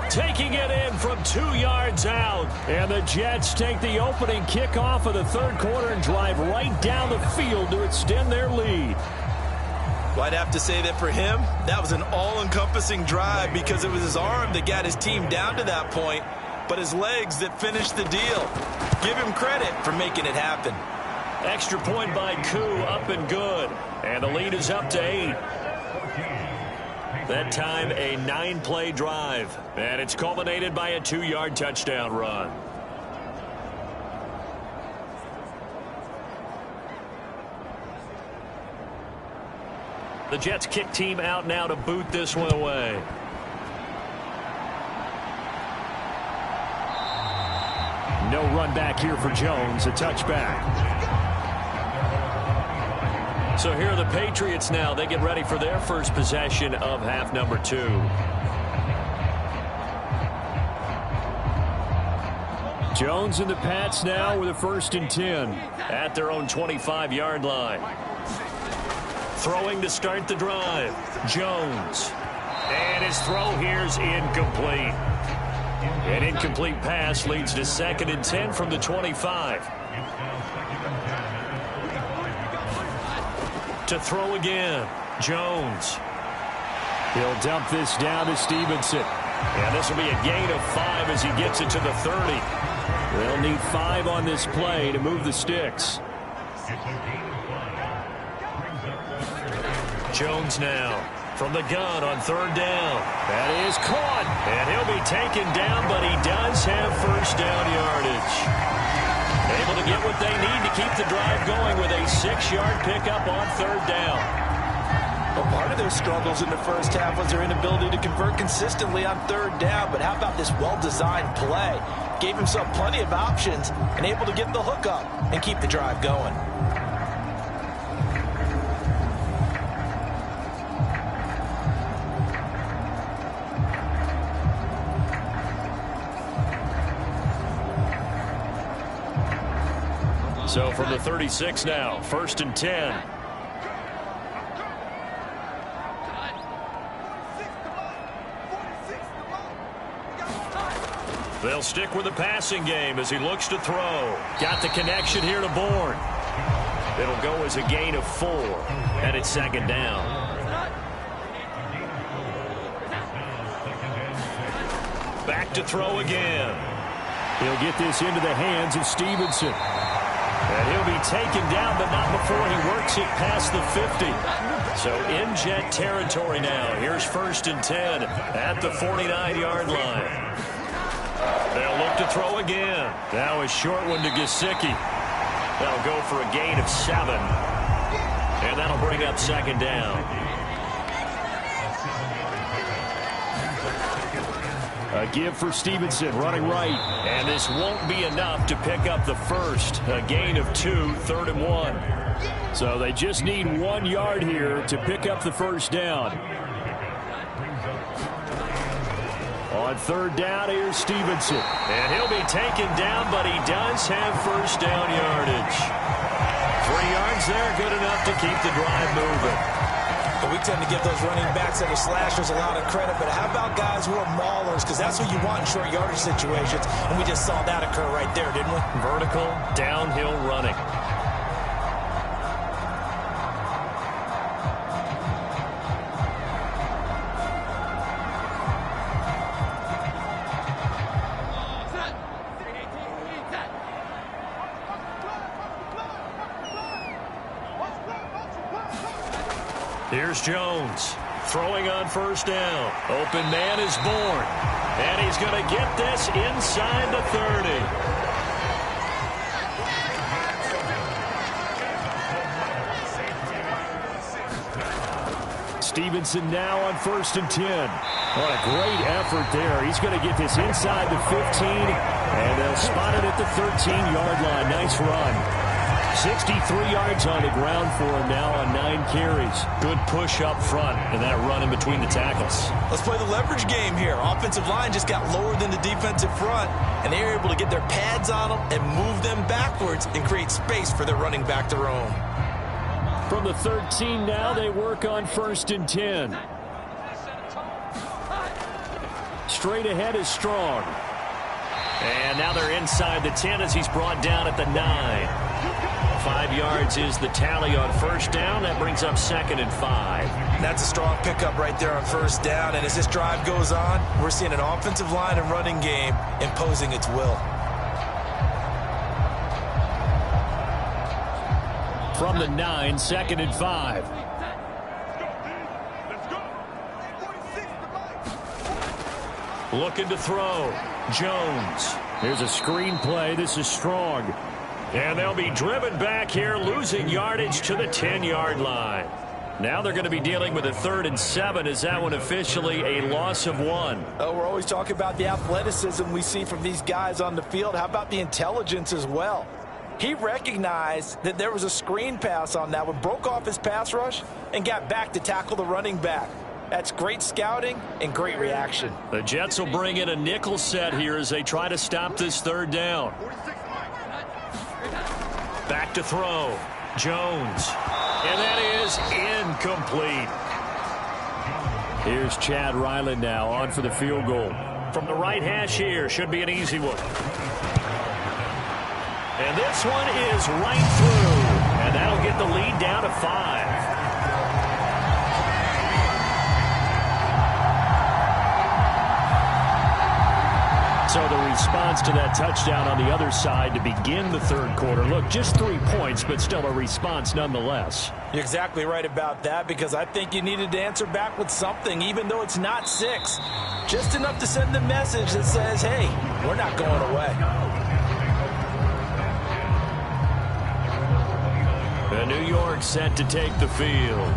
taking it in from 2 yards out. And the Jets take the opening kickoff of the third quarter and drive right down the field to extend their lead. Well, I'd have to say that for him, that was an all-encompassing drive because it was his arm that got his team down to that point, but his legs that finished the deal. Give him credit for making it happen. Extra point by Koo, up and good. And the lead is up to 8. That time, a 9-play drive. And it's culminated by a 2-yard touchdown run. The Jets kick team out now to boot this one away. No run back here for Jones, a touchback. So here are the Patriots now. They get ready for their first possession of half number 2. Jones and the Pats now with a 1st and 10. At their own 25-yard line. Throwing to start the drive. Jones. And his throw here's incomplete. An incomplete pass leads to 2nd and 10 from the 25. To throw again. Jones. He'll dump this down to Stevenson. And this will be a gain of 5 as he gets it to the 30. They'll need 5 on this play to move the sticks. Jones now from the gun on 3rd down. That is caught. And he'll be taken down, but he does have 1st down yardage. Able to get what they need to keep the drive going with a 6-yard pickup on 3rd down. Well, part of their struggles in the first half was their inability to convert consistently on 3rd down. But how about this well-designed play? Gave himself plenty of options and able to get the hook up and keep the drive going. So from the 36 now, 1st and 10. They'll stick with the passing game as he looks to throw. Got the connection here to Bourne. It'll go as a gain of 4, and it's 2nd down. Back to throw again. He'll get this into the hands of Stevenson. And he'll be taken down, but not before he works it past the 50. So in Jet territory now. Here's 1st and 10 at the 49-yard line. They'll look to throw again. Now a short one to Gesicki. That'll go for a gain of 7. And that'll bring up 2nd down. A give for Stevenson, running right. And this won't be enough to pick up the 1st. A gain of 2, 3rd and 1. So they just need 1 yard here to pick up the 1st down. On 3rd down, here's Stevenson. And he'll be taken down, but he does have 1st down yardage. 3 yards there, good enough to keep the drive moving. But we tend to give those running backs that are slashers a lot of credit, but how about guys who are maulers? Because that's what you want in short yardage situations, and we just saw that occur right there, didn't we? Vertical, downhill running. Here's Jones throwing on 1st down. Open man is Bourne. And he's going to get this inside the 30. Stevenson now on 1st and 10. What a great effort there. He's going to get this inside the 15, and they'll spot it at the 13-yard line. Nice run. 63 yards on the ground for him now on 9 carries. Good push up front and that run in between the tackles. Let's play the leverage game here. Offensive line just got lower than the defensive front, and they were able to get their pads on them and move them backwards and create space for their running back to roam. From the 13 now, they work on 1st and 10. Straight ahead is Strong. And now they're inside the 10 as he's brought down at the 9. 5 yards is the tally on 1st down. That brings up 2nd and 5. That's a strong pickup right there on 1st down. And as this drive goes on, we're seeing an offensive line and running game imposing its will. From the 9, 2nd and 5. Looking to throw. Jones. Here's a screen play. This is Strong. And they'll be driven back here, losing yardage to the 10-yard line. Now they're going to be dealing with a 3rd and 7. Is that one officially a loss of 1? Oh, we're always talking about the athleticism we see from these guys on the field. How about the intelligence as well? He recognized that there was a screen pass on that one, broke off his pass rush, and got back to tackle the running back. That's great scouting and great reaction. The Jets will bring in a nickel set here as they try to stop this 3rd down. Back to throw. Jones. And that is incomplete. Here's Chad Ryland now on for the field goal. From the right hash here, should be an easy one. And this one is right through. And that'll get the lead down to 5. So the response to that touchdown on the other side to begin the 3rd quarter. Look, just 3 points, but still a response nonetheless. You're exactly right about that, because I think you needed to answer back with something, even though it's not 6. Just enough to send the message that says, hey, we're not going away. The New York set to take the field.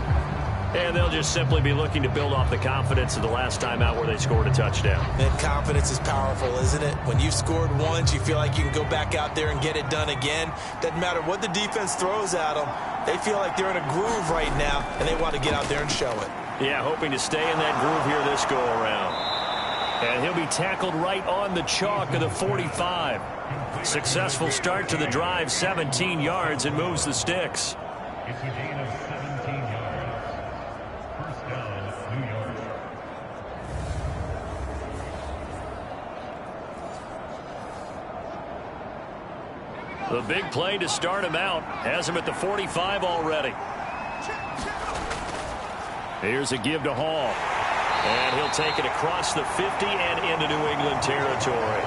And they'll just simply be looking to build off the confidence of the last time out where they scored a touchdown. And confidence is powerful, isn't it? When you've scored once, you feel like you can go back out there and get it done again. Doesn't matter what the defense throws at them. They feel like they're in a groove right now, and they want to get out there and show it. Yeah, hoping to stay in that groove here this go-around. And he'll be tackled right on the chalk of the 45. Successful start to the drive, 17 yards, and moves the sticks. It's a gain of 17 yards. First down, New York. The big play to start him out has him at the 45 already. Here's a give to Hall. And he'll take it across the 50 and into New England territory.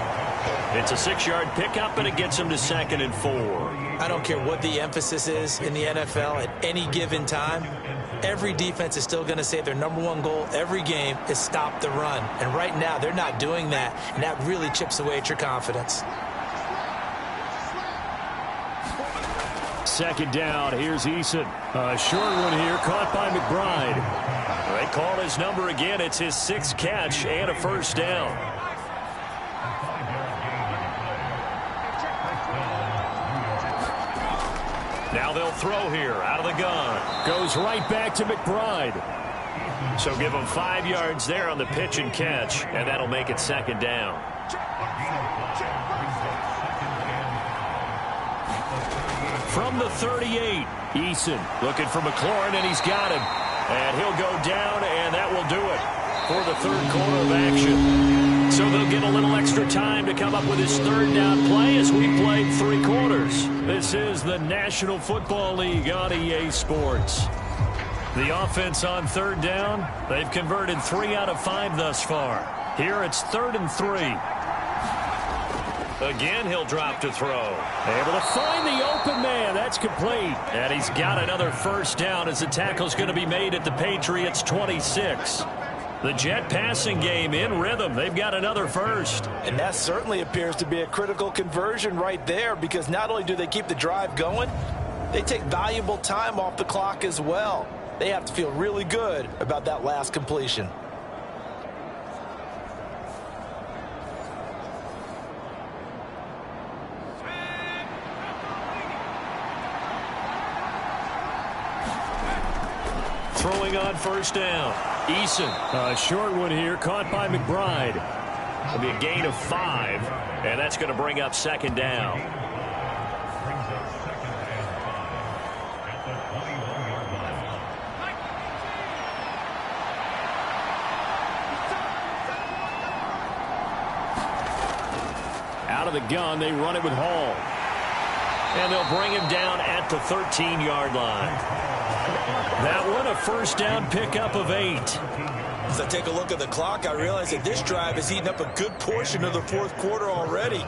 It's a 6-yard pickup, and it gets him to 2nd and 4. I don't care what the emphasis is in the NFL at any given time. Every defense is still going to say their #1 goal every game is stop the run. And right now, they're not doing that, and that really chips away at your confidence. 2nd down, here's Eason. A short one here, caught by McBride. They call his number again. It's his 6th catch and a 1st down. Now they'll throw here out of the gun. Goes right back to McBride. So give him 5 yards there on the pitch and catch, and that'll make it 2nd down. From the 38, Eason looking for McLaurin, and he's got him. And he'll go down, and that will do it for the 3rd quarter of action. So they'll get a little extra time to come up with his 3rd down play as we played 3 quarters. This is the National Football League on EA Sports. The offense on 3rd down, they've converted 3 out of 5 thus far. Here it's 3rd and 3. Again, he'll drop to throw. Able to find the open man. That's complete. And he's got another 1st down as the tackle's going to be made at the Patriots' 26. The Jet passing game in rhythm. They've got another 1st. And that certainly appears to be a critical conversion right there, because not only do they keep the drive going, they take valuable time off the clock as well. They have to feel really good about that last completion. Throwing on 1st down. Eason, a short one here, caught by McBride. It'll be a gain of 5, and that's going to bring up 2nd down. Brings up 2nd and 5 at the 21-yard Out of the gun, they run it with Hall. And they'll bring him down at the 13-yard line. That one, a first down pickup of 8. As I take a look at the clock, I realize that this drive has eaten up a good portion of the fourth quarter already.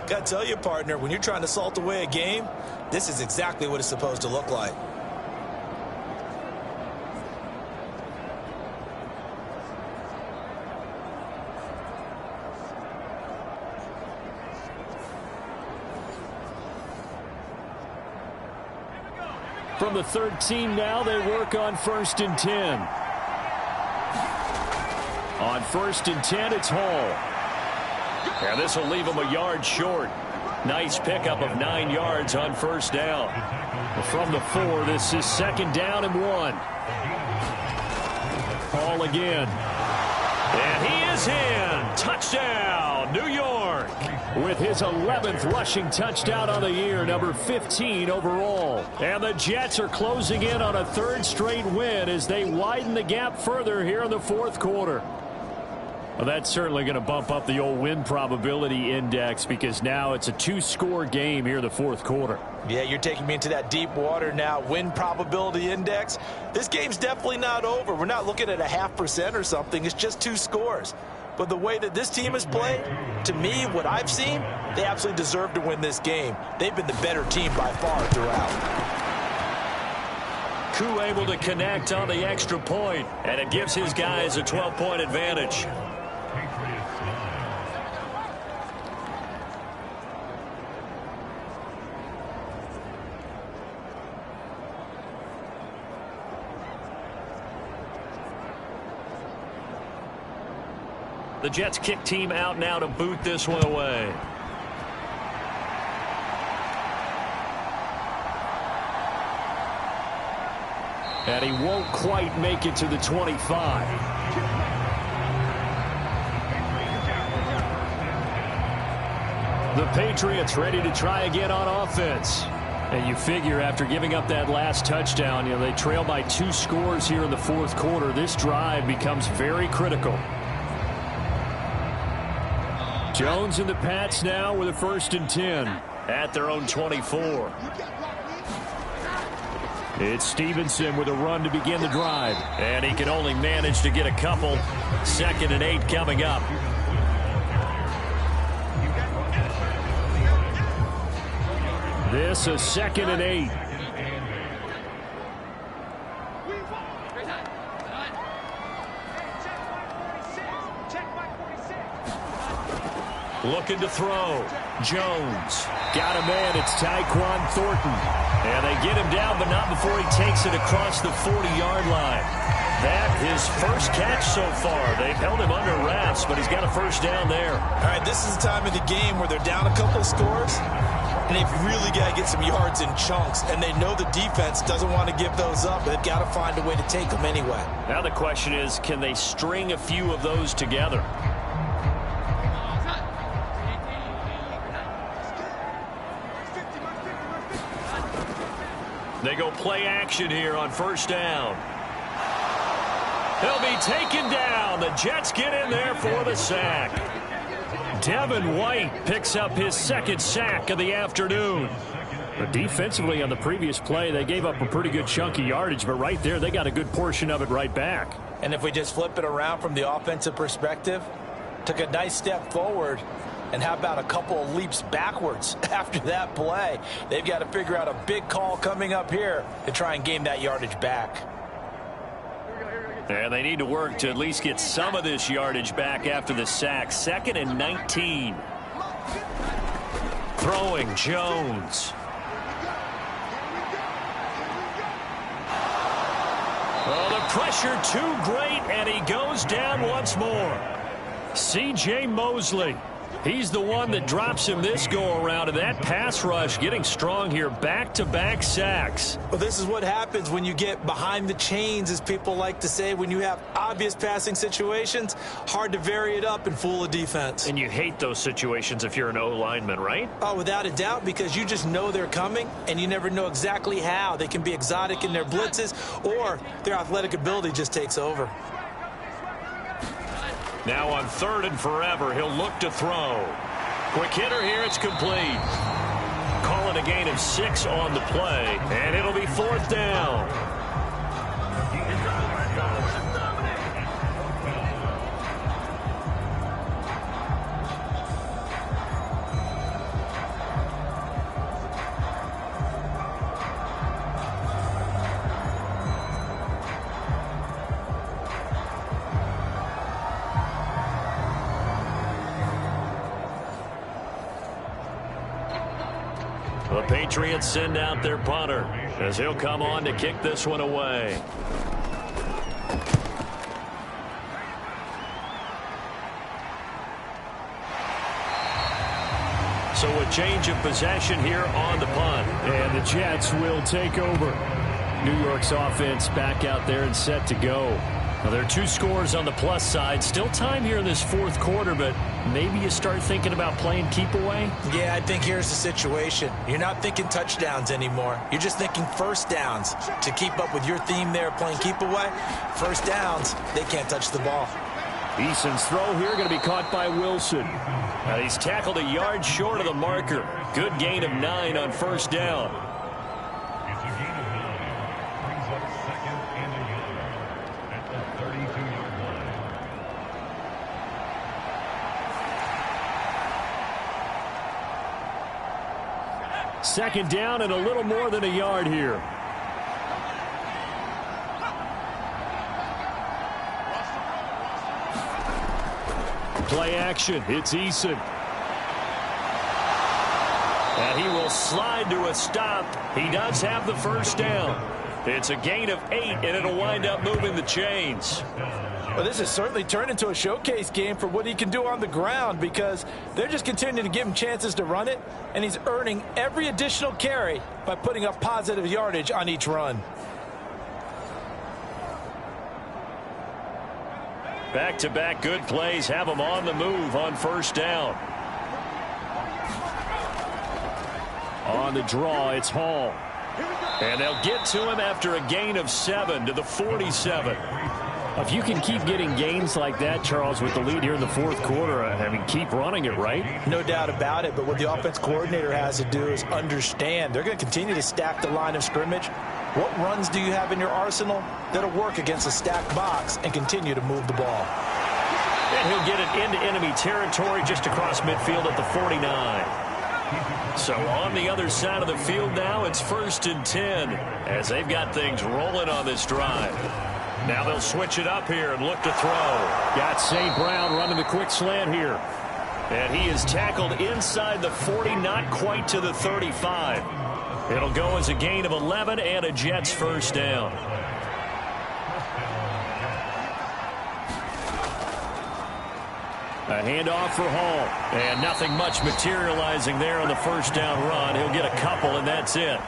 Got to tell you, partner, when you're trying to salt away a game, this is exactly what it's supposed to look like. From the 13 now, they work on 1st and 10. On 1st and 10, it's Hall. And this will leave him a yard short. Nice pickup of 9 yards on first down. From the 4, this is 2nd down and 1. Hall again. And he is in. Touchdown, New York. With his 11th rushing touchdown on the year, number 15 overall. And the Jets are closing in on a 3rd straight win as they widen the gap further here in the 4th quarter. Well, that's certainly going to bump up the old win probability index because now it's a 2-score game here in the 4th quarter. Yeah, you're taking me into that deep water now. Win probability index. This game's definitely not over. We're not looking at a 0.5% or something. It's just 2 scores. But the way that this team has played, to me, what I've seen, they absolutely deserve to win this game. They've been the better team by far throughout. Koo able to connect on the extra point, and it gives his guys a 12-point advantage. The Jets kick team out now to boot this one away. And he won't quite make it to the 25. The Patriots ready to try again on offense. And you figure after giving up that last touchdown, they trail by 2 scores here in the 4th quarter. This drive becomes very critical. Jones and the Pats now with a 1st and 10 at their own 24. It's Stevenson with a run to begin the drive. And he can only manage to get a couple. 2nd and 8 coming up. This a 2nd and 8. Looking to throw. Jones. Got a man. It's Tyquan Thornton. And they get him down, but not before he takes it across the 40-yard line. That his first catch so far. They've held him under wraps, but he's got a first down there. All right, this is the time of the game where they're down a couple of scores, and they've really got to get some yards in chunks, and they know the defense doesn't want to give those up, but they've got to find a way to take them anyway. Now the question is, can they string a few of those together? They go play action here on first down. He'll be taken down. The Jets get in there for the sack. Devin White picks up his 2nd sack of the afternoon. But defensively on the previous play, they gave up a pretty good chunk of yardage, but right there they got a good portion of it right back. And if we just flip it around from the offensive perspective, took a nice step forward, and how about a couple of leaps backwards after that play? They've got to figure out a big call coming up here to try and gain that yardage back. And they need to work to at least get some of this yardage back after the sack. 2nd and 19. Throwing Jones. Oh, the pressure too great, and he goes down once more. C.J. Mosley. He's the one that drops him this go-around, and that pass rush getting strong here. Back-to-back sacks. Well, this is what happens when you get behind the chains, as people like to say. When you have obvious passing situations, hard to vary it up and fool a defense. And you hate those situations if you're an O-lineman, right? Oh, without a doubt, because you just know they're coming, and you never know exactly how. They can be exotic in their blitzes, or their athletic ability just takes over. Now on 3rd and forever, he'll look to throw. Quick hitter here. It's complete. Calling a gain of 6 on the play, and it'll be 4th down. The Patriots send out their punter as he'll come on to kick this one away. So a change of possession here on the punt. And the Jets will take over. New York's offense back out there and set to go. Well, there are 2 scores on the plus side. Still time here in this 4th quarter, but maybe you start thinking about playing keep away? Yeah, I think here's the situation. You're not thinking touchdowns anymore. You're just thinking first downs. To keep up with your theme there, playing keep away, first downs, they can't touch the ball. Eason's throw here going to be caught by Wilson. Now he's tackled a yard short of the marker. Good gain of 9 on first down. It's a gain of 9. Brings up 2nd and a yard at the 32-yard line. Second down and a little more than a yard here. Play action. It's Eason. And he will slide to a stop. He does have the first down. It's a gain of 8, and it'll wind up moving the chains. Well, this has certainly turned into a showcase game for what he can do on the ground because they're just continuing to give him chances to run it, and he's earning every additional carry by putting up positive yardage on each run. Back-to-back good plays have him on the move on first down. On the draw, it's Hall. And they'll get to him after a gain of 7 to the 47. If you can keep getting gains like that, Charles, with the lead here in the 4th quarter, I mean, keep running it, right? No doubt about it, but what the offense coordinator has to do is understand. They're going to continue to stack the line of scrimmage. What runs do you have in your arsenal that'll work against a stacked box and continue to move the ball? And he'll get it into enemy territory just across midfield at the 49. So on the other side of the field now, it's 1st and 10 as they've got things rolling on this drive. Now they'll switch it up here and look to throw. Got St. Brown running the quick slant here. And he is tackled inside the 40, not quite to the 35. It'll go as a gain of 11 and a Jets first down. A handoff for Hall. And nothing much materializing there on the first down run. He'll get a couple, and that's it.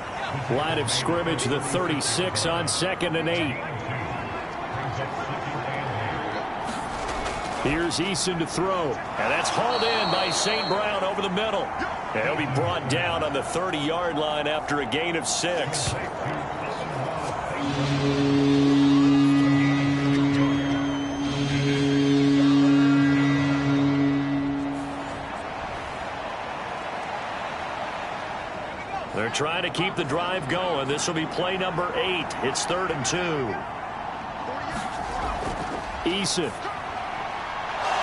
Line of scrimmage, the 36 on 2nd and 8. Here's Eason to throw. And that's hauled in by St. Brown over the middle. And he'll be brought down on the 30-yard line after a gain of 6. They're trying to keep the drive going. This will be play number 8. It's 3rd and 2. Eason.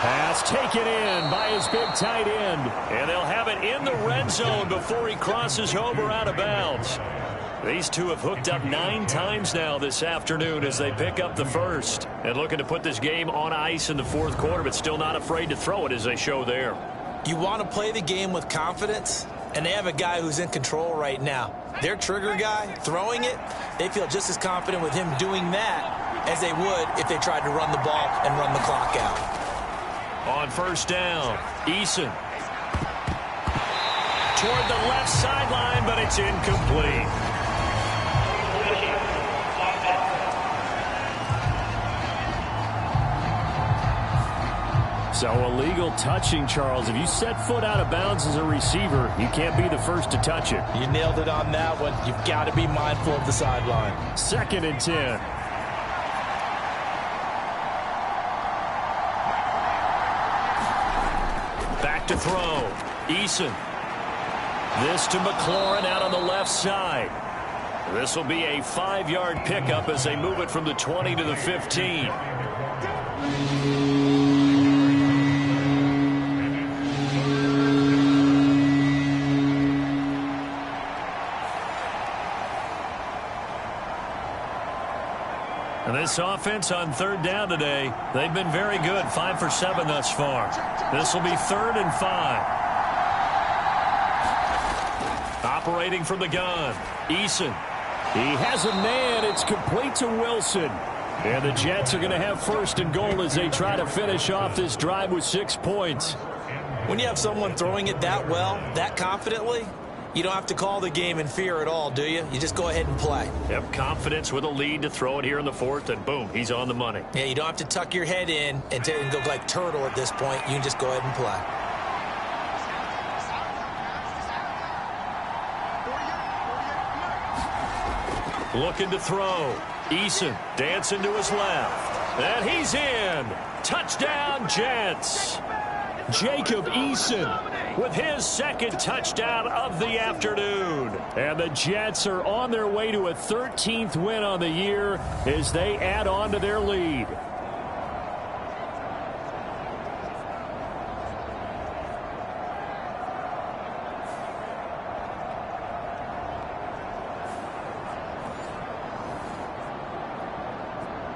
Pass taken in by his big tight end. And they'll have it in the red zone before he crosses over out of bounds. These two have hooked up 9 times now this afternoon as they pick up the first. And looking to put this game on ice in the 4th quarter, but still not afraid to throw it as they show there. You want to play the game with confidence, and they have a guy who's in control right now. Their trigger guy, throwing it, they feel just as confident with him doing that as they would if they tried to run the ball and run the clock out. On first down, Eason. Toward the left sideline, but it's incomplete. So illegal touching, Charles. If you set foot out of bounds as a receiver, you can't be the first to touch it. You nailed it on that one. You've got to be mindful of the sideline. 2nd and 10. Back to throw. Eason. This to McLaurin out on the left side. This will be a 5-yard pickup as they move it from the 20 to the 15. And this offense on third down today, they've been very good, 5 for 7 thus far. This will be 3rd and 5. Operating from the gun, Eason. He has a man. It's complete to Wilson. And the Jets are going to have 1st and goal as they try to finish off this drive with 6 points. When you have someone throwing it that well, that confidently, you don't have to call the game in fear at all, do you? You just go ahead and play. Yep, confidence with a lead to throw it here in the 4th, and boom, he's on the money. Yeah, you don't have to tuck your head in and go like turtle at this point. You can just go ahead and play. Looking to throw. Eason dancing to his left. And he's in. Touchdown, Jets. Jacob Eason with his 2nd touchdown of the afternoon. And the Jets are on their way to a 13th win on the year as they add on to their lead.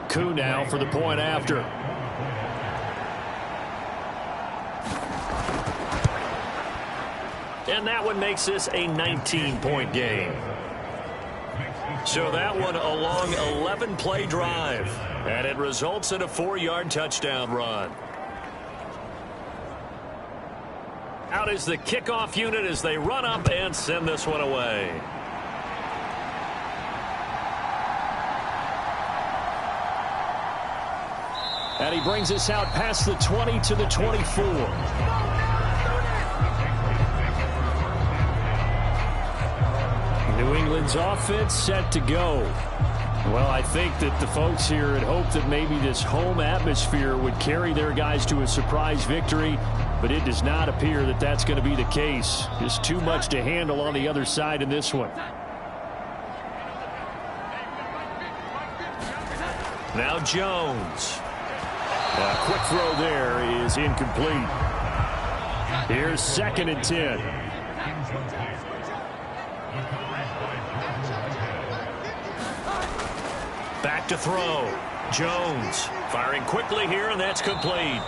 Koo now for the point after. And that one makes this a 19-point game. So that one a long 11-play drive. And it results in a 4-yard touchdown run. Out is the kickoff unit as they run up and send this one away. And he brings us out past the 20 to the 24. New England's offense set to go. Well, I think that the folks here had hoped that maybe this home atmosphere would carry their guys to a surprise victory, but it does not appear that that's going to be the case. Just too much to handle on the other side in this one. Now Jones. A quick throw there is incomplete. Here's 2nd and 10. Back to throw. Jones firing quickly here, and that's complete.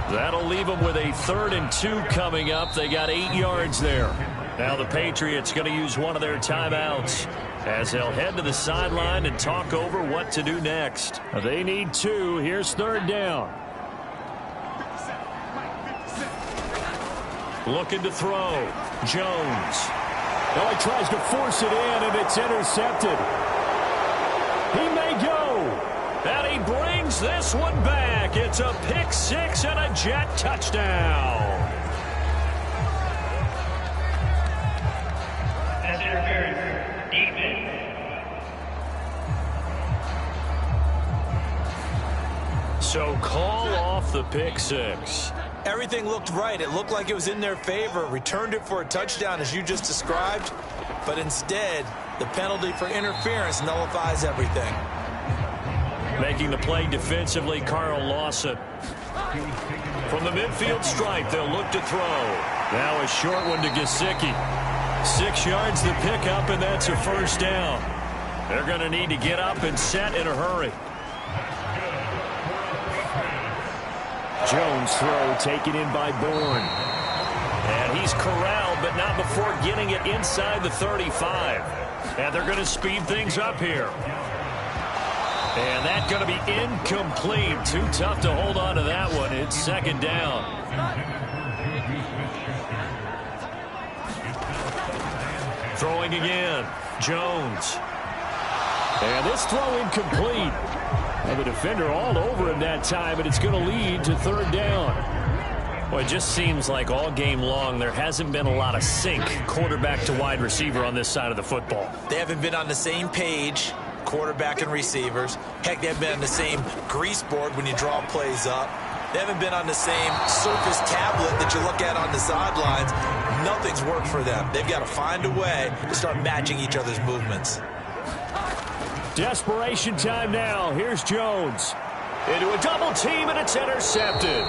That'll leave them with a 3rd and 2 coming up. They got 8 yards there. Now the Patriots going to use one of their timeouts as they'll head to the sideline and talk over what to do next. They need 2. Here's 3rd down. Looking to throw. Jones. Now he tries to force it in, and it's intercepted. He may go. And he brings this one back. It's a pick 6 and a Jet touchdown. So call off the pick 6. Everything looked right. It looked like it was in their favor. Returned it for a touchdown, as you just described. But instead, the penalty for interference nullifies everything. Making the play defensively, Carl Lawson. From the midfield stripe, they'll look to throw. Now a short one to Gesicki. 6 yards to pick up, and that's a 1st down. They're going to need to get up and set in a hurry. Jones throw taken in by Bourne. And he's corralled, but not before getting it inside the 35. And they're going to speed things up here. And that's going to be incomplete. Too tough to hold on to that one. It's 2nd down. Throwing again. Jones. And this throw incomplete. And the defender all over him that time, and it's going to lead to 3rd down. Well, it just seems like all game long there hasn't been a lot of sync quarterback to wide receiver on this side of the football. They haven't been on the same page, quarterback and receivers. Heck, they haven't been on the same grease board when you draw plays up. They haven't been on the same Surface tablet that you look at on the sidelines. Nothing's worked for them. They've got to find a way to start matching each other's movements. Desperation time now. Here's Jones. Into a double team, and it's intercepted.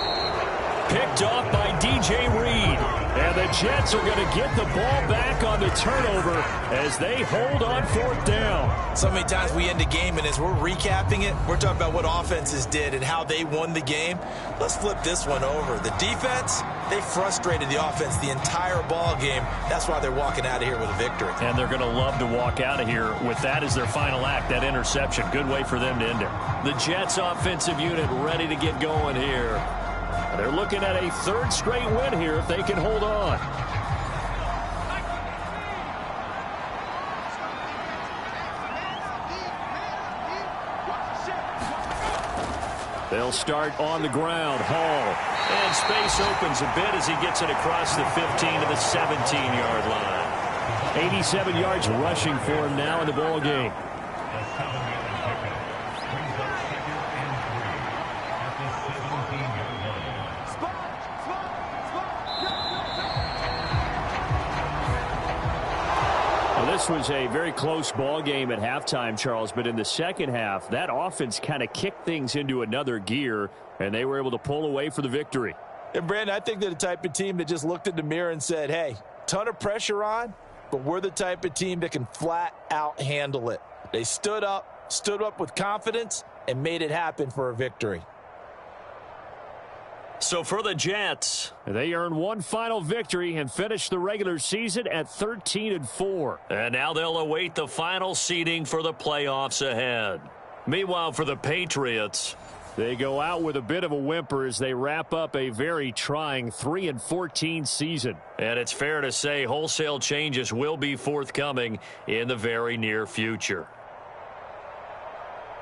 Picked off by DJ Reed. And the Jets are going to get the ball back on the turnover as they hold on fourth down. So many times we end a game, and as we're recapping it, we're talking about what offenses did and how they won the game. Let's flip this one over. The defense, they frustrated the offense the entire ball game. That's why they're walking out of here with a victory. And they're going to love to walk out of here with that as their final act, that interception. Good way for them to end it. The Jets offensive unit ready to get going here. They're looking at a third straight win here if they can hold on. They'll start on the ground. Hall. And space opens a bit as he gets it across the 15 to the 17-yard line. 87 yards rushing for him now in the ball game. This was a very close ball game at halftime, Charles, but in the second half, that offense kind of kicked things into another gear, and they were able to pull away for the victory. And, Brandon, I think they're the type of team that just looked in the mirror and said, hey, ton of pressure on, but we're the type of team that can flat out handle it. They stood up with confidence, and made it happen for a victory. So for the Jets, they earned one final victory and finished the regular season at 13-4. And now they'll await the final seeding for the playoffs ahead. Meanwhile, for the Patriots, they go out with a bit of a whimper as they wrap up a very trying 3-14 season. And it's fair to say wholesale changes will be forthcoming in the very near future.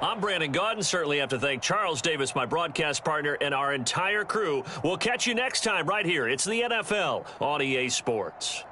I'm Brandon Gaudin. Certainly have to thank Charles Davis, my broadcast partner, and our entire crew. We'll catch you next time right here. It's the NFL on EA Sports.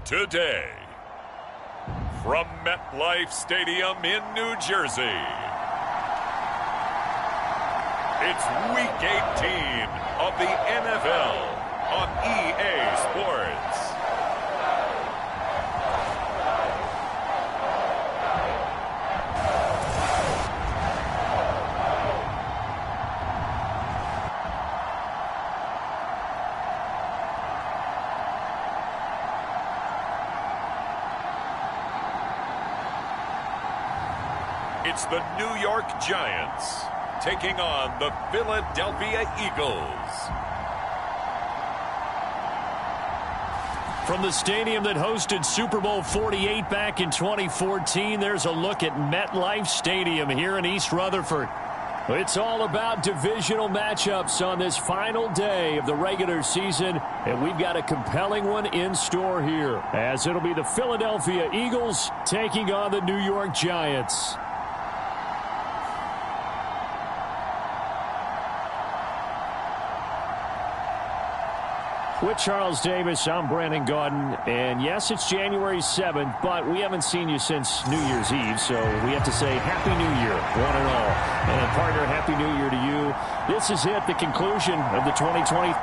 today. From MetLife Stadium in New Jersey, it's Week 18 of the NFL on EA Sports. It's the New York Giants taking on the Philadelphia Eagles. From the stadium that hosted Super Bowl 48 back in 2014, there's a look at MetLife Stadium here in East Rutherford. It's all about divisional matchups on this final day of the regular season, and we've got a compelling one in store here, as it'll be the Philadelphia Eagles taking on the New York Giants. With Charles Davis, I'm Brandon Gaudin, and yes, it's January 7th, but we haven't seen you since New Year's Eve, so we have to say Happy New Year, one and all. And partner, Happy New Year to you. This is it, the conclusion of the 2020.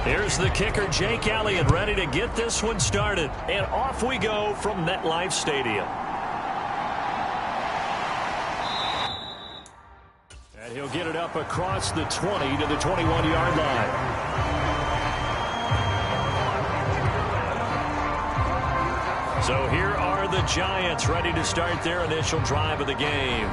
Here's the kicker, Jake Elliott, ready to get this one started. And off we go from MetLife Stadium. And he'll get it up across the 20 to the 21-yard line. So here are the Giants ready to start their initial drive of the game.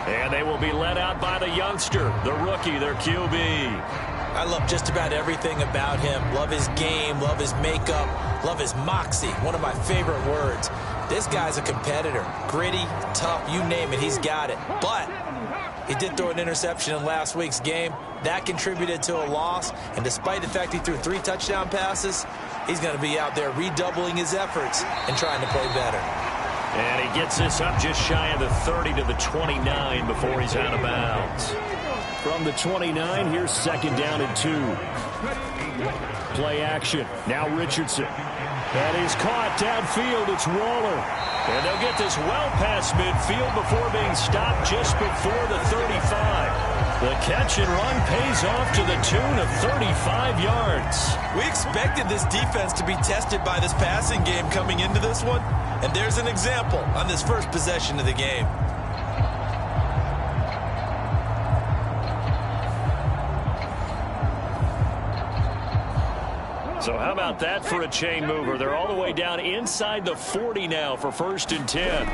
And they will be led out by the youngster, the rookie, their QB. I love just about everything about him. Love his game, love his makeup, love his moxie. One of my favorite words. This guy's a competitor. Gritty, tough, you name it, he's got it. But he did throw an interception in last week's game. That contributed to a loss. And despite the fact he threw 3 touchdown passes, he's going to be out there redoubling his efforts and trying to play better. And he gets this up just shy of the 30 to the 29 before he's out of bounds. From the 29, here's second down and 2. Play action. Now Richardson. That is caught downfield. It's Waller. And they'll get this well past midfield before being stopped just before the 35. The catch and run pays off to the tune of 35 yards. We expected this defense to be tested by this passing game coming into this one. And there's an example on this first possession of the game. So how about that for a chain mover? They're all the way down inside the 40 now for 1st and 10.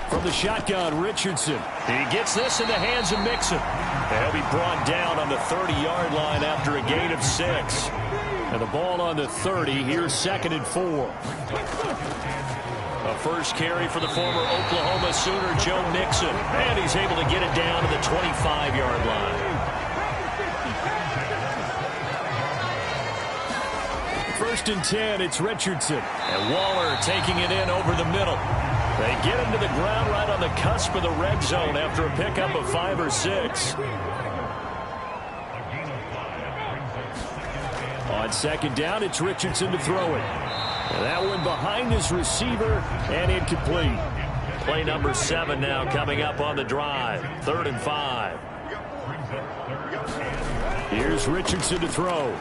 From the shotgun, Richardson. He gets this in the hands of Mixon. He'll be brought down on the 30-yard line after a gain of 6. And the ball on the 30. Here's 2nd and 4. A first carry for the former Oklahoma Sooner, Joe Mixon. And he's able to get it down to the 25-yard line. 1st and 10, it's Richardson. And Waller taking it in over the middle. They get him to the ground right on the cusp of the red zone after a pickup of 5 or 6. On 2nd down, it's Richardson to throw it. And that one behind his receiver and incomplete. Play number 7 now coming up on the drive. 3rd and 5. Here's Richardson to throw.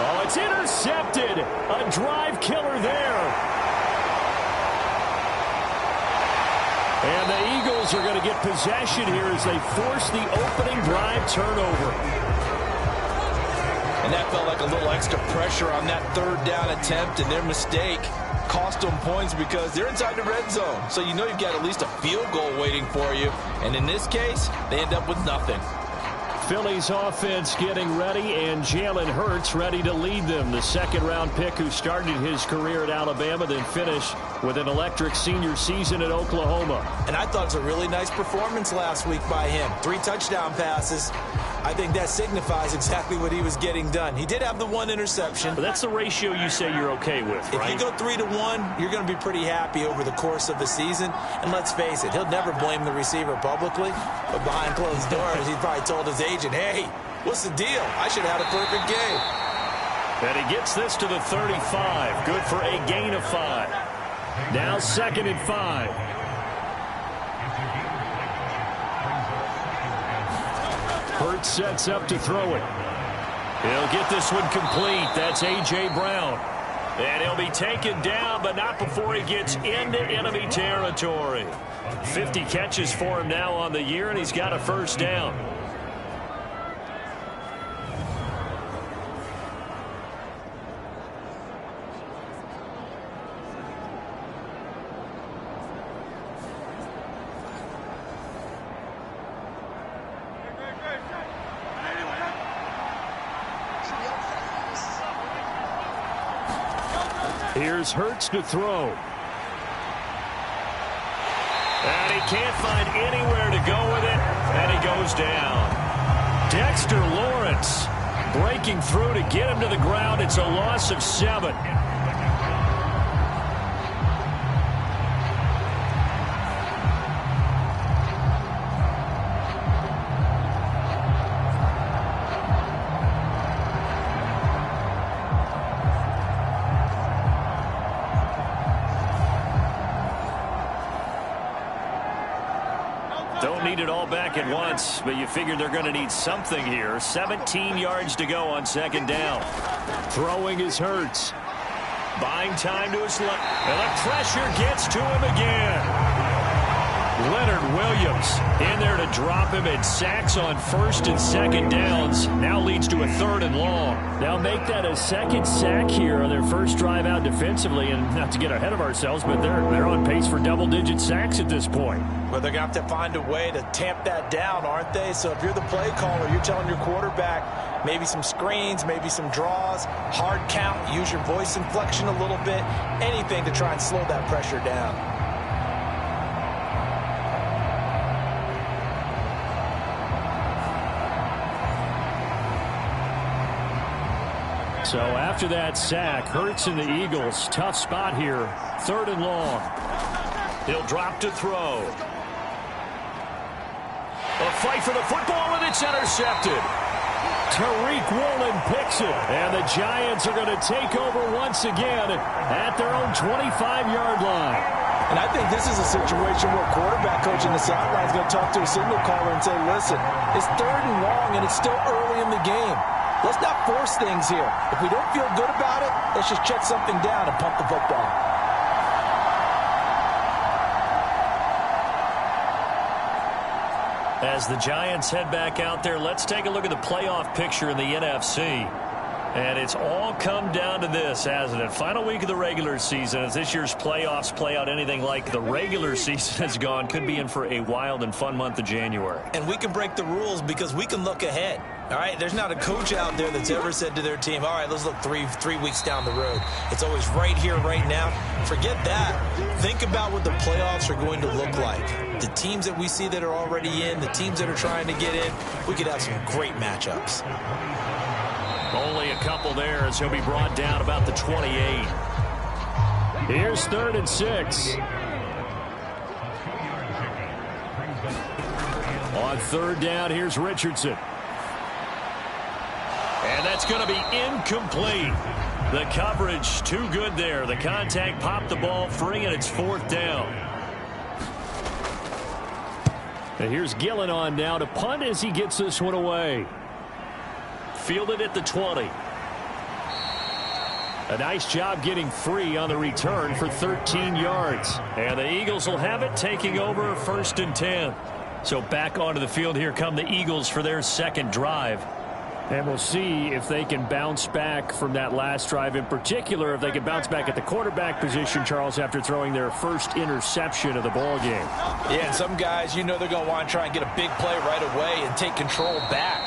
Oh, it's intercepted. A drive killer there. And the Eagles are going to get possession here as they force the opening drive turnover. And that felt like a little extra pressure on that 3rd down attempt, and their mistake cost them points because they're inside the red zone. So you know you've got at least a field goal waiting for you. And in this case, they end up with nothing. Philly's offense getting ready, and Jalen Hurts ready to lead them. The 2nd-round pick who started his career at Alabama, then finished with an electric senior season at Oklahoma. And I thought it was a really nice performance last week by him. 3 touchdown passes. I think that signifies exactly what he was getting done. He did have the one interception. But that's the ratio you say you're okay with, right? If you go 3-to-1, you're going to be pretty happy over the course of the season. And let's face it, he'll never blame the receiver publicly. But behind closed doors, he probably told his agent, hey, what's the deal? I should have had a perfect game. And he gets this to the 35. Good for a gain of 5. Now 2nd and 5. Hurts sets up to throw it. He'll get this one complete. That's A.J. Brown. And he'll be taken down, but not before he gets into enemy territory. 50 catches for him now on the year, and he's got a first down. Here's Hurts to throw. And he can't find anywhere to go with it, and he goes down. Dexter Lawrence breaking through to get him to the ground. It's a loss of 7. Don't need it all back at once, but you figure they're going to need something here. 17 yards to go on 2nd down. Throwing is Hurts. Buying time to his left. And the pressure gets to him again. Leonard Williams in there to drop him, and sacks on 1st and 2nd downs. Now leads to a 3rd and long. Now make that a 2nd sack here on their first drive out defensively. And not to get ahead of ourselves, but they're on pace for double-digit sacks at this point. Well, they're going to have to find a way to tamp that down, aren't they? So if you're the play caller, you're telling your quarterback maybe some screens, maybe some draws, hard count, use your voice inflection a little bit, anything to try and slow that pressure down. So after that sack, Hurts and the Eagles, tough spot here. 3rd and long. He'll drop to throw. A fight for the football, and it's intercepted. Tariq Woolen picks it, and the Giants are going to take over once again at their own 25-yard line. And I think this is a situation where quarterback coach in the sideline is going to talk to a signal caller and say, listen, it's 3rd and long, and it's still early in the game. Let's not force things here. If we don't feel good about it, let's just check something down and pump the football. As the Giants head back out there, let's take a look at the playoff picture in the NFC. And it's all come down to this, hasn't it? Final week of the regular season. As this year's playoffs play out anything like the regular season has gone, could be in for a wild and fun month of January. And we can break the rules because we can look ahead. All right, there's not a coach out there that's ever said to their team, all right, let's look three weeks down the road. It's always right here, right now. Forget that. Think about what the playoffs are going to look like. The teams that we see that are already in, the teams that are trying to get in, we could have some great matchups. Only a couple there as he'll be brought down about the 28. Here's 3rd and 6. On 3rd down, here's Richardson. And that's going to be incomplete. The coverage too good there. The contact popped the ball free, and it's 4th down. And here's Gillen on now to punt as he gets this one away. Fielded at the 20. A nice job getting free on the return for 13 yards. And the Eagles will have it, taking over 1st and 10. So back onto the field here come the Eagles for their 2nd drive. And we'll see if they can bounce back from that last drive, in particular, if they can bounce back at the quarterback position, Charles, after throwing their first interception of the ball game. Yeah, and some guys, you know they're going to want to try and get a big play right away and take control back.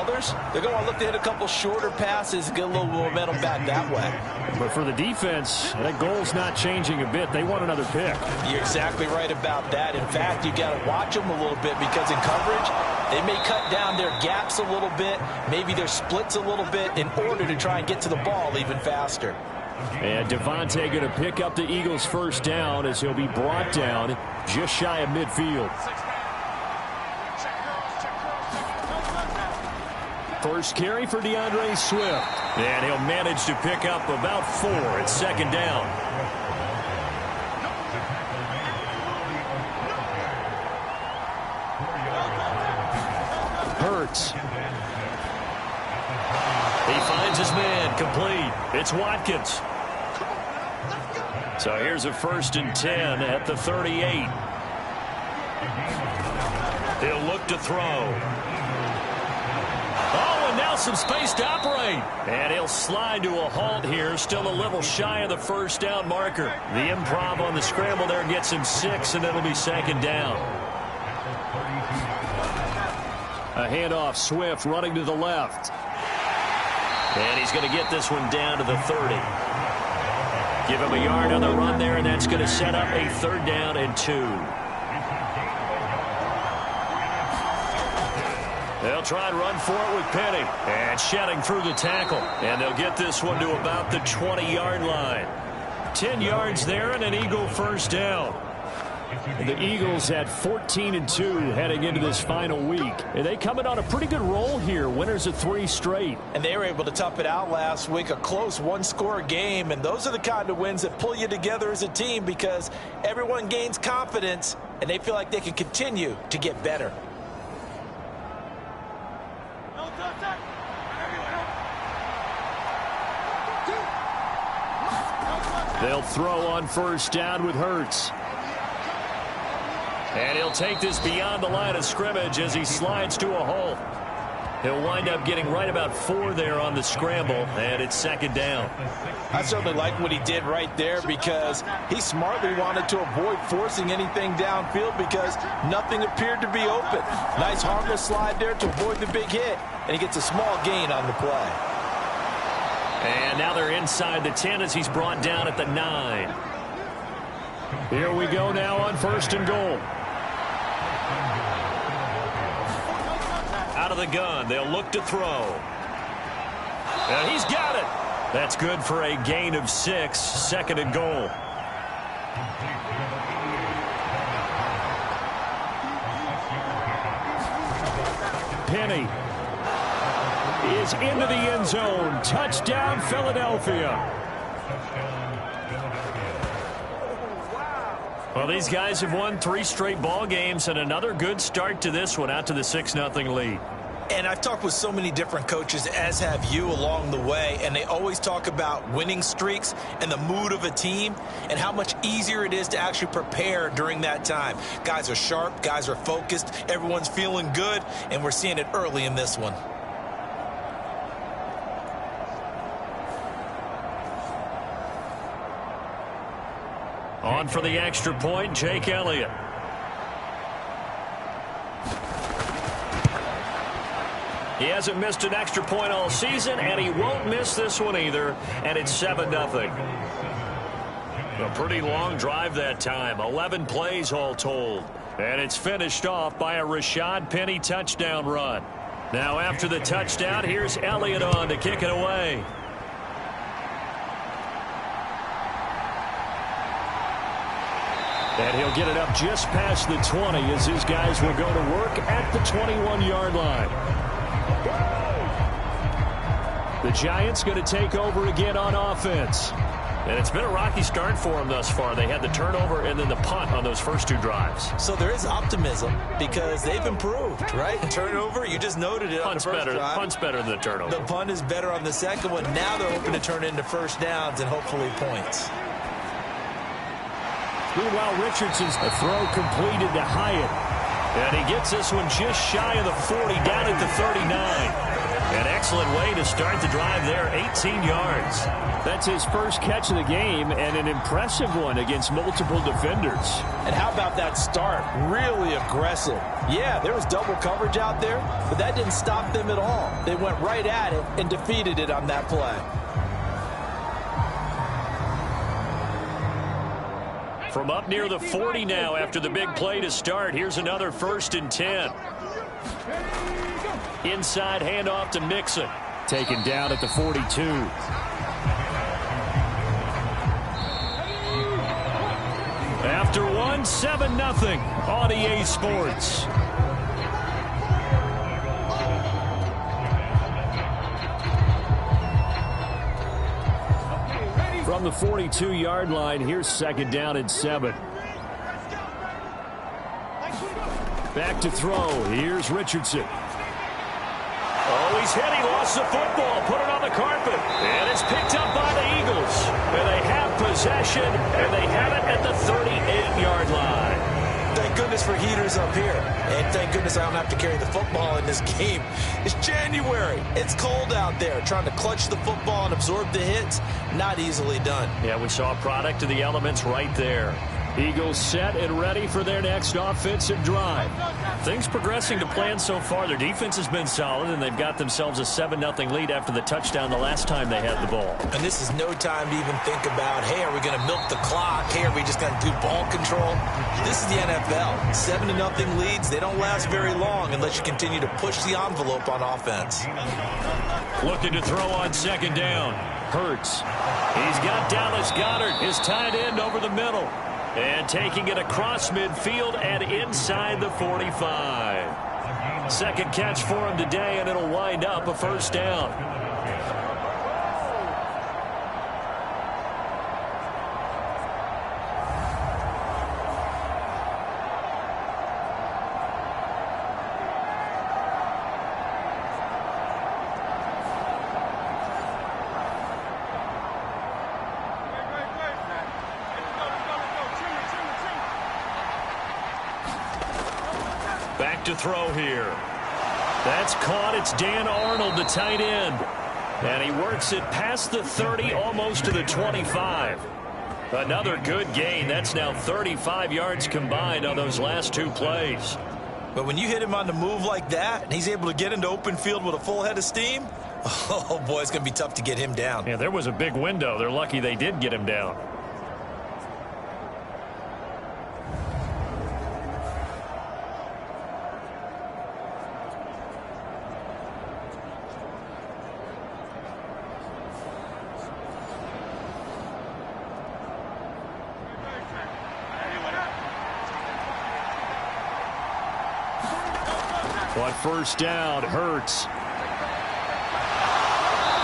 Others, they're going to look to hit a couple shorter passes, get a little momentum back that way. But for the defense, that goal's not changing a bit. They want another pick. You're exactly right about that. In fact, you got to watch them a little bit because in coverage, they may cut down their gaps a little bit, maybe their splits a little bit in order to try and get to the ball even faster. And Devontae going to pick up the Eagles' first down as he'll be brought down just shy of midfield. First carry for DeAndre Swift. And he'll manage to pick up about 4 at second down. Hurts. He finds his man complete. It's Watkins. So here's a 1st and 10 at the 38. He'll look to throw. Oh, and now some space to operate. And he'll slide to a halt here, still a little shy of the first down marker. The improv on the scramble there gets him 6, and it'll be second down. A handoff, Swift running to the left. And he's going to get this one down to the 30. Give him a yard on the run there, and that's going to set up a 3rd down and 2. They'll try and run for it with Penny. And shedding through the tackle. And they'll get this one to about the 20-yard line. 10 yards there and an Eagle first down. And the Eagles at 14-2 heading into this final week. And they come in on a pretty good roll here. Winners of 3 straight. And they were able to tough it out last week. A close one-score game. And those are the kind of wins that pull you together as a team because everyone gains confidence and they feel like they can continue to get better. They'll throw on first down with Hurts. And he'll take this beyond the line of scrimmage as he slides to a halt. He'll wind up getting right about 4 there on the scramble, and it's second down. I certainly like what he did right there because he smartly wanted to avoid forcing anything downfield because nothing appeared to be open. Nice harmless slide there to avoid the big hit, and he gets a small gain on the play. And now they're inside the 10 as he's brought down at the 9. Here we go now on 1st and goal. Out of the gun, they'll look to throw. And he's got it. That's good for a gain of 6, 2nd and goal. Penny is into the end zone. Touchdown, Philadelphia. Well, these guys have won 3 straight ball games and another good start to this one out to the 6-0 lead. And I've talked with so many different coaches, as have you, along the way, and they always talk about winning streaks and the mood of a team and how much easier it is to actually prepare during that time. Guys are sharp, guys are focused, everyone's feeling good, and we're seeing it early in this one. On for the extra point, Jake Elliott. He hasn't missed an extra point all season, and he won't miss this one either, and it's 7-0. A pretty long drive that time, 11 plays all told. And it's finished off by a Rashad Penny touchdown run. Now after the touchdown, here's Elliott on to kick it away. And he'll get it up just past the 20 as his guys will go to work at the 21-yard line. The Giants going to take over again on offense. And it's been a rocky start for them thus far. They had the turnover and then the punt on those first 2 drives. So there is optimism because they've improved, right? Turnover, you just noted it on the first drive. Punt's better than the turnover. The punt is better on the second one. Now they're hoping to turn into first downs and hopefully points. Meanwhile, Richardson's a throw completed to Hyatt. And he gets this one just shy of the 40, down at the 39. An excellent way to start the drive there, 18 yards. That's his first catch of the game and an impressive one against multiple defenders. And how about that start? Really aggressive. Yeah, there was double coverage out there, but that didn't stop them at all. They went right at it and defeated it on that play. From up near the 40 now after the big play to start, here's another 1st and 10. Inside handoff to Mixon. Taken down at the 42. After one, 7-0 on EA Sports. From the 42-yard line, here's 2nd down and 7. Back to throw. Here's Richardson. Oh, he's hit. He lost the football. Put it on the carpet. And it's picked up by the Eagles. And they have possession, and they have it at the 38-yard line. Thank goodness for heaters up here. And thank goodness I don't have to carry the football in this game. It's January. It's cold out there. Trying to clutch the football and absorb the hits, not easily done. Yeah, we saw a product of the elements right there. Eagles set and ready for their next offensive drive. Things progressing to plan so far. Their defense has been solid, and they've got themselves a 7-0 lead after the touchdown the last time they had the ball. And this is no time to even think about, hey, are we going to milk the clock? Hey, are we just going to do ball control? This is the NFL. 7-0 leads, they don't last very long unless you continue to push the envelope on offense. Looking to throw on 2nd down. Hurts. He's got Dallas Goedert, his tight end, over the middle. And taking it across midfield and inside the 45. Second catch for him today, and it'll wind up a 1st down. Back to throw here. That's caught. It's Dan Arnold, the tight end. And he works it past the 30, almost to the 25. Another good gain. That's now 35 yards combined on those last 2 plays. But when you hit him on the move like that, and he's able to get into open field with a full head of steam, oh, boy, it's going to be tough to get him down. Yeah, there was a big window. They're lucky they did get him down. On 1st down, Hurts.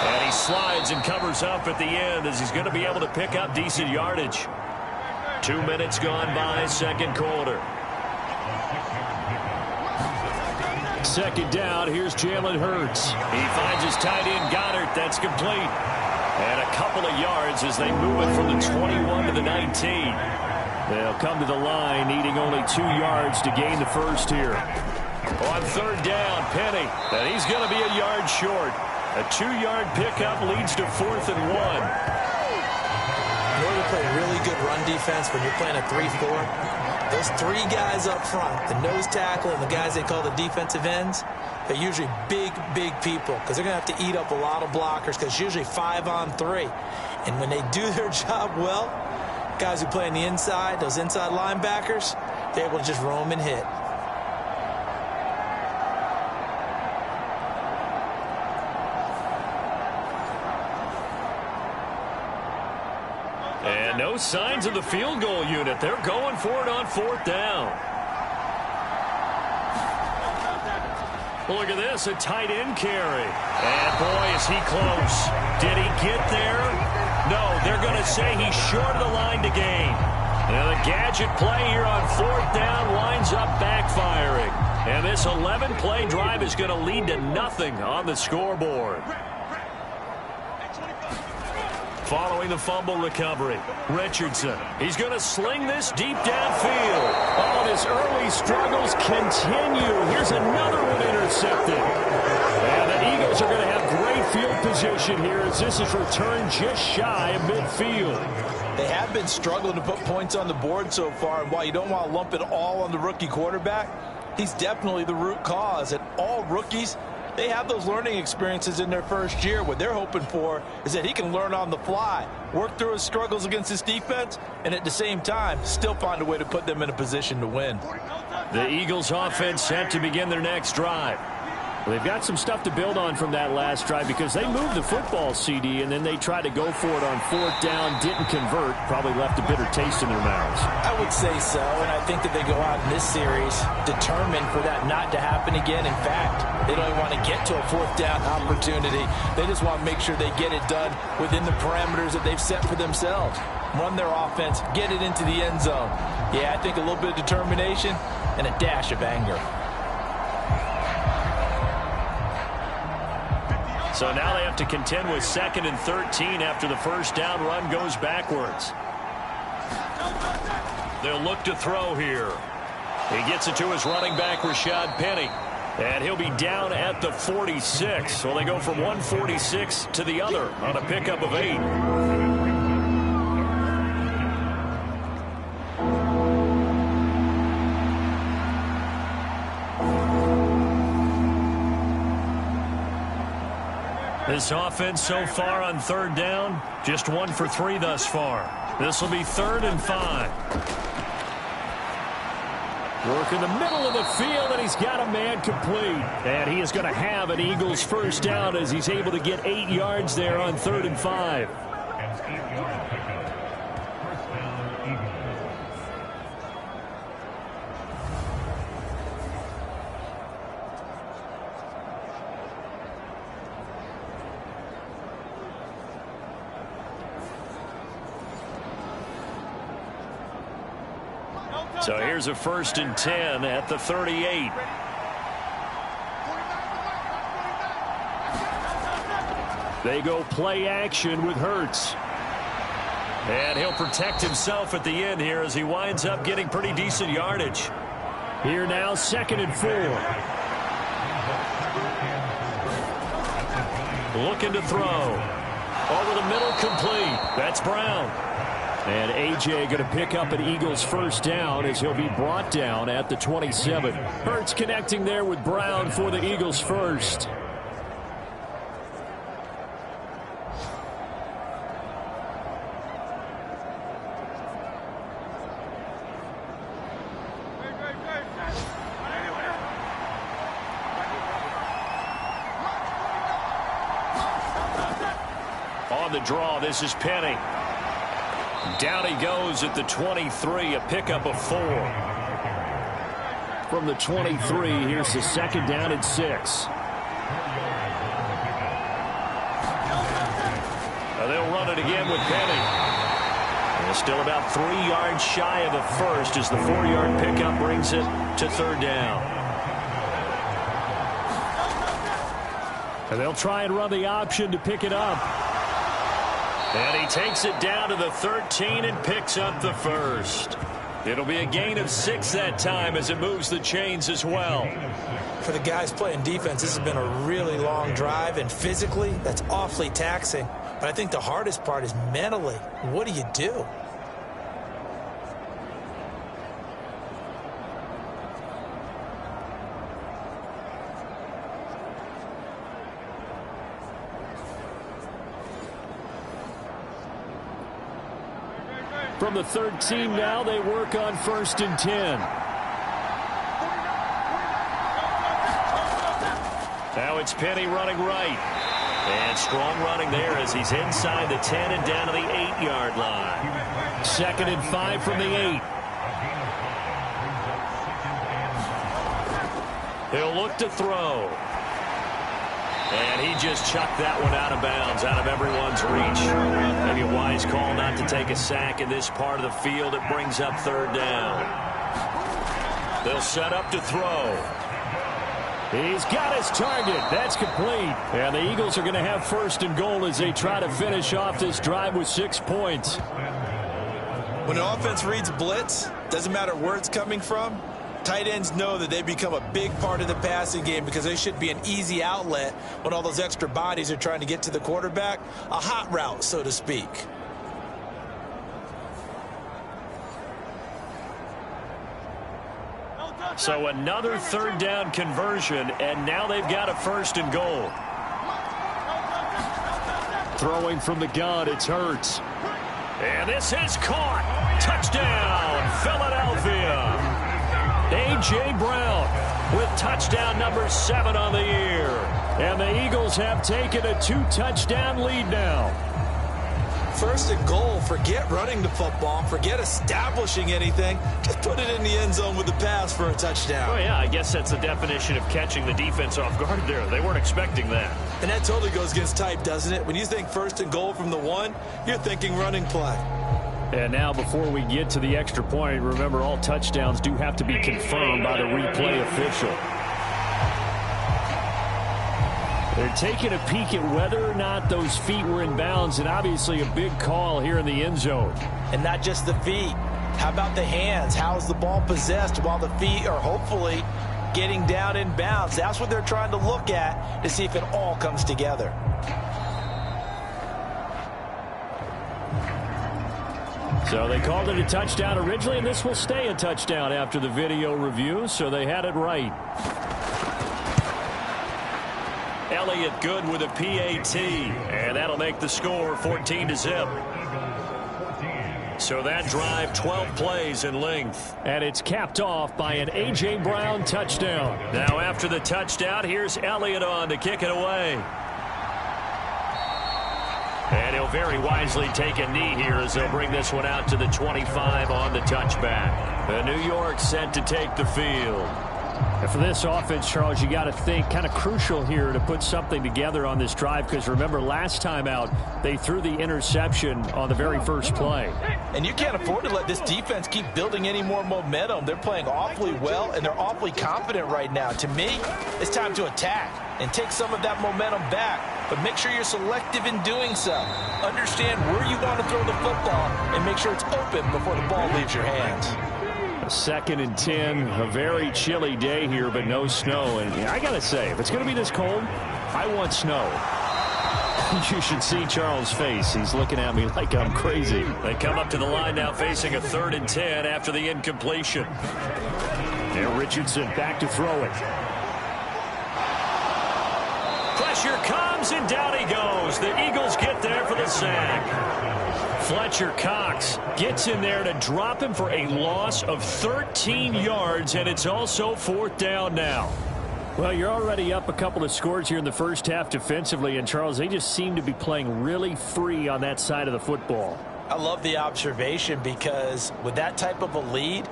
And he slides and covers up at the end as he's going to be able to pick up decent yardage. 2 minutes gone by, 2nd quarter. 2nd down, here's Jalen Hurts. He finds his tight end, Goddard. That's complete. And a couple of yards as they move it from the 21 to the 19. They'll come to the line, needing only 2 yards to gain the first here. On 3rd down, Penny. And he's going to be a yard short. A 2-yard pickup leads to 4th and 1. In order to play really good run defense when you're playing a 3-4, those 3 guys up front, the nose tackle and the guys they call the defensive ends, they're usually big, big people because they're going to have to eat up a lot of blockers because it's usually 5 on 3. And when they do their job well, guys who play on the inside, those inside linebackers, they're able to just roam and hit. And no signs of the field goal unit. They're going for it on 4th down. Look at this, a tight end carry. And boy, is he close. Did he get there? No, they're going to say he's short of the line to gain. And the gadget play here on 4th down winds up backfiring. And this 11-play drive is going to lead to nothing on the scoreboard. Following the fumble recovery, Richardson. He's going to sling this deep downfield. Oh, and his early struggles continue. Here's another one intercepted. And the Eagles are going to have great field position here as this is returned just shy of midfield. They have been struggling to put points on the board so far, and while you don't want to lump it all on the rookie quarterback, he's definitely the root cause. And all rookies, they have those learning experiences in their first year. What they're hoping for is that he can learn on the fly, work through his struggles against his defense, and at the same time, still find a way to put them in a position to win. The Eagles offense set to begin their next drive. Well, they've got some stuff to build on from that last drive because they moved the football, CD, and then they tried to go for it on fourth down, didn't convert, probably left a bitter taste in their mouths. I would say so, and I think that they go out in this series determined for that not to happen again. In fact, they don't even want to get to a fourth down opportunity. They just want to make sure they get it done within the parameters that they've set for themselves. Run their offense, get it into the end zone. Yeah, I think a little bit of determination and a dash of anger. So now they have to contend with 2nd and 13 after the first down run goes backwards. They'll look to throw here. He gets it to his running back, Rashad Penny. And he'll be down at the 46. So they go from 146 to the other on a pickup of 8. This offense so far on third down, just 1 for 3 thus far. This will be 3rd and 5. Work in the middle of the field, and he's got a man complete. And he is going to have an Eagles first down as he's able to get 8 yards there on 3rd and 5. An 8-yard pickup. First down, Eagles. So here's a 1st and 10 at the 38. They go play action with Hurts. And he'll protect himself at the end here as he winds up getting pretty decent yardage. Here now, 2nd and 4. Looking to throw. Over the middle, complete. That's Brown. And A.J. going to pick up an Eagles first down as he'll be brought down at the 27. Hurts connecting there with Brown for the Eagles first. On the draw, this is Penny. Down he goes at the 23, a pickup of 4. From the 23, here's the 2nd down and 6. They'll run it again with Penny. And still about 3 yards shy of a first as the 4-yard pickup brings it to 3rd down. And they'll try and run the option to pick it up. And he takes it down to the 13 and picks up the first. It'll be a gain of 6 that time as it moves the chains as well. For the guys playing defense, this has been a really long drive, and physically, that's awfully taxing. But I think the hardest part is mentally. What do you do? From the 13 now, they work on 1st and 10. Now it's Penny running right. And strong running there as he's inside the 10 and down to the 8-yard line. 2nd and 5 from the 8. He'll look to throw. And he just chucked that one out of bounds, out of everyone's reach. Maybe a wise call not to take a sack in this part of the field. It brings up 3rd down. They'll set up to throw. He's got his target. That's complete. And the Eagles are going to have first and goal as they try to finish off this drive with 6 points. When an offense reads blitz, doesn't matter where it's coming from, tight ends know that they become a big part of the passing game because they should be an easy outlet when all those extra bodies are trying to get to the quarterback. A hot route, so to speak. So another third down conversion, and now they've got a first and goal. Throwing from the gun, it's Hurts. And this is caught. Touchdown, Philadelphia. A.J. Brown with touchdown number 7 on the year. And the Eagles have taken a 2-touchdown lead now. First and goal, forget running the football, forget establishing anything. Just put it in the end zone with the pass for a touchdown. Oh, yeah, I guess that's the definition of catching the defense off guard there. They weren't expecting that. And that totally goes against type, doesn't it? When you think first and goal from the 1, you're thinking running play. And now before we get to the extra point, remember all touchdowns do have to be confirmed by the replay official. They're taking a peek at whether or not those feet were in bounds, and obviously a big call here in the end zone. And not just the feet. How about the hands? How's the ball possessed while the feet are hopefully getting down in bounds? That's what they're trying to look at to see if it all comes together. So they called it a touchdown originally, and this will stay a touchdown after the video review, so they had it right. Elliott good with a PAT, and that'll make the score 14-0. So that drive, 12 plays in length. And it's capped off by an A.J. Brown touchdown. Now after the touchdown, here's Elliott on to kick it away. And he'll very wisely take a knee here as they'll bring this one out to the 25 on the touchback. The New York set to take the field. And for this offense, Charles, you got to think kind of crucial here to put something together on this drive, because remember last time out they threw the interception on the very first play. And you can't afford to let this defense keep building any more momentum. They're playing awfully well, and they're awfully confident right now. To me, it's time to attack and take some of that momentum back, but make sure you're selective in doing so. Understand where you want to throw the football and make sure it's open before the ball leaves your hands. 2nd and 10, a very chilly day here, but no snow. And I got to say, if it's going to be this cold, I want snow. You should see Charles' face. He's looking at me like I'm crazy. They come up to the line now facing a 3rd and 10 after the incompletion. And Richardson back to throw it. Pressure comes, and down he goes. The Eagles get there for the sack. Fletcher Cox gets in there to drop him for a loss of 13 yards, and it's also 4th down now. Well, you're already up a couple of scores here in the first half defensively, and Charles, they just seem to be playing really free on that side of the football. I love the observation, because with that type of a lead,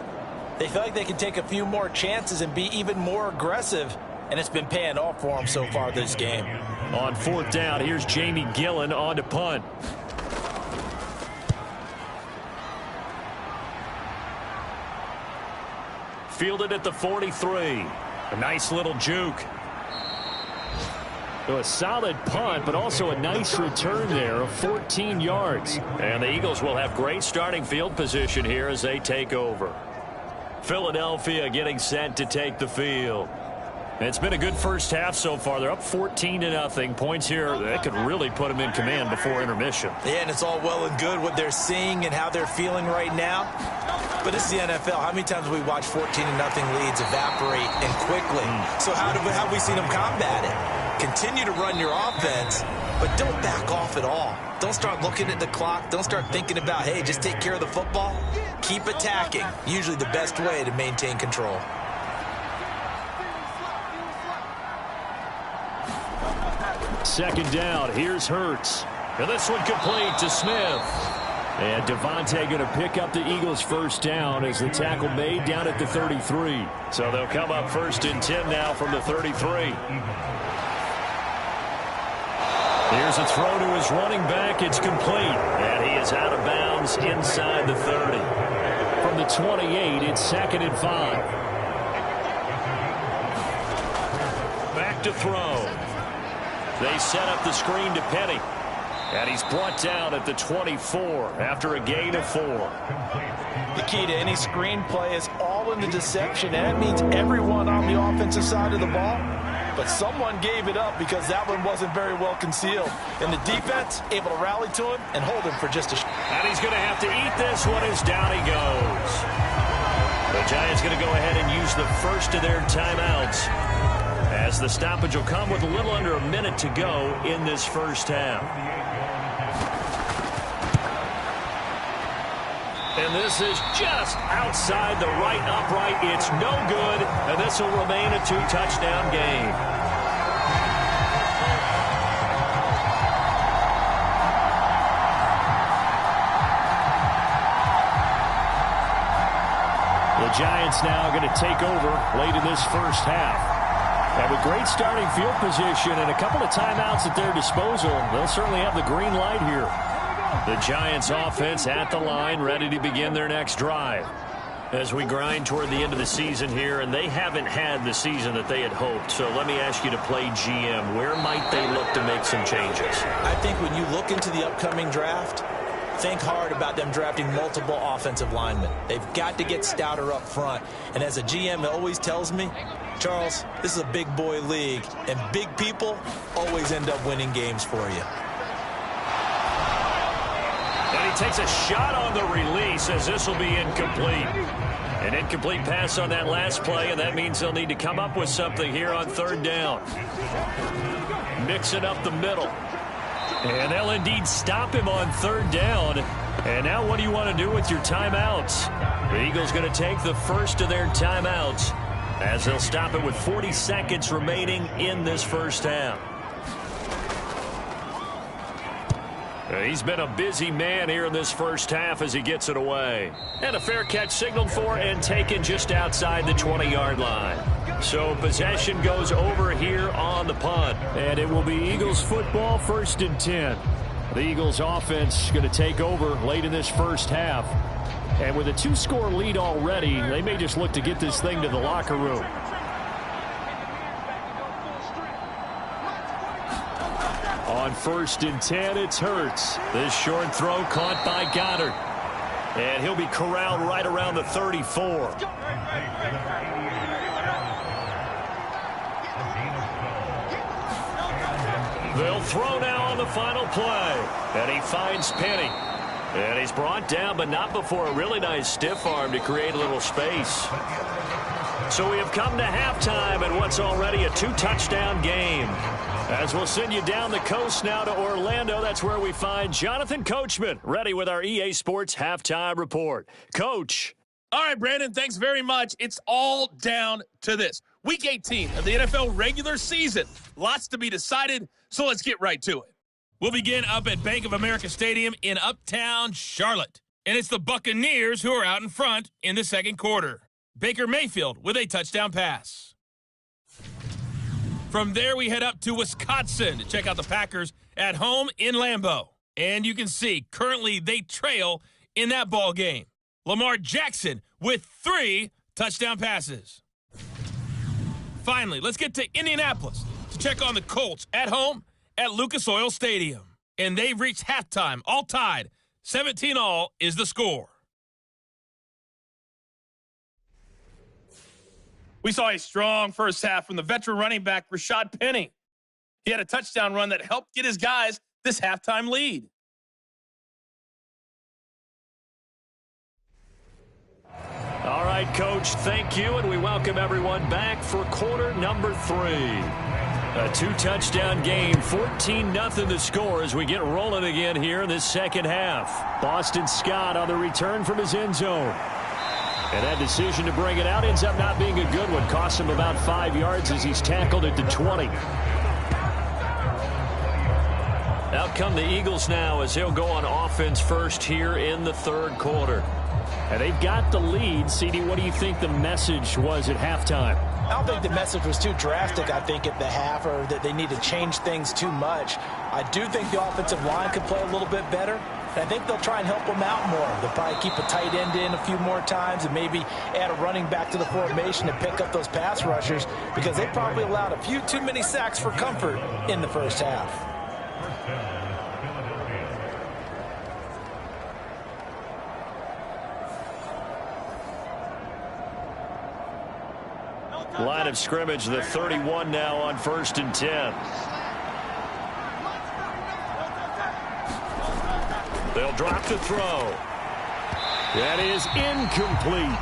they feel like they can take a few more chances and be even more aggressive, and it's been paying off for them so far this game. On 4th down, here's Jamie Gillen on to punt. Fielded at the 43. A nice little juke. So a solid punt, but also a nice return there of 14 yards. And the Eagles will have great starting field position here as they take over. Philadelphia getting set to take the field. It's been a good first half so far. They're up 14-0. Points here that could really put them in command before intermission. Yeah, and it's all well and good what they're seeing and how they're feeling right now. But it's the NFL. How many times have we watched 14-0 leads evaporate and quickly? So how have we seen them combat it? Continue to run your offense, but don't back off at all. Don't start looking at the clock. Don't start thinking about, hey, just take care of the football. Keep attacking. Usually the best way to maintain control. Second down, here's Hurts. And this one complete to Smith. And Devontae going to pick up the Eagles' first down as the tackle made down at the 33. So they'll come up 1st and 10 now from the 33. Here's a throw to his running back. It's complete. And he is out of bounds inside the 30. From the 28, it's 2nd and 5. to throw. They set up the screen to Penny. And he's brought down at the 24 after a gain of 4. The key to any screen play is all in the deception, and that means everyone on the offensive side of the ball. But someone gave it up because that one wasn't very well concealed. And the defense able to rally to him and hold him for just a And he's going to have to eat this one as down he goes. The Giants going to go ahead and use the first of their timeouts, as the stoppage will come with a little under a minute to go in this first half. And this is just outside the right upright. It's no good, and this will remain a 2-touchdown game. The Giants now going to take over late in this first half. And with great starting field position and a couple of timeouts at their disposal, they'll certainly have the green light here. The Giants offense at the line, ready to begin their next drive. As we grind toward the end of the season here, and they haven't had the season that they had hoped. So let me ask you to play GM. Where might they look to make some changes? I think when you look into the upcoming draft, think hard about them drafting multiple offensive linemen. They've got to get stouter up front. And as a GM, it always tells me, Charles, this is a big boy league, and big people always end up winning games for you. And he takes a shot on the release, as this will be incomplete. An incomplete pass on that last play, and that means they'll need to come up with something here on third down. Mix it up the middle. And they'll indeed stop him on third down. And now what do you want to do with your timeouts? The Eagles going to take the first of their timeouts, as they'll stop it with 40 seconds remaining in this first half. He's been a busy man here in this first half as he gets it away. And a fair catch signaled for and taken just outside the 20-yard line. So possession goes over here on the punt. And it will be Eagles football, 1st and 10. The Eagles offense going to take over late in this first half. And with a 2-score lead already, they may just look to get this thing to the locker room. On 1st and 10, it's Hurts. This short throw caught by Goddard. And he'll be corralled right around the 34. They'll throw now on the final play. And he finds Penny. And he's brought down, but not before a really nice stiff arm to create a little space. So we have come to halftime in what's already a 2-touchdown game. As we'll send you down the coast now to Orlando, that's where we find Jonathan Coachman, ready with our EA Sports Halftime Report. Coach. All right, Brandon, thanks very much. It's all down to this. Week 18 of the NFL regular season. Lots to be decided, so let's get right to it. We'll begin up at Bank of America Stadium in Uptown Charlotte. And it's the Buccaneers who are out in front in the second quarter. Baker Mayfield with a touchdown pass. From there, we head up to Wisconsin to check out the Packers at home in Lambeau. And you can see, currently they trail in that ball game. Lamar Jackson with 3 touchdown passes. Finally, let's get to Indianapolis to check on the Colts at home at Lucas Oil Stadium. And they've reached halftime, all tied. 17-all is the score. We saw a strong first half from the veteran running back, Rashad Penny. He had a touchdown run that helped get his guys this halftime lead. All right, Coach, thank you, and we welcome everyone back for quarter number 3. A 2-touchdown game, 14-0 the score as we get rolling again here in this second half. Boston Scott on the return from his end zone. And that decision to bring it out ends up not being a good one. Costs him about 5 yards as he's tackled at the 20. Out come the Eagles now as they'll go on offense first here in the third quarter. And they've got the lead. CD, what do you think the message was at halftime? I don't think the message was too drastic, I think, at the half, or that they need to change things too much. I do think the offensive line could play a little bit better. And I think they'll try and help him out more. They'll probably keep a tight end in a few more times and maybe add a running back to the formation to pick up those pass rushers because they probably allowed a few too many sacks for comfort in the first half. Line of scrimmage, the 31 now on 1st and 10. They'll drop the throw. That is incomplete.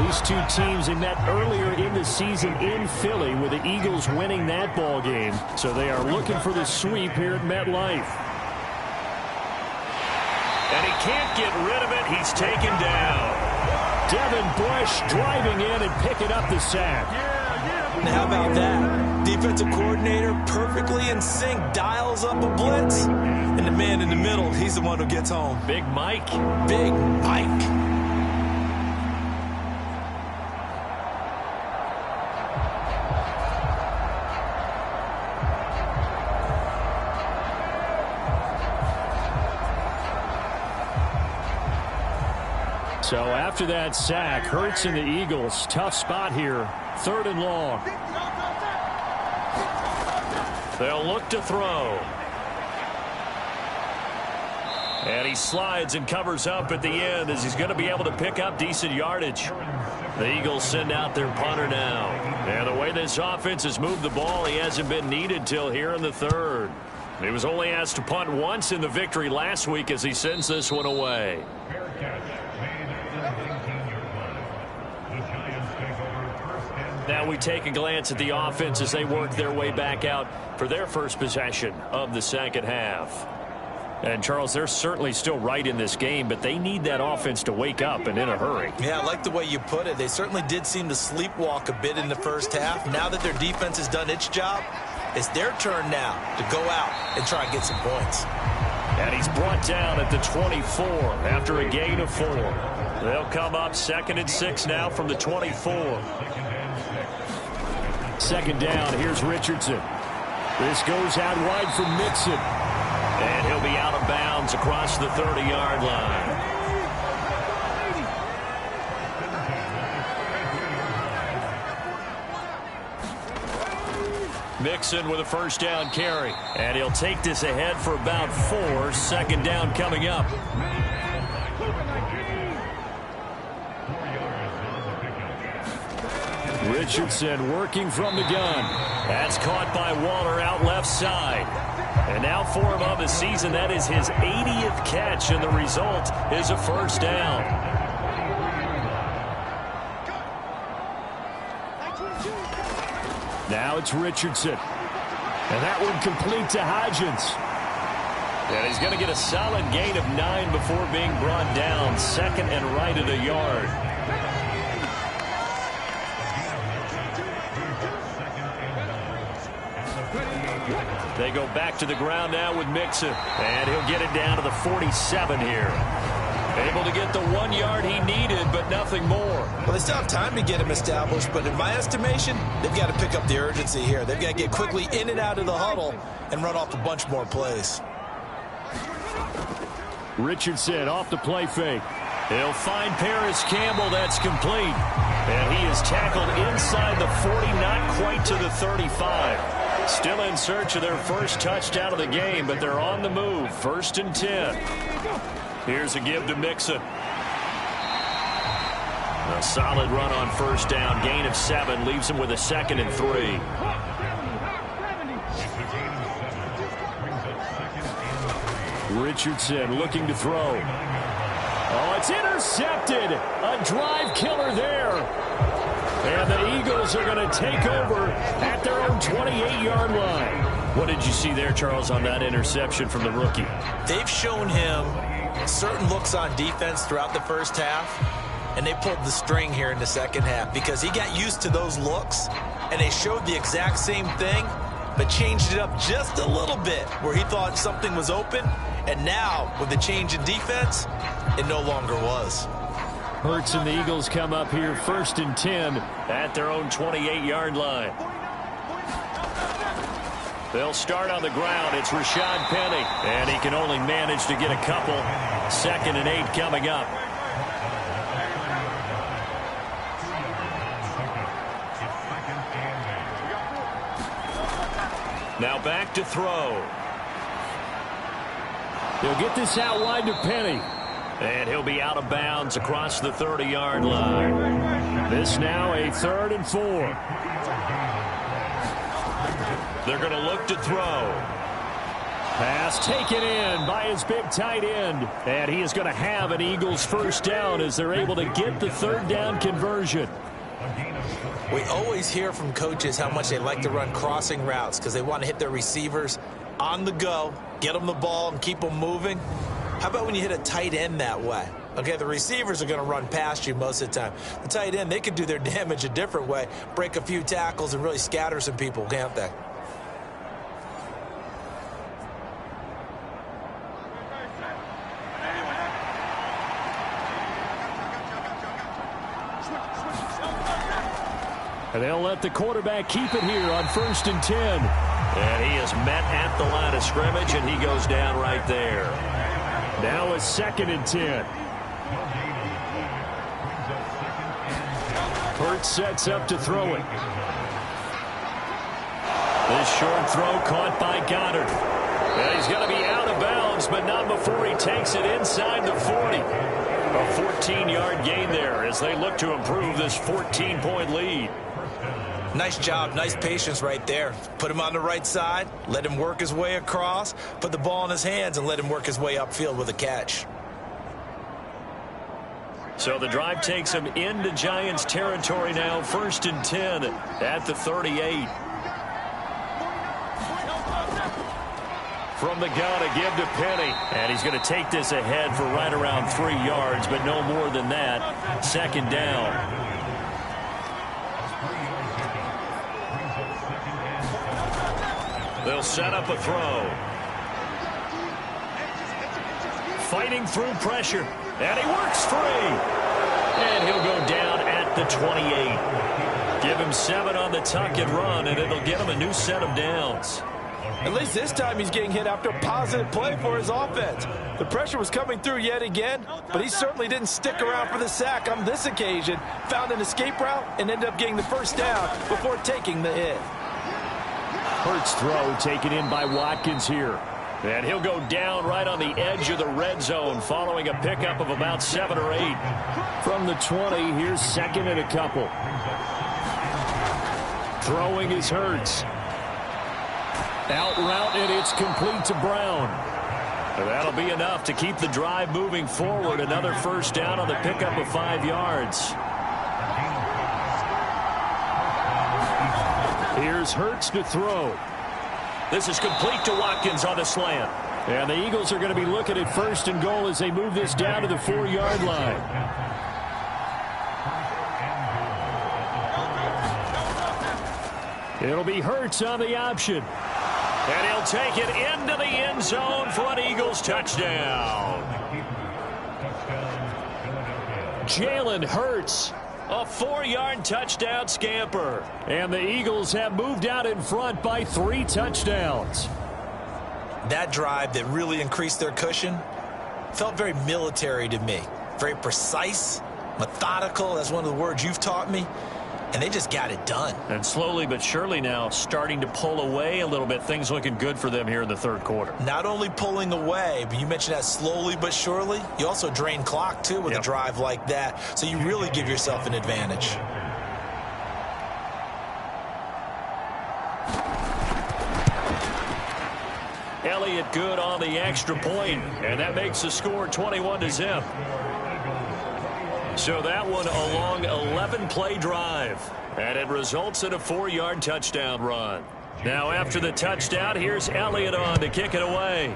These two teams they met earlier in the season in Philly with the Eagles winning that ball game. So they are looking for the sweep here at MetLife. And he can't get rid of it. He's taken down. Devin Bush driving in and picking up the sack. Now how about that? Defensive coordinator perfectly in sync, dials up a blitz, and the man in the middle, he's the one who gets home. Big Mike. Big Mike. So after that sack, Hurts and the Eagles, tough spot here, 3rd and long. They'll look to throw. And he slides and covers up at the end as he's going to be able to pick up decent yardage. The Eagles send out their punter now. And the way this offense has moved the ball, he hasn't been needed till here in the 3rd. He was only asked to punt once in the victory last week as he sends this one away. Fair catch made at the 19-yard line. The Giants take over 1st and 10. Now we take a glance at the offense as they work their way back out for their first possession of the second half. And, Charles, they're certainly still right in this game, but they need that offense to wake up and in a hurry. Yeah, I like the way you put it. They certainly did seem to sleepwalk a bit in the first half. Now that their defense has done its job, it's their turn now to go out and try and get some points. And he's brought down at the 24 after a gain of 4. They'll come up 2nd and 6 now from the 24. 2nd down, here's Richardson. This goes out wide for Mixon. And he'll be out of bounds across the 30-yard line. Mixon with a 1st down carry. And he'll take this ahead for about 4. 2nd down coming up. Richardson working from the gun. That's caught by Waller out left side. And now for him on the season, that is his 80th catch, and the result is a 1st down. Now it's Richardson. And that one complete to Hodgins. And he's going to get a solid gain of 9 before being brought down. 2nd and right at a yard. They go back to the ground now with Mixon. And he'll get it down to the 47 here. Able to get the 1 yard he needed, but nothing more. Well, they still have time to get him established, but in my estimation, they've got to pick up the urgency here. They've got to get quickly in and out of the huddle and run off a bunch more plays. Richardson off the play fake. He'll find Paris Campbell. That's complete. And he is tackled inside the 40, not quite to the 35. Still in search of their first touchdown of the game, but they're on the move. 1st and 10. Here's a give to Mixon. A solid run on 1st down. Gain of 7 leaves him with a 2nd and 3. Richardson looking to throw. Oh, it's intercepted. A drive killer there. And the Eagles are going to take over at their own 28-yard line. What did you see there, Charles, on that interception from the rookie? They've shown him certain looks on defense throughout the first half, and they pulled the string here in the second half because he got used to those looks, and they showed the exact same thing, but changed it up just a little bit where he thought something was open, and now with the change in defense, it no longer was. Hurts and the Eagles come up here 1st and 10 at their own 28-yard line. They'll start on the ground. It's Rashad Penny, and he can only manage to get a couple. 2nd and 8 coming up. Now back to throw. He'll get this out wide to Penny. And he'll be out of bounds across the 30-yard line. This now a 3rd and 4. They're going to look to throw. Pass taken in by his big tight end. And he is going to have an Eagles first down as they're able to get the 3rd down conversion. We always hear from coaches how much they like to run crossing routes because they want to hit their receivers on the go, get them the ball, and keep them moving. How about when you hit a tight end that way? Okay, the receivers are going to run past you most of the time. The tight end, they can do their damage a different way, break a few tackles, and really scatter some people, can't they? And they'll let the quarterback keep it here on 1st and 10. And he is met at the line of scrimmage, and he goes down right there. Now a 2nd and 10. Hurts sets up to throw it. This short throw caught by Goddard. And he's going to be out of bounds, but not before he takes it inside the 40. A 14-yard gain there as they look to improve this 14-point lead. Nice job, nice patience right there. Put him on the right side, let him work his way across, put the ball in his hands, and let him work his way upfield with a catch. So the drive takes him into Giants territory now, 1st and 10 at the 38. From the gun, a give to Penny. And he's going to take this ahead for right around 3 yards, but no more than that. 2nd down. They'll set up a throw. Fighting through pressure. And he works free. And he'll go down at the 28. Give him 7 on the tuck and run, and it'll get him a new set of downs. At least this time he's getting hit after a positive play for his offense. The pressure was coming through yet again, but he certainly didn't stick around for the sack on this occasion. Found an escape route and ended up getting the first down before taking the hit. Hurts throw taken in by Watkins here. And he'll go down right on the edge of the red zone following a pickup of about 7 or 8. From the 20, here's 2nd and a couple. Throwing is Hurts. Out route, and it's complete to Brown. And that'll be enough to keep the drive moving forward. Another first down on the pickup of 5 yards. Here's Hurts to throw. This is complete to Watkins on the slant. And the Eagles are going to be looking at 1st and goal as they move this down to the 4-yard line. It'll be Hurts on the option. And he'll take it into the end zone for an Eagles touchdown. Jalen Hurts. A 4-yard touchdown scamper. And the Eagles have moved out in front by 3 touchdowns. That drive that really increased their cushion felt very military to me. Very precise, methodical. That's one of the words you've taught me. And they just got it done. And slowly but surely now starting to pull away a little bit. Things looking good for them here in the 3rd quarter. Not only pulling away, but you mentioned that slowly but surely. You also drain clock, too, with a drive like that. So you really give yourself an advantage. Elliott good on the extra point, and that makes the score 21-0. So that one a long 11-play drive, and it results in a 4-yard touchdown run. Now after the touchdown, here's Elliott on to kick it away.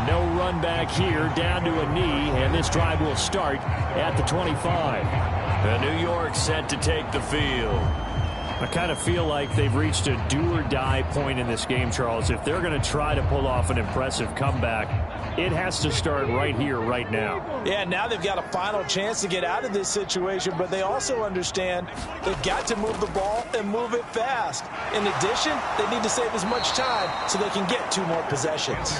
No run back here, down to a knee, and this drive will start at the 25. The New York set to take the field. I kind of feel like they've reached a do-or-die point in this game, Charles. If they're going to try to pull off an impressive comeback, it has to start right here, right now. Yeah, now they've got a final chance to get out of this situation, but they also understand they've got to move the ball and move it fast. In addition, they need to save as much time so they can get 2 more possessions.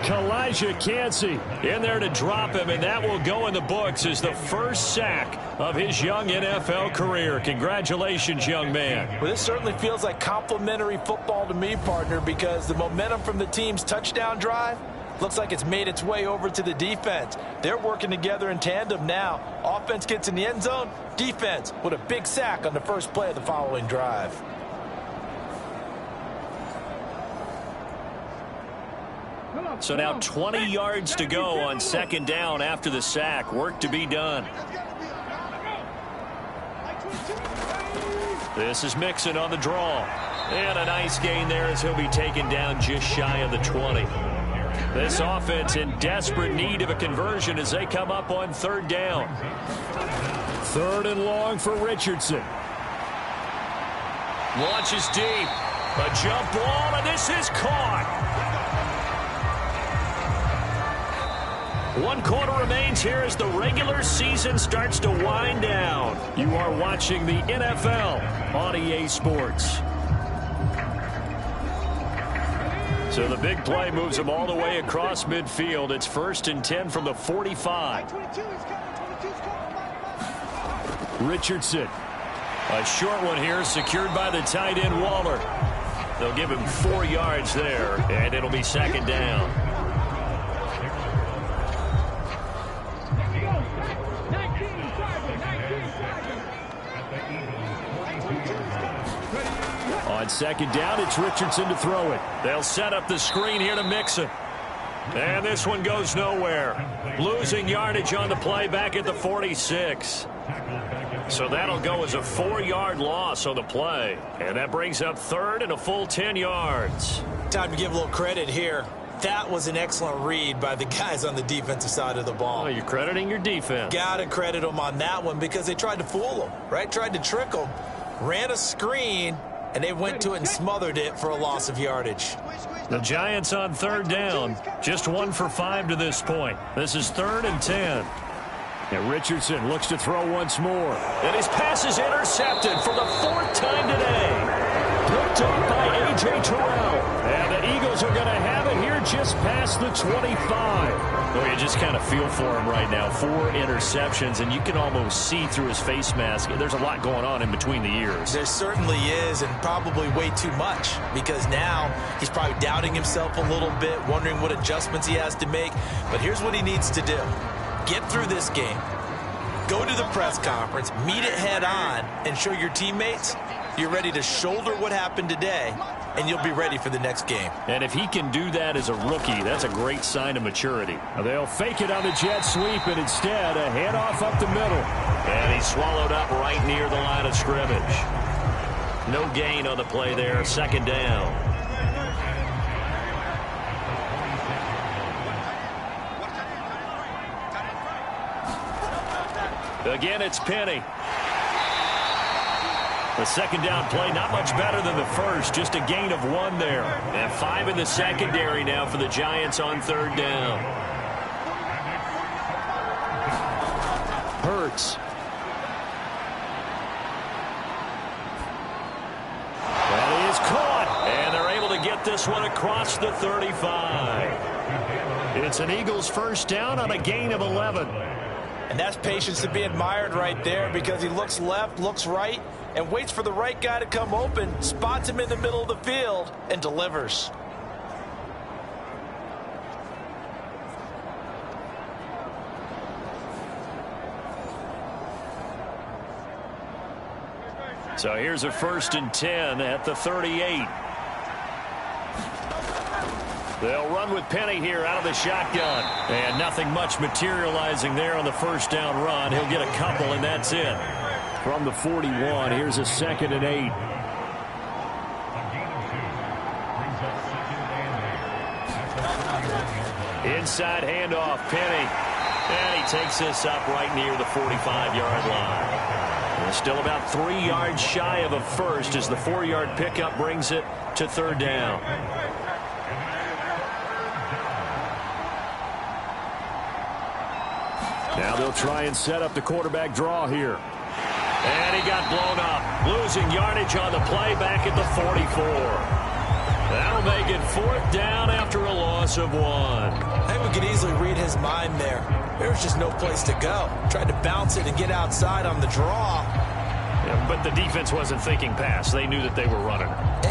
Kalijah Cansey in there to drop him, and that will go in the books as the first sack of his young NFL career. Congratulations, young man. Well, this certainly feels like complimentary football to me, partner, because the momentum from the team's touchdown drive looks like it's made its way over to the defense. They're working together in tandem now. Offense gets in the end zone, defense with a big sack on the first play of the following drive. So now 20 yards to go on second down after the sack. Work to be done. This is Mixon on the draw. And a nice gain there as he'll be taken down just shy of the 20. This offense in desperate need of a conversion as they come up on third down. 3rd and long for Richardson. Launches deep. A jump ball, and this is caught. 1 quarter remains here as the regular season starts to wind down. You are watching the NFL on EA Sports. So the big play moves them all the way across midfield. It's 1st and 10 from the 45. Richardson. A short one here secured by the tight end Waller. They'll give him 4 yards there, and it'll be 2nd down. On 2nd down, it's Richardson to throw it. They'll set up the screen here to Mixon. And this one goes nowhere. Losing yardage on the play back at the 46. So that'll go as a 4-yard loss on the play. And that brings up 3rd and a full 10 yards. Time to give a little credit here. That was an excellent read by the guys on the defensive side of the ball. Oh, you're crediting your defense. Got to credit them on that one because they tried to fool them, right? Tried to trick them. Ran a screen, and they went to it and smothered it for a loss of yardage. The Giants on 3rd down. Just 1 for 5 to this point. This is 3rd and 10. And Richardson looks to throw once more. And his pass is intercepted for the 4th time today. Picked up by A.J. Terrell. And the Eagles are going to have it here just past the 25. Well, you just kind of feel for him right now. 4 interceptions, and you can almost see through his face mask. There's a lot going on in between the ears. There certainly is, and probably way too much, because now he's probably doubting himself a little bit, wondering what adjustments he has to make. But here's what he needs to do. Get through this game. Go to the press conference, meet it head on, and show your teammates you're ready to shoulder what happened today, and you'll be ready for the next game. And if he can do that as a rookie, that's a great sign of maturity. They'll fake it on the jet sweep, and instead a handoff up the middle. And he's swallowed up right near the line of scrimmage. No gain on the play there, 2nd down. Again, it's Penny. The 2nd down play, not much better than the first, just a gain of 1 there. And 5 in the secondary now for the Giants on 3rd down. Hurts. That is caught. And they're able to get this one across the 35. It's an Eagles 1st down on a gain of 11. And that's patience to be admired right there because he looks left, looks right, and waits for the right guy to come open, spots him in the middle of the field, and delivers. So here's a 1st and 10 at the 38. They'll run with Penny here out of the shotgun. And nothing much materializing there on the 1st down run. He'll get a couple, and that's it. From the 41, here's a 2nd and 8. Inside handoff, Penny. And he takes this up right near the 45-yard line. And still about 3 yards shy of a first as the 4-yard pickup brings it to third down. Now they'll try and set up the quarterback draw here. And he got blown up. Losing yardage on the play back at the 44. That'll make it fourth down after a loss of 1. I think we could easily read his mind there. There was just no place to go. Tried to bounce it and get outside on the draw. Yeah, but the defense wasn't thinking pass. They knew that they were running.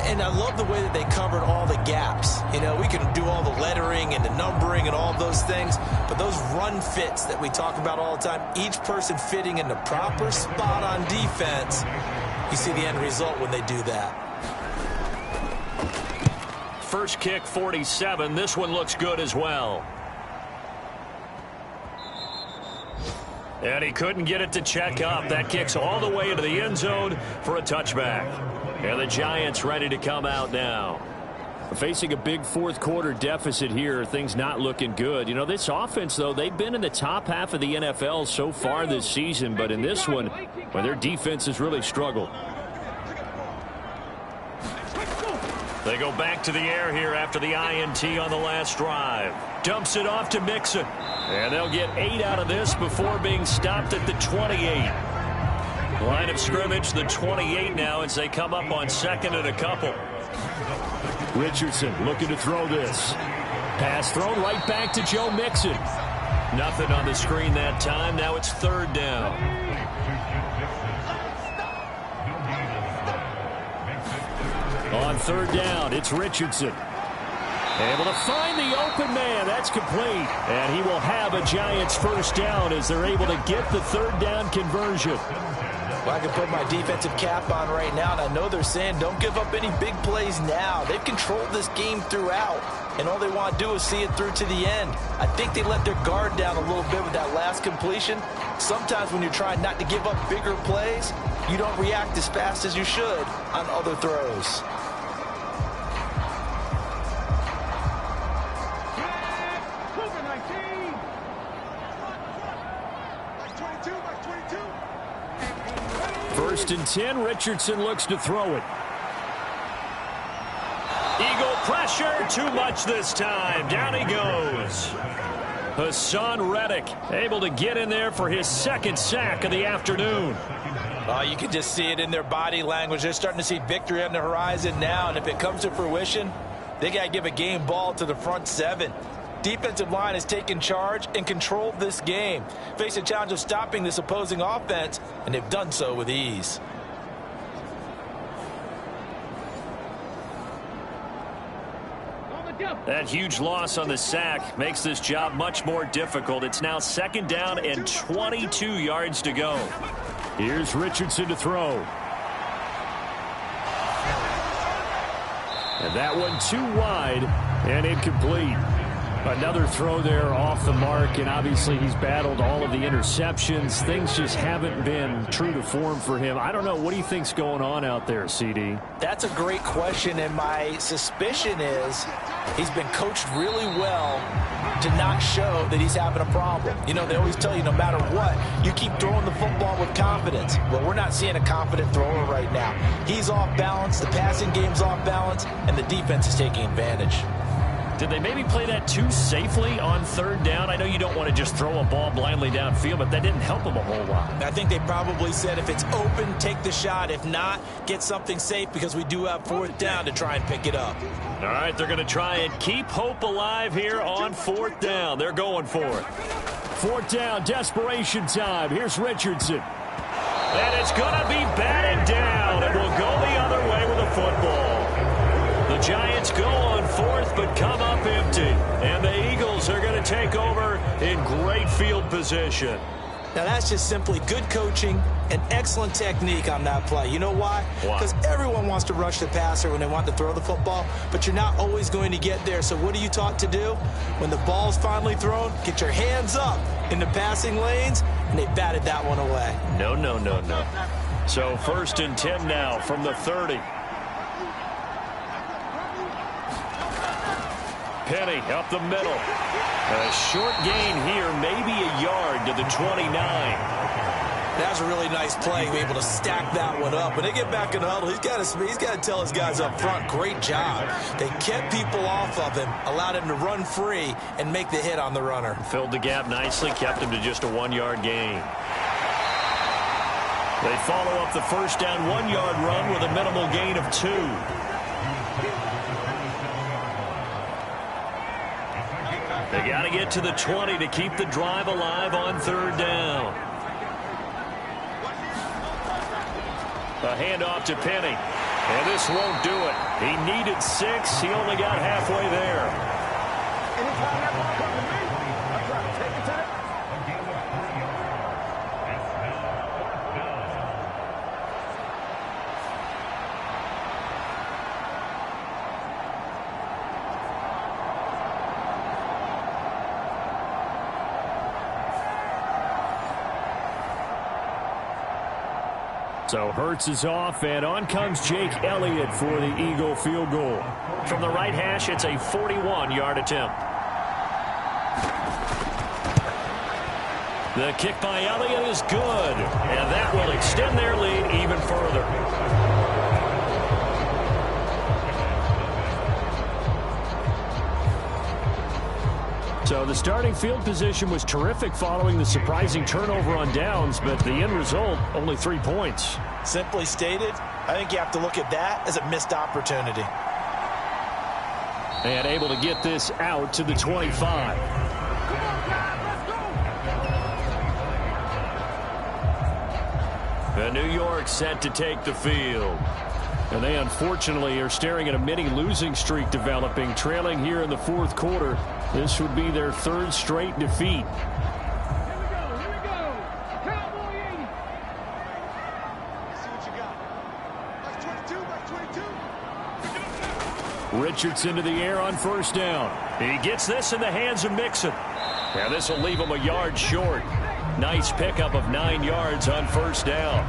And I love the way that they covered all the gaps. You know, we can do all the lettering and the numbering and all those things, but those run fits that we talk about all the time, each person fitting in the proper spot on defense, you see the end result when they do that. First kick, 47. This one looks good as well. And he couldn't get it to check up. That kicks all the way into the end zone for a touchback. And the Giants ready to come out now. Facing a big fourth quarter deficit here, things not looking good. You know, this offense, though, they've been in the top half of the NFL so far this season, but in this one, well, their defense has really struggled. They go back to the air here after the INT on the last drive. Dumps it off to Mixon. And they'll get 8 out of this before being stopped at the 28. Line of scrimmage, the 28 now as they come up on second and a couple. Richardson looking to throw this. Pass thrown right back to Joe Mixon. Nothing on the screen that time. Now it's third down. On third down, it's Richardson. Able to find the open man. That's complete. And he will have a Giants first down as they're able to get the third down conversion. Well, I can put my defensive cap on right now, and I know they're saying don't give up any big plays now. They've controlled this game throughout, and all they want to do is see it through to the end. I think they let their guard down a little bit with that last completion. Sometimes when you're trying not to give up bigger plays, you don't react as fast as you should on other throws. First and 10, Richardson looks to throw it. Eagle pressure, too much this time. Down he goes. Hassan Reddick able to get in there for his second sack of the afternoon. Oh, you can just see it in their body language. They're starting to see victory on the horizon now, and if it comes to fruition, they got to give a game ball to the front seven. Defensive line has taken charge and controlled this game. Face a challenge of stopping this opposing offense, and they've done so with ease. That huge loss on the sack makes this job much more difficult. It's now second down and 22 yards to go. Here's Richardson to throw. And that one too wide and incomplete. Another throw there off the mark, and obviously he's battled all of the interceptions. Things just haven't been true to form for him. I don't know. What do you think's going on out there, CD? That's a great question, and my suspicion is he's been coached really well to not show that he's having a problem. You know, they always tell you no matter what, you keep throwing the football with confidence. Well, we're not seeing a confident thrower right now. He's off balance, the passing game's off balance, and the defense is taking advantage. Did they maybe play that too safely on third down? I know you don't want to just throw a ball blindly downfield, but that didn't help them a whole lot. I think they probably said if it's open, take the shot. If not, get something safe because we do have fourth down to try and pick it up. All right, they're going to try and keep hope alive here on fourth down. They're going for it. Fourth down, desperation time. Here's Richardson. And it's going to be batted down. It will go the other way with a football. The Giants go on fourth, but come up empty. And the Eagles are going to take over in great field position. Now, that's just simply good coaching and excellent technique on that play. You know why? Because everyone wants to rush the passer when they want to throw the football, but you're not always going to get there. So what are you taught to do? When the ball's finally thrown, get your hands up in the passing lanes, and they batted that one away. No, no, no, no. So first and 10 now from the 30. Penny up the middle. A short gain here, maybe a yard to the 29. That's a really nice play, able to stack that one up. When they get back in the huddle, he's got to tell his guys up front, great job. They kept people off of him, allowed him to run free and make the hit on the runner. Filled the gap nicely, kept him to just a 1-yard gain. They follow up the first down 1-yard run with a minimal gain of 2. They got to get to the 20 to keep the drive alive on 3rd down. A handoff to Penny. And this won't do it. He needed 6. He only got halfway there. Anytime that ball comes to me, I try to take it to them. So Hurts is off, and on comes Jake Elliott for the Eagle field goal. From the right hash, it's a 41-yard attempt. The kick by Elliott is good, and that will extend their lead even further. So the starting field position was terrific following the surprising turnover on downs, but the end result, only 3 points. Simply stated, I think you have to look at that as a missed opportunity. And able to get this out to the 25. And New York set to take the field. And they unfortunately are staring at a mini losing streak developing, trailing here in the 4th quarter. This would be their 3rd straight defeat. Richardson to the air on 1st down. He gets this in the hands of Mixon. Now this will leave him a yard short. Nice pickup of 9 yards on 1st down.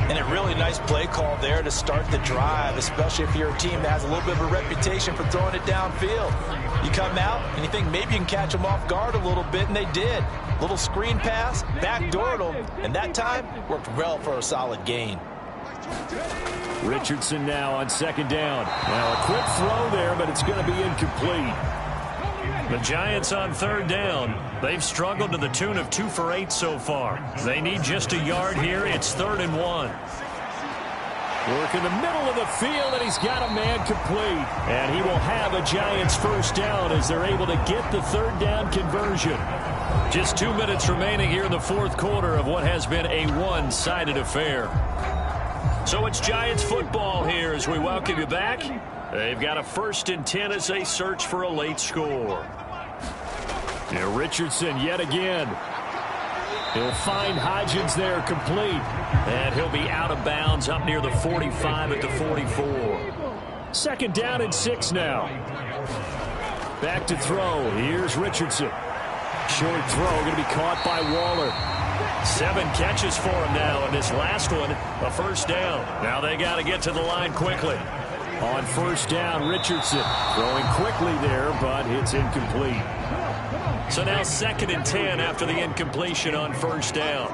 And a really nice play call there to start the drive, especially if you're a team that has a little bit of a reputation for throwing it downfield. You come out and you think maybe you can catch them off guard a little bit, and they did. Little screen pass, backdoored them, and that time worked well for a solid gain. Richardson now on 2nd down. Now a quick throw there, but it's going to be incomplete. The Giants on 3rd down. They've struggled to the tune of 2 for 8 so far. They need just a yard here. It's 3rd and 1. Work in the middle of the field, and he's got a man complete. And he will have a Giants 1st down as they're able to get the 3rd down conversion. Just 2 minutes remaining here in the 4th quarter of what has been a one-sided affair. So it's Giants football here as we welcome you back. They've got a 1st and 10 as they search for a late score. Now Richardson yet again. He'll find Hodgins there complete. And he'll be out of bounds up near the 45 at the 44. 2nd down and 6 now. Back to throw. Here's Richardson. Short throw going to be caught by Waller. 7 catches for him now, and this last one, a 1st down. Now they got to get to the line quickly. On 1st down, Richardson throwing quickly there, but it's incomplete. So now 2nd and 10 after the incompletion on 1st down.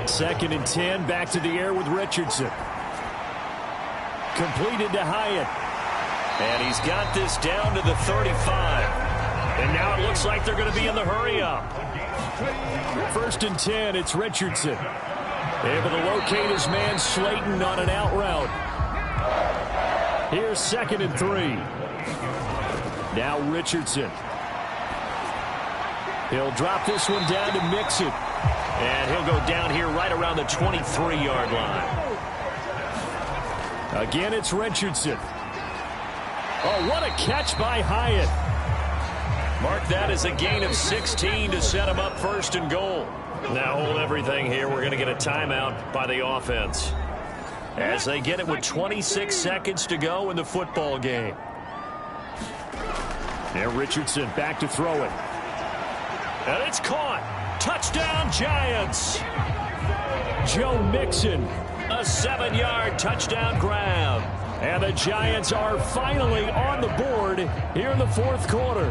2nd and 10, back to the air with Richardson. Completed to Hyatt. And he's got this down to the 35. And now it looks like they're going to be in the hurry-up. 1st and 10, it's Richardson. Able to locate his man Slayton on an out route. Here's 2nd and 3. Now Richardson. He'll drop this one down to Mixon. And he'll go down here right around the 23-yard line. Again, it's Richardson. Oh, what a catch by Hyatt. Mark that as a gain of 16 to set him up 1st and goal. Now hold everything here. We're going to get a timeout by the offense as they get it with 26 seconds to go in the football game. Now Richardson back to throw it. And it's caught. Touchdown, Giants. Joe Mixon. A 7-yard touchdown grab. And the Giants are finally on the board here in the 4th quarter.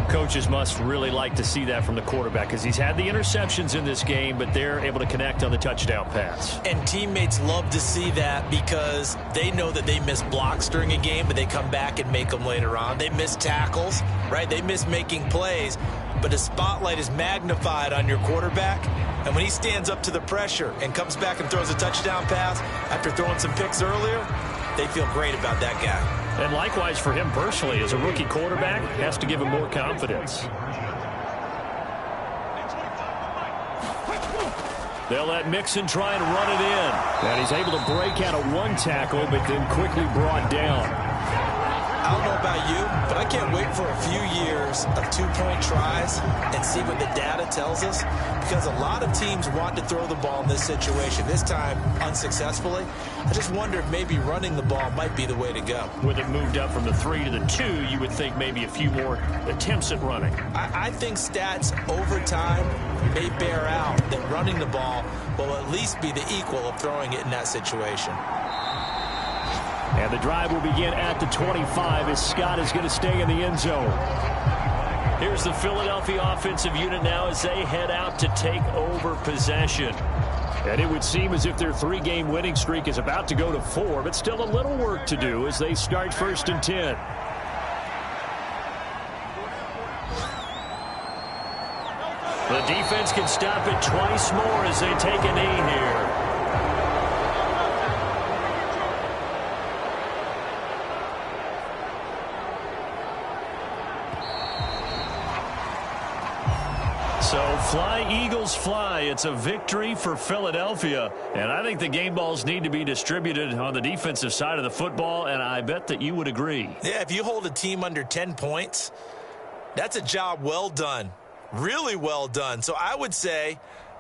Coaches must really like to see that from the quarterback because he's had the interceptions in this game, but they're able to connect on the touchdown pass. And teammates love to see that because they know that they miss blocks during a game, but they come back and make them later on. They miss tackles, right? They miss making plays, but the spotlight is magnified on your quarterback. And when he stands up to the pressure and comes back and throws a touchdown pass after throwing some picks earlier, they feel great about that guy. And likewise for him personally, as a rookie quarterback, has to give him more confidence. They'll let Mixon try and run it in. And he's able to break out of one tackle, but then quickly brought down. I don't know about you, but I can't wait for a few years of two-point tries and see what the data tells us, because a lot of teams want to throw the ball in this situation, this time unsuccessfully. I just wonder if maybe running the ball might be the way to go. With it moved up from the 3 to the 2, you would think maybe a few more attempts at running. I think stats over time may bear out that running the ball will at least be the equal of throwing it in that situation. And the drive will begin at the 25 as Scott is going to stay in the end zone. Here's the Philadelphia offensive unit now as they head out to take over possession. And it would seem as if their 3-game winning streak is about to go to 4, but still a little work to do as they start 1st and 10. The defense can stop it twice more as they take a knee here. So fly, Eagles, fly. It's a victory for Philadelphia. And I think the game balls need to be distributed on the defensive side of the football, and I bet that you would agree. Yeah, if you hold a team under 10 points, that's a job well done. Really well done. So I would say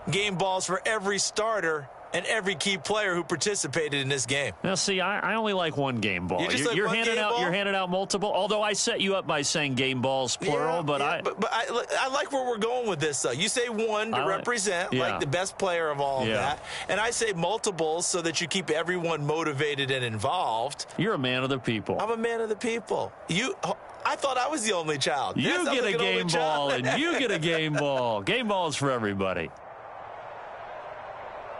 game balls for every starter and every key player who participated in this game. Now, see, I only like one game ball. You're handing out multiple. Although I set you up by saying game balls plural, but I like where we're going with this. Though you say one to represent like the best player of all of that, and I say multiples so that you keep everyone motivated and involved. You're a man of the people. I'm a man of the people. I thought I was the only child. You get a game ball, and you get a game ball. Game balls for everybody.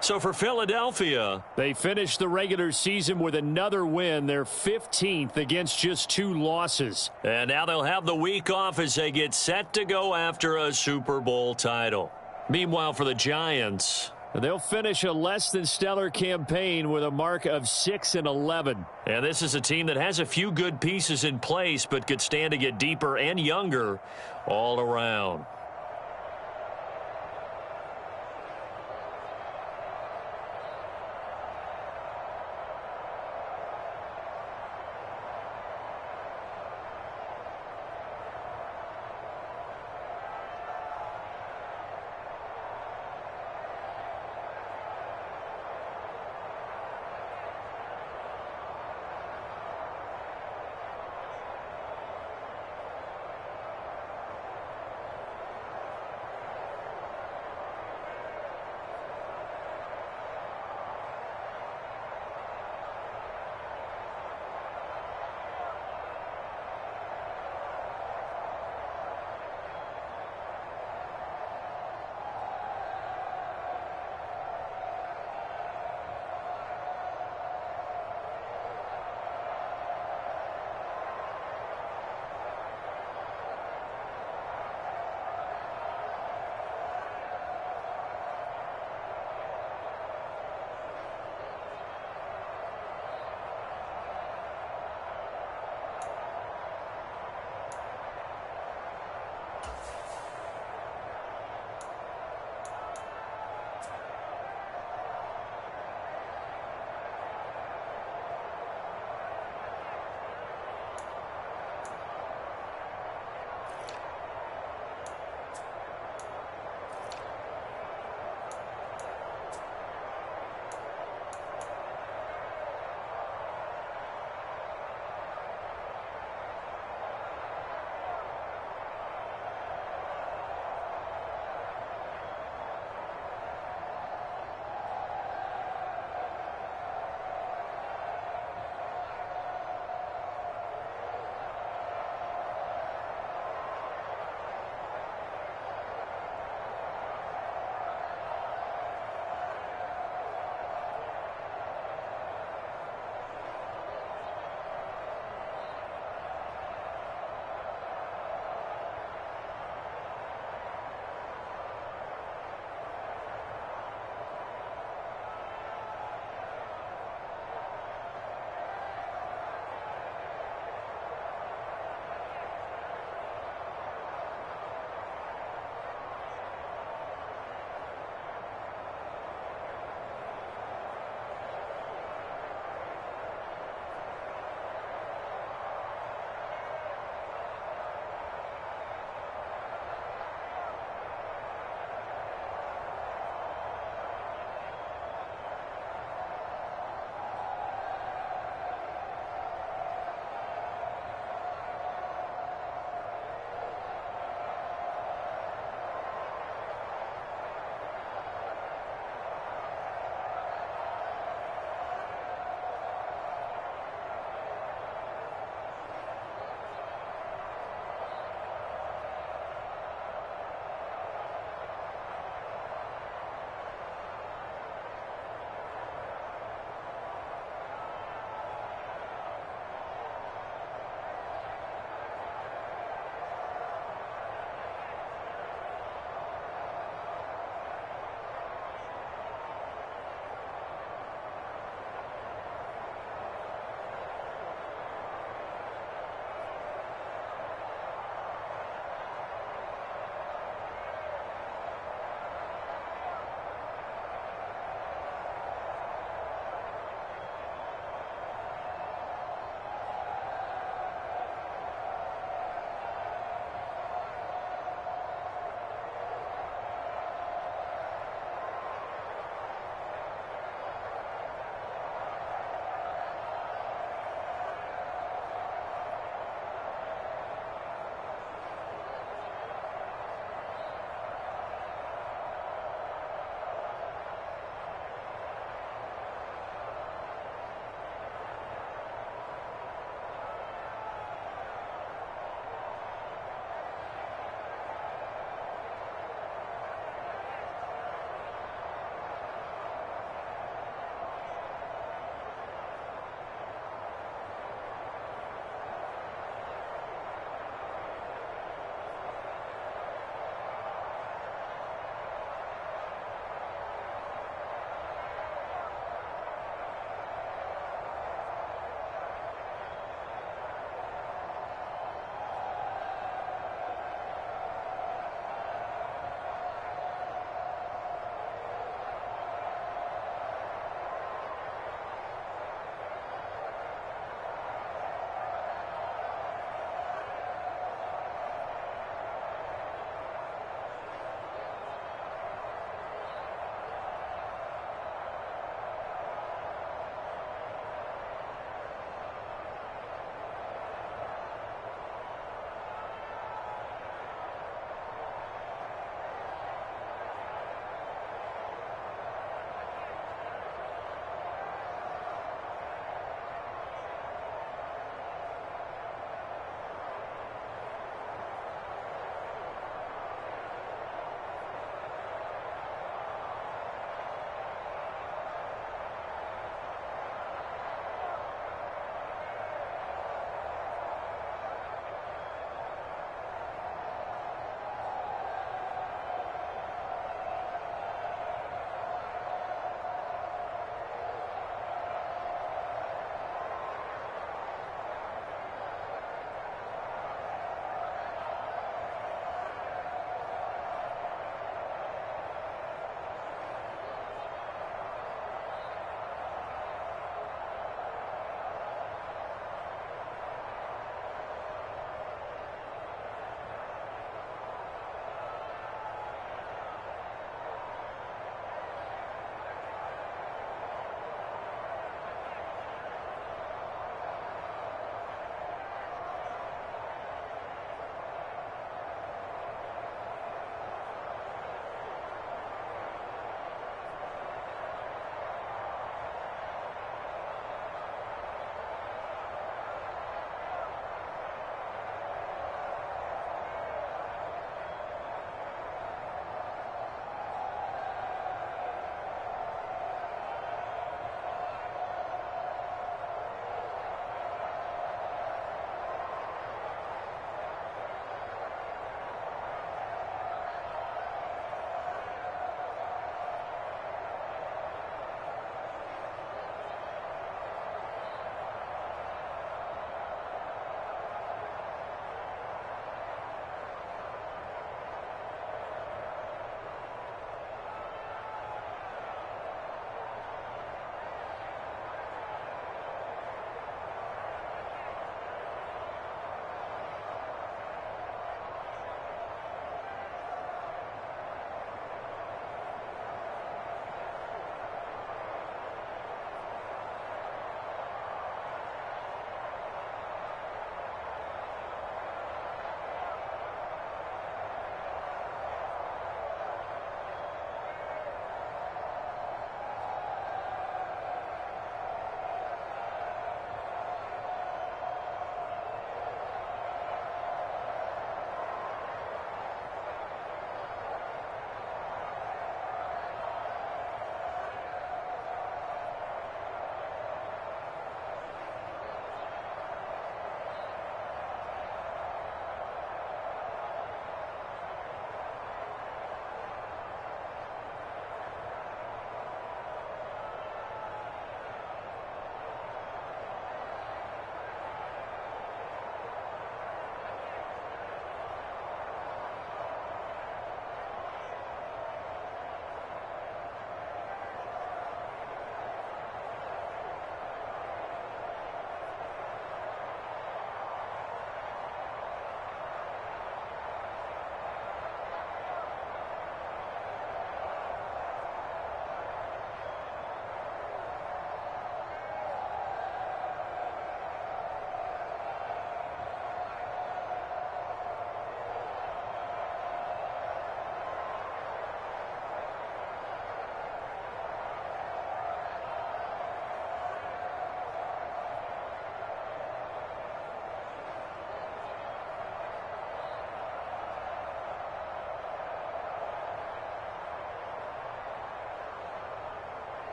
So for Philadelphia, they finished the regular season with another win. They're 15th against just 2 losses. And now they'll have the week off as they get set to go after a Super Bowl title. Meanwhile, for the Giants, they'll finish a less than stellar campaign with a mark of 6-11. And this is a team that has a few good pieces in place, but could stand to get deeper and younger all around.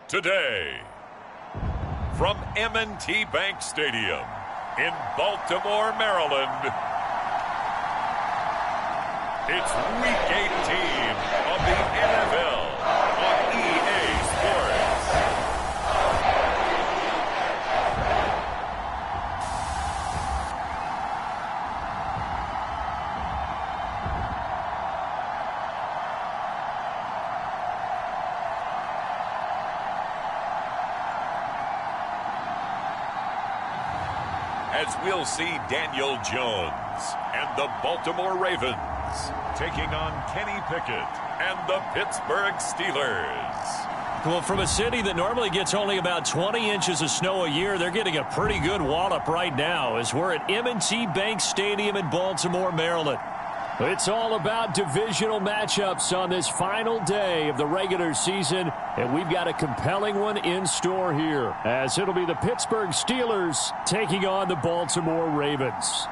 today. From M&T Bank Stadium in Baltimore, Maryland, it's Week 18 of the NFL on EA Sports. As we'll see Daniel Jones and the Baltimore Ravens taking on Kenny Pickett and the Pittsburgh Steelers. Well, from a city that normally gets only about 20 inches of snow a year, they're getting a pretty good wallop right now as we're at M&T Bank Stadium in Baltimore, Maryland. It's all about divisional matchups on this final day of the regular season, and we've got a compelling one in store here, as it'll be the Pittsburgh Steelers taking on the Baltimore Ravens.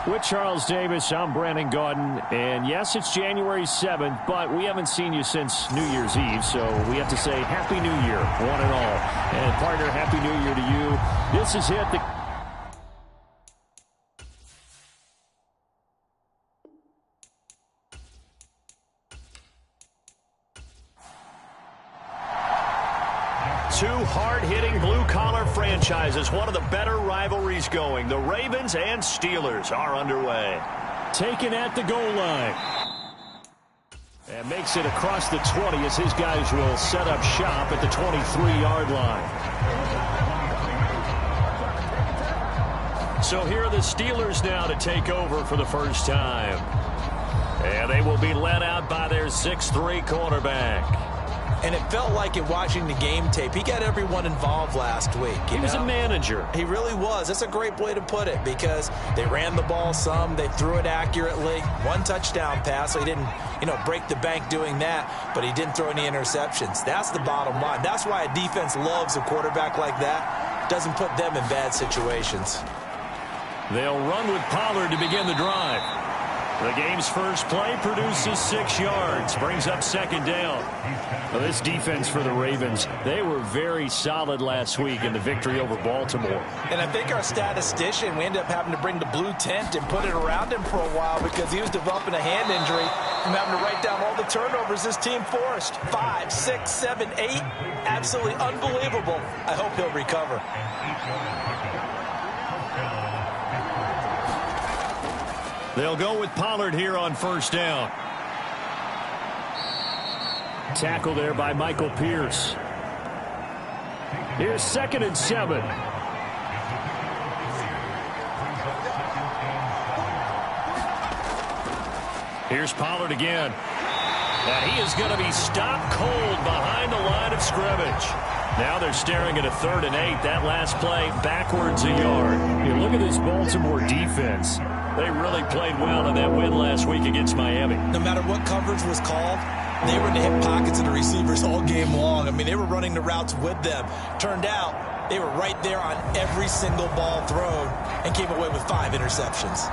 With Charles Davis, I'm Brandon Gaudin, and yes, it's January 7th, but we haven't seen you since New Year's Eve, so we have to say Happy New Year, one and all. And partner, Happy New Year to you. This is it. Two hard-hitting blue-collar franchises, one of the better rivalries going. The Ravens and Steelers are underway. Taken at the goal line. And makes it across the 20 as his guys will set up shop at the 23-yard line. So here are the Steelers now to take over for the first time. And they will be led out by their 6'3" quarterback. And it felt like in watching the game tape, he got everyone involved last week. He was a manager. He really was. That's a great way to put it because they ran the ball some. They threw it accurately. One touchdown pass. So he didn't, break the bank doing that, but he didn't throw any interceptions. That's the bottom line. That's why a defense loves a quarterback like that. Doesn't put them in bad situations. They'll run with Pollard to begin the drive. The game's first play produces 6 yards, brings up second down. Well, this defense for the Ravens, they were very solid last week in the victory over Baltimore. And I think our statistician, we ended up having to bring the blue tent and put it around him for a while because he was developing a hand injury from having to write down all the turnovers this team forced. 5, 6, 7, 8. Absolutely unbelievable. I hope he'll recover. They'll go with Pollard here on first down. Tackle there by Michael Pierce. Here's 2nd and 7. Here's Pollard again. And he is going to be stopped cold behind the line of scrimmage. Now they're staring at a 3rd and 8. That last play backwards a yard. You look at this Baltimore defense. They really played well in that win last week against Miami. No matter what coverage was called, they were in the hip pockets of the receivers all game long. I mean, they were running the routes with them. Turned out they were right there on every single ball thrown and came away with 5 interceptions.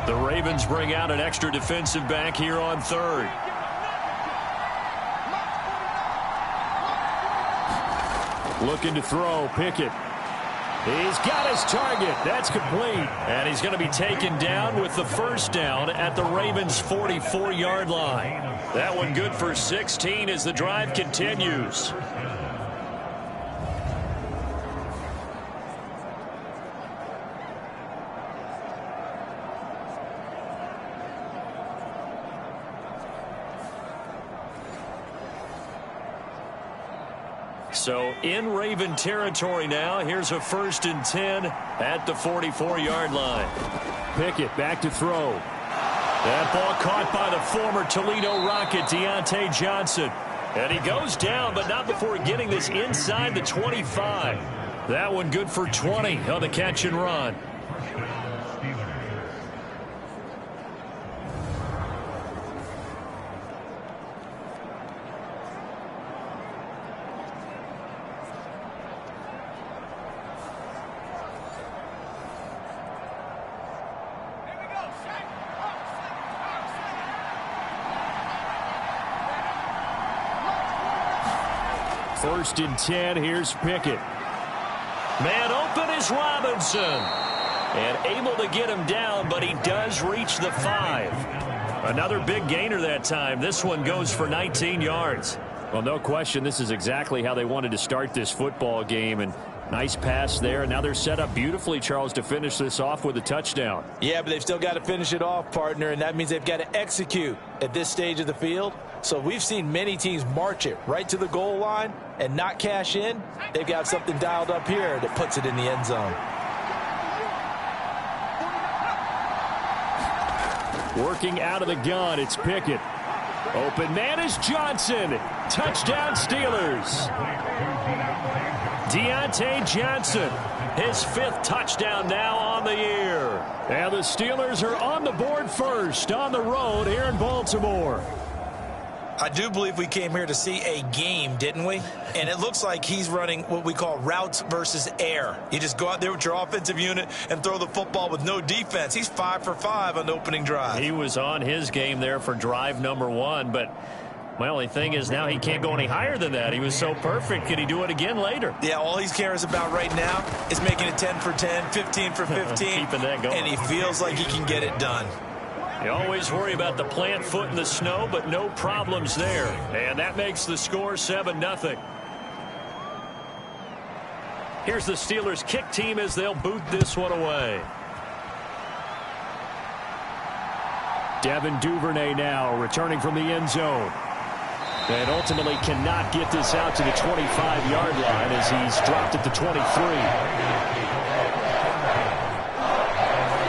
The Ravens bring out an extra defensive back here on 3rd. Looking to throw, Pickett. He's got his target. That's complete. And he's going to be taken down with the first down at the Ravens' 44-yard line. That one good for 16 as the drive continues. So in Raven territory now. Here's a 1st and 10 at the 44-yard line. Pickett back to throw. That ball caught by the former Toledo Rocket, Deontay Johnson. And he goes down, but not before getting this inside the 25. That one good for 20 on the catch and run. 1st and 10. Here's Pickett. Man open is Robinson. And able to get him down, but he does reach the 5. Another big gainer that time. This one goes for 19 yards. Well, no question, this is exactly how they wanted to start this football game. And nice pass there. And now they're set up beautifully, Charles, to finish this off with a touchdown. Yeah, but they've still got to finish it off, partner, and that means they've got to execute at this stage of the field. So we've seen many teams march it right to the goal line and not cash in. They've got something dialed up here that puts it in the end zone. Working out of the gun, it's Pickett. Open man is Johnson. Touchdown Steelers. Deontay Johnson, his 5th touchdown now on the year. And the Steelers are on the board first on the road here in Baltimore. I do believe we came here to see a game, didn't we? And it looks like he's running what we call routes versus air. You just go out there with your offensive unit and throw the football with no defense. He's 5 for 5 on the opening drive. He was on his game there for drive number 1, but my only thing is now he can't go any higher than that. He was so perfect. Can he do it again later? Yeah, all he cares about right now is making it 10 for 10, 15 for 15. Keeping that going. And he feels like he can get it done. You always worry about the plant foot in the snow, but no problems there. And that makes the score 7-0. Here's the Steelers kick team as they'll boot this one away. Devin Duvernay now returning from the end zone. And ultimately cannot get this out to the 25-yard line as he's dropped at the 23.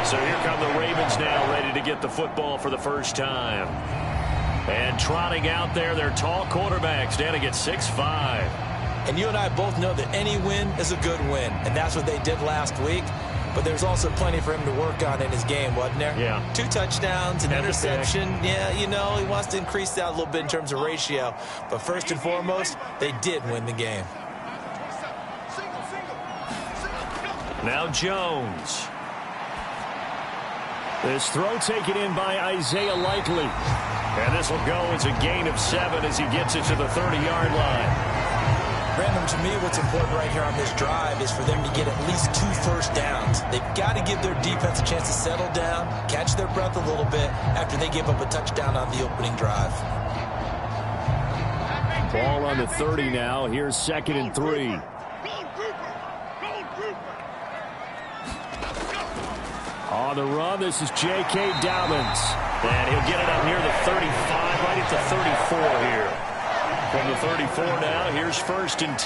So here come the Ravens now, ready to get the football for the first time. And trotting out there, their tall quarterback standing at 6'5". And you and I both know that any win is a good win, and that's what they did last week. But there's also plenty for him to work on in his game, wasn't there? Yeah. 2 touchdowns, an And interception. Yeah, you know, he wants to increase that a little bit in terms of ratio. But first and foremost, they did win the game. Now Jones. This throw taken in by Isaiah Likely. And this will go as a gain of 7 as he gets it to the 30-yard line. Brandon, to me, what's important right here on this drive is for them to get at least 2 first downs. They've got to give their defense a chance to settle down, catch their breath a little bit after they give up a touchdown on the opening drive. Ball on the 30 now. Here's 2nd and 3. On the run, this is J.K. Dobbins. And he'll get it up near the 35, right at the 34 here. From the 34 now, here's 1st and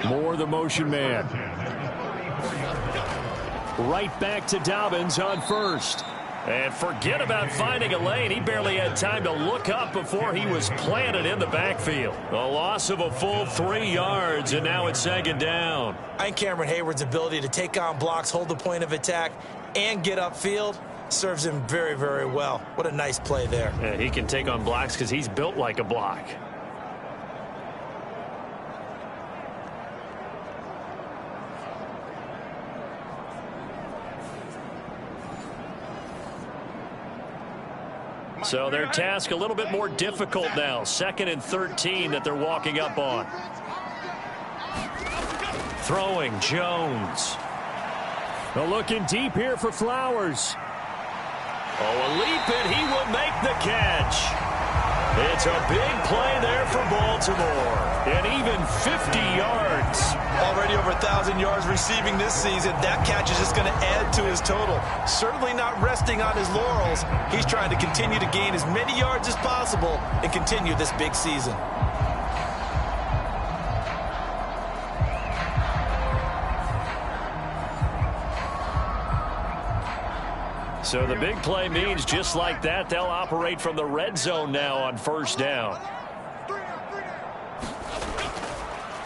10. More the motion man. Right back to Dobbins on 1st. And forget about finding a lane. He barely had time to look up before he was planted in the backfield. A loss of a full 3 yards, and now it's 2nd down. I think Cameron Hayward's ability to take on blocks, hold the point of attack, and get upfield serves him very, very well. What a nice play there. Yeah, he can take on blocks because he's built like a block. So their task a little bit more difficult now. 2nd and 13 that they're walking up on. Throwing Jones. Well, looking deep here for Flowers. Oh, a leap, and he will make the catch. It's a big play there for Baltimore. And even 50 yards. Already over 1,000 yards receiving this season. That catch is just going to add to his total. Certainly not resting on his laurels. He's trying to continue to gain as many yards as possible and continue this big season. So the big play means just like that, they'll operate from the red zone now on 1st down.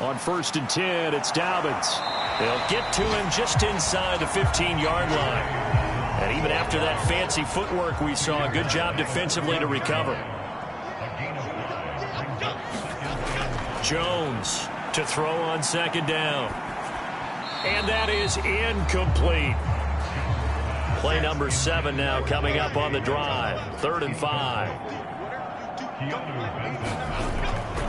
On 1st and 10, it's Dobbins. They'll get to him just inside the 15-yard line. And even after that fancy footwork we saw, a good job defensively to recover. Jones to throw on 2nd down. And that is incomplete. Play number 7 now coming up on the drive. 3rd and 5.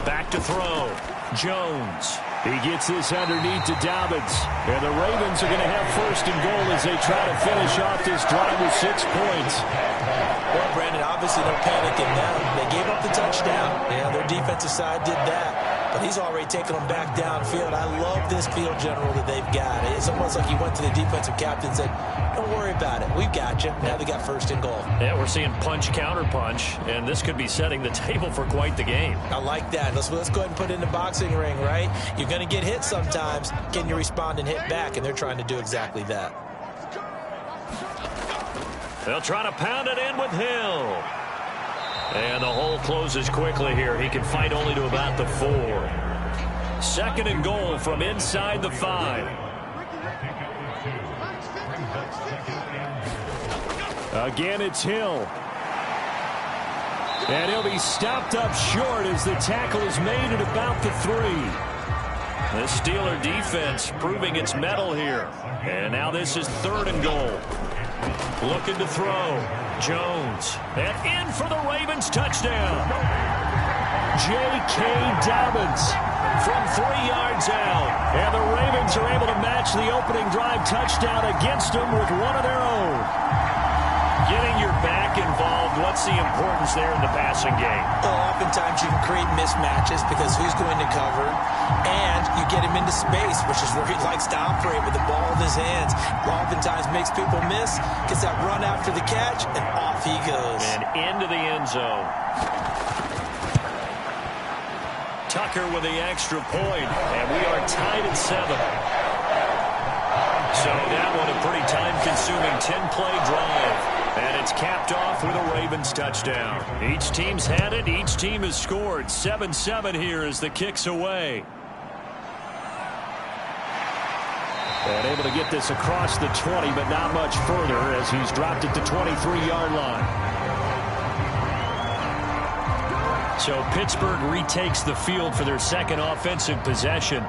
Back to throw. Jones. He gets this underneath to Dobbins. And the Ravens are going to have first and goal as they try to finish off this drive with 6 points. Well, Brandon, obviously no panic in them. They gave up the touchdown. Yeah, their defensive side did that. But he's already taken them back downfield. I love this field general that they've got. It's almost like he went to the defensive captain and said, don't worry about it. We've got you. Now they got first and goal. Yeah, we're seeing punch, counter punch, and this could be setting the table for quite the game. I like that. Let's go ahead and put it in the boxing ring, right? You're going to get hit sometimes. Can you respond and hit back? And they're trying to do exactly that. They'll try to pound it in with Hill. And the hole closes quickly here. He can fight only to about the 4. Second and goal from inside the 5. Again, it's Hill. And he'll be stopped up short as the tackle is made at about the 3. The Steeler defense proving its mettle here. And now this is third and goal. Looking to throw. Jones. And in for the Ravens touchdown. J.K. Dobbins from 3 yards out. And the Ravens are able to match the opening drive touchdown against them with one of their own. Getting your back involved, what's the importance there in the passing game? Well, oftentimes you can create mismatches because who's going to cover, and you get him into space, which is where he likes to operate with the ball in his hands. Oftentimes makes people miss, gets that run after the catch, and off he goes. And into the end zone. Tucker with the extra point, and we are tied at 7. So that one a pretty time-consuming 10-play drive. And it's capped off with a Ravens touchdown. Each team's had it. Each team has scored. 7-7 here as the kick's away. And able to get this across the 20, but not much further as he's dropped it to 23-yard line. So Pittsburgh retakes the field for their second offensive possession.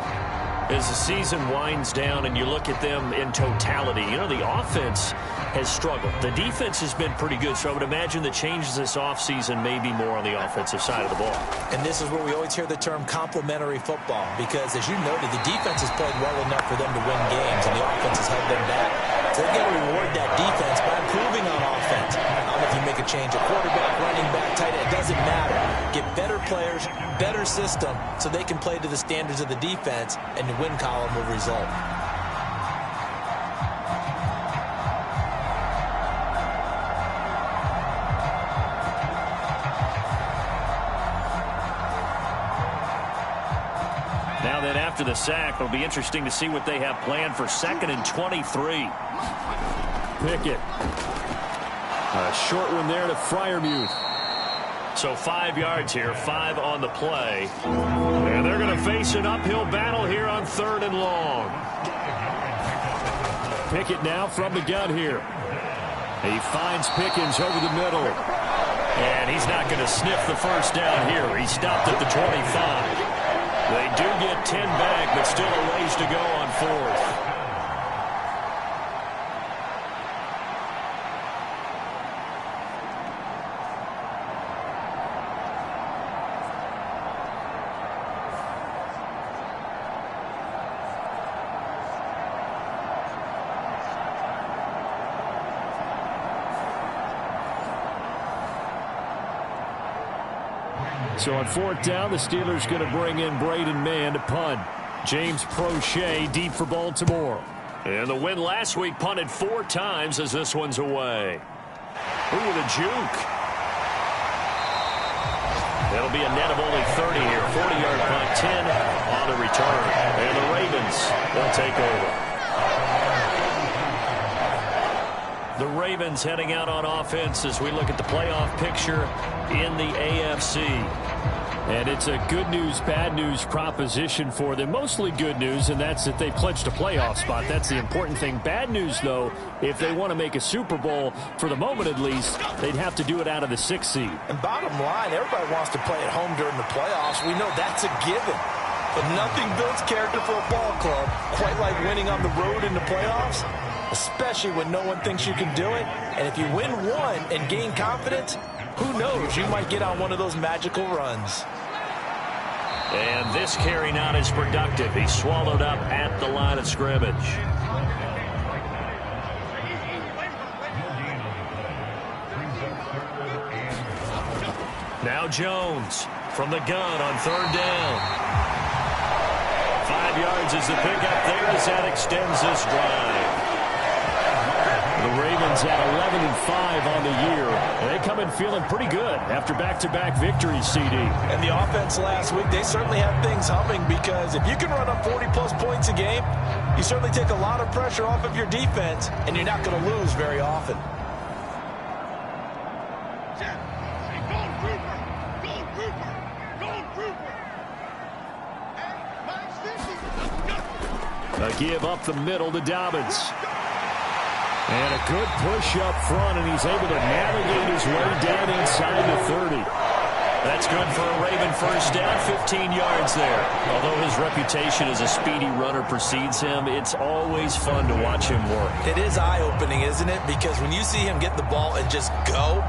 As the season winds down and you look at them in totality, you know, the offense has struggled. The defense has been pretty good, so I would imagine the changes this offseason may be more on the offensive side of the ball. And this is where we always hear the term complementary football because, as you noted, the defense has played well enough for them to win games, and the offense has held them back. So they're going to reward that defense by improving on offense. I don't know if you make a change at quarterback, running back, tight end. It doesn't matter. Get better players, better system, so they can play to the standards of the defense, and the win column will result. Now then, after the sack, it'll be interesting to see what they have planned for 2nd and 23. Pickett. A short one there to Freiermuth. So 5 yards here, 5 on the play. And they're going to face an uphill battle here on 3rd and long. Pickett now from the gun here. He finds Pickens over the middle. And he's not going to sniff the first down here. He stopped at the 25. They do get 10 back, but still a ways to go on 4th. So on 4th down, the Steelers going to bring in Braden Mann to punt. James Prochet deep for Baltimore. And the win last week punted 4 times as this one's away. Ooh, the juke. That'll be a net of only 30 here. 40-yard punt, 10 on the return. And the Ravens will take over. The Ravens heading out on offense as we look at the playoff picture in the AFC. And it's a good news, bad news proposition for them. Mostly good news, and that's that they clinched a playoff spot. That's the important thing. Bad news, though, if they want to make a Super Bowl, for the moment at least, they'd have to do it out of the 6th seed. And bottom line, everybody wants to play at home during the playoffs. We know that's a given. But nothing builds character for a ball club quite like winning on the road in the playoffs, especially when no one thinks you can do it. And if you win one and gain confidence, who knows? You might get on one of those magical runs. And this carry not as productive. He's swallowed up at the line of scrimmage. Now Jones from the gun on third down. 5 yards is the pickup there as that extends this drive. The Ravens at 11-5 on the year. They come in feeling pretty good after back-to-back victories, CD. And the offense last week, they certainly have things humming because if you can run up 40-plus points a game, you certainly take a lot of pressure off of your defense, and you're not going to lose very often. A give up the middle to Dobbins. And a good push up front, and he's able to navigate his way down inside the 30. That's good for a Raven first down, 15 yards there. Although his reputation as a speedy runner precedes him, it's always fun to watch him work. It is eye-opening, isn't it? Because when you see him get the ball and just go,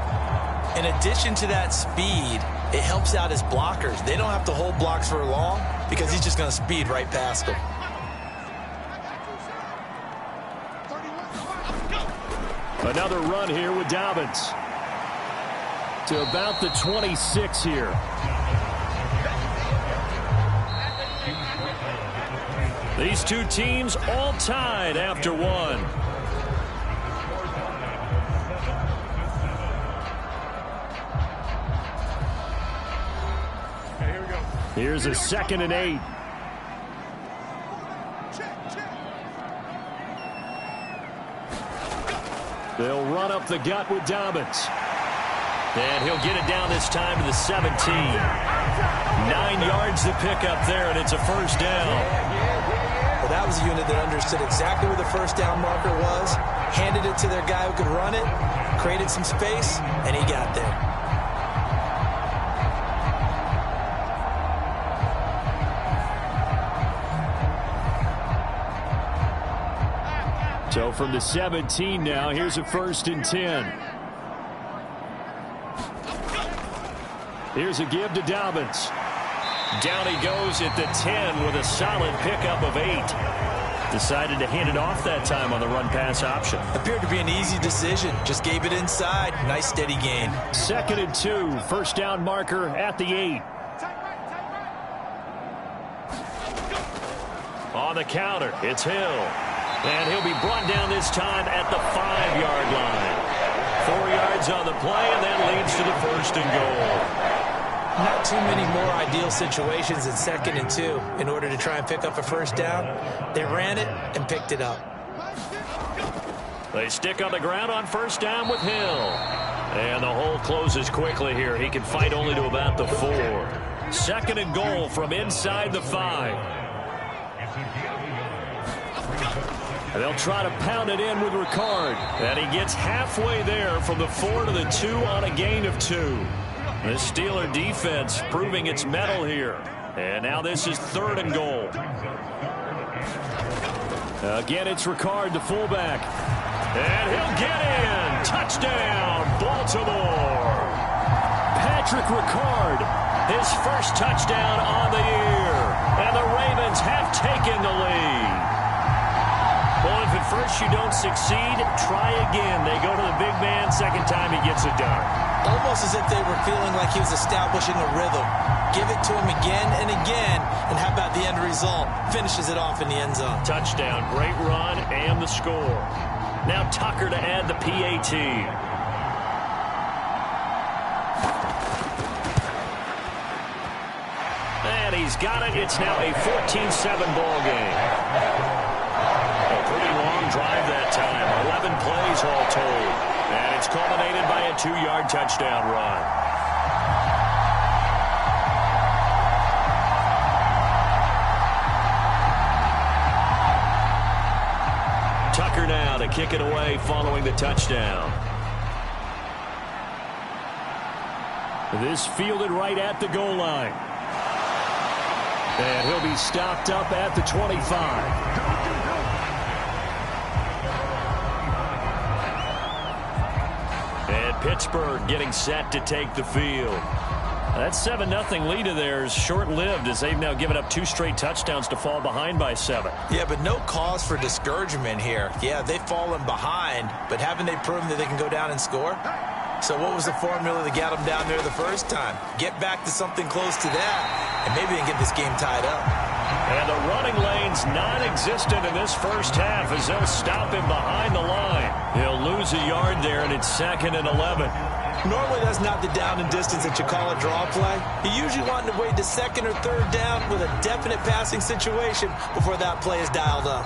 in addition to that speed, it helps out his blockers. They don't have to hold blocks for long because he's just going to speed right past them. Another run here with Dobbins. To about the 26 here. These two teams all tied after one. Here's a 2nd and 8. They'll run up the gut with Dobbins. And he'll get it down this time to the 17. 9 yards to pick up there, and it's a first down. Well, that was a unit that understood exactly where the first down marker was, handed it to their guy who could run it, created some space, and he got there. So from the 17 now, here's a 1st and 10. Here's a give to Dobbins. Down he goes at the 10 with a solid pickup of 8. Decided to hand it off that time on the run-pass option. Appeared to be an easy decision. Just gave it inside. Nice steady gain. 2nd and 2. First down marker at the 8. On the counter, it's Hill. And he'll be brought down this time at the 5-yard line. 4 yards on the play, and that leads to the 1st and goal. Not too many more ideal situations in 2nd and 2 in order to try and pick up a first down. They ran it and picked it up. They stick on the ground on first down with Hill. And the hole closes quickly here. He can fight only to about the 4. 2nd and goal from inside the 5. They'll try to pound it in with Ricard. And he gets halfway there from the 4 to the 2 on a gain of 2. The Steeler defense proving its mettle here. And now this is 3rd and goal. Again, it's Ricard, the fullback. And he'll get in. Touchdown, Baltimore. Patrick Ricard. His first touchdown on the year. And the Ravens have taken the lead. Well, if at first you don't succeed, try again. They go to the big man. Second time he gets it done. Almost as if they were feeling like he was establishing a rhythm. Give it to him again and again. And how about the end result? Finishes it off in the end zone. Touchdown, great run, and the score. Now Tucker to add the PAT. And he's got it. It's now a 14-7 ball game. Drive that time. 11 plays all told. And it's culminated by a 2-yard touchdown run. Tucker now to kick it away following the touchdown. This fielded right at the goal line. And he'll be stopped up at the 25. Pittsburgh getting set to take the field. That 7-0 lead of theirs short-lived as they've now given up 2 straight touchdowns to fall behind by 7. Yeah, but no cause for discouragement here. Yeah, they've fallen behind, but haven't they proven that they can go down and score? So what was the formula that got them down there the first time? Get back to something close to that, and maybe they can get this game tied up. And the running lane's non-existent in this first half as they'll stop him behind the line. He'll lose a yard there, and it's 2nd and 11. Normally, that's not the down and distance that you call a draw play. You usually want to wait to 2nd or 3rd down with a definite passing situation before that play is dialed up.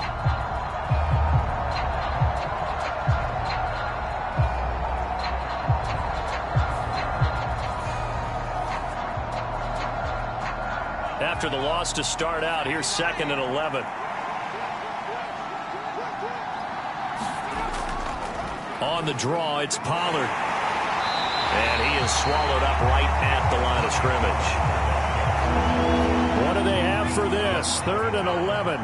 After the loss to start out, here's 2nd and 11. On the draw, it's Pollard. And he is swallowed up right at the line of scrimmage. What do they have for this? 3rd and 11.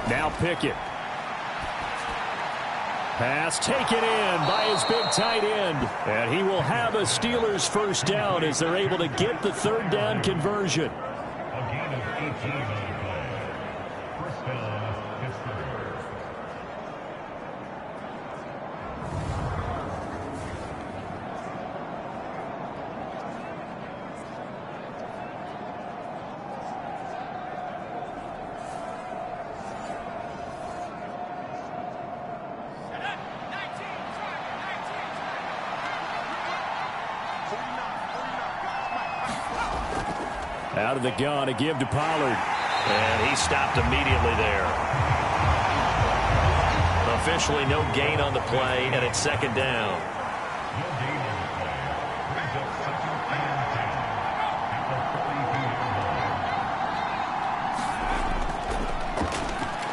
Now Pickett. Pass taken in by his big tight end. And he will have a Steelers first down as they're able to get the 3rd down conversion. A gain of 18 on the play. First down, Pittsburgh. Out of the gun to give to Pollard. And he stopped immediately there. Officially no gain on the play, and it's 2nd down. No gain on the play. Brings up 2nd and 10 at the 40-yard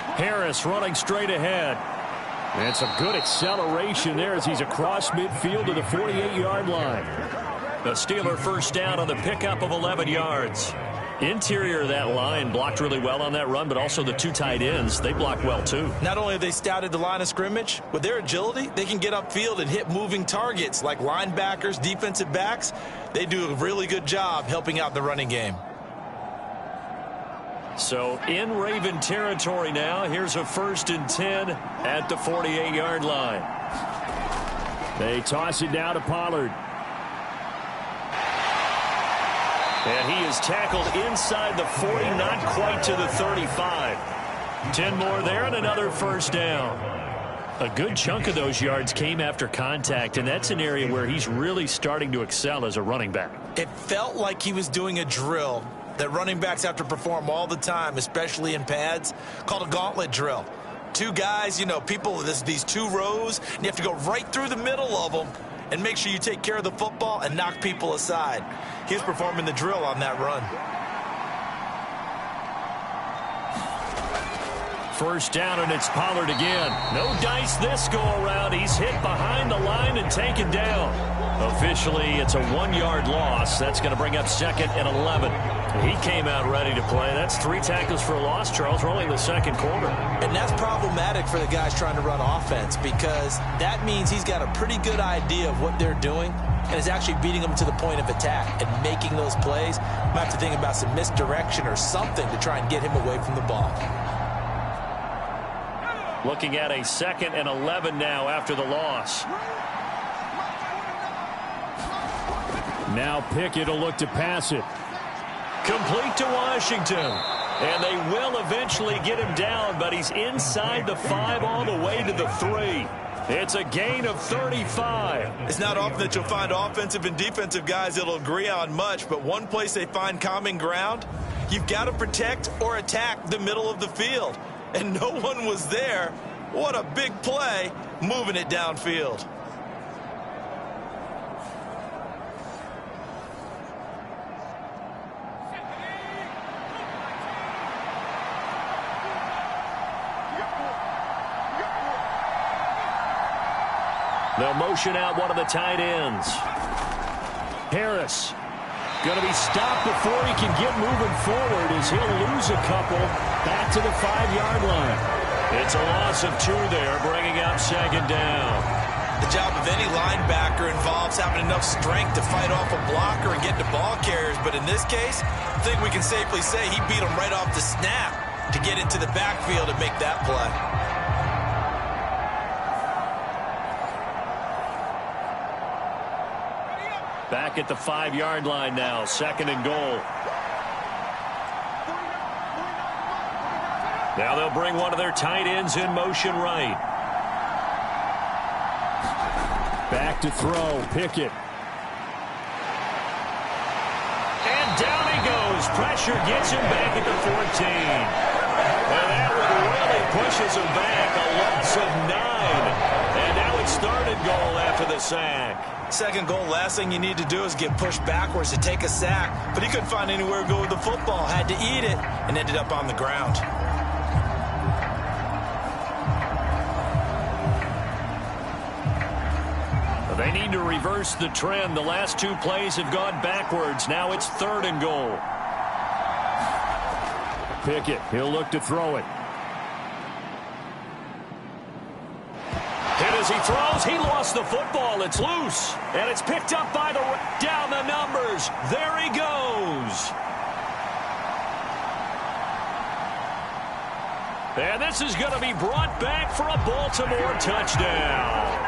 line. Harris running straight ahead. And some good acceleration there as he's across midfield to the 48-yard line. The Steeler first down on the pickup of 11 yards. Interior of that line blocked really well on that run, but also the 2 tight ends, they blocked well too. Not only have they scouted the line of scrimmage, with their agility, they can get upfield and hit moving targets like linebackers, defensive backs. They do a really good job helping out the running game. So in Raven territory now, here's a 1st and 10 at the 48-yard line. They toss it now to Pollard. And he is tackled inside the 40, not quite to the 35. 10 more there and another first down. A good chunk of those yards came after contact, and that's an area where he's really starting to excel as a running back. It felt like he was doing a drill that running backs have to perform all the time, especially in pads, called a gauntlet drill. 2 guys, you know, people, these 2 rows, and you have to go right through the middle of them and make sure you take care of the football and knock people aside. He was performing the drill on that run. First down, and it's Pollard again. No dice this go-around. He's hit behind the line and taken down. Officially, it's a 1-yard loss. That's going to bring up 2nd and 11. He came out ready to play. That's 3 tackles for a loss, Charles, rolling the 2nd quarter. And that's problematic for the guys trying to run offense because that means he's got a pretty good idea of what they're doing and is actually beating them to the point of attack and making those plays. Might have to think about some misdirection or something to try and get him away from the ball. Looking at a 2nd and 11 now after the loss. Now Pickett will look to pass it. Complete to Washington. And they will eventually get him down, but he's inside the 5 all the way to the 3. It's a gain of 35. It's not often that you'll find offensive and defensive guys that'll agree on much, but one place they find common ground, you've got to protect or attack the middle of the field. And no one was there. What a big play, moving it downfield. They'll motion out one of the tight ends. Harris going to be stopped before he can get moving forward as he'll lose a couple back to the 5-yard line. It's a loss of 2 there, bringing up second down. The job of any linebacker involves having enough strength to fight off a blocker and get to ball carriers. But in this case, I think we can safely say he beat him right off the snap to get into the backfield and make that play. Back at the 5-yard line now, 2nd and goal. Now they'll bring one of their tight ends in motion right. Back to throw, Pickett. And down he goes. Pressure gets him back at the 14. And that one really pushes him back. A loss of 9. And now it's 3rd and goal after the sack. 2nd goal, last thing you need to do is get pushed backwards to take a sack. But he couldn't find anywhere to go with the football. Had to eat it and ended up on the ground. They need to reverse the trend. The last 2 plays have gone backwards. Now it's 3rd and goal. Pickett, he'll look to throw it. Hit as he throws. He lost the football. It's loose. And it's picked up by the down the numbers. There he goes. And this is going to be brought back for a Baltimore touchdown.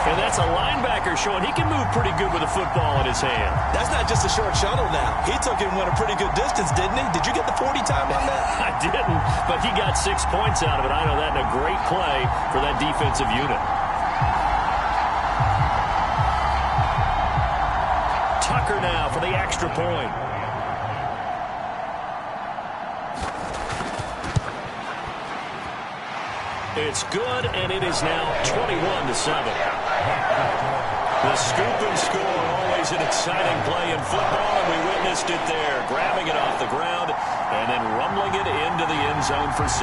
And that's a linebacker showing he can move pretty good with a football in his hand. That's not just a short shuttle now. He took it and went a pretty good distance, didn't he? Did you get the 40 time on that? I didn't, but he got 6 points out of it. I know that in a great play for that defensive unit. Tucker now for the extra point. It's good, and it is now 21-7. The scoop and score, always an exciting play in football, and we witnessed it there, grabbing it off the ground and then rumbling it into the end zone for 6.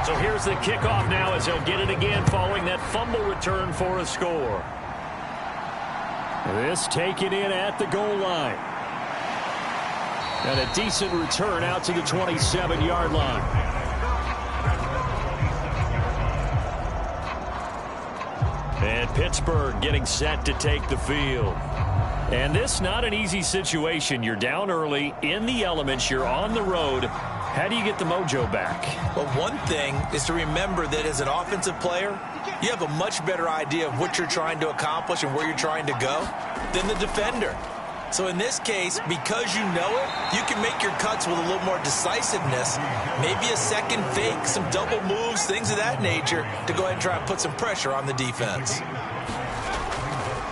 So here's the kickoff now as they'll get it again following that fumble return for a score. This taken in at the goal line. And a decent return out to the 27-yard line. And Pittsburgh getting set to take the field. And this not an easy situation. You're down early, in the elements, you're on the road. How do you get the mojo back? Well, one thing is to remember that as an offensive player, you have a much better idea of what you're trying to accomplish and where you're trying to go than the defender. So in this case, because you know it, you can make your cuts with a little more decisiveness, maybe a second fake, some double moves, things of that nature, to go ahead and try and put some pressure on the defense.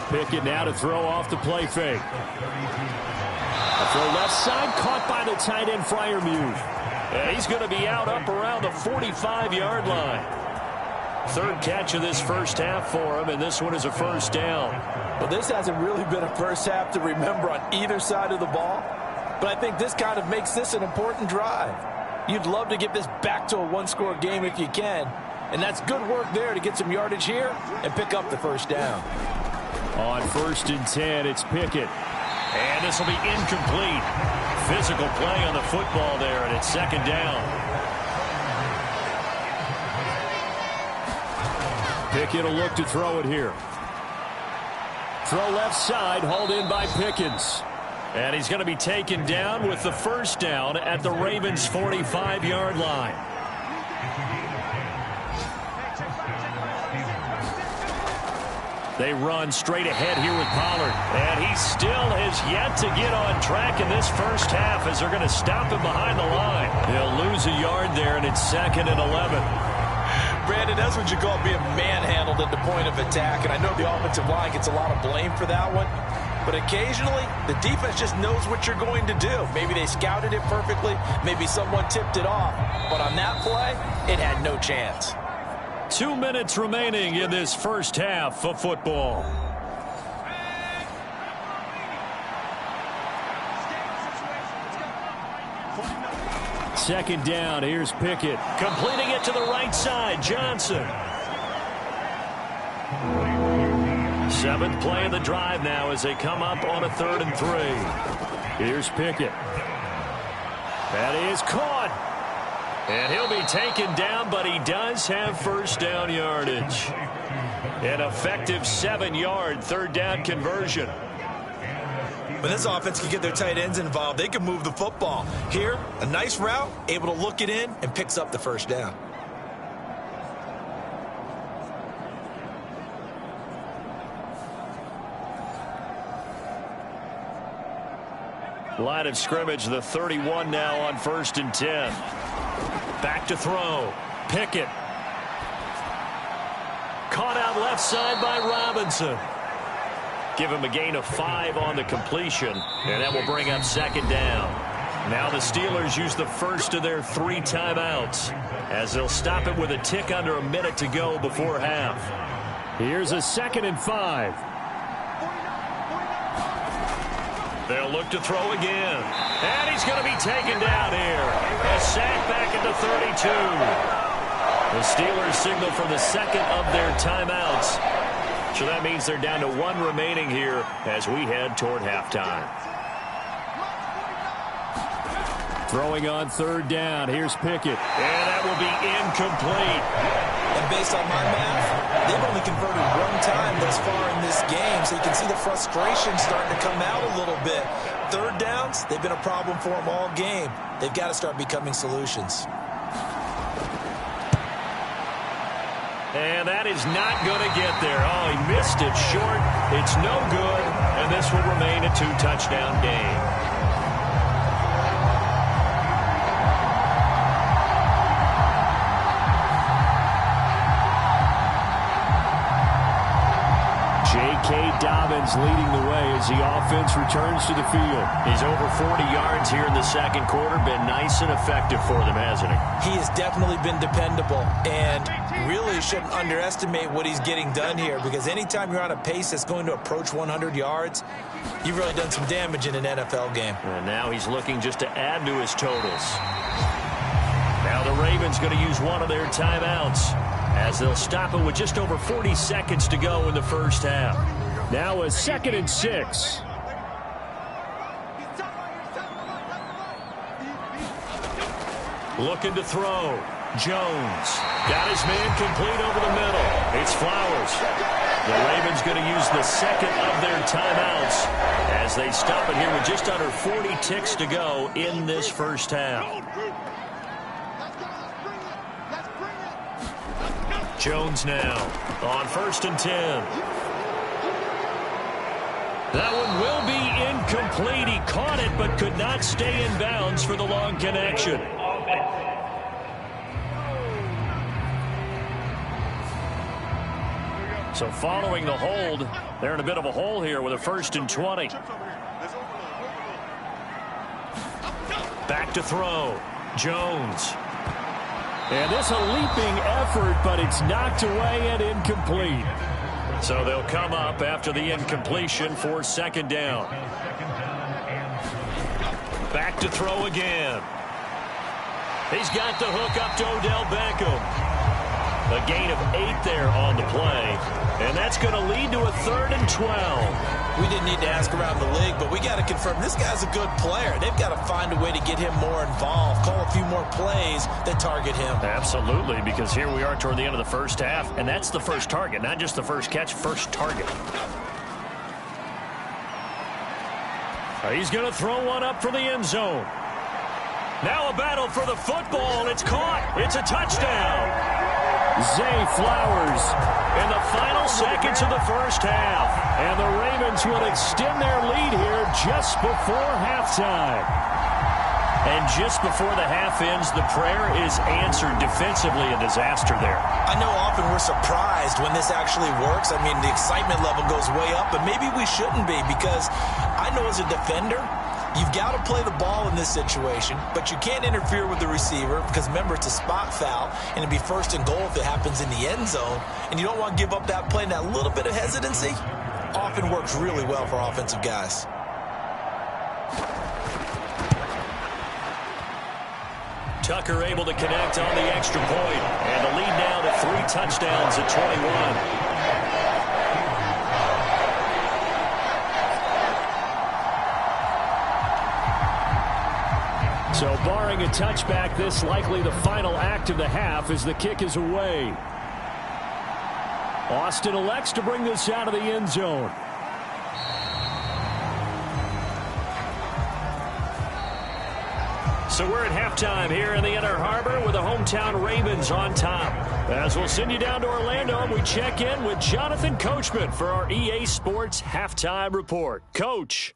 Pickett now to throw off the play fake. A throw left side, caught by the tight end Freiermuth. And he's going to be out up around the 45-yard line. 3rd catch of this first half for him, and this one is a first down. Well, this hasn't really been a first half to remember on either side of the ball, but I think this kind of makes this an important drive. You'd love to get this back to a one-score game if you can, and that's good work there to get some yardage here and pick up the first down. On 1st and 10, it's Pickett. And this will be incomplete. Physical play on the football there, and it's 2nd down. Pickett will look to throw it here. Throw left side, hauled in by Pickens. And he's going to be taken down with the first down at the Ravens' 45-yard line. They run straight ahead here with Pollard. And he still has yet to get on track in this first half as they're going to stop him behind the line. He'll lose a yard there, and it's 2nd and 11. Brandon, that's what you call being manhandled at the point of attack. And I know the offensive line gets a lot of blame for that one. But occasionally, the defense just knows what you're going to do. Maybe they scouted it perfectly. Maybe someone tipped it off. But on that play, it had no chance. 2 minutes remaining in this first half of football. Second down, here's Pickett. Completing it to the right side, Johnson. 7th play of the drive now as they come up on a 3rd and 3. Here's Pickett. That is caught. And he'll be taken down, but he does have first down yardage. An effective 7-yard third down conversion. When this offense can get their tight ends involved, they can move the football. Here, a nice route, able to look it in, and picks up the first down. Line of scrimmage, the 31 now on 1st and 10. Back to throw. Pickett. Caught out left side by Robinson. Give him a gain of 5 on the completion, and that will bring up 2nd down. Now the Steelers use the first of their 3 timeouts as they'll stop it with a tick under a minute to go before half. Here's a 2nd and 5. They'll look to throw again. And he's going to be taken down here. A sack back at the 32. The Steelers signal for the 2nd of their timeouts. So that means they're down to 1 remaining here as we head toward halftime. Throwing on 3rd down. Here's Pickett. And that will be incomplete. And based on my math, they've only converted 1 time thus far in this game, so you can see the frustration starting to come out a little bit. 3rd downs, they've been a problem for them all game. They've got to start becoming solutions. And that is not going to get there. Oh, he missed it short. It's no good, and this will remain a 2-touchdown game. Dobbins leading the way as the offense returns to the field. He's over 40 yards here in the 2nd quarter. Been nice and effective for them, hasn't he? He has definitely been dependable, and really shouldn't underestimate what he's getting done here, because anytime you're on a pace that's going to approach 100 yards, you've really done some damage in an NFL game. And now he's looking just to add to his totals. Now the Ravens going to use one of their timeouts as they'll stop it with just over 40 seconds to go in the first half. Now a 2nd and 6. Looking to throw. Jones. Got his man complete over the middle. It's Flowers. The Ravens going to use the 2nd of their timeouts as they stop it here with just under 40 ticks to go in this first half. Jones now on 1st and 10. That one will be incomplete. He caught it but could not stay in bounds for the long connection. So following the hold, they're in a bit of a hole here with a 1st and 20. Back to throw. Jones. And this a leaping effort, but it's knocked away and incomplete. So they'll come up after the incompletion for 2nd down. Back to throw again. He's got the hook up to Odell Beckham. A gain of 8 there on the play. And that's going to lead to a 3rd and 12. We didn't need to ask around the league, but we got to confirm this guy's a good player. They've got to find a way to get him more involved, call a few more plays that target him. Absolutely, because here we are toward the end of the first half, and that's the first target, not just the first catch, first target. He's going to throw one up for the end zone. Now a battle for the football. It's caught. It's a touchdown. Zay Flowers in the final seconds of the first half. And the Ravens will extend their lead here just before halftime. And just before the half ends, the prayer is answered. Defensively, a disaster there. I know often we're surprised when this actually works. I mean, the excitement level goes way up, but maybe we shouldn't be, because I know as a defender, you've got to play the ball in this situation, but you can't interfere with the receiver because, remember, it's a spot foul, and it'd be 1st and goal if it happens in the end zone, and you don't want to give up that play. And that little bit of hesitancy often works really well for offensive guys. Tucker able to connect on the extra point, and the lead now to 3 touchdowns at 21. So barring a touchback, this likely the final act of the half as the kick is away. Austin elects to bring this out of the end zone. So we're at halftime here in the Inner Harbor with the hometown Ravens on top. As we'll send you down to Orlando, we check in with Jonathan Coachman for our EA Sports Halftime Report. Coach.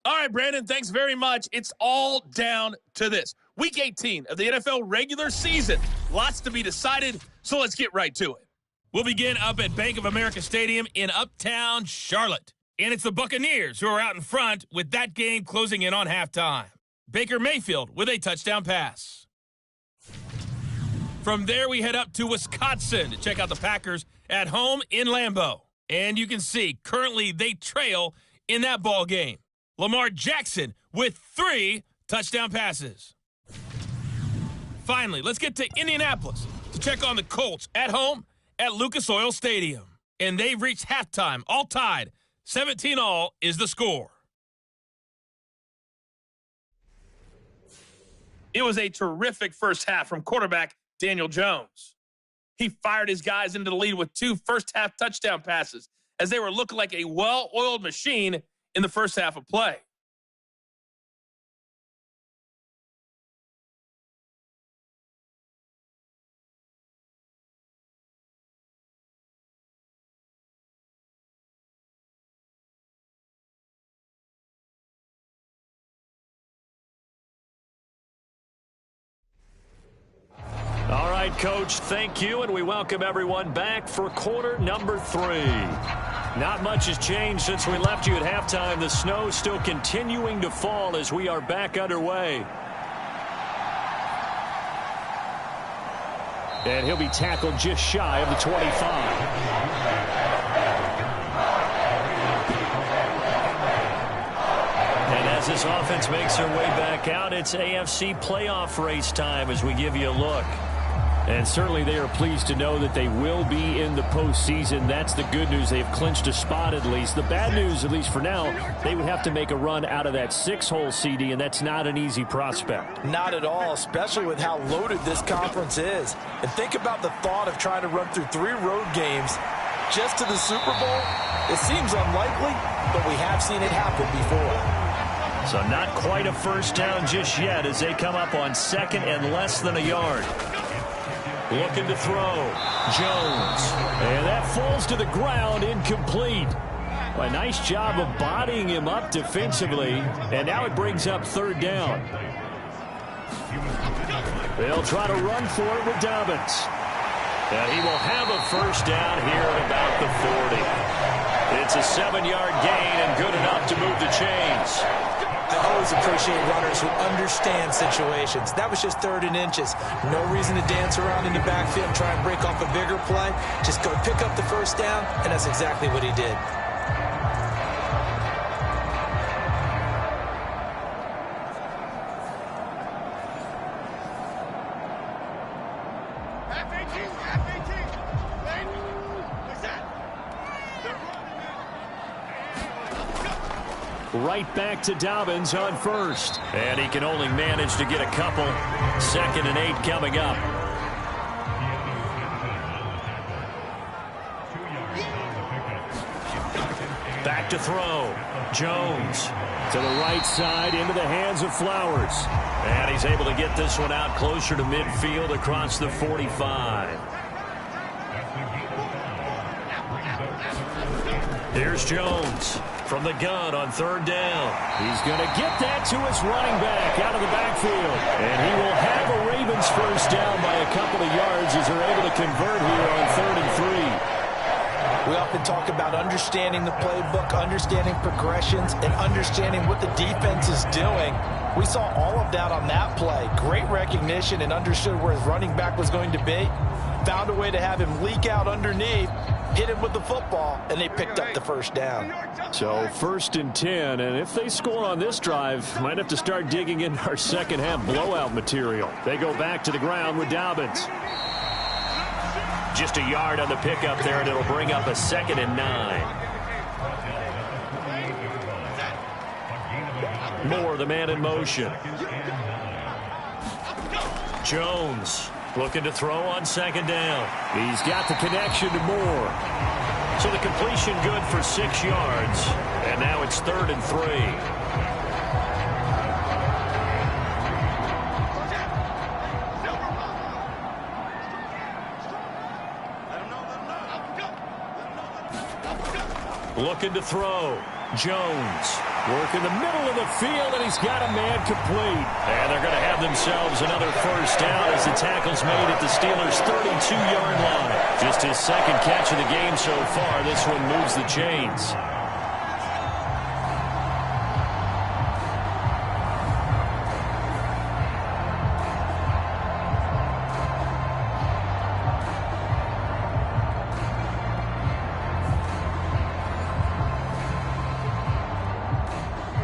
All right, Brandon, thanks very much. It's all down to this. Week 18 of the NFL regular season. Lots to be decided, so let's get right to it. We'll begin up at Bank of America Stadium in Uptown Charlotte. And it's the Buccaneers who are out in front with that game closing in on halftime. Baker Mayfield with a touchdown pass. From there, we head up to Wisconsin to check out the Packers at home in Lambeau. And you can see currently they trail in that ball game. Lamar Jackson with 3 touchdown passes. Finally, let's get to Indianapolis to check on the Colts at home at Lucas Oil Stadium. And they've reached halftime, all tied. 17-all is the score. It was a terrific first half from quarterback Daniel Jones. He fired his guys into the lead with 2 first-half touchdown passes as they were looking like a well-oiled machine in the first half of play. All right, Coach, thank you, and we welcome everyone back for quarter number 3. Not much has changed since we left you at halftime. The snow still continuing to fall as we are back underway. And he'll be tackled just shy of the 25. As this offense makes their way back out, it's AFC playoff race time as we give you a look. And certainly they are pleased to know that they will be in the postseason. That's the good news. They've clinched a spot at least. The bad news, at least for now, they would have to make a run out of that 6-hole CD, and that's not an easy prospect. Not at all, especially with how loaded this conference is. And think about the thought of trying to run through 3 road games just to the Super Bowl. It seems unlikely, but we have seen it happen before. So not quite a first down just yet as they come up on 2nd and less than a yard. Looking to throw. Jones. And that falls to the ground, incomplete. A nice job of bodying him up defensively. And now it brings up 3rd down. They'll try to run for it with Dobbins. And he will have a first down here at about the 40. It's a 7-yard gain and good enough to move the chains. I always appreciate runners who understand situations. That was just 3rd and inches. No reason to dance around in the backfield and try and break off a bigger play. Just go pick up the first down, and that's exactly what he did. Right back to Dobbins on 1st. And he can only manage to get a couple. 2nd and 8 coming up. Back to throw. Jones to the right side into the hands of Flowers. And he's able to get this one out closer to midfield across the 45. Here's Jones from the gun on 3rd down. He's going to get that to his running back out of the backfield. And he will have a Ravens first down by a couple of yards as they're able to convert here on 3rd and 3. We often talk about understanding the playbook, understanding progressions, and understanding what the defense is doing. We saw all of that on that play. Great recognition and understood where his running back was going to be. Found a way to have him leak out underneath, hit him with the football, and they picked up the first down. So 1st and 10, and if they score on this drive, might have to start digging in our second half blowout material. They go back to the ground with Dobbins. Just a yard on the pickup there, and it'll bring up a 2nd and 9. Moore, the man in motion. Jones looking to throw on second down. He's got the connection to Moore. So the completion good for 6 yards. And now it's 3rd and 3. Looking to throw. Jones. Work in the middle of the field, and he's got a man complete. And they're going to have themselves another first down as the tackle's made at the Steelers' 32-yard line. Just his second catch of the game so far. This one moves the chains.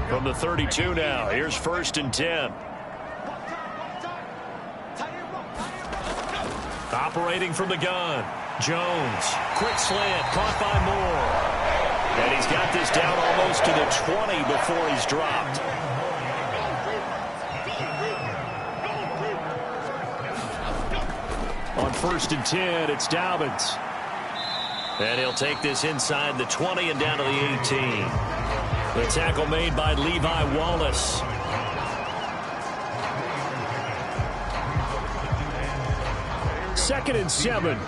From the 32 now, here's 1st and 10. Operating from the gun, Jones. Quick slant, caught by Moore. And he's got this down almost to the 20 before he's dropped. On 1st and 10, it's Dobbins. And he'll take this inside the 20 and down to the 18. The tackle made by Levi Wallace. Second and 7.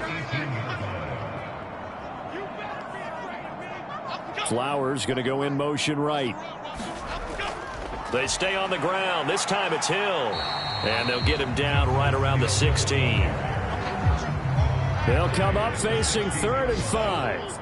Flowers going to go in motion right. They stay on the ground. This time it's Hill. And they'll get him down right around the 16. They'll come up facing 3rd and 5.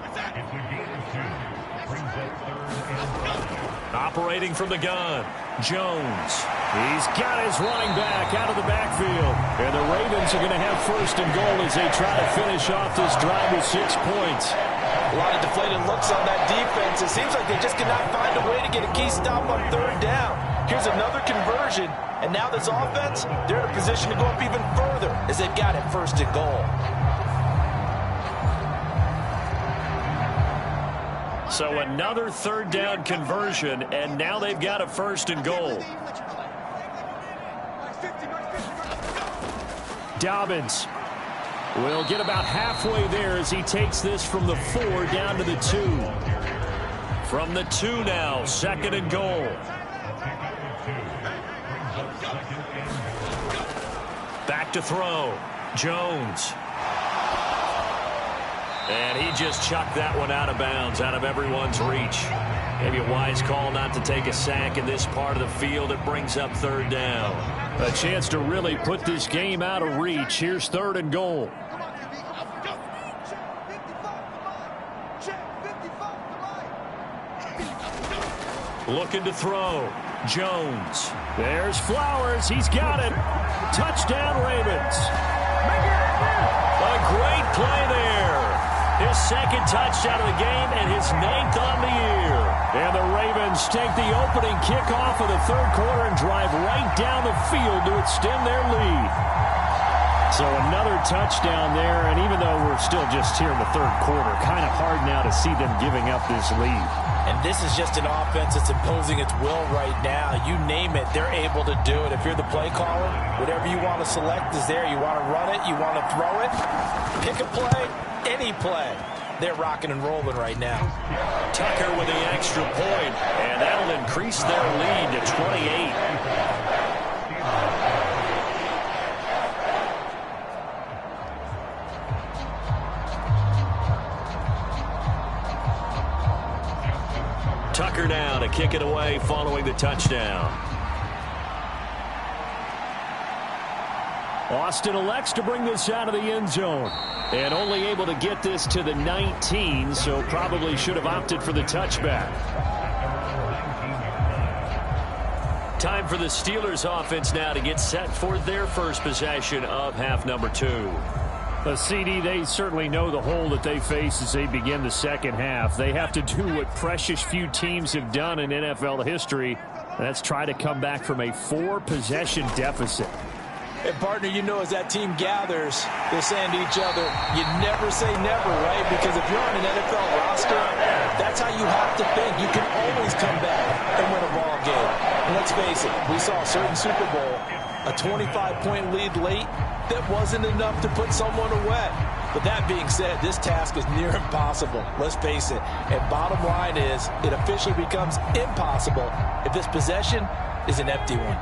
Operating from the gun, Jones. He's got his running back out of the backfield. And the Ravens are going to have 1st and goal as they try to finish off this drive with 6 points. A lot of deflated looks on that defense. It seems like they just cannot find a way to get a key stop on 3rd down. Here's another conversion. And now this offense, they're in a position to go up even further as they've got it 1st and goal. So another 3rd down conversion, and now they've got a 1st and goal. Dobbins will get about halfway there as he takes this from the 4 down to the 2. From the 2 now, 2nd and goal. Back to throw. Jones. And he just chucked that one out of bounds, out of everyone's reach. Maybe a wise call not to take a sack in this part of the field. It brings up 3rd down. A chance to really put this game out of reach. Here's 3rd and goal. Looking to throw. Jones. There's Flowers. He's got it. Touchdown, Ravens. A great play there. His 2nd touchdown of the game and his 9th on the year. And the Ravens take the opening kickoff of the 3rd quarter and drive right down the field to extend their lead. So another touchdown there, and even though we're still just here in the 3rd quarter, kind of hard now to see them giving up this lead. And this is just an offense that's imposing its will right now. You name it, they're able to do it. If you're the play caller, whatever you want to select is there. You want to run it, you want to throw it, pick a play, any play. They're rocking and rolling right now. Tucker with the extra point, and that'll increase their lead to 28. Tucker now to kick it away following the touchdown. Austin elects to bring this out of the end zone. And only able to get this to the 19, so probably should have opted for the touchback. Time for the Steelers offense now to get set for their first possession of half number 2. A CD, they certainly know the hole that they face as they begin the second half. They have to do what precious few teams have done in NFL history. That's try to come back from a 4-possession deficit. And, partner, you know, as that team gathers, they're saying to each other, you never say never, right? Because if you're on an NFL roster, that's how you have to think. You can always come back and win a ball game. And let's let's face it, we saw a certain Super Bowl, a 25-point lead late, that wasn't enough to put someone away. But that being said, this task is near impossible. Let's face it. And bottom line is, it officially becomes impossible if this possession is an empty one.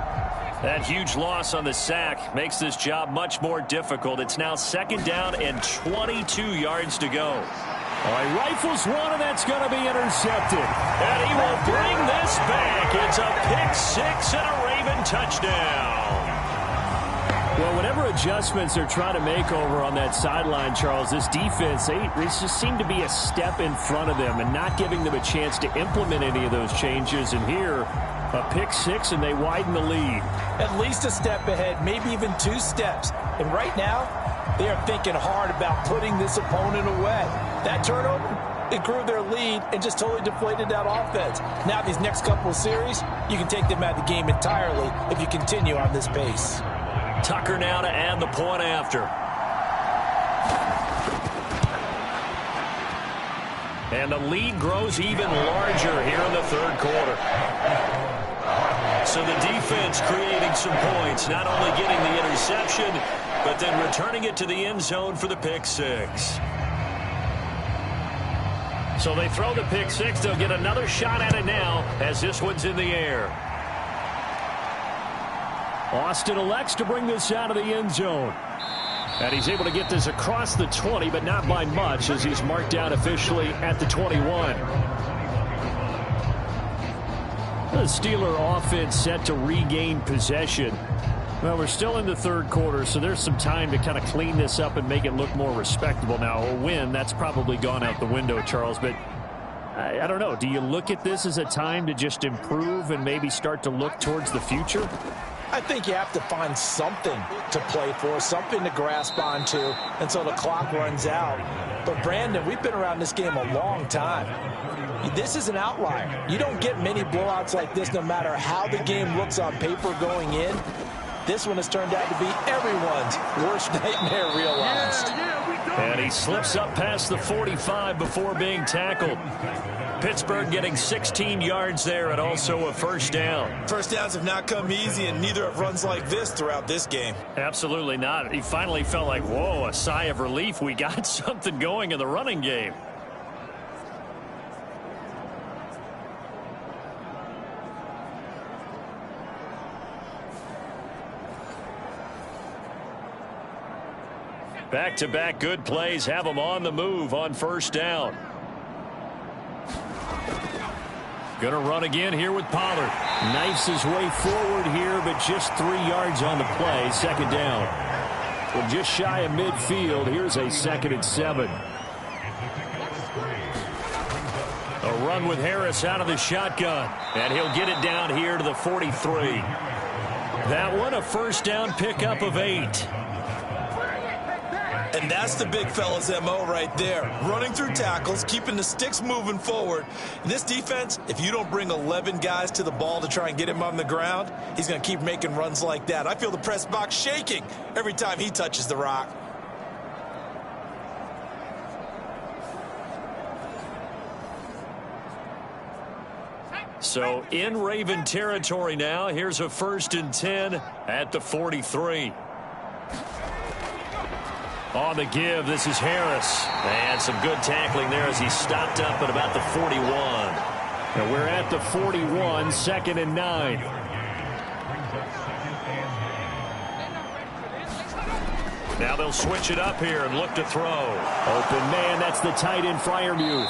That huge loss on the sack makes this job much more difficult. It's now 2nd down and 22 yards to go. All right, rifles one, and that's going to be intercepted. And he will bring this back. It's a pick 6 and a Raven touchdown. Well, whatever adjustments they're trying to make over on that sideline, Charles, this defense, they just seem to be a step in front of them and not giving them a chance to implement any of those changes. And here, a pick 6, and they widen the lead. At least a step ahead, maybe even 2 steps. And right now, they are thinking hard about putting this opponent away. That turnover, it grew their lead and just totally deflated that offense. Now, these next couple of series, you can take them out of the game entirely if you continue on this pace. Tucker now to add the point after. And the lead grows even larger here in the 3rd quarter. So the defense creating some points, not only getting the interception, but then returning it to the end zone for the pick 6. So they throw the pick 6. They'll get another shot at it now as this one's in the air. Austin elects to bring this out of the end zone. And he's able to get this across the 20, but not by much, as he's marked down officially at the 21. The Steeler offense set to regain possession. Well, we're still in the 3rd quarter, so there's some time to kind of clean this up and make it look more respectable. Now, a win, that's probably gone out the window, Charles, but I don't know. Do you look at this as a time to just improve and maybe start to look towards the future? I think you have to find something to play for, something to grasp onto until the clock runs out. But, Brandon, we've been around this game a long time. This is an outlier. You don't get many blowouts like this no matter how the game looks on paper going in. This one has turned out to be everyone's worst nightmare realized. And he slips up past the 45 before being tackled. Pittsburgh getting 16 yards there and also a 1st down. First downs have not come easy, and neither have runs like this throughout this game. Absolutely not. He finally felt like, whoa, a sigh of relief. We got something going in the running game. Back-to-back good plays have them on the move on 1st down. Going to run again here with Pollard. Knifes his way forward here, but just 3 yards on the play. 2nd down. Well, just shy of midfield. Here's a 2nd and 7. A run with Harris out of the shotgun. And he'll get it down here to the 43. That one, a 1st down pickup of 8. And that's the big fella's MO right there. Running through tackles, keeping the sticks moving forward. In this defense, if you don't bring 11 guys to the ball to try and get him on the ground, he's going to keep making runs like that. I feel the press box shaking every time he touches the rock. So in Raven territory now. Here's a 1st and 10 at the 43. On the give, this is Harris. And some good tackling there as he stopped up at about the 41. And we're at the 41, 2nd and 9. Now they'll switch it up here and look to throw. Open man, that's the tight end, Freiermuth.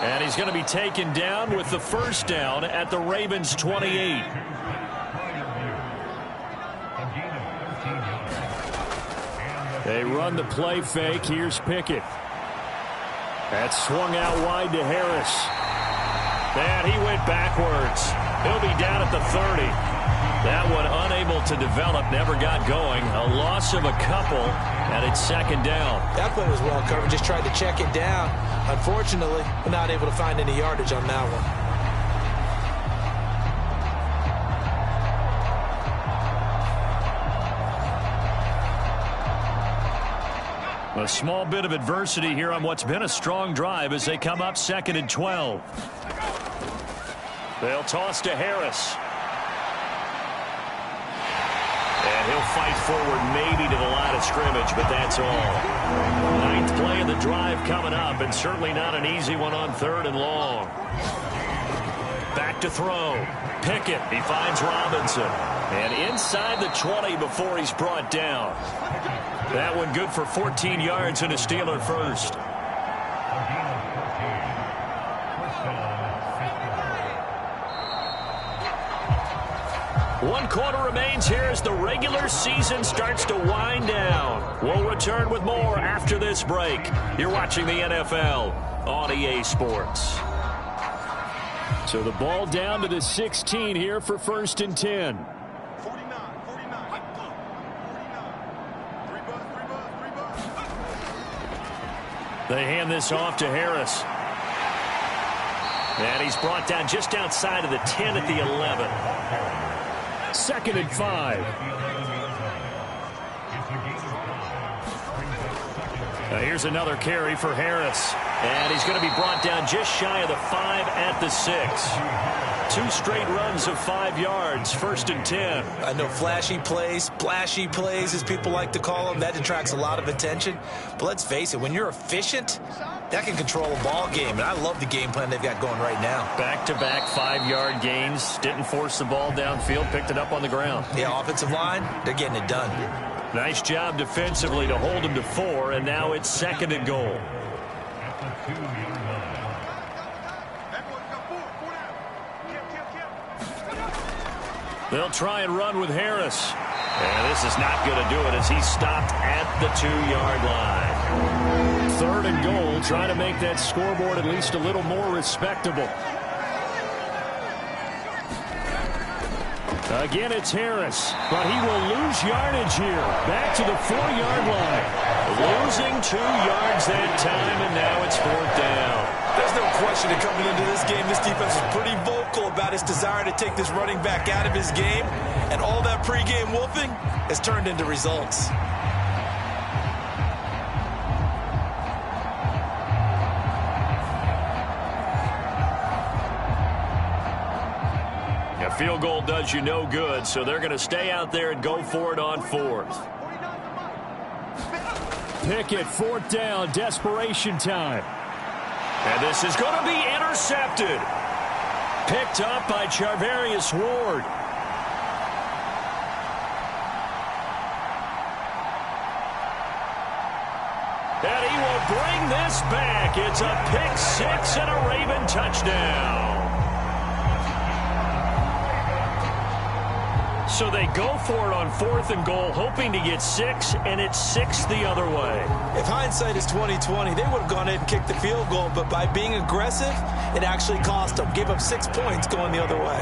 And he's going to be taken down with the 1st down at the Ravens' 28. They run the play fake. Here's Pickett. That's swung out wide to Harris. And he went backwards. He'll be down at the 30. That one unable to develop, never got going. A loss of a couple, and it's 2nd down. That play was well covered. Just tried to check it down. Unfortunately, we're not able to find any yardage on that one. A small bit of adversity here on what's been a strong drive as they come up 2nd and 12. They'll toss to Harris. And he'll fight forward maybe to the line of scrimmage, but that's all. Ninth play of the drive coming up, and certainly not an easy one on 3rd and long. Back to throw. Pickett, he finds Robinson. And inside the 20 before he's brought down. That one good for 14 yards and a Steeler first. One quarter remains here as the regular season starts to wind down. We'll return with more after this break. You're watching the NFL on EA Sports. So the ball down to the 16 here for 1st and 10. 49. They hand this off to Harris. And he's brought down just outside of the 10 at the 11. 2nd and 5. Here's another carry for Harris. And he's going to be brought down just shy of the 5 at the 6. 2 straight runs of 5 yards, 1st and 10. I know flashy plays, splashy plays, as people like to call them, that attracts a lot of attention. But let's face it, when you're efficient, that can control a ball game. And I love the game plan they've got going right now. Back-to-back 5-yard gains. Didn't force the ball downfield, picked it up on the ground. Yeah, offensive line, they're getting it done. Nice job defensively to hold him to 4, and now it's 2nd and goal. They'll try and run with Harris. And this is not going to do it as he's stopped at the 2-yard line. 3rd and goal, trying to make that scoreboard at least a little more respectable. Again, it's Harris, but he will lose yardage here. Back to the 4-yard line. Losing 2 yards that time, and now it's 4th down. There's no question that coming into this game, this defense is pretty vocal about its desire to take this running back out of his game. And all that pregame wolfing has turned into results. A field goal does you no good, so they're going to stay out there and go for it on 4th. Pickett, 4th down, desperation time. And this is going to be intercepted. Picked up by Charvarius Ward. And he will bring this back. It's a pick 6 and a Raven touchdown. So they go for it on 4th and goal, hoping to get 6, and it's 6 the other way. If hindsight is 20/20, they would have gone ahead and kicked the field goal, but by being aggressive, it actually cost them. Gave up 6 points going the other way.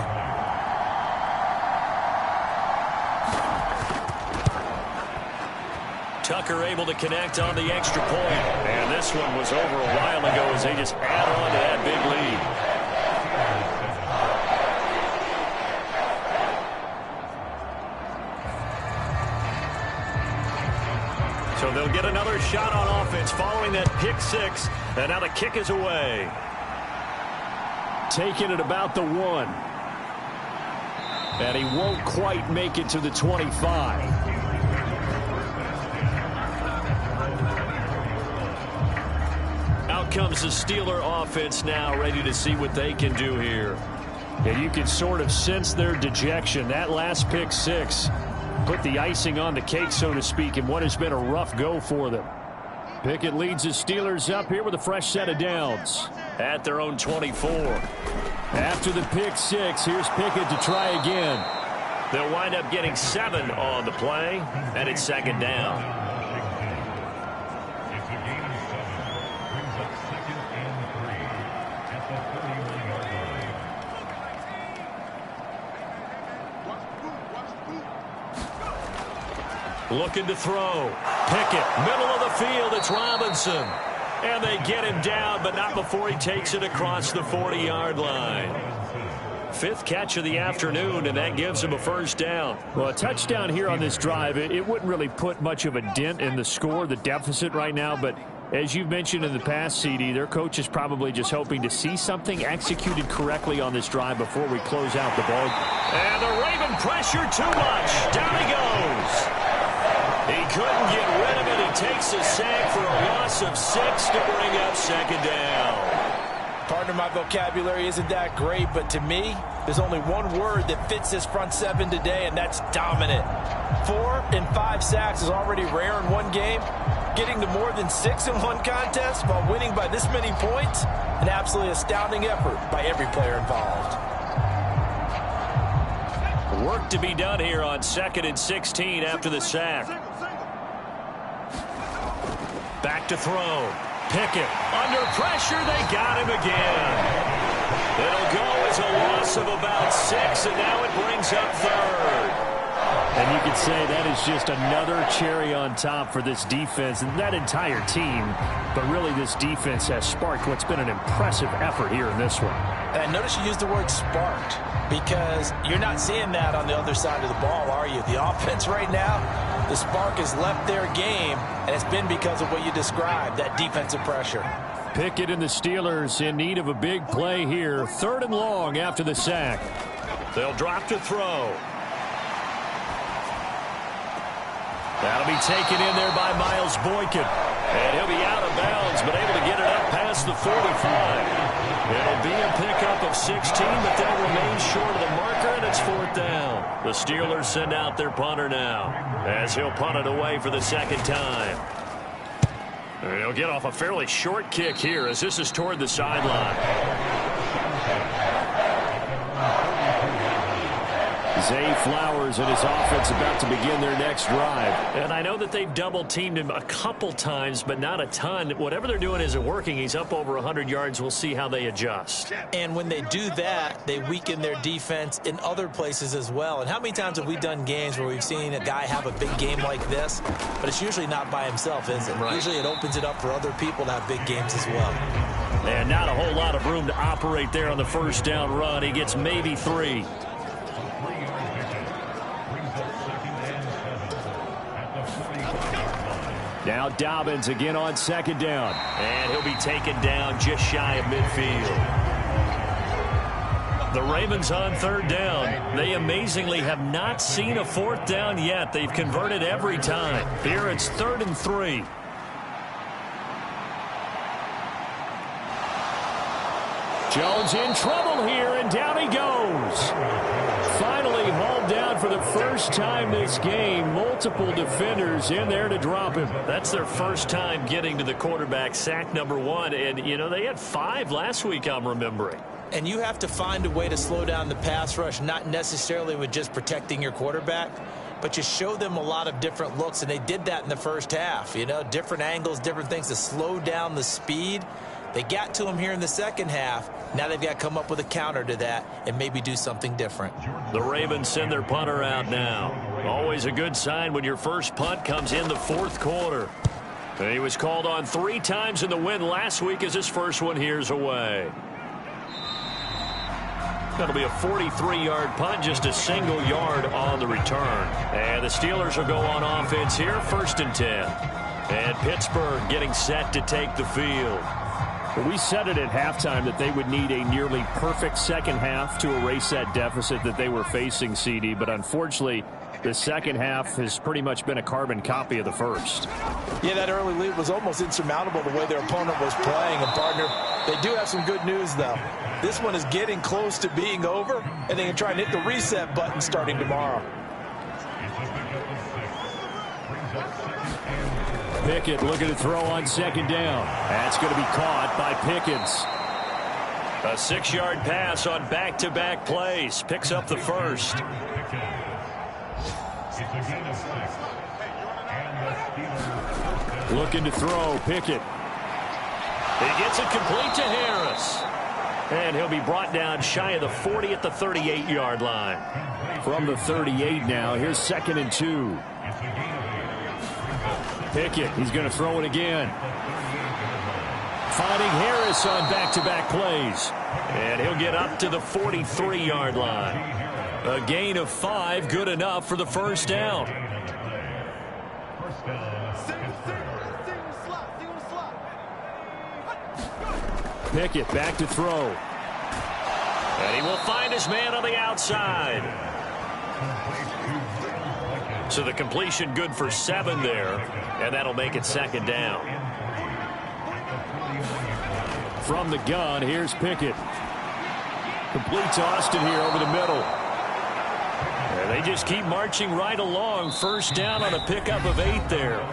Tucker able to connect on the extra point. And this one was over a while ago as they just add on to that big lead. So they'll get another shot on offense following that pick 6. And now the kick is away. Taking it about the 1. And he won't quite make it to the 25. Out comes the Steeler offense now, ready to see what they can do here. And you can sort of sense their dejection. That last pick 6 put the icing on the cake, so to speak, in what has been a rough go for them. Pickett leads the Steelers up here with a fresh set of downs. At their own 24. After the pick 6, here's Pickett to try again. They'll wind up getting 7 on the play, and it's 2nd down. Looking to throw. Pickett, middle of the field, it's Robinson. And they get him down, but not before he takes it across the 40-yard line. 5th catch of the afternoon, and that gives him a 1st down. Well, a touchdown here on this drive, it wouldn't really put much of a dent in the score, the deficit right now, but As you've mentioned in the past, CD, their coach is probably just hoping to see something executed correctly on this drive before we close out the ball. And the Raven pressure too much. Down he goes. He couldn't get rid of it. He takes a sack for a loss of 6 to bring up second down. Partner, my vocabulary isn't that great, but to me, there's only one word that fits this front seven today, and that's dominant. 4 and 5 sacks is already rare in one game. Getting to more than 6 in one contest while winning by this many points, an absolutely astounding effort by every player involved. Work to be done here on 2nd and 16 after the sack. Back to throw. Pickett under pressure. They got him again. It'll go as a loss of about 6, and now it brings up 3rd. And you could say that is just another cherry on top for this defense and that entire team. But really, this defense has sparked what's been an impressive effort here in this one. And I notice you used the word sparked because you're not seeing that on the other side of the ball, are you? The offense right now, the spark has left their game, and it's been because of what you described, that defensive pressure. Pickett and the Steelers in need of a big play here. 3rd and long after the sack. They'll drop to throw. That'll be taken in there by Miles Boykin. And he'll be out of bounds, but able to get it up past the 45. It'll be a pickup of 16, but they'll remain short of the marker, and it's 4th down. The Steelers send out their punter now, as he'll punt it away for the 2nd time. And he'll get off a fairly short kick here, as this is toward the sideline. Zay Flowers and his offense about to begin their next drive. And I know that they've double-teamed him a couple times, but not a ton. Whatever they're doing isn't working. He's up over 100 yards. We'll see how they adjust. And when they do that, they weaken their defense in other places as well. And how many times have we done games where we've seen a guy have a big game like this, but it's usually not by himself, is it? Right. Usually it opens it up for other people to have big games as well. And not a whole lot of room to operate there on the 1st down run. He gets maybe 3. Now Dobbins again on 2nd down. And he'll be taken down just shy of midfield. The Ravens on 3rd down. They amazingly have not seen a 4th down yet. They've converted every time. Here it's 3rd and 3. Jones in trouble here, and down he goes. Finally hauled down for the first time this game. Multiple defenders in there to drop him. That's their first time getting to the quarterback, sack number 1. And, you know, they had 5 last week, I'm remembering. And you have to find a way to slow down the pass rush, not necessarily with just protecting your quarterback, but you show them a lot of different looks, and they did that in the first half. You know, different angles, different things to slow down the speed. They got to him here in the second half. Now they've got to come up with a counter to that and maybe do something different. The Ravens send their punter out now. Always a good sign when your first punt comes in the 4th quarter. And he was called on 3 times in the win last week as his first one here's away. That'll be a 43-yard punt, just a single yard on the return. And the Steelers will go on offense here, 1st and 10. And Pittsburgh getting set to take the field. We said it at halftime that they would need a nearly perfect second half to erase that deficit that they were facing, CD. But unfortunately, the second half has pretty much been a carbon copy of the first. Yeah, that early lead was almost insurmountable the way their opponent was playing. And, partner, they do have some good news, though. This one is getting close to being over, and they can try and hit the reset button starting tomorrow. Pickett looking to throw on 2nd down. That's going to be caught by Pickens. A 6-yard pass on back-to-back plays. Picks up the first. Looking to throw, Pickett. He gets it complete to Harris. And he'll be brought down shy of the 40 at the 38-yard line. From the 38 now, here's 2nd and 2. Pickett, he's going to throw it again. Finding Harris on back-to-back plays. And he'll get up to the 43-yard line. A gain of 5, good enough for the 1st down. Pickett back to throw. And he will find his man on the outside. So the completion good for 7 there, and that'll make it 2nd down. From the gun, here's Pickett. Complete to Austin here over the middle. And they just keep marching right along. 1st down on a pickup of 8 there.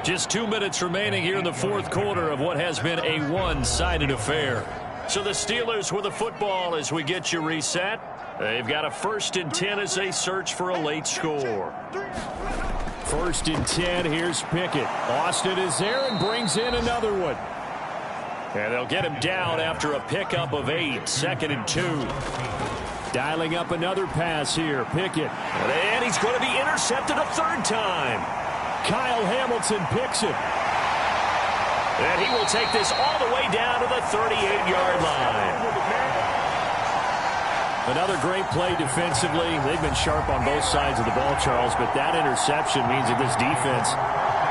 Just 2 minutes remaining here in the 4th quarter of what has been a one-sided affair. So the Steelers with the football as we get you reset. They've got a 1st and 10 as they search for a late score. 1st and 10, here's Pickett. Austin is there and brings in another one. And they'll get him down after a pickup of 8, 2nd and 2. Dialing up another pass here, Pickett. And he's going to be intercepted a 3rd time. Kyle Hamilton picks it. And he will take this all the way down to the 38-yard line. Another great play defensively. They've been sharp on both sides of the ball, Charles, but that interception means that this defense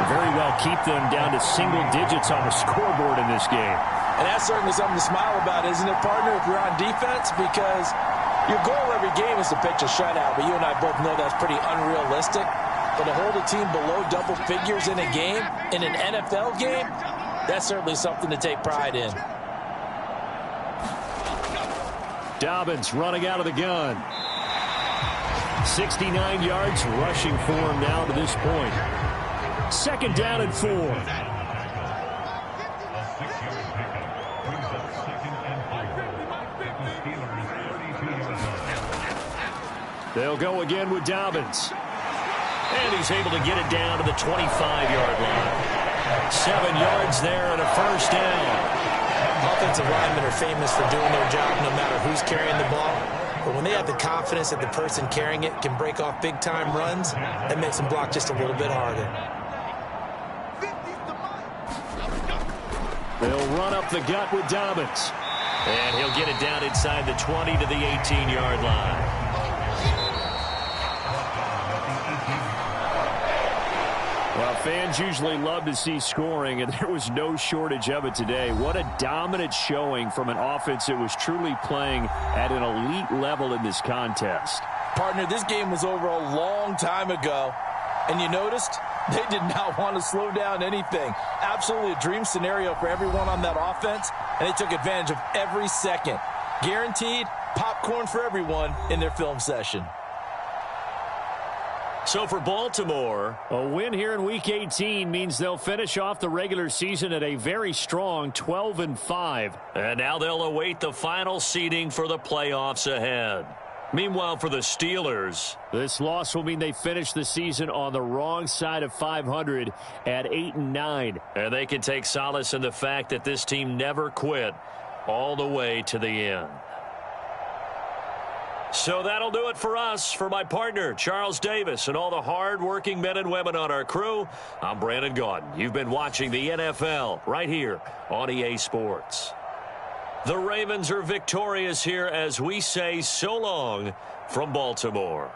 very well keep them down to single digits on the scoreboard in this game. And that's certainly something to smile about, isn't it, partner, if you're on defense? Because your goal every game is to pitch a shutout, but you and I both know that's pretty unrealistic. But to hold a team below double figures in a game, in an NFL game, that's certainly something to take pride in. Dobbins running out of the gun. 69 yards rushing for him now to this point. 2nd down and 4. They'll go again with Dobbins. And he's able to get it down to the 25-yard line. 7 yards there and a 1st down. Offensive linemen are famous for doing their job no matter who's carrying the ball. But when they have the confidence that the person carrying it can break off big-time runs, that makes them block just a little bit harder. They'll run up the gut with Dobbins. And he'll get it down inside the 20 to the 18-yard line. Well, fans usually love to see scoring, and there was no shortage of it today. What a dominant showing from an offense that was truly playing at an elite level in this contest. Partner, this game was over a long time ago, and you noticed they did not want to slow down anything. Absolutely a dream scenario for everyone on that offense, and they took advantage of every second. Guaranteed popcorn for everyone in their film session. So for Baltimore, a win here in Week 18 means they'll finish off the regular season at a very strong 12-5. And now they'll await the final seeding for the playoffs ahead. Meanwhile, for the Steelers, this loss will mean they finish the season on the wrong side of 500 at 8-9. And they can take solace in the fact that this team never quit all the way to the end. So that'll do it for us. For my partner, Charles Davis, and all the hard-working men and women on our crew, I'm Brandon Gaudin. You've been watching the NFL right here on EA Sports. The Ravens are victorious here as we say so long from Baltimore.